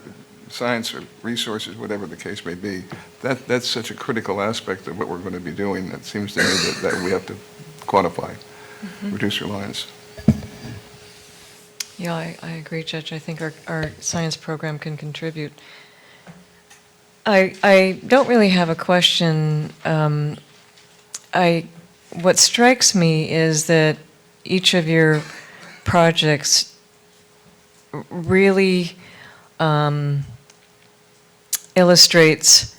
science or resources, whatever the case may be. That's such a critical aspect of what we're going to be doing. It seems to me that we have to quantify, reduce reliance. Yeah, I agree, Judge. I think our science program can contribute. I don't really have a question. What strikes me is that each of your projects really illustrates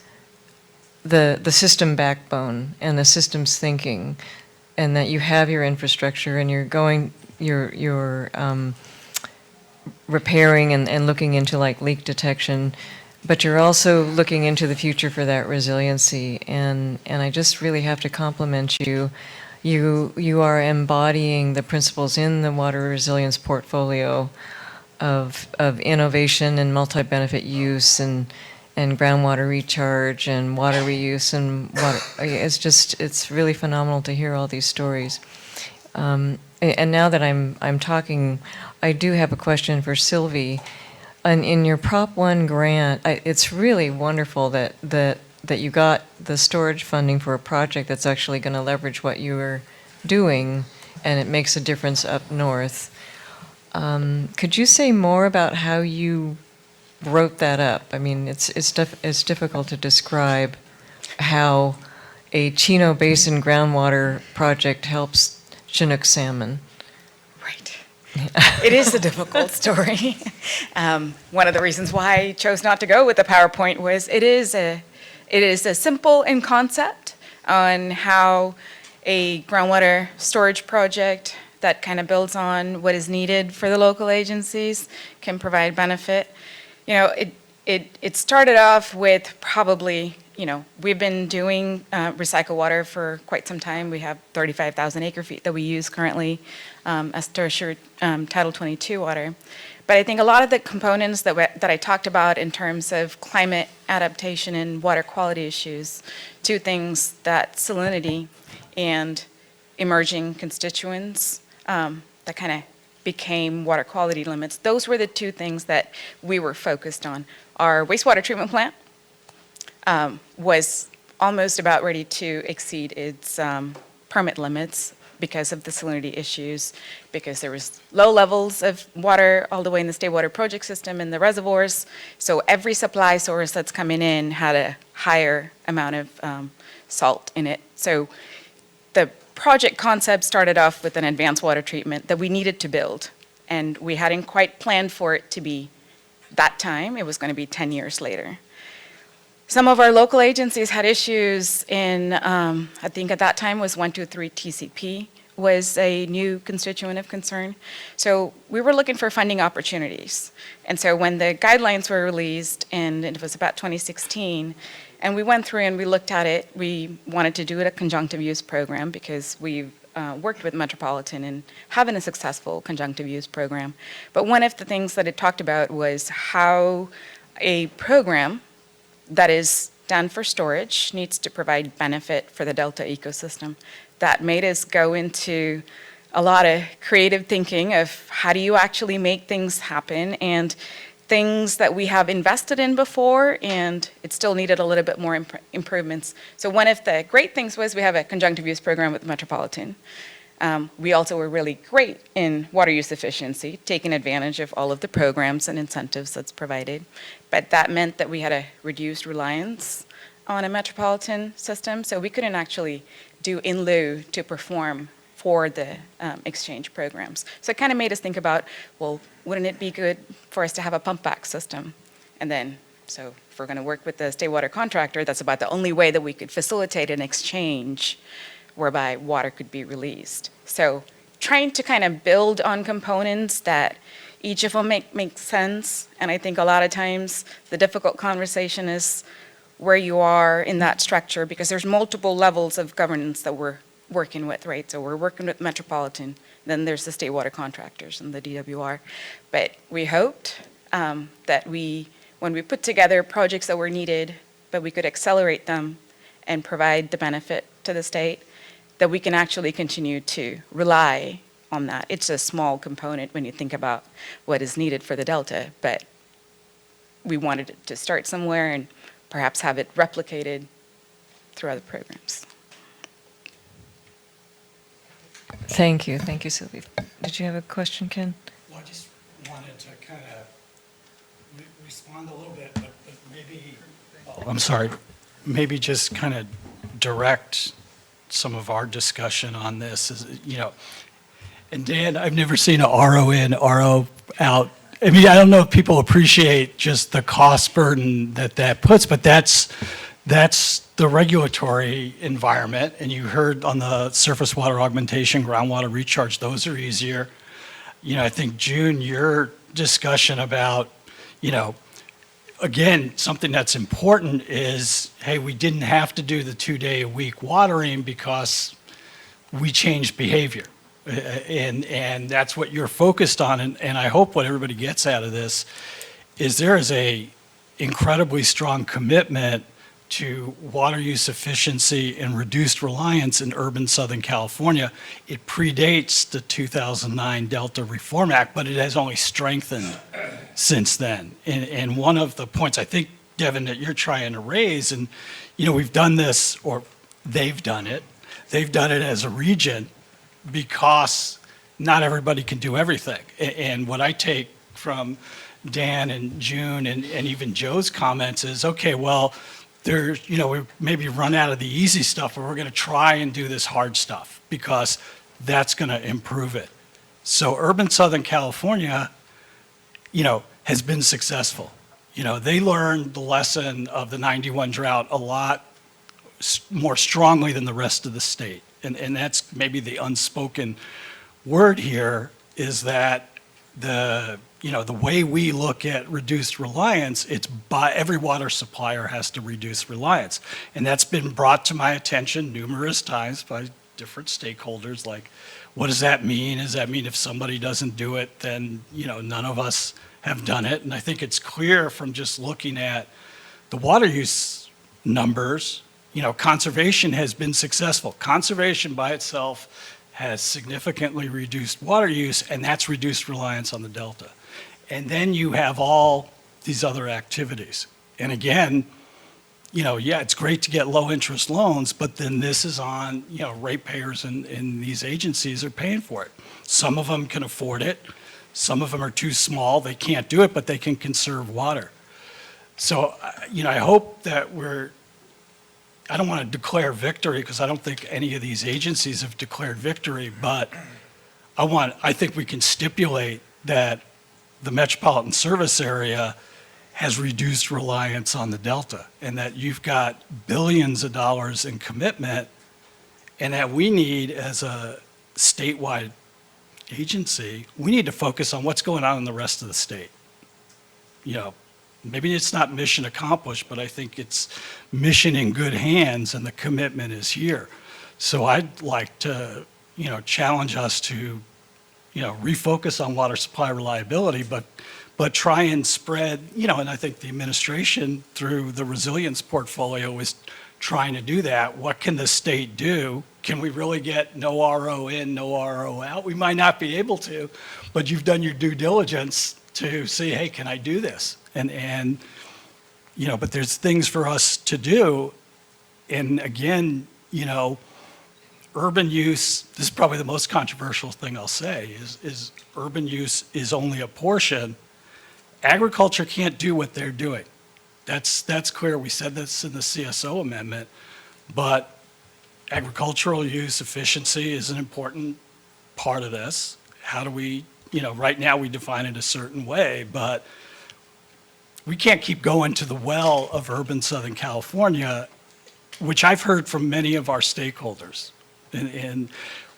the system backbone and the systems thinking, and that you have your infrastructure and you're repairing and looking into like leak detection, but you're also looking into the future for that resiliency. And I just really have to compliment you. You are embodying the principles in the water resilience portfolio of innovation and multi-benefit use and groundwater recharge and water reuse and water. It's really phenomenal to hear all these stories. And now that I'm talking, I do have a question for Sylvie. And in your Prop 1 grant, it's really wonderful that you got the storage funding for a project that's actually going to leverage what you were doing, and it makes a difference up north. Could you say more about how you wrote that up? I mean, it's difficult to describe how a Chino Basin groundwater project helps Chinook salmon. Right. It is a difficult story. One of the reasons why I chose not to go with the PowerPoint was it is a simple in concept on how a groundwater storage project that kind of builds on what is needed for the local agencies can provide benefit. You know, it started off with probably, you know, we've been doing recycled water for quite some time. We have 35,000 acre feet that we use currently as tertiary Title 22 water. But I think a lot of the components that I talked about in terms of climate adaptation and water quality issues, two things, that salinity and emerging constituents that kind of became water quality limits. Those were the two things that we were focused on. Our wastewater treatment plant was almost about ready to exceed its permit limits because of the salinity issues, because there was low levels of water all the way in the state water project system in the reservoirs. So every supply source that's coming in had a higher amount of salt in it. So the project concept started off with an advanced water treatment that we needed to build, and we hadn't quite planned for it to be that time. It was going to be 10 years later. Some of our local agencies had issues in, I think at that time was 123 TCP was a new constituent of concern. So we were looking for funding opportunities. And so when the guidelines were released, and it was about 2016, and we went through and we looked at it, we wanted to do it a conjunctive use program because we've worked with Metropolitan and having a successful conjunctive use program. But one of the things that it talked about was how a program that is done for storage needs to provide benefit for the Delta ecosystem. That made us go into a lot of creative thinking of how do you actually make things happen, and things that we have invested in before, and it still needed a little bit more improvements. So one of the great things was we have a conjunctive use program with Metropolitan. We also were really great in water use efficiency, taking advantage of all of the programs and incentives that's provided. But that meant that we had a reduced reliance on a Metropolitan system, so we couldn't actually do in lieu to perform for the exchange programs. So it kind of made us think about, well, wouldn't it be good for us to have a pump back system? And then, so if we're going to work with the state water contractor, that's about the only way that we could facilitate an exchange whereby water could be released. So trying to kind of build on components that each of them make sense. And I think a lot of times the difficult conversation is where you are in that structure, because there's multiple levels of governance that we're working with, right? So we're working with Metropolitan, then there's the state water contractors and the DWR. But we hoped that when we put together projects that were needed, but we could accelerate them and provide the benefit to the state, that we can actually continue to rely on that. It's a small component when you think about what is needed for the Delta, but we wanted it to start somewhere and perhaps have it replicated through other programs. Thank you, Sylvie. Did you have a question, Ken? Well, I just wanted to kind of respond a little bit, but maybe, I'm sorry, maybe just kind of direct some of our discussion on this, is, you know, and Dan, I've never seen a RO in, RO out I mean, I don't know if people appreciate just the cost burden that that puts, but that's the regulatory environment. And you heard on the surface water augmentation, groundwater recharge, those are easier. You know, I think, June, your discussion about, you know, again, something that's important is, hey, we didn't have to do the 2-day-a-week watering because we changed behavior. And that's what you're focused on. And I hope what everybody gets out of this is there is a incredibly strong commitment to water use efficiency and reduced reliance in urban Southern California. It predates the 2009 Delta Reform Act, but it has only strengthened since then. And one of the points I think, Devin, that you're trying to raise, and you know, we've done this, or they've done it as a region because not everybody can do everything. And what I take from Dan and June and even Joe's comments is, okay, well, there's, you know, we maybe run out of the easy stuff, but we're going to try and do this hard stuff because that's going to improve it. So urban Southern California, you know, has been successful. You know, they learned the lesson of the 91 drought a lot more strongly than the rest of the state. And that's maybe the unspoken word here is that the way we look at reduced reliance, it's by every water supplier has to reduce reliance. And that's been brought to my attention numerous times by different stakeholders. Like, what does that mean? Does that mean if somebody doesn't do it, then, you know, none of us have done it? And I think it's clear from just looking at the water use numbers, you know, conservation has been successful. Conservation by itself has significantly reduced water use, and that's reduced reliance on the Delta. And then you have all these other activities. And again, you know, yeah, it's great to get low interest loans, but then this is on, you know, ratepayers and these agencies are paying for it. Some of them can afford it. Some of them are too small. They can't do it, but they can conserve water. So, you know, I hope that I don't want to declare victory because I don't think any of these agencies have declared victory, but I think we can stipulate that the metropolitan service area has reduced reliance on the Delta, and that you've got billions of dollars in commitment, and that we need, as a statewide agency, we need to focus on what's going on in the rest of the state. You know, maybe it's not mission accomplished, but I think it's mission in good hands, and the commitment is here. So I'd like to, you know, challenge us to, you know, refocus on water supply reliability, but try and spread, you know, and I think the administration through the resilience portfolio is trying to do that. What can the state do? Can we really get no RO in, no RO out? We might not be able to, but you've done your due diligence to say, hey, can I do this? And you know, but there's things for us to do. And again, you know, urban use, this is probably the most controversial thing I'll say, is urban use is only a portion. Agriculture can't do what they're doing. That's clear. We said this in the CSO amendment, but agricultural use efficiency is an important part of this. How do we, you know, right now we define it a certain way, but we can't keep going to the well of urban Southern California, which I've heard from many of our stakeholders. And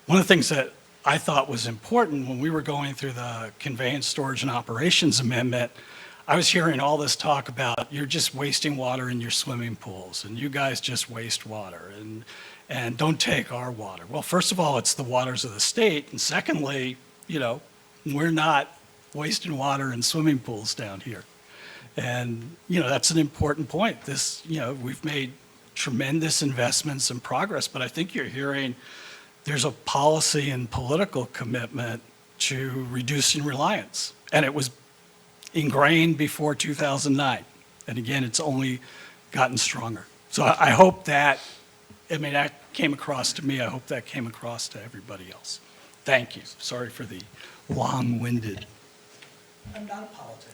one of the things that I thought was important when we were going through the conveyance, storage, and operations amendment, I was hearing all this talk about you're just wasting water in your swimming pools, and you guys just waste water, and don't take our water. Well, first of all, it's the waters of the state, and secondly, you know, we're not wasting water in swimming pools down here. And, you know, that's an important point. This, you know, we've made tremendous investments and progress, but I think you're hearing there's a policy and political commitment to reducing reliance. And it was ingrained before 2009. And again, it's only gotten stronger. So I hope that, I mean, that came across to me. I hope that came across to everybody else. Thank you. Sorry for the long-winded. I'm not a politician.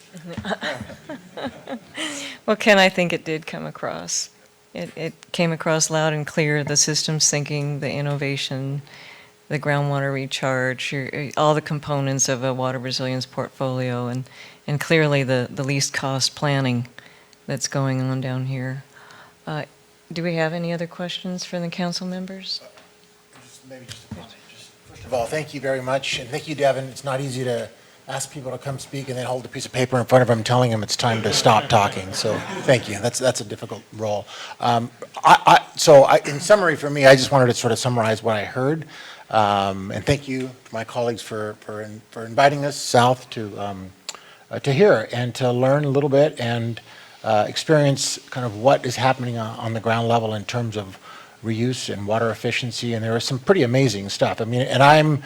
Well, Ken, I think it did come across. It came across loud and clear, the systems thinking, the innovation, the groundwater recharge, all the components of a water resilience portfolio, and clearly the least cost planning that's going on down here. Do we have any other questions from the council members? First of all, thank you very much, and thank you, Devin. It's not easy to ask people to come speak and then hold a piece of paper in front of them telling them it's time to stop talking. So thank you. That's a difficult role. In summary for me, I just wanted to sort of summarize what I heard. And thank you to my colleagues for inviting us south to hear and to learn a little bit and experience kind of what is happening on the ground level in terms of reuse and water efficiency. And there is some pretty amazing stuff. I mean, and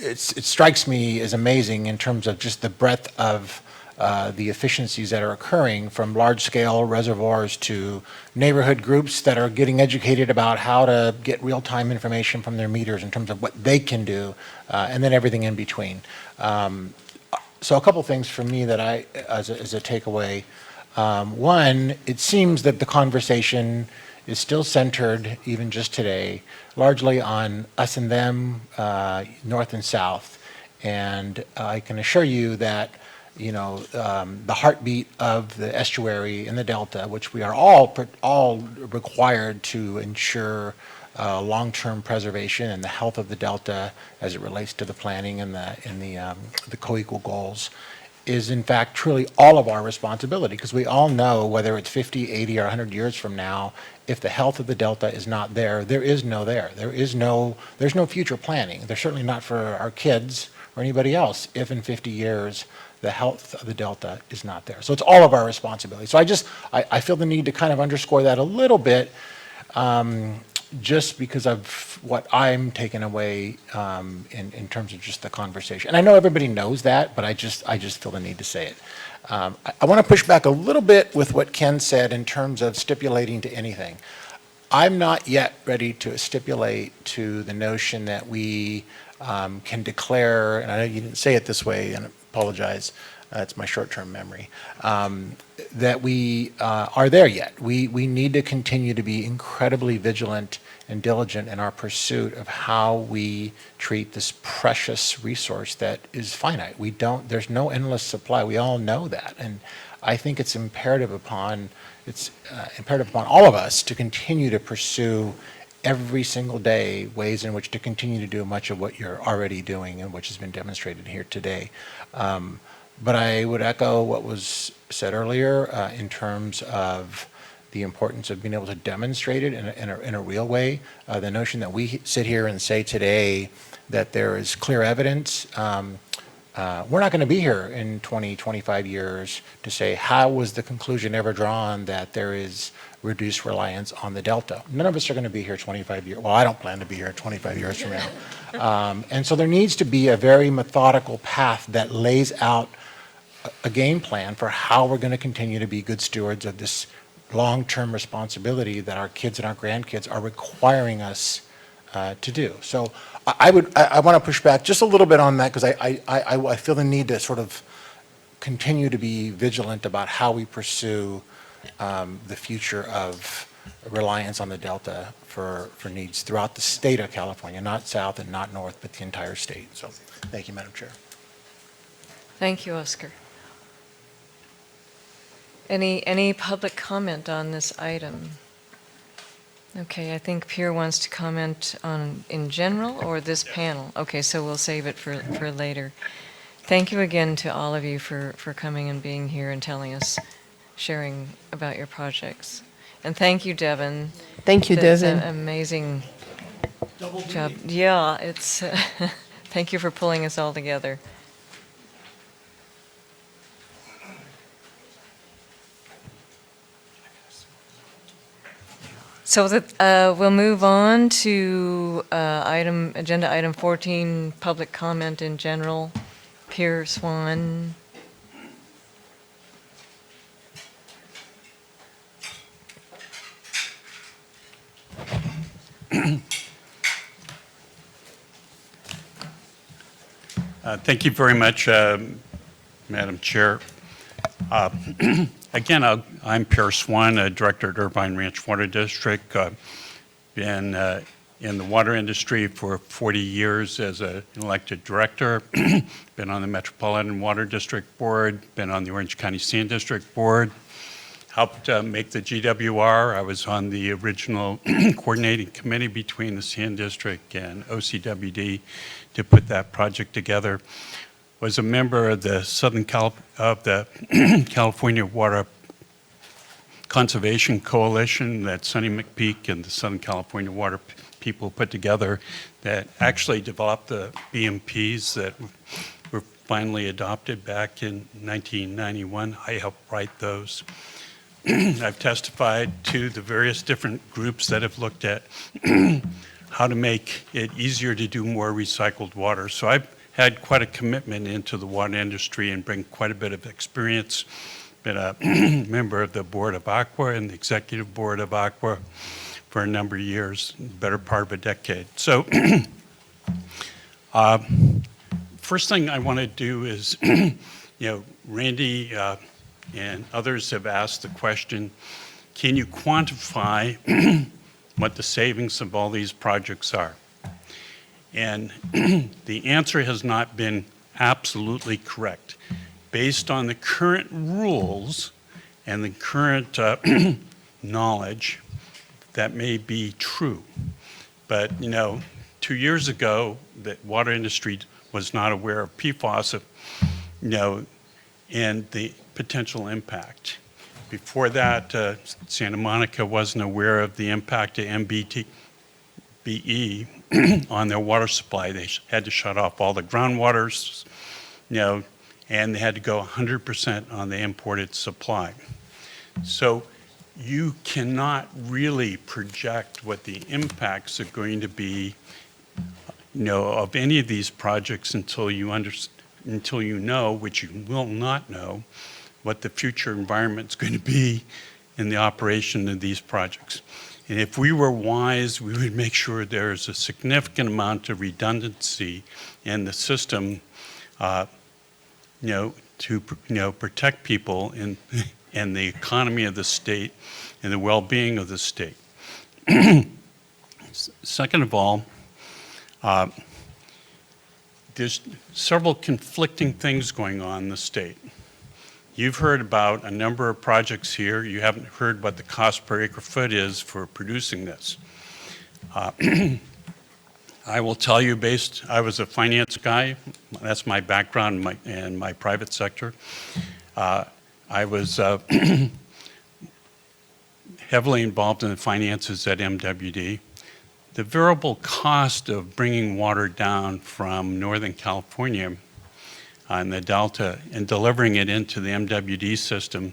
it strikes me as amazing in terms of just the breadth of the efficiencies that are occurring, from large-scale reservoirs to neighborhood groups that are getting educated about how to get real-time information from their meters in terms of what they can do, and then everything in between. So a couple things for me that as a takeaway. One, it seems that the conversation is still centered, even just today, largely on us and them, north and south. And I can assure you that, the heartbeat of the estuary and the delta, which we are all required to ensure long-term preservation and the health of the delta as it relates to the planning and the co-equal goals, is in fact truly all of our responsibility, because we all know, whether it's 50, 80, or 100 years from now, if the health of the delta is not there, there's no future planning. There's certainly not for our kids or anybody else if in 50 years the health of the delta is not there. So it's all of our responsibility. So I feel the need to kind of underscore that a little bit, just because of what I'm taking away in terms of just the conversation. And I know everybody knows that, but I just feel the need to say it. I want to push back a little bit with what Ken said in terms of stipulating to anything. I'm not yet ready to stipulate to the notion that we can declare, and I know you didn't say it this way, and I apologize, it's my short-term memory, that we are there yet. We need to continue to be incredibly vigilant and diligent in our pursuit of how we treat this precious resource that is finite. There's no endless supply. We all know that. And I think it's imperative upon all of us to continue to pursue every single day ways in which to continue to do much of what you're already doing and which has been demonstrated here today. But I would echo what was said earlier in terms of the importance of being able to demonstrate it in a real way. The notion that we sit here and say today that there is clear evidence, we're not going to be here in 20, 25 years to say, how was the conclusion ever drawn that there is reduced reliance on the delta? None of us are going to be here 25 years. Well, I don't plan to be here 25 years from now. And so there needs to be a very methodical path that lays out a game plan for how we're going to continue to be good stewards of this long-term responsibility that our kids and our grandkids are requiring us to do. So I want to push back just a little bit on that, because I feel the need to sort of continue to be vigilant about how we pursue the future of reliance on the delta for needs throughout the state of California, not south and not north, but the entire state. So thank you, Madam Chair. Thank you, Oscar. Any public comment on this item? Okay, I think Pierre wants to comment on in general or this panel. Okay, so we'll save it for later. Thank you again to all of you for coming and being here and telling us, sharing about your projects. And thank you, Devin. Thank you, That's Devin. an amazing job. Yeah, it's thank you for pulling us all together. So we'll move on to agenda item 14, public comment in general. Pierre Swan. Thank you very much, Madam Chair. Again, I'm Pierre Swan, Director at Irvine Ranch Water District. Been in the water industry for 40 years as an elected director, been on the Metropolitan Water District Board, been on the Orange County Sand District Board, helped make the GWR. I was on the original coordinating committee between the Sand District and OCWD to put that project together. Was a member of the California Water Conservation Coalition that Sonny McPeak and the Southern California Water people put together that actually developed the BMPs that were finally adopted back in 1991. I helped write those. I've testified to the various different groups that have looked at how to make it easier to do more recycled water. So I've had quite a commitment into the water industry and bring quite a bit of experience. Been a member of the board of Aqua and the executive board of Aqua for a number of years, better part of a decade. So first thing I want to do is, Randy and others have asked the question, can you quantify what the savings of all these projects are? And the answer has not been absolutely correct. Based on the current rules and the current knowledge, that may be true. But, 2 years ago, the water industry was not aware of PFAS, and the potential impact. Before that, Santa Monica wasn't aware of the impact of MBE on their water supply. They had to shut off all the groundwaters, and they had to go 100% on the imported supply. So you cannot really project what the impacts are going to be, of any of these projects until you know, which you will not know, what the future environment is going to be in the operation of these projects. And if we were wise, we would make sure there's a significant amount of redundancy in the system, to protect people and the economy of the state and the well-being of the state. Second of all, there's several conflicting things going on in the state. You've heard about a number of projects here. You haven't heard what the cost per acre foot is for producing this. I will tell you, I was a finance guy. That's my background in my private sector. I was heavily involved in the finances at MWD. The variable cost of bringing water down from Northern California and the Delta and delivering it into the MWD system,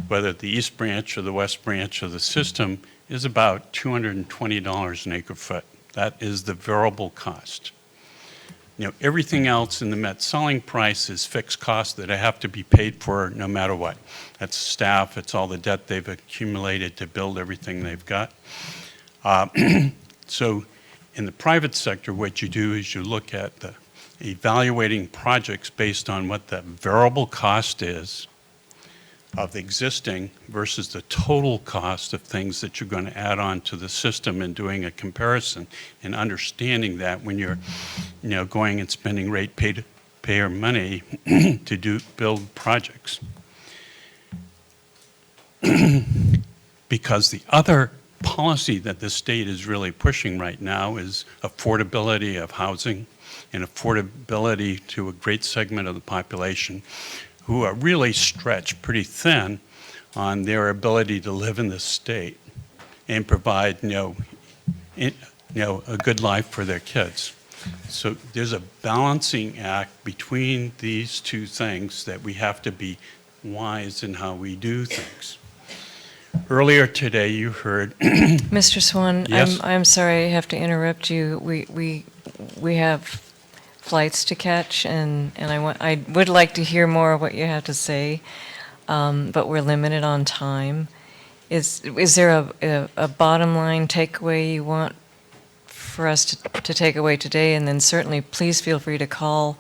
whether the East Branch or the West Branch of the system, is about $220 an acre foot. That is the variable cost. Everything else in the Met selling price is fixed costs that have to be paid for no matter what. That's staff, it's all the debt they've accumulated to build everything they've got. So in the private sector, what you do is you look at evaluating projects based on what the variable cost is of the existing versus the total cost of things that you're going to add on to the system, and doing a comparison and understanding that when you're going and spending ratepayer money to build projects. Because the other policy that the state is really pushing right now is affordability of housing and affordability to a great segment of the population who are really stretched pretty thin on their ability to live in the state and provide, a good life for their kids. So there's a balancing act between these two things that we have to be wise in how we do things. Earlier today, you heard. Mr. Swan, Yes? I'm sorry I have to interrupt you. We have flights to catch, and I would like to hear more of what you have to say, but we're limited on time. Is there a bottom line takeaway you want for us to take away today? And then certainly, please feel free to call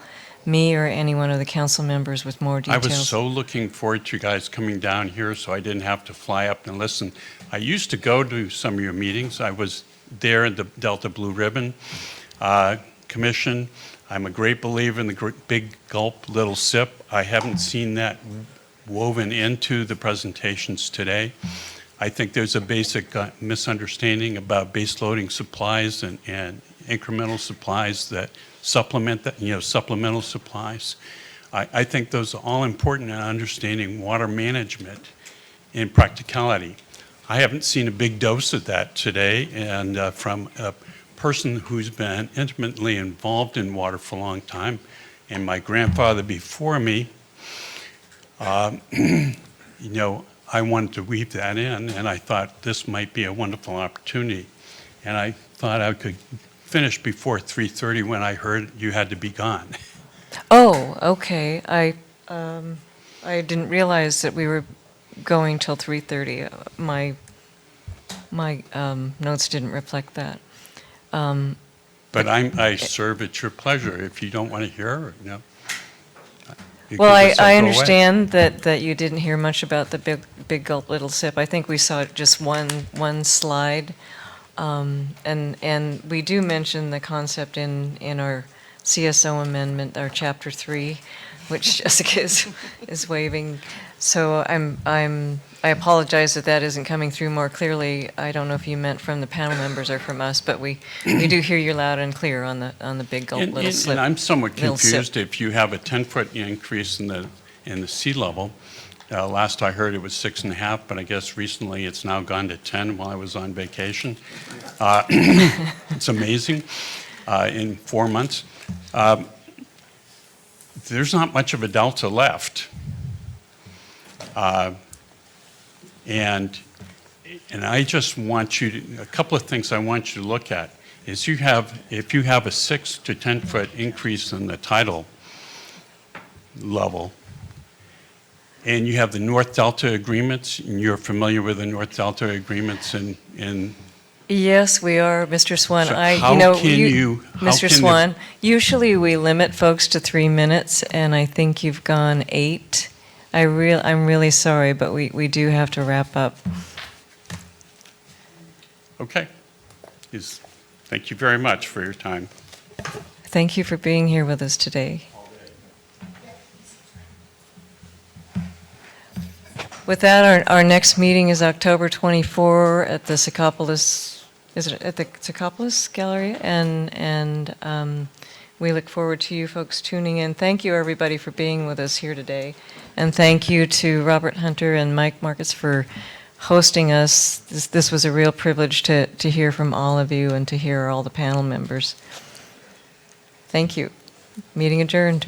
me or any one of the council members with more I details. was so looking forward to you guys coming down here so I didn't have to fly up and listen. I used to go to some of your meetings. I was there in the Delta Blue Ribbon Commission. I'm a great believer in the big gulp, little sip. I haven't seen that woven into the presentations today. I think there's a basic misunderstanding about base loading supplies and incremental supplies that supplement that, supplemental supplies. I think those are all important in understanding water management in practicality. I haven't seen a big dose of that today, and from a person who's been intimately involved in water for a long time, and my grandfather before me, I wanted to weave that in, and I thought this might be a wonderful opportunity. And I thought I could finish before 3:30 when I heard you had to be gone. Oh, okay. I didn't realize that we were going till 3:30. My notes didn't reflect that. But I serve at your pleasure. If you don't want to hear, you Well, can just I go away. understand that you didn't hear much about the big gulp, little sip. I think we saw just one slide. And we do mention the concept in our CSO amendment, our Chapter 3, which Jessica is waiving. So I apologize that isn't coming through more clearly. I don't know if you meant from the panel members or from us, but we do hear you loud and clear on the big gulp, little sip. And I'm somewhat little sip. confused if you have a 10-foot increase in the sea level. Last I heard it was 6.5, but I guess recently it's now gone to 10 while I was on vacation. It's amazing in 4 months. There's not much of a delta left. And I just want you to, a couple of things I want you to look at is if you have a 6 to 10 foot increase in the tidal level, and you have the North Delta agreements, and you're familiar with the North Delta agreements in Yes, we are, Mr. Swan. So Mr. Swan, usually we limit folks to 3 minutes, and I think you've gone 8. I'm really sorry, but we do have to wrap up. Okay. Thank you very much for your time. Thank you for being here with us today. With that, our next meeting is October 24 at the Secaupolis, is it at the Secaupolis Gallery? And we look forward to you folks tuning in. Thank you, everybody, for being with us here today. And thank you to Robert Hunter and Mike Marcus for hosting us. This was a real privilege to hear from all of you and to hear all the panel members. Thank you. Meeting adjourned.